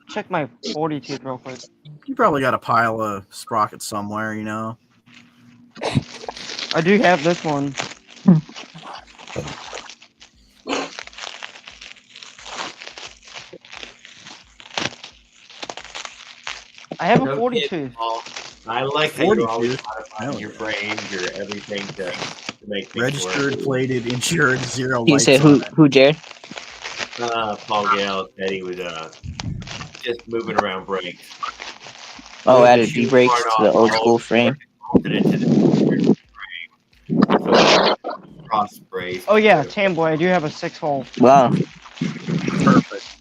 check my 40 tooth real quick. You probably got a pile of sprockets somewhere, I do have this one. I have a 40 tooth. I like how you're always modifying your frames, your everything to make things registered, work. plated, insured, zero. You say who, Jared? Paul Gale said he was just moving around brakes. Oh, added V brakes to the old school frame. Cross brace. Oh yeah, Tanboy, I do have a 6-hole. Wow. Perfect.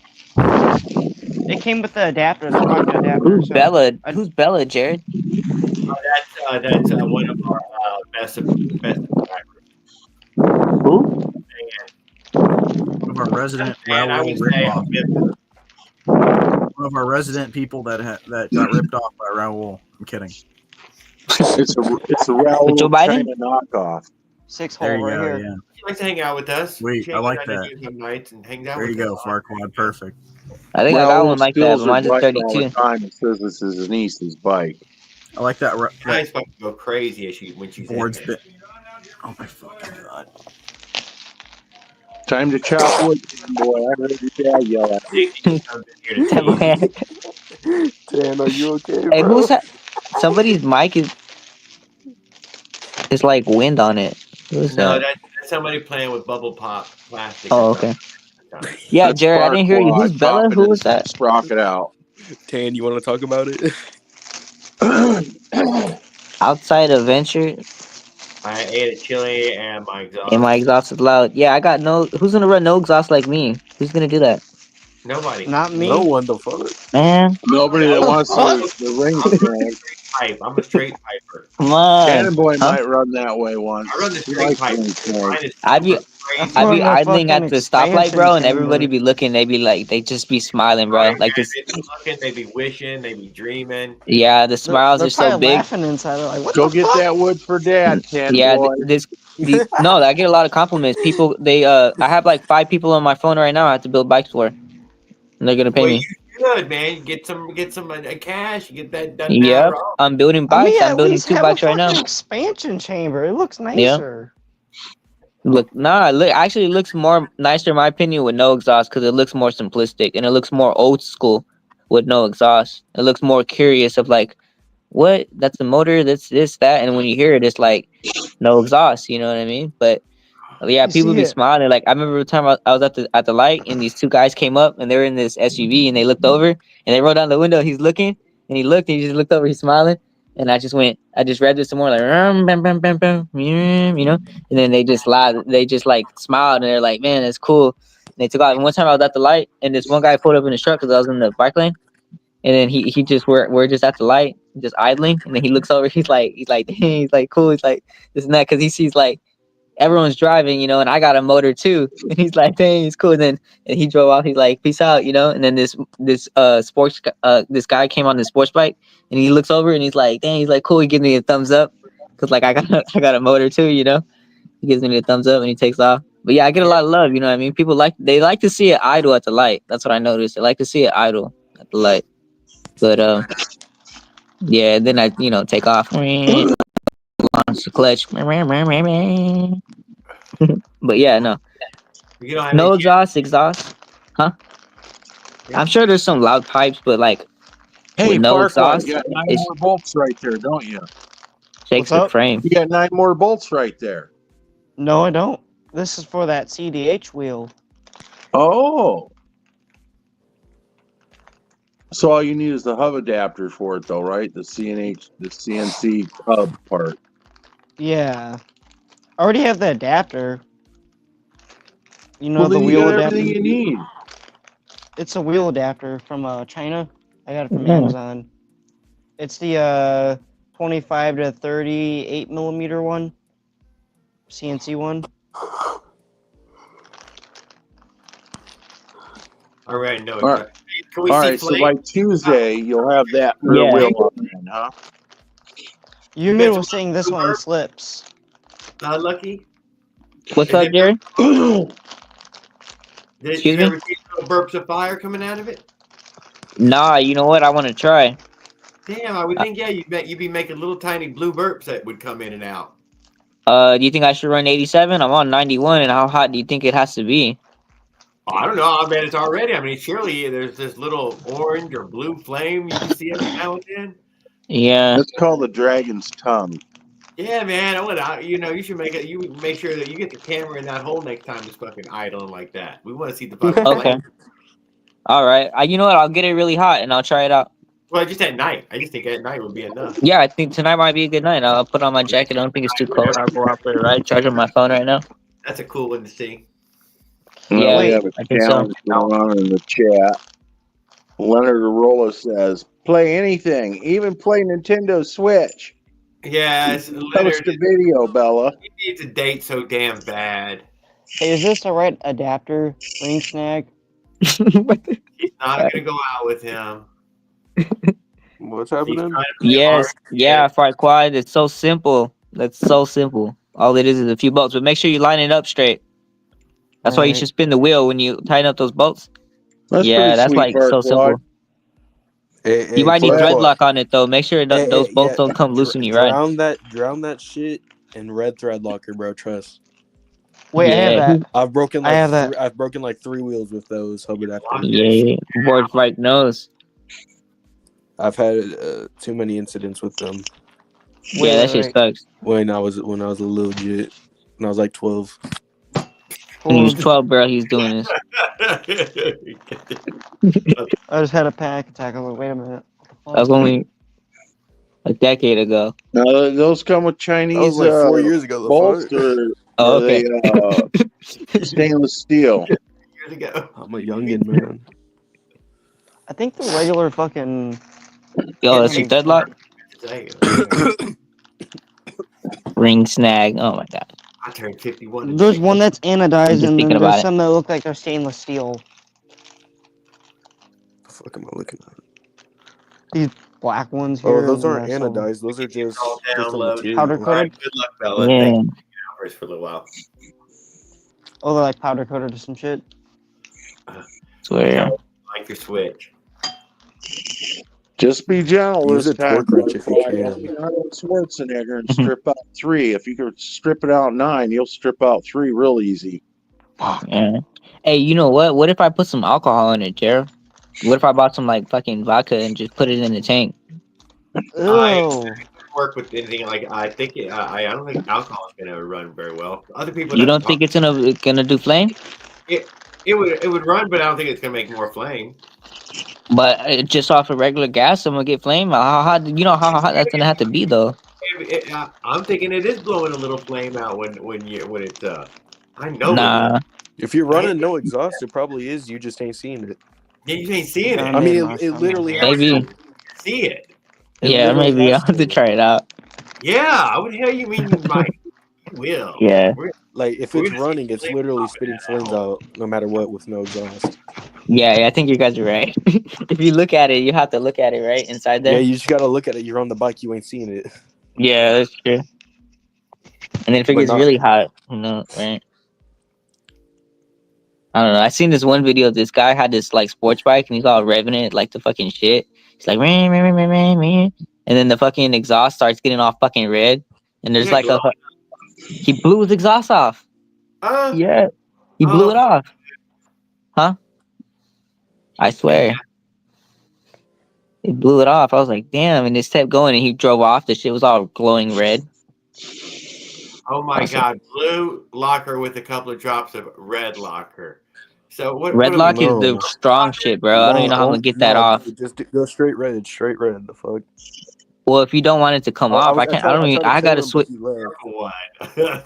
It came with the adapter, the sprocket adapter. Who's Bella? Who's Bella, Jared? That's one of our best subscribers. Who? One of our resident Raoul one of our resident people that got ripped off by Raoul. I'm kidding. It's a Raoul Joe Biden? China knockoff. 6-hole right here. Yeah. He likes to hang out with us. Sweet, He I like hangs out that. with us some nights and hangs out There you with go, us. Farquaad. Perfect. I think I got one like that, steals but mine's her a bike all the 32. time and says this is his niece's bike. I like that. Nice fucking go crazy when she's board's in there. bit. Oh my fucking god. Time to chop wood, boy. I heard your dad yell at me. Dan, are you okay, Hey, bro? who's that? Somebody's mic is like wind on it. Who's No, that? that's somebody playing with bubble pop plastic. Oh, or okay. something. Yeah, That's Jared, I didn't hear you. Who's Farquaad Bella? popping Who his was that? sprocket out. Dan, you want to talk about it? Outside of Venture, I ate a chili and my exhaust. and my exhaust is loud. Yeah, I got no. Who's gonna run no exhaust like me? Who's gonna do that? Nobody. Not me. No one the fuck. Man, Nobody that wants the ring crank. Pipe. I'm a straight piper. come on. Cannon Boy Huh? might run that way once. I run the He straight likes pipe. ring crank. Mine is I'd be, super crazy. I'd be Run the idling at fucking the stoplight, bro, and expansion everybody chamber. be looking. They be like, they just be smiling, bro. Like this. They be looking, they be wishing, they be dreaming. Yeah, the smiles They're are so probably big. laughing inside. They're like, what Go the get fuck? that wood for Dad, Cannon Yeah, Boy. no, I get a lot of compliments. People, I have like 5 people on my phone right now. I have to build bikes for, and they're gonna pay Well, me. you should, man. You get some cash. You get that done Yep, now. I'm building I mean, bikes. I'm at building least 2 have a bikes right now. fucking expansion chamber. It looks nicer. Look, actually, it looks more nicer in my opinion with no exhaust because it looks more simplistic and it looks more old school with no exhaust. It looks more curious of like, what? That's the motor. That's this, that, and when you hear it, it's like no exhaust. You know what I mean? But yeah, You people see be it. smiling. Like I remember the time I was at the light and these 2 guys came up and they were in this SUV and they looked over and they rolled down the window. He's looking and he looked and he just looked over. He's smiling. And I just read this some more like, bam, bam, bam, bam, you know, and then they just lied. They just like smiled and they're like, man, that's cool. And they took off. And one time I was at the light and this one guy pulled up in his truck because I was in the bike lane. And then he just we're just at the light, just idling. And then he looks over. He's like, he's like, cool. He's like this and that because he sees like everyone's driving, you know, and I got a motor too. And he's like, dang, it's cool. And he drove off. He's like, peace out, you know. And then this guy came on the sports bike, and he looks over and he's like, dang, he's like, cool. He gives me a thumbs up because like I got a motor too, you know. He gives me a thumbs up and he takes off. But yeah, I get a lot of love, you know what I mean. People like to see it idle at the light. That's what I noticed. They like to see it idle at the light. But yeah, then I take off. Launch the clutch. But yeah, no No exhaust, huh? I'm sure there's some loud pipes, but like Hey, with no Farquaad, exhaust, you got 9 it's more bolts right there, don't you? shakes the frame. You got 9 more bolts right there. No, I don't. This is for that CDH wheel. Oh. So all you need is the hub adapter for it, though, right? The CNC hub part. Yeah. I already have the adapter. You know, Well, the then you wheel got adapter. everything you need. It's a wheel adapter from China. I got it from Yeah. Amazon. It's the 25 to 38 millimeter one. CNC one. All right, no. All right. Can we All see right, so flame? by Tuesday, you'll have that rear Yeah. wheel on then, huh? Yumi was saying this one slips. Not lucky. What's up, Jerry? Did Excuse you me? ever see little burps of fire coming out of it? Nah, you know what? I want to try. Damn, I would think you'd be making little tiny blue burps that would come in and out. Do you think I should run 87? I'm on 91, and how hot do you think it has to be? I don't know. I bet it's already. I mean, surely there's this little orange or blue flame you can see every now and then. Yeah. That's called the dragon's tongue. Yeah, man. I want to. You should make it. You make sure that you get the camera in that hole next time it's fucking idling like that. We want to see the fucking Okay. flame. All right. You know what? I'll get it really hot, and I'll try it out. Well, just at night. I just think at night would be enough. Yeah, I think tonight might be a good night. I'll put on my jacket. I don't think it's too cold. I'll go out for a ride. Charge on my phone right now. That's a cool one to see. Yeah, we have a I think so. challenge going on in the chat. Leonard Arola says, "Play anything, even play Nintendo Switch." Yes, Post Leonard. a video, Bella. He needs a date so damn bad. Hey, is this the right adapter? Ring snag? He's not gonna go out with him. What's happening? Yes, yeah, Farquaad. It's so simple. That's so simple. All it is a few bolts, but make sure you line it up straight. That's why you Alright. should spin the wheel when you tighten up those bolts. That's Yeah, pretty that's sweet, like so Farquaad. simple. Hey, You might need Farquaad. dreadlock on it though. Make sure those bolts don't come loose when you ride. Drown that shit in red thread locker, bro. Trust. Wait, I have that. I've broken I like have that. I've broken like 3 wheels with those hub adapters. Yeah, Borge Bike knows. I've had too many incidents with them. Yeah, that shit sucks. When I was a little jit, when I was like 12. When he was 12, bro, he was doing this. I just had a panic attack. I was like, wait a minute. That was only a decade ago. No, those come with Chinese. That was like 4 years ago. Bolts Oh, okay. Stainless steel. Years ago. I'm a youngin', man. I think the regular fucking. Yo, that's a deadlock. Ring snag. Oh my god. I turned 51. There's one that's anodized, and then thinking about there's it. some that look like they're stainless steel. The fuck am I looking at? These black ones here. Oh, those and aren't then some- anodized. Those are just different download. material. Powder All right, coated. good luck, Bella. Yeah. Thank you for a little while. Oh, they're like powder coated or some shit. Swear. Like your Switch. Just be gentle Use this a time. torque wrench if you Like can. Arnold Schwarzenegger and strip out 3. If you could strip it out 9, you'll strip out 3 real easy. Yeah. Hey, you know what? What if I put some alcohol in it, Jared? What if I bought some like fucking vodka and just put it in the tank? Oh. Work with anything like I think I don't think alcohol is gonna run very well. Other people You don't think it's gonna do flame? it would run, but I don't think it's gonna make more flame. But just off of regular gas, I'm gonna get flame. How hot? You know how hot that's gonna have to be, though. I'm thinking it is blowing a little flame out when it's I know. Nah. If you're running no exhaust, it probably is. You just ain't seeing it. Yeah, you ain't seeing it. I mean, it literally Maybe. See it. Yeah, maybe I'll have to try it out. Yeah, I would hear you mean you might. You will. Yeah. Like if it's running, it's literally spitting flames out no matter what with no exhaust. Yeah, I think you guys are right. If you look at it, you have to look at it right inside there. Yeah, you just gotta look at it. You're on the bike, you ain't seeing it. Yeah, that's true. And then if it But gets not- really hot, right? I don't know. I seen this one video. This guy had this like sports bike, and he's all revving it like the fucking shit. He's like, ring, ring, ring, ring, ring. And then the fucking exhaust starts getting all fucking red, and there's like he blew his exhaust off. Yeah, he blew it off. Huh? I swear. He blew it off. I was like, damn. And it kept going, and he drove off. The shit was all glowing red. Oh my God, blue locker with a couple of drops of red locker. So what? Red what lock do we is the strong shit, bro. I don't even know how I'm gonna get that off. Just go straight red. The fuck. Well, if you don't want it to come off, I can't. I don't even. I gotta switch, What?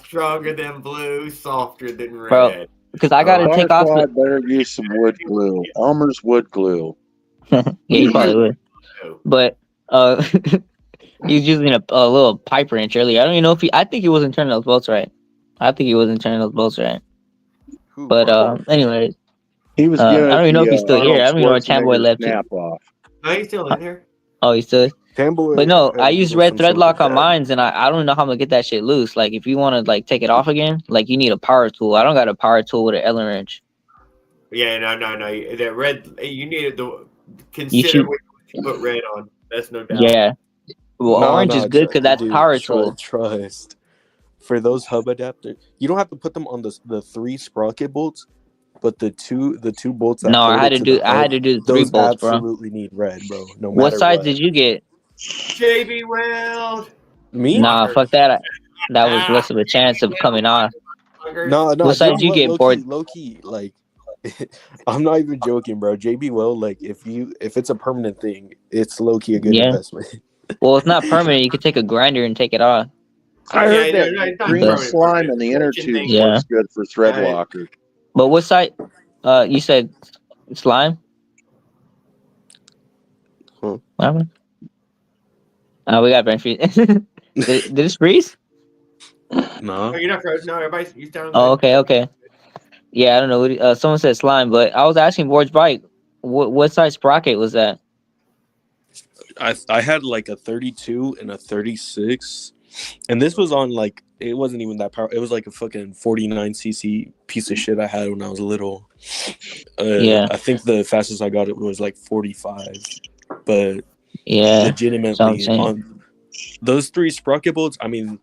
Stronger than blue, softer than red. bro. Because I gotta take off. I better use some wood glue. Elmer's wood glue. Yeah, you probably would. But he's using a little pipe wrench earlier. I don't even know if he. I think he wasn't turning those bolts right. But anyway, He was. I don't even know if he's still here. I don't even know where Tamboy left. Snap off. No, he's still in here. Oh, he's still. Tamboy. But no, I use red some thread sort lock of on bag. mines, and I don't know how I'm gonna get that shit loose. Like, if you want to like take it off again, like you need a power tool. I don't got a power tool with an Allen wrench. Yeah, no. That red. You needed to You consider should- what you put red on. That's no doubt. Yeah. Well, orange is good because that's dude, power tru- tool. Trust. For those hub adapters, you don't have to put them on the 3 sprocket bolts, but the two bolts. That No, I hold had it to the do. I had to do the 3 those bolts, bro. absolutely need red, bro. No matter What size did you get? JB Weld. Me? Nah, fuck that. That was less of a chance of coming off. No. What size you get, bored? Low key, like I'm not even joking, bro. JB Well, like if it's a permanent thing, it's low key a good Yeah. investment. Well, it's not permanent. You can take a grinder and take it off. I heard Yeah, that no, it's not green permanent. slime in the inner tube Yeah. works good for thread Right. locker. But what size? You said slime. Huh. What happened? Oh, we got brain freeze. did it freeze? No. No, you're not frozen. No, everybody's you down. Oh, okay. Yeah, I don't know. Someone said slime, but I was asking Borge Bike, what size sprocket was that? I had like a 32 and a 36, and this was on like it wasn't even that power. It was like a fucking 49cc piece of shit I had when I was little. Yeah. I think the fastest I got it was like 45, but Yeah, legitimately sounds insane. on those 3 sprocket bolts. I mean,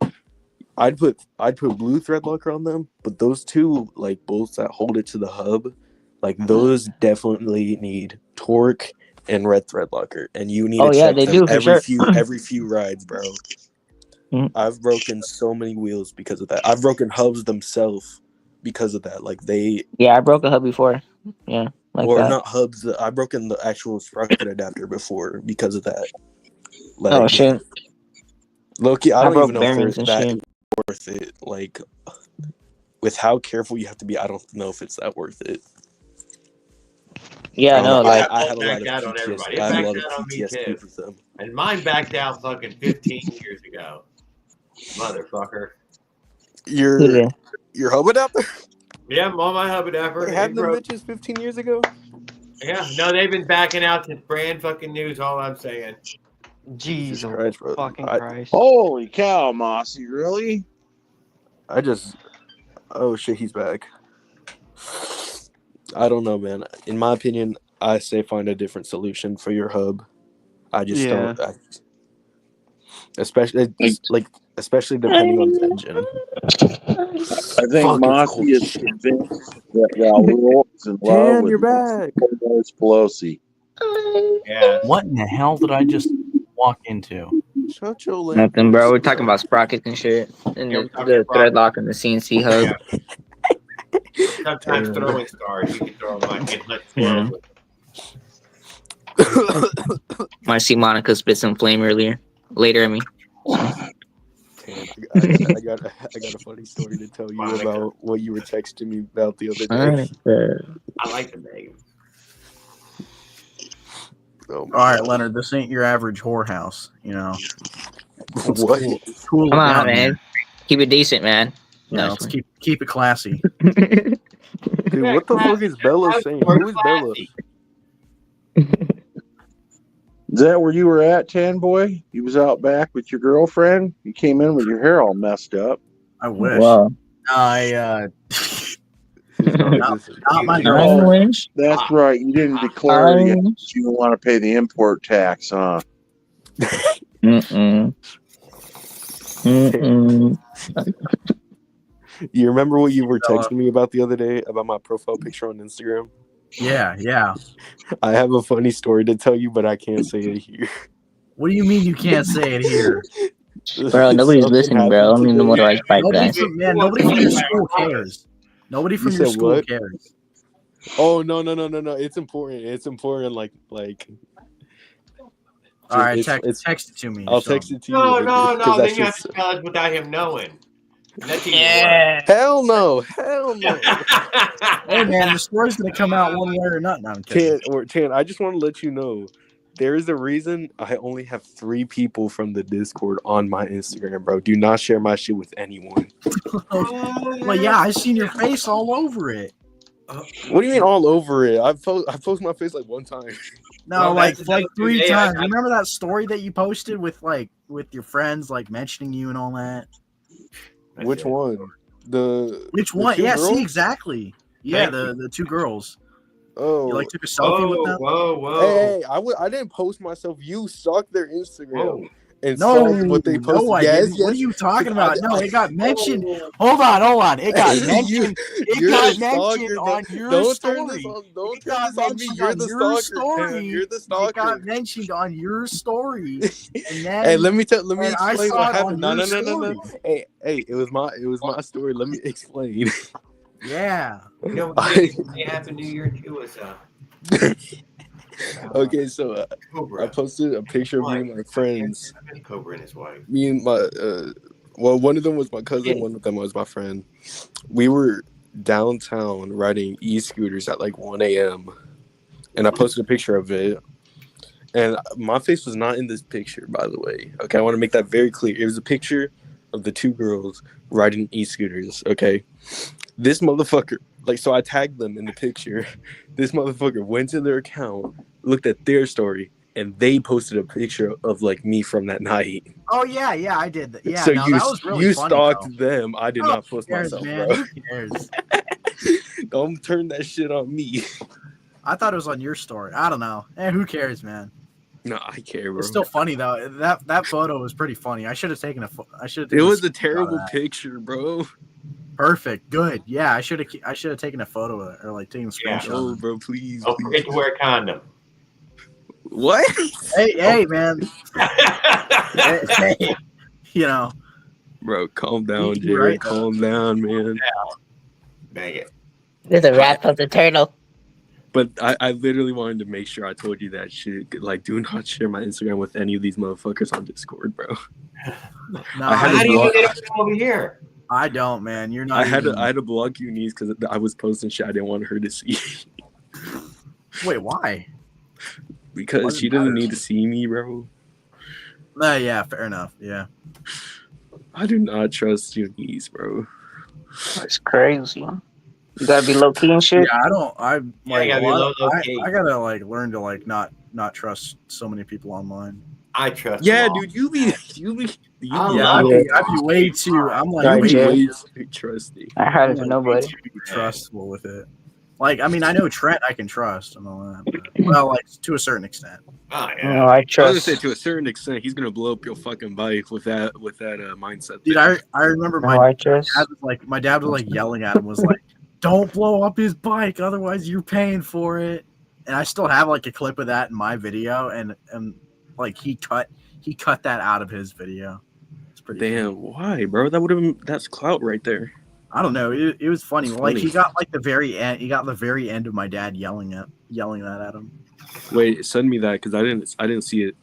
I'd put blue thread locker on them, but those two like bolts that hold it to the hub, like those definitely need torque and red thread locker, and you need to check they them do for sure. every few rides, bro. I've broken so many wheels because of that. I've broken hubs themselves because of that. Like they. Yeah, I broke a hub before. Yeah, like or that. not hubs. I've broken the actual sprocket adapter before because of that. Like, oh shit. Loki, I don't broke even know if bearings and that shit. is worth it. Like, with how careful you have to be, I don't know if it's that worth it. Yeah, no, like I have a lot of backed out on everybody. It I have a backed lot of out on me too. PTSD with them. And mine backed out fucking 15 years ago. Motherfucker. Your hub adapter? Yeah, I'm on my hub adapter. They had them bitches 15 years ago? Yeah, no, they've been backing out to brand fucking news, all I'm saying. Jesus Christ, bro. fucking Christ. Holy cow, Mossy, really? Oh shit, he's back. I don't know, man. In my opinion, I say find a different solution for your hub. I just don't. Especially depending on the engine. I think Mossy is convinced that Raul is in love with you're back. Pelosi. Yeah. What in the hell did I just walk into? Shut your lip. Nothing, bro. We're talking about sprockets and shit, and the thread lock and the CNC hub. Sometimes throwing stars, you can throw them like Yeah. Might see Monica spit some flame later. I mean, I got a funny story to tell you about what you were texting me about the other day. I like the name. All right, Leonard, this ain't your average whorehouse, you know. What? Cool come on, down, man. Keep it decent, man. No, let's keep it classy. Dude, what the fuck is Bella saying? Who is Bella? Is that where you were at, Tan Boy? You was out back with your girlfriend? You came in with your hair all messed up. I wish. Wow. Not my I girlfriend. wish. That's right. You didn't declare yet that you don't want to pay the import tax, huh? Mm-mm. You remember what you were texting me about the other day about my profile picture on Instagram? Yeah. I have a funny story to tell you, but I can't say it here. What do you mean you can't say it here? Bro, nobody's listening, bro. I don't need no motorized bike guy. Nobody from your school cares. Nobody from your school cares. Oh no! It's important. It's important. Like. All right, text it to me. I'll text it to you. No. Then you have to tell us without him knowing. Yeah. Hell no. Hey man, the story's gonna come out one way or not. No, I'm kidding. Tan, I just want to let you know there is a reason I only have 3 people from the Discord on my Instagram, bro. Do not share my shit with anyone. Well, yeah, I seen your face all over it. What do you mean all over it? I post my face like one time. No, like 3 times. Remember that story that you posted with your friends, like mentioning you and all that? Which one? Which one? Yeah, girls? See, exactly. Yeah, the 2 girls. Oh, you took a selfie with them? Whoa! Hey, I didn't post myself. You stalked their Instagram and saw what they posted. No, I didn't. What are you talking about? No, it got mentioned. Hold on. It got mentioned. It got mentioned on your story. Don't turn this on me. You're the stalker. You're the stalker. It got mentioned on your story. And then, hey, let me explain what happened. No. Hey, it was my story. Let me explain. Yeah. Happy New Year to us. Okay, so I posted a picture of me and my friends. Cobra and his wife. Me and my one of them was my cousin, one of them was my friend. We were downtown riding e-scooters at like 1 a.m. and I posted a picture of it. And my face was not in this picture, by the way. Okay, I want to make that very clear. It was a picture of the 2 girls riding e-scooters. Okay, this motherfucker. So I tagged them in the picture. This motherfucker went to their account, looked at their story, and they posted a picture of me from that night. Oh yeah, I did that. Yeah, so that was really you funny, stalked them. I did not post myself, man? bro. Who cares? Don't turn that shit on me. I thought it was on your story. I don't know. Who cares, man? No, I care, bro. It's still funny though. That photo was pretty funny. I should have taken a. It was a terrible picture, bro. Perfect. Good. Yeah, I should have taken a photo of it, or like taken a screenshot. Oh, bro, please. Don't forget to wear a condom. What? Hey, man. Hey, you know. Bro, calm down, Jerry. Calm down, man. Dang it. There's a wrap of the turtle. But I literally wanted to make sure I told you that shit. Like, do not share my Instagram with any of these motherfuckers on Discord, bro. No, how do you get it over here? I don't, man. You're not. I had to block Eunice because I was posting shit I didn't want her to see. Wait, why? Because she doesn't need to see me, bro. Yeah, fair enough. Yeah. I do not trust Eunice, bro. That's crazy. You gotta be low key and shit. Yeah, I don't. I'm like, gotta be low key. I gotta like learn to like not trust so many people online. I trust. Yeah, them all. dude, you be I'd be way too. I'm like way too trusty. I heard of nobody. Too trustful with it. Like, I mean, I know Trent I can trust and all that. But, well, like to a certain extent. Oh No, yeah. I I was trust. gonna say to a certain extent, he's gonna blow up your fucking bike with that mindset. Dude, I remember No, my I trust. dad was like yelling at him, was like, "Don't blow up his bike, otherwise you're paying for it." And I still have like a clip of that in my video, and like he cut that out of his video. It's pretty Damn, why, bro? That would have been that's clout right there. I don't know. It was funny. It's Like funny. he got like the very end. He got the very end of my dad yelling that at him. Wait, send me that because I didn't see it.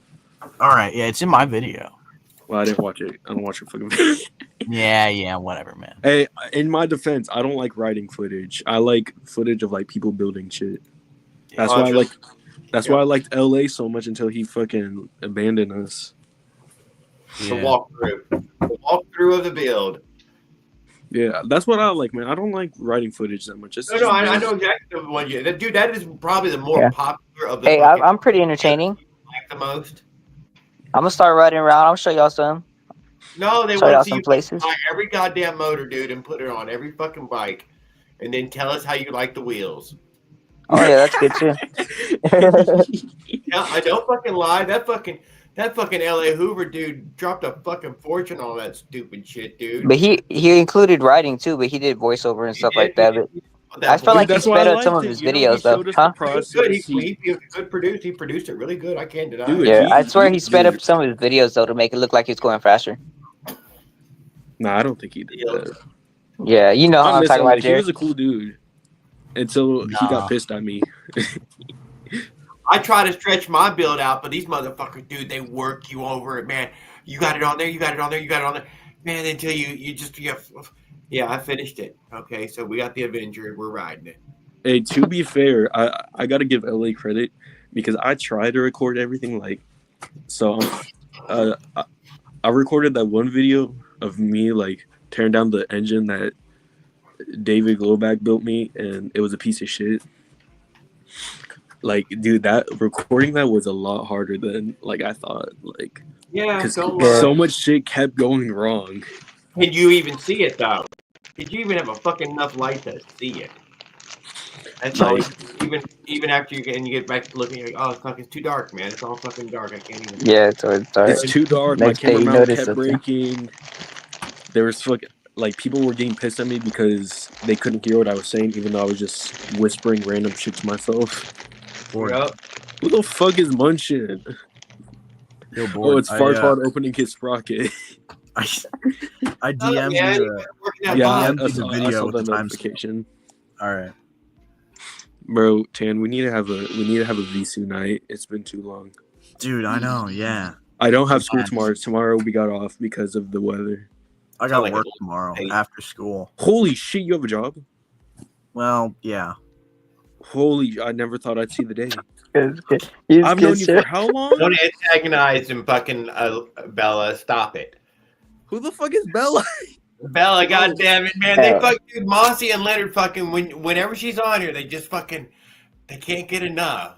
All right, yeah, it's in my video. Well, I didn't watch it. I don't watch your fucking video. Yeah, whatever, man. Hey, in my defense, I don't like riding footage. I like footage of like people building shit. That's why I like. That's why I liked LA so much until he fucking abandoned us. The walkthrough of the build. Yeah, that's what I like, man. I don't like writing footage that much. It's No, I know exactly the one you. Dude, that is probably the more Yeah. popular of the. Hey, fucking- I'm pretty entertaining. like the most. I'm gonna start riding around. I'll show y'all some. No, they Show y'all want to see some you places. buy every goddamn motor, dude, and put it on every fucking bike, and then tell us how you like the wheels. Oh yeah, that's good too. Yeah, I don't fucking lie. That fucking LA Hoover dude dropped a fucking fortune on that stupid shit, dude. But he included writing too, but he did voiceover and stuff like that. But I felt like he That's why I sped up some liked of it. his You know, he videos though, showed us huh? the process. Good. He good produced. He produced it really good. I can't deny Dude, it. Yeah, I swear he sped up some of his videos though to make it look like he's going faster. Nah, I don't think he did that. Yeah, you know how I'm miss talking LA. about, He Jerry. was a cool dude until he got pissed at me. I try to stretch my build out, but these motherfuckers, dude, they work you over it, man. You got it on there. You got it on there. You got it on there, man. Until you yeah, I finished it. Okay, so we got the Avenger. We're riding it. Hey, to be fair, I got to give LA credit because I tried to record everything. Like, so I recorded that one video of me like tearing down the engine that David Glowback built me, and it was a piece of shit. Like, dude, that recording that was a lot harder than like I thought. Like, Yeah, because don't lie. so much shit kept going wrong. Did you even see it though? Did you even have a fucking enough light to see it? That's all. Even after you get back to looking, you're like, oh fuck, it's too dark, man. It's all fucking dark. I can't even. Yeah, it's dark. It's too dark. Next My day you camera mount notice kept something. breaking. There was like people were getting pissed at me because they couldn't hear what I was saying, even though I was just whispering random shit to myself. Yep. Who the fuck is munching? Yo, Oh, boy, it's Fartod opening his sprocket. I Oh, DM'd yeah, you. you working out Yeah, fine. DM'd you the I video saw with the the time. notification. All right. Bro, Tan, we need to have a Visu night. It's been too long. Dude, I know. Yeah. I don't have school Nice. tomorrow. Tomorrow we got off because of the weather. I got to like work a- tomorrow after school. Holy shit, you have a job? Well, yeah. Holy, I never thought I'd see the day. He's I've known you for how long? Don't antagonize and fucking Bella. Stop it. Who the fuck is Bella? Bella, goddamn it, man! They fuck, dude, Mossy and Leonard fucking whenever she's on here, they just fucking they can't get enough.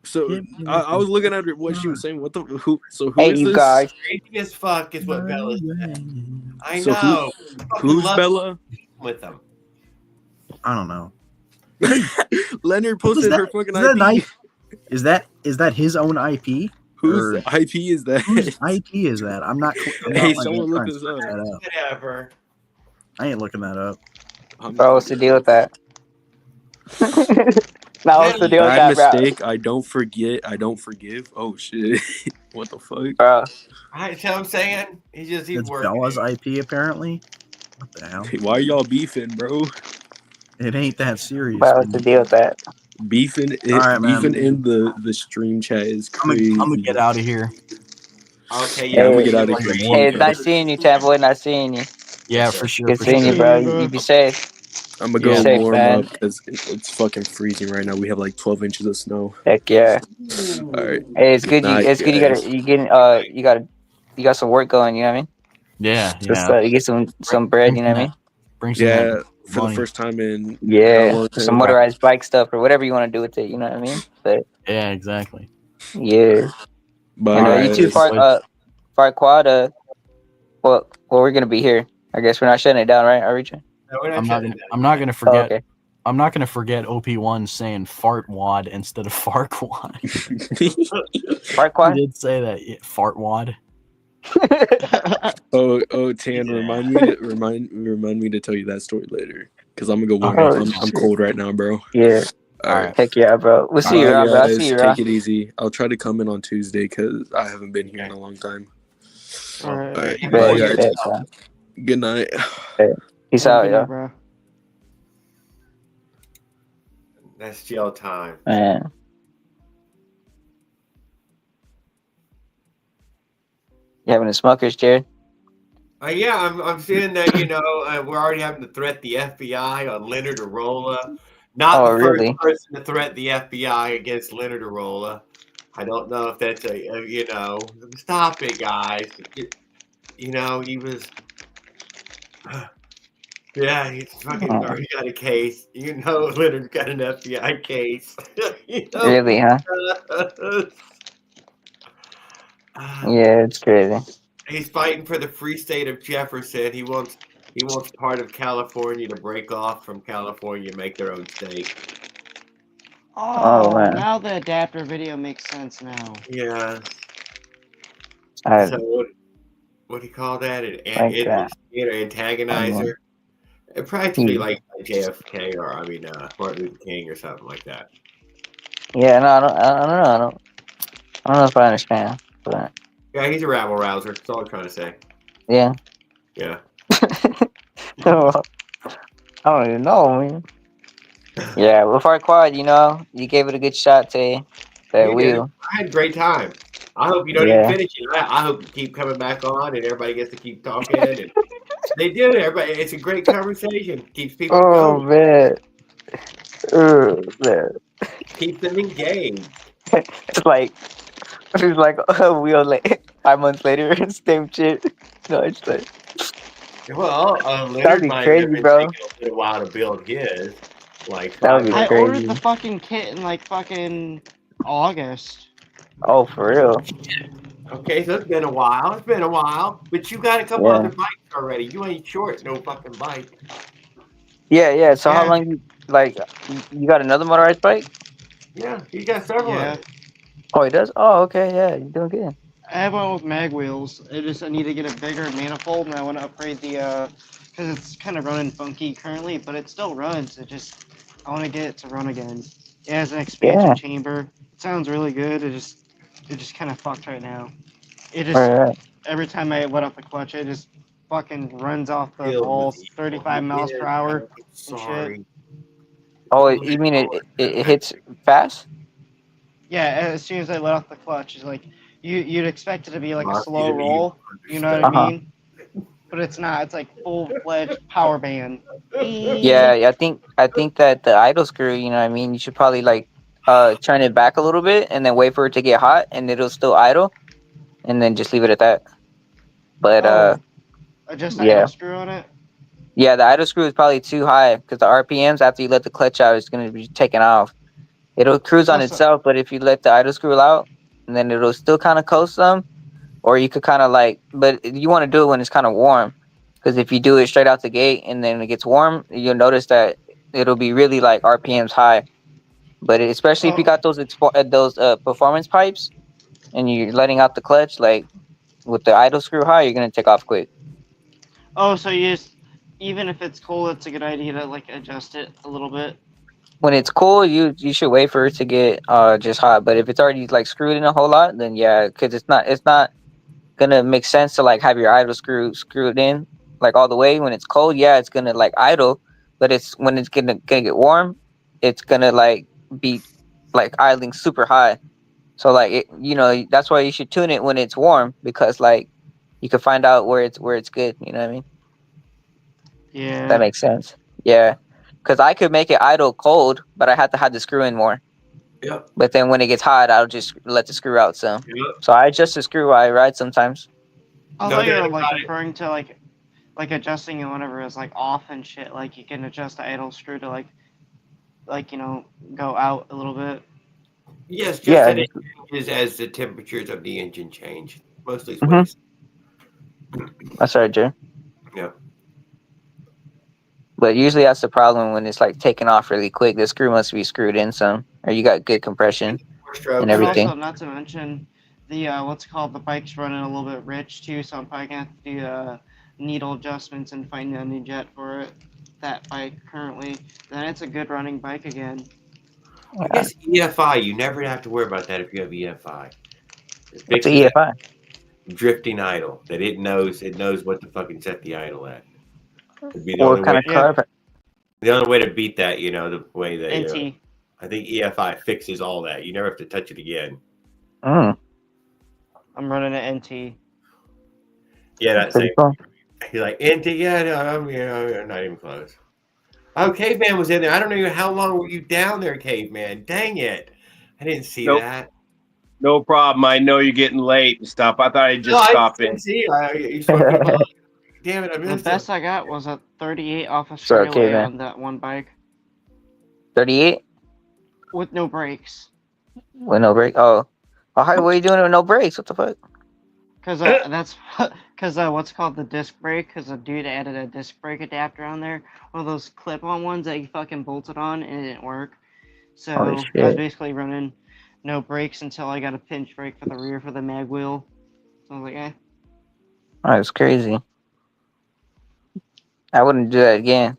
So I was looking at what she was saying. What the who? So who Hey, is you this? guys. Crazy as fuck is what Bella said. I So know. Who's Bella? With them? I don't know. Leonard Is posted that- her fucking is that IP. an IP? Is that his own IP? Whose IP is that? Whose IP is that? I'm not. Hey, someone look this up. Whatever. I ain't looking that up. Bro, what's the deal with that? Now what's the deal with Bad that, bro? mistake. I don't forget. I don't forgive. Oh shit! What the fuck, bro? I tell him saying he's It's working. Bella's IP apparently. What the hell? Hey, why are y'all beefing, bro? It ain't that serious. Bro, what's the deal with that? Beefing, All right, beefing man. in the stream chat is crazy. I'm gonna get out of here. Okay, Yeah, I'm gonna Hey, get out of here. hey, it's nice seeing you, Tamboy. Nice seeing you. Yeah, for sure. Good For seeing sure. you, bro. You be safe. I'm gonna Be go safe, warm man. up because it's fucking freezing right now. We have like 12 inches of snow. Heck yeah. All right. Hey, it's good. Night, It's good. guys. You got some work going. You know what I mean? Yeah, Just yeah. you get some bread. You know what I mean? Bring some Yeah, that for money. the first time in how Yeah, long? some motorized bike stuff or whatever you want to do with it. You know what I mean? But Yeah, exactly. yeah. Bye, And you too, guys. Farquad. Well, we're gonna be here. I guess we're not shutting it down, right? Are we? I'm not gonna forget. Oh, okay. I'm not gonna forget OP1 saying fartwad instead of farquad. Farquad? He did say that. Yeah, fartwad. Oh, Tan, remind me to tell you that story later because I'm gonna go warm up. I'm cold right now, bro. Yeah. All right. Heck yeah, bro. We'll see you Bye, around, bro. I'll guys. see you Take around. it easy. I'll try to come in on Tuesday because I haven't been here in a long time. All right. All right. Bet, Bye, guys. bet, bro. Good night. Peace Have a out, good yo. night, bro. That's jail time. Man. You having a smokers, Jared? Yeah, I'm seeing that we're already having to threat the FBI on Leonard Arola. Not Oh, the first really? person to threat the FBI against Leonard Arola. I don't know if that's stop it, guys. He was. Yeah, he's fucking already got a case. Leonard's got an FBI case. Really, huh? Yeah, it's crazy. He's fighting for the free state of Jefferson. He wants part of California to break off from California and make their own state. Oh, man. Now the adapter video makes sense now. Yeah. I So what do you call that? An like that. antagonizer. Practically like JFK or Martin Luther King or something like that. Yeah, no, I don't know if I understand, but Yeah, he's a rabble rouser. That's all I'm trying to say. yeah. Yeah. I don't even know, man. Yeah, with Farquad, you gave it a good shot today. That You did. wheel. I had a great time. I hope you don't Yeah. even finish it. I hope you keep coming back on and everybody gets to keep talking. And they do. Everybody, it's a great conversation. Keeps people Oh going. man. Man. Keeps them engaged. It's like a wheel like 5 months later, same shit. No, it's like Well, that'd Leonard be might crazy, have been bro. taking a little while to build his. Like That would be I crazy. ordered the fucking kit in like fucking August. Oh, for real? Okay, so it's been a while. But you got a couple Yeah. other bikes already. You ain't short no fucking bike. Yeah. So how Yeah. long you got another motorized bike? Yeah, you got several Yeah. of them. Oh, he does. Oh, okay. Yeah, you're doing good. I have one with mag wheels. I need to get a bigger manifold, and I want to upgrade the because it's kind of running funky currently, but it still runs. I want to get it to run again. It has an expansion Yeah. chamber. It sounds really good. It just kind of fucked right now. Alright. Every time I let off the clutch, it just fucking runs off the Filled with balls 35 miles per hour and shit. Sorry. Oh, you mean it hits fast? Yeah, as soon as I let off the clutch, it's like you'd expect it to be like a Mark, slow you roll. You know what Uh-huh. I mean? But it's not. It's like full-fledged power band. Yeah, I think that the idle screw, you know what I mean, you should probably turn it back a little bit and then wait for it to get hot and it'll still idle and then just leave it at that. But Just yeah. idle screw on it. Yeah, the idle screw is probably too high because the RPMs after you let the clutch out is going to be taken off. It'll cruise on itself, but if you let the idle screw out, and then it'll still kind of coast some, or you could kind of but you want to do it when it's kind of warm, because if you do it straight out the gate and then it gets warm, you'll notice that it'll be really RPMs high. But especially if you got those performance pipes, and you're letting out the clutch, like with the idle screw high, you're gonna take off quick. Oh, so you just, even if it's cold, it's a good idea to like adjust it a little bit. When it's cool, you should wait for it to get just hot. But if it's already like screwed in a whole lot, then yeah, because it's not gonna make sense to like have your idle screwed in like all the way. When it's cold, yeah, it's gonna like idle, but it's when it's gonna get warm, it's gonna like be like idling super high. So like that's why you should tune it when it's warm, because like you can find out where it's good. You know what I mean? Yeah. That makes sense. Yeah, because I could make it idle cold, but I have to have the screw in more. Yep. But then when it gets hot, I'll just let the screw out. So Yep. so I adjust the screw while I ride sometimes. I No thought you doubt were like about it. referring to like adjusting it whenever it's like off and shit. Like you can adjust the idle screw to like go out a little bit. Yes, just Yeah. that it changes as the temperatures of the engine change. Mostly it's Mhm. what That's right, Jay. Yeah. But usually that's the problem when it's like taking off really quick. The screw must be screwed in some, or you got good compression and And everything. also, not to mention, the the bike's running a little bit rich too, so I'm probably gonna have to do needle adjustments and find a new jet for it. That bike currently, then it's a good running bike again. I guess EFI, you never have to worry about that if you have EFI. It It's a fixes EFI. that drifting idle. That it knows what to fucking set the idle at. It'd be the What only kind way. of carb? The only way to beat that, the way they. NT. I think EFI fixes all that. You never have to touch it again. Mm, I'm running an NT. Yeah, that's pretty same. cool. He's like, NT, yeah, no, I'm not even close. Oh, Caveman was in there. I don't know how long were you down there, Caveman. Dang it. I didn't see Nope. that. No problem. I know you're getting late and stuff. I thought I'd just stop in. Didn't see you. You spoke to me. Damn it, I The missed best it. I got was a 38 off a Sorry, straightaway Caveman. on that one bike 38 with no brakes. with no brake. Oh, how what are you doing with no brakes? What the fuck? Cause that's cause what's called the disc brake. Cause a dude added a disc brake adapter on there, one of those clip-on ones that you fucking bolted on, and it didn't work. So Holy I was shit. basically running no brakes until I got a pinch brake for the rear for the mag wheel. So I was like, eh. Oh, that's crazy. I wouldn't do that again.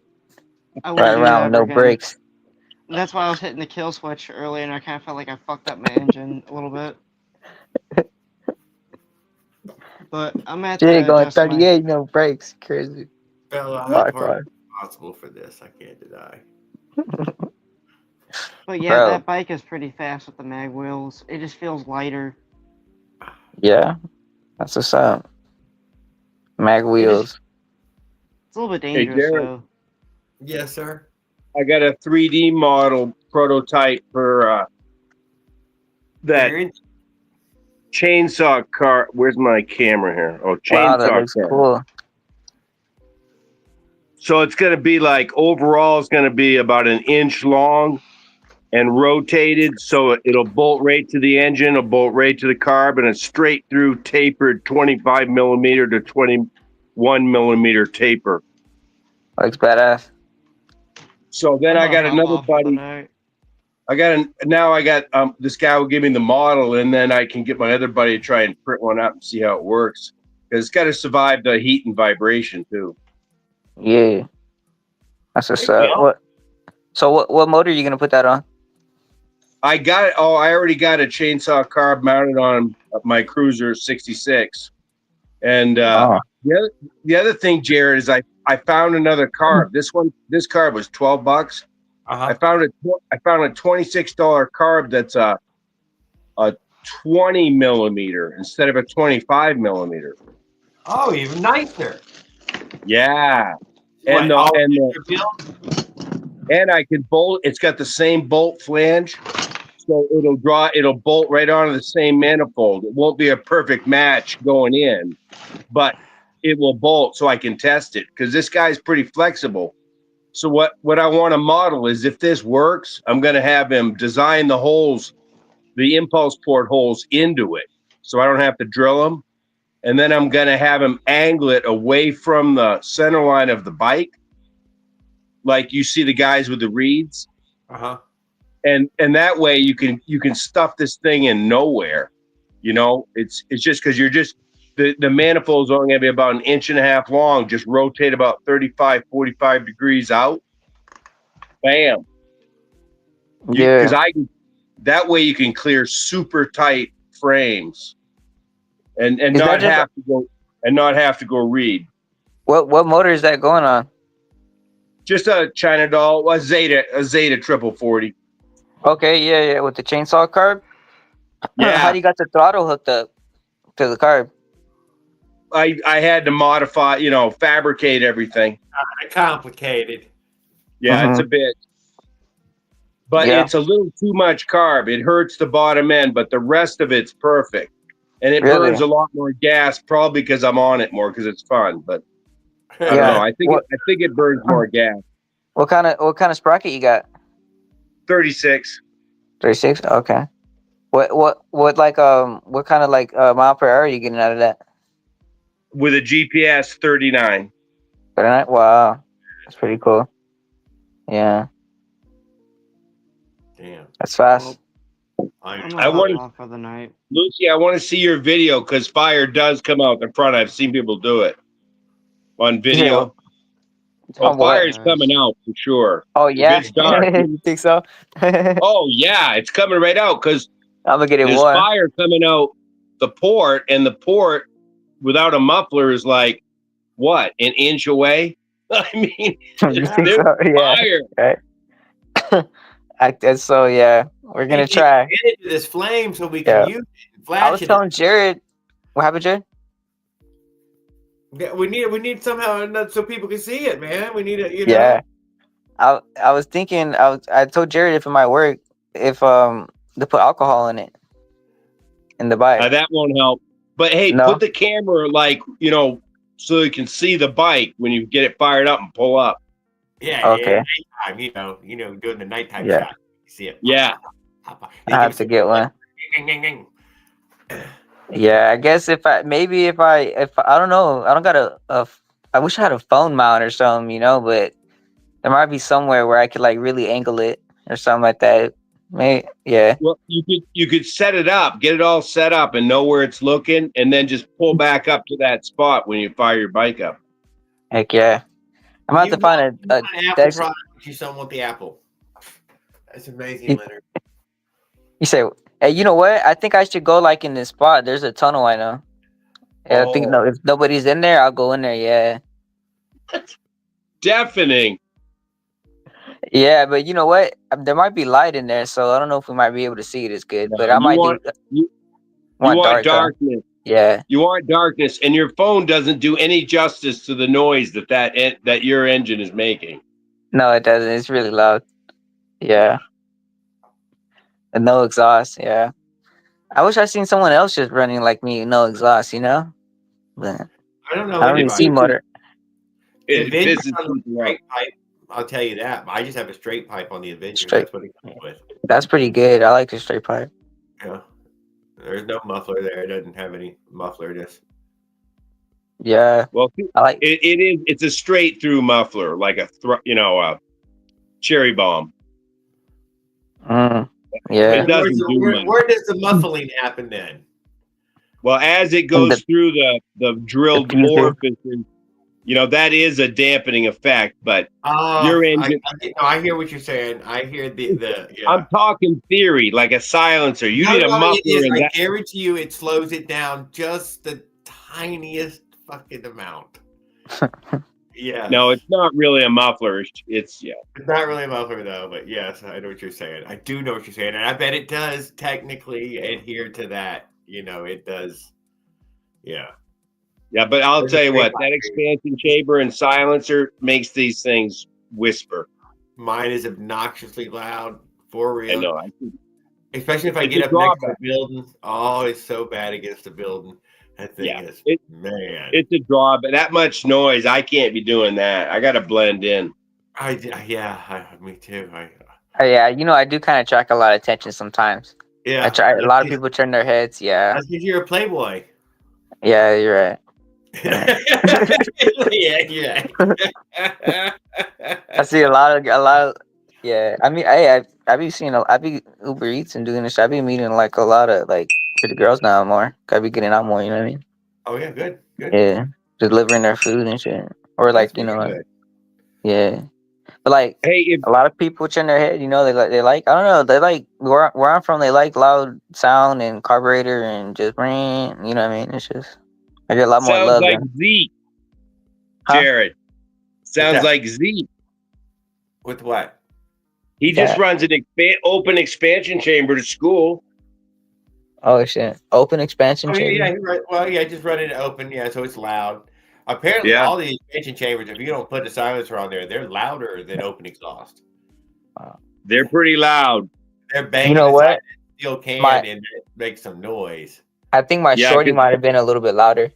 I wouldn't Ride do around that with no ever again. brakes. And that's why I was hitting the kill switch earlier, and I kind of felt like I fucked up my engine a little bit. But I'm at Jay going adjust my 38, no brakes. Crazy. Fell out Fuck, part responsible for this. I can't deny. But yeah, Bro. that bike is pretty fast with the mag wheels. It just feels lighter. Yeah, that's what's up. Mag wheels. It's a little bit Hey, dangerous Jared. though. Yes, sir. I got a 3D model prototype for that chainsaw car. Where's my camera here? Oh, Wow, that chainsaw looks car. cool. So it's going to be like overall, it's going to be about an inch long and rotated. So it'll bolt right to the engine, it'll bolt right to the carb, and a straight through tapered 25 millimeter to 21 millimeter taper. Looks badass. So then I got another buddy. I got this guy will give me the model, and then I can get my other buddy to try and print one out and see how it works. Because it's got to survive the heat and vibration too. Yeah. That's what's up. What motor are you gonna put that on? I got it. Oh, I already got a chainsaw carb mounted on my Cruiser 66. And the other thing, Jared, is I found another carb. This carb was $12. I found a $26 carb that's a 20 millimeter instead of a 25 millimeter. Oh, even nicer. Yeah. What, And I can bolt. It's got the same bolt flange, so it'll bolt right onto the same manifold. It won't be a perfect match going in, but it will bolt so I can test it because this guy's pretty flexible. So what I want to model is if this works, I'm going to have him design the holes, the impulse port holes into it, so I don't have to drill them. And then I'm going to have him angle it away from the center line of the bike, like you see the guys with the reeds. And that way you can stuff this thing in nowhere. You know, it's just because you're just the manifold's only going to be about 1.5 inches long. Just rotate about 35, 45 degrees out. Bam. Yeah. Because that way you can clear super tight frames, and not have to go read. What motor is that going on? Just a China doll, a Zeta 4040. Okay, yeah, with the chainsaw carb. Yeah. How do you got the throttle hooked up to the carb? I had to modify, fabricate everything. Complicated. Yeah, it's a bit. But Yeah. it's a little too much carb. It hurts the bottom end, but the rest of it's perfect. And it Really? burns a lot more gas, probably because I'm on it more because it's fun. But I don't know. I think it burns more gas. What kind of sprocket you got? 36. 36. Okay. What kind of like mile per hour are you getting out of that? With a GPS 39. 39. Wow, that's pretty cool. Yeah. Damn. That's fast. I want off for the night. Lucy, I want to see your video because fire does come out the front. I've seen people do it on video. Well, fire's coming out for sure. Oh yeah, If it's dark. you think so? Oh yeah, it's coming right out because I'm gonna get it. There's One. fire coming out the port, and the port without a muffler is like what, 1 inch away? I mean, You think there's so? Yeah. fire. Right. I guess so. Yeah, we're gonna try. Get into this flame so we can use it. And flash I was telling Jared. What happened, Jared? Yeah, we need somehow so people can see it, man. We need it, Yeah. I was thinking. I told Jared if it might work if to put alcohol in it in the bike. That won't help. But hey, No? put the camera so you can see the bike when you get it fired up and pull up. Yeah. Okay. Yeah, nighttime, doing the nighttime Yeah. shot. You see it. Yeah. I have to get one. Ding, ding, ding. Yeah, I guess if I don't know, I don't got I wish I had a phone mount or something, but there might be somewhere where I could like really angle it or something like that. Maybe, yeah. Well, you could set it up, get it all set up, and know where it's looking, and then just pull back up to that spot when you fire your bike up. Heck yeah. I'm about to find a an Apple product, but you don't want the Apple. That's amazing, Leonard. You say, hey, you know what? I think I should go like in this spot. There's a tunnel I know. Yeah, I think if nobody's in there, I'll go in there. Yeah. Deafening. Yeah, but you know what? There might be light in there, so I don't know if we might be able to see it as good. But I might you want darkness. Yeah. You want darkness, and your phone doesn't do any justice to the noise that your engine is making. No, it doesn't. It's really loud. Yeah. And no exhaust. Yeah. I wish I seen someone else just running like me, no exhaust. But I don't know. I don't even see motor. Adventure's on a straight pipe. I'll tell you that. I just have a straight pipe on the Adventure. Straight. That's what it comes with. That's pretty good. I like the straight pipe. Yeah. There's no muffler there. It doesn't have any muffler. Just Yeah. Well, I like it is. It's a straight through muffler, like a cherry bomb. Yeah. It doesn't do much. where does the muffling happen then? Well, as it goes through the drilled orifices, that is a dampening effect. But your engine, I hear what you're saying. I hear the yeah. I'm talking theory, like a silencer. You need a muffler. I guarantee you, it slows it down just the tiniest fucking amount. Yeah. No, it's not really a muffler. It's not really a muffler though. But yes, I know what you're saying. I do know what you're saying, and I bet it does technically adhere to that. It does. Yeah. Yeah, but I'll tell you what, that expansion chamber and silencer makes these things whisper. Mine is obnoxiously loud, for real. I know. Especially if I get up next to the building. Oh, it's so bad against the building. That thing is, man. It's a drawback. That much noise, I can't be doing that. I got to blend in. Me too. Yeah, I do kind of track a lot of attention sometimes. Yeah. I try. A lot of people turn their heads. Yeah. That's because you're a playboy. Yeah, you're right. Yeah. I see a lot of Yeah, I mean, I be seeing, I be Uber Eats and doing this. I be meeting like a lot of like pretty girls now more. I be getting out more. You know what I mean? Oh yeah, good, good. Yeah, delivering their food and shit, or That's like you know, really good. yeah. But like Hey, if a lot of people in their head, you know, they like I don't know, they like where I'm from, they like loud sound and carburetor and just ring. You know what I mean? It's just I get a lot more sounds love like than Zeke, huh? Jared. Sounds that? like Zeke. With what? He just Yeah. runs an open expansion chamber to school. Oh shit! Open expansion Oh yeah, chamber. yeah. Right. Well, yeah, just run it open. Yeah, so it's loud. Apparently, Yeah. all the expansion chambers, if you don't put the silencer on there, they're louder than open exhaust. They're pretty loud. They're You banging know inside what? the steel can My and it makes some noise. I think my Yeah, shorty 'cause might have been a little bit louder,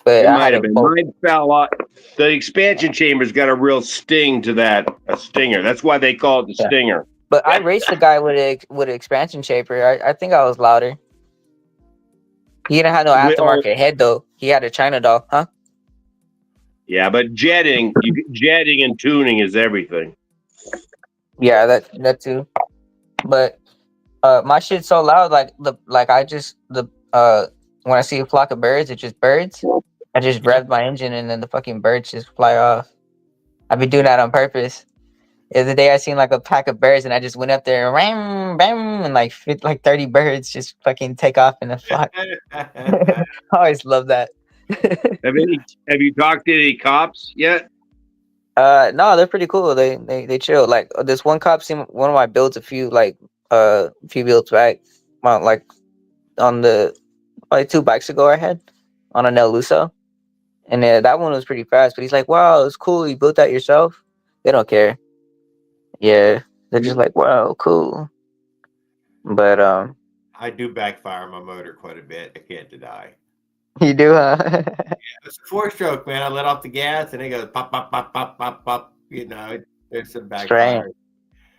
but it I might had have it been. both. Mine fell out. The expansion chamber's got a real sting to that, a stinger. That's why they call it the Yeah. stinger. But I raced the guy with an expansion chamber. I think I was louder. He didn't have no aftermarket head though. He had a China doll, huh? Yeah, but jetting and tuning is everything. Yeah, that too. But my shit's so loud. Like I just when I see a flock of birds, it's just birds. I just rev my engine and then the fucking birds just fly off. I've been doing that on purpose. The other day I seen like a pack of birds and I just went up there and ram, bam, and like 30 birds just fucking take off in the flock. I always love that. Have you talked to any cops yet? No, they're pretty cool. They chill. Like this one cop seen one of my builds a few builds back, like on the like 2 bikes ago I had on a El Luso, and that one was pretty fast. But he's like, "Wow, it's cool. You built that yourself." They don't care. Yeah, they're just like, "Wow, cool." But I do backfire my motor quite a bit. I can't deny. you do, huh? It's a 4-stroke, man. I let off the gas and it goes pop, pop, pop, pop, pop, pop. You know, there's some backfire.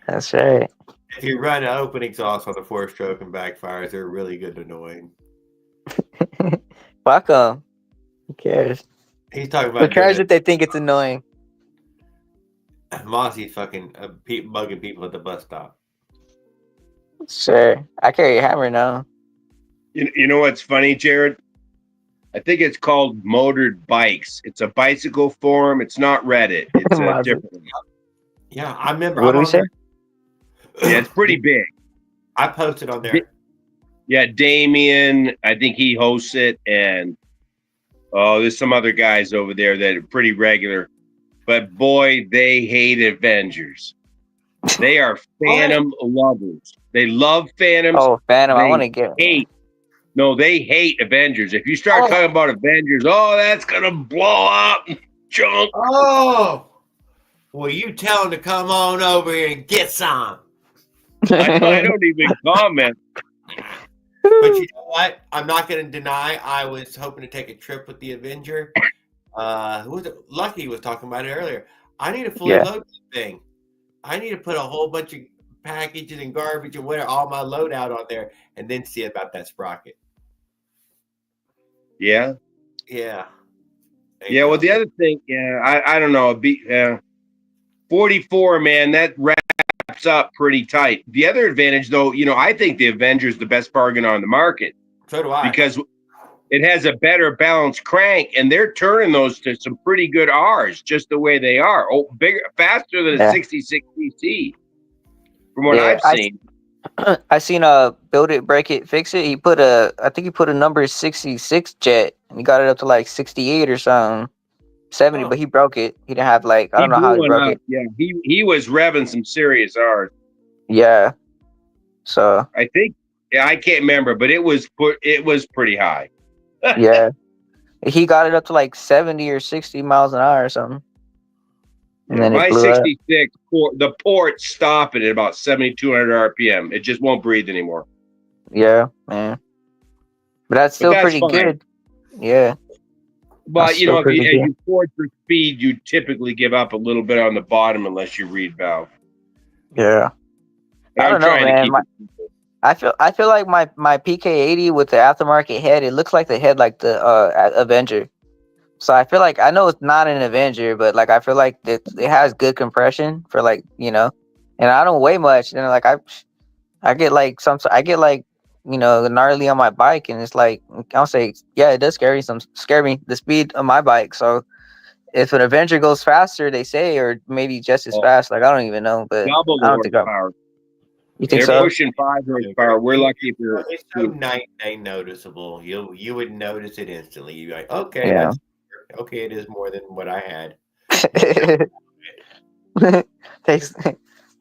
That's right. If you run an open exhaust on the 4-stroke and backfires, they're really good and annoying. Fuck them. Who cares? He's talking about Who cares if they think it's annoying? Mossy's fucking bugging people at the bus stop. Sure, I carry a hammer now. You know what's funny, Jared? I think it's called Motored Bikes. It's a bicycle forum. It's not Reddit. It's a different. Yeah, I remember. What do we say? Yeah, it's pretty big. I posted on there. Yeah, Damien, I think he hosts it, and there's some other guys over there that are pretty regular. But boy, they hate Avengers. They are Phantom lovers. They love Phantoms. Oh, Phantom! I want to They get. hate. No, they hate Avengers. If you start talking about Avengers, that's gonna blow up, junk. Oh, well, you tell them to come on over here and get some. I don't even comment. But you know what? I'm not going to deny I was hoping to take a trip with the Avenger. Who was it? Lucky was talking about it earlier. I need to fully load this thing. I need to put a whole bunch of packages and garbage and whatever, all my load out on there, and then see about that sprocket. Yeah. Yeah. Yeah. Well, the other thing, I don't know. 44, man, that wraps up pretty tight. The other advantage, though, I think the Avenger's the best bargain on the market. So do I. Because it has a better balanced crank, and they're turning those to some pretty good R's, just the way they are. Oh, bigger, faster than a 66 cc, from what I've seen. I seen Build It, Break It, Fix It. I think he put a number 66 jet, and he got it up to like 68 or something, 70. But he broke it. He didn't have I don't know how he broke it. Yeah, he was revving some serious R's. Yeah. So I think I can't remember, but it was pretty high. Yeah, he got it up to like 70 or 60 miles an hour or something. And then my it blew up. 66, the port stopping at about 7,200 RPM. It just won't breathe anymore. Yeah, man. But that's still pretty fine. good. Yeah. But That's if still pretty you good. port for speed, you typically give up a little bit on the bottom unless you read valve. Yeah. And I don't know, man. I feel like my PK80 with the aftermarket head, it looks like the head like the Avenger. So I feel like I know it's not an Avenger, but I feel like it has good compression for and I don't weigh much. And like I get like gnarly on my bike, and it's like I'll say, yeah, it does scare me the speed of my bike. So if an Avenger goes faster, they say, or maybe just as fast, like I don't even know, but Double I don't think horsepower. You think They're so? pushing 5 horsepower. We're lucky if you're. It's so night noticeable. You would notice it instantly. You're like, okay, Yeah. okay, it is more than what I had. Takes,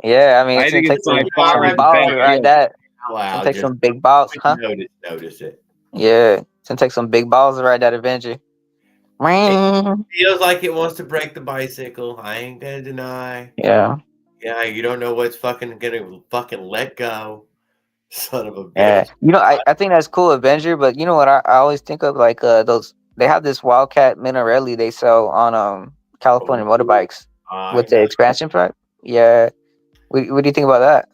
yeah, I mean, it's gonna take some big balls to ride that. It's take some big balls, huh? Notice it. Yeah, it's gonna take some big balls to ride that Avenger. It feels like it wants to break the bicycle. I ain't gonna deny. Yeah. Yeah, you don't know what's gonna let go. Son of a bitch. Yeah, I think that's cool, Avenger. But you know what? I always think of like those. They have this Wildcat Minarelli they sell on California motorbikes with the expansion pack. Yeah, what do you think about that?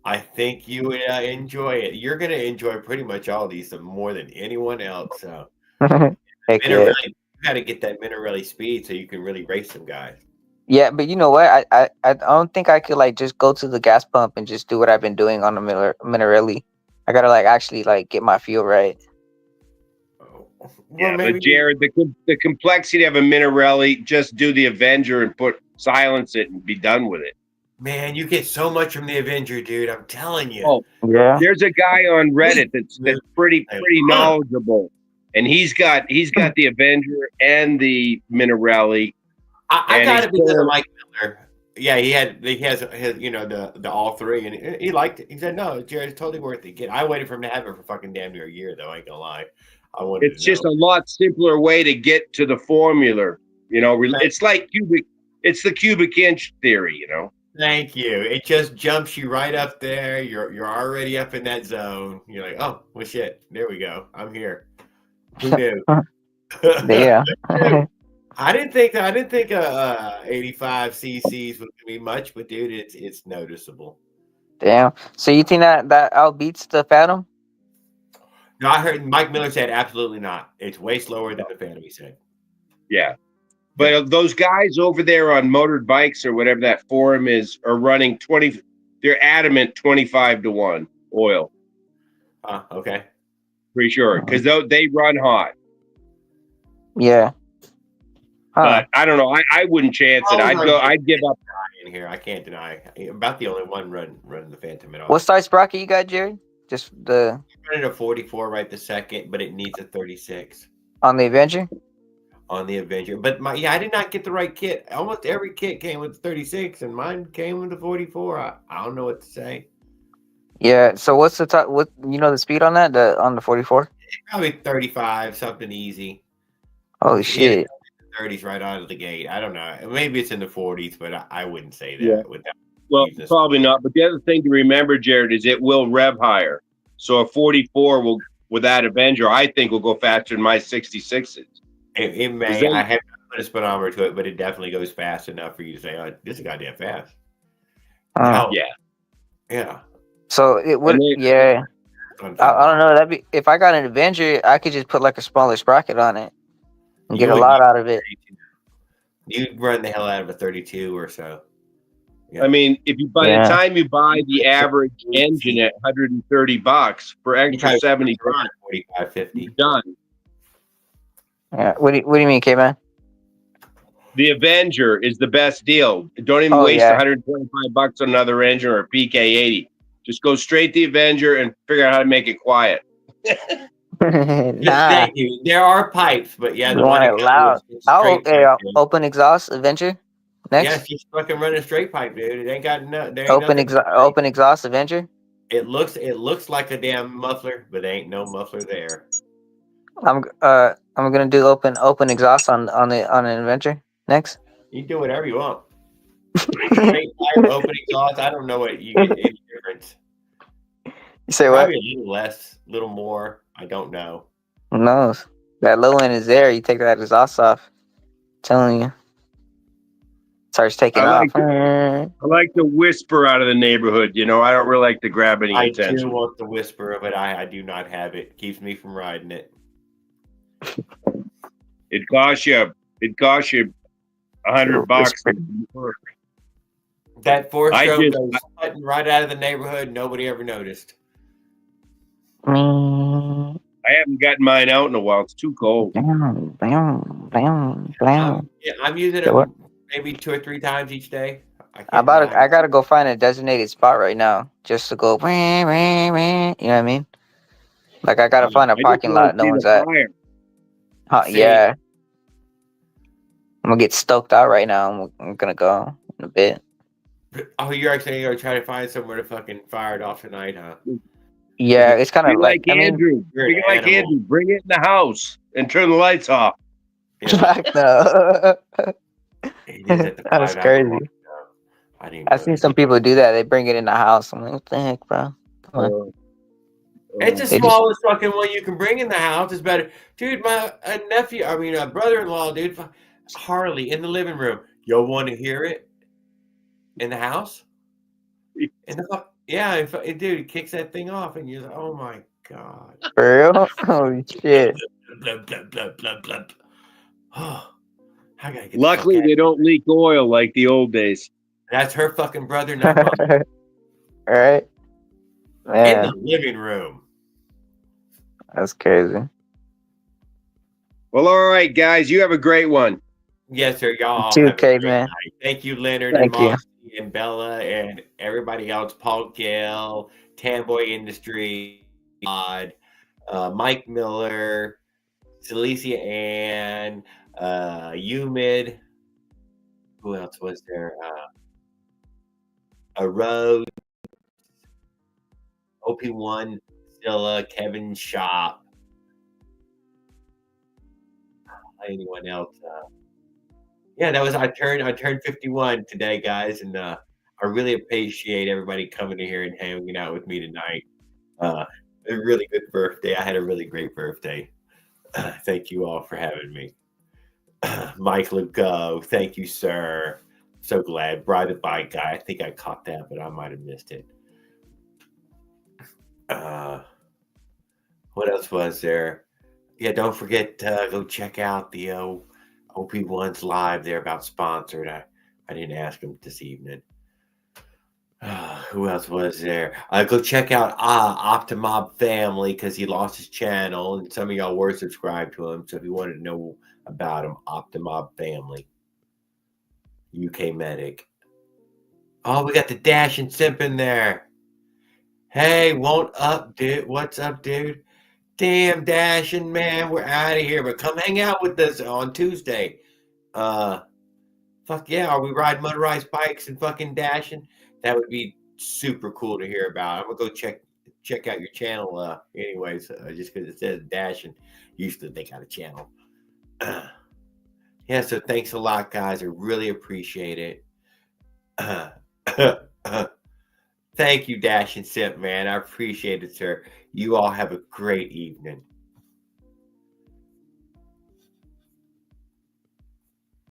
I think you would enjoy it. You're gonna enjoy pretty much all these more than anyone else. So, Heck yeah. you got to get that Minarelli speed so you can really race some guys. Yeah, but you know what? I don't think I could like just go to the gas pump and just do what I've been doing on the Minarelli. I gotta like actually like get my feel right. Yeah, but Jared, the complexity of a Minarelli, just do the Avenger and silence it and be done with it. Man, you get so much from the Avenger, dude. I'm telling you. Oh, yeah. There's a guy on Reddit that's pretty knowledgeable, and he's got the Avenger and the Minarelli. I got it because of Mike Miller. Yeah, he has his the all three, and he liked it. He said, "No, Jared, it's totally worth it." I waited for him to have it for fucking damn near a year, though. I ain't gonna lie. It's just a lot simpler way to get to the formula. It's like it's the cubic inch theory. Thank you. It just jumps you right up there. You're already up in that zone. You're like, oh, well, shit. There we go. I'm here. Who knew? Yeah. I didn't think 85 cc's would be much, but dude, it's noticeable. Damn. So you think that outbeats the Phantom? No, I heard Mike Miller said absolutely not. It's way slower than the Phantom. He said. Yeah. But those guys over there on motored bikes or whatever that forum is are running 20. They're adamant 25-1 oil. Okay. Pretty sure because they run hot. Yeah. But I don't know. I wouldn't chance it. I'd give up. In here, I can't deny. About the only one running the Phantom at all. What size sprocket you got, Jared? Just the. I'm running a 44 right this second, but it needs a 36 on the Avenger. On the Avenger, but I did not get the right kit. Almost every kit came with 36, and mine came with the 44. I don't know what to say. Yeah. So what's the top? What the speed on that? On the 44? Probably 35, something easy. Holy shit! 30s right out of the gate. I don't know. Maybe it's in the 40s, but I wouldn't say that. Yeah. Well, probably not. But the other thing to remember, Jared, is it will rev higher. So a 44 with that Avenger, I think, will go faster than my 66s. It may. I haven't put a speedometer to it, but it definitely goes fast enough for you to say, "Oh, this is goddamn fast." Yeah. So it would. Yeah. I don't know. That'd be if I got an Avenger, I could just put like a smaller sprocket on it and get a lot out of it. You run the hell out of a 32 or so. Yeah. I mean, by the time you buy the average engine at $130 for extra $70, 45, 50, you're done. Yeah. What do you mean, K-Man? The Avenger is the best deal. Don't even waste $125 on another engine or a PK80. Just go straight to the Avenger and figure out how to make it quiet. Thank you. There are pipes, but yeah, you want it loud. Open exhaust Avenger. Next. Yeah, she's fucking running straight pipe, dude. It ain't got open exhaust Avenger. It looks like a damn muffler, but there ain't no muffler there. I'm gonna do open exhaust on an Avenger next. You can do whatever you want. Straight pipe, open exhaust. I don't know what you get any difference. You say Probably what? a little less, a little more. I don't know. Who knows? That low end is there. You take that exhaust off. I'm telling you. Starts taking off. I like the whisper out of the neighborhood. I don't really like to grab any attention. I do want the whisper of it. I do not have it. Keeps me from riding it. It costs you $100. That four-stroke just- goes cutting right out of the neighborhood. Nobody ever noticed. I haven't gotten mine out in a while. It's too cold. I'm using So what? it maybe 2 or 3 times each day. I gotta go find a designated spot right now just to go. You know what I mean? Like I gotta find a I just parking wanna lot no see one's the at. fire. See. Yeah, I'm gonna get stoked out right now. I'm gonna go in a bit. Oh, you're actually gonna try to find somewhere to fucking fire it off tonight, huh? Yeah, it's kind Be of like like I mean, Andrew. You're an Be like animal. Andrew. Bring it in the house and turn the lights off. no. It is at the That's 5 hour crazy. mark, though. I didn't I've know seen that. some people do that. They bring it in the house. I'm like, what the heck, bro? Come on. It's the They just- smallest fucking one you can bring in the house. Is better, dude. My brother-in-law, dude, Harley in the living room. You'll want to hear it in the house. Dude, it kicks that thing off, and you're like, oh my god. For real? Holy shit. Blub, blub, blub, blub, blub. Oh, I gotta get Luckily, they don't leak oil like the old days. That's her fucking brother, not mine. Right? In Man, the living room. that's crazy. Well, all right, guys. You have a great one. Yes, sir. Y'all You too, have a great caveman. night. Thank you, Leonard Thank and you. Moxie and Bella and everybody else. Paul Gill, Tamboy Industry, Mike Miller, Celicia Ann, Humid. Who else was there? A Rose, OP1, Zilla, Kevin Shop. Anyone else? Yeah, that was I turned 51 today, guys, and I really appreciate everybody coming in here and hanging out with me tonight. A really good birthday. I had a really great birthday. Thank you all for having me. Mike Legault, thank you, sir. So glad. Bride the Bike Guy. I think I caught that, but I might have missed it. What else was there? Yeah, don't forget to go check out the OP1's live. They're about sponsored. I didn't ask them this evening. Who else was there? Go check out Optimob Family because he lost his channel and some of y'all were subscribed to him. So if you wanted to know about him, Optimob Family. UK Medic. Oh, we got the Dash and Simp in there. Hey, what's up, dude? Damn, Dashing, man, we're out of here. But come hang out with us on Tuesday. Fuck yeah, are we riding motorized bikes and fucking dashing? That would be super cool to hear about. I'm gonna go check out your channel. Anyways, just because it says dashing, usually they got a channel. Yeah, so thanks a lot, guys. I really appreciate it. Thank you, Dash and Simp, man. I appreciate it, sir. You all have a great evening.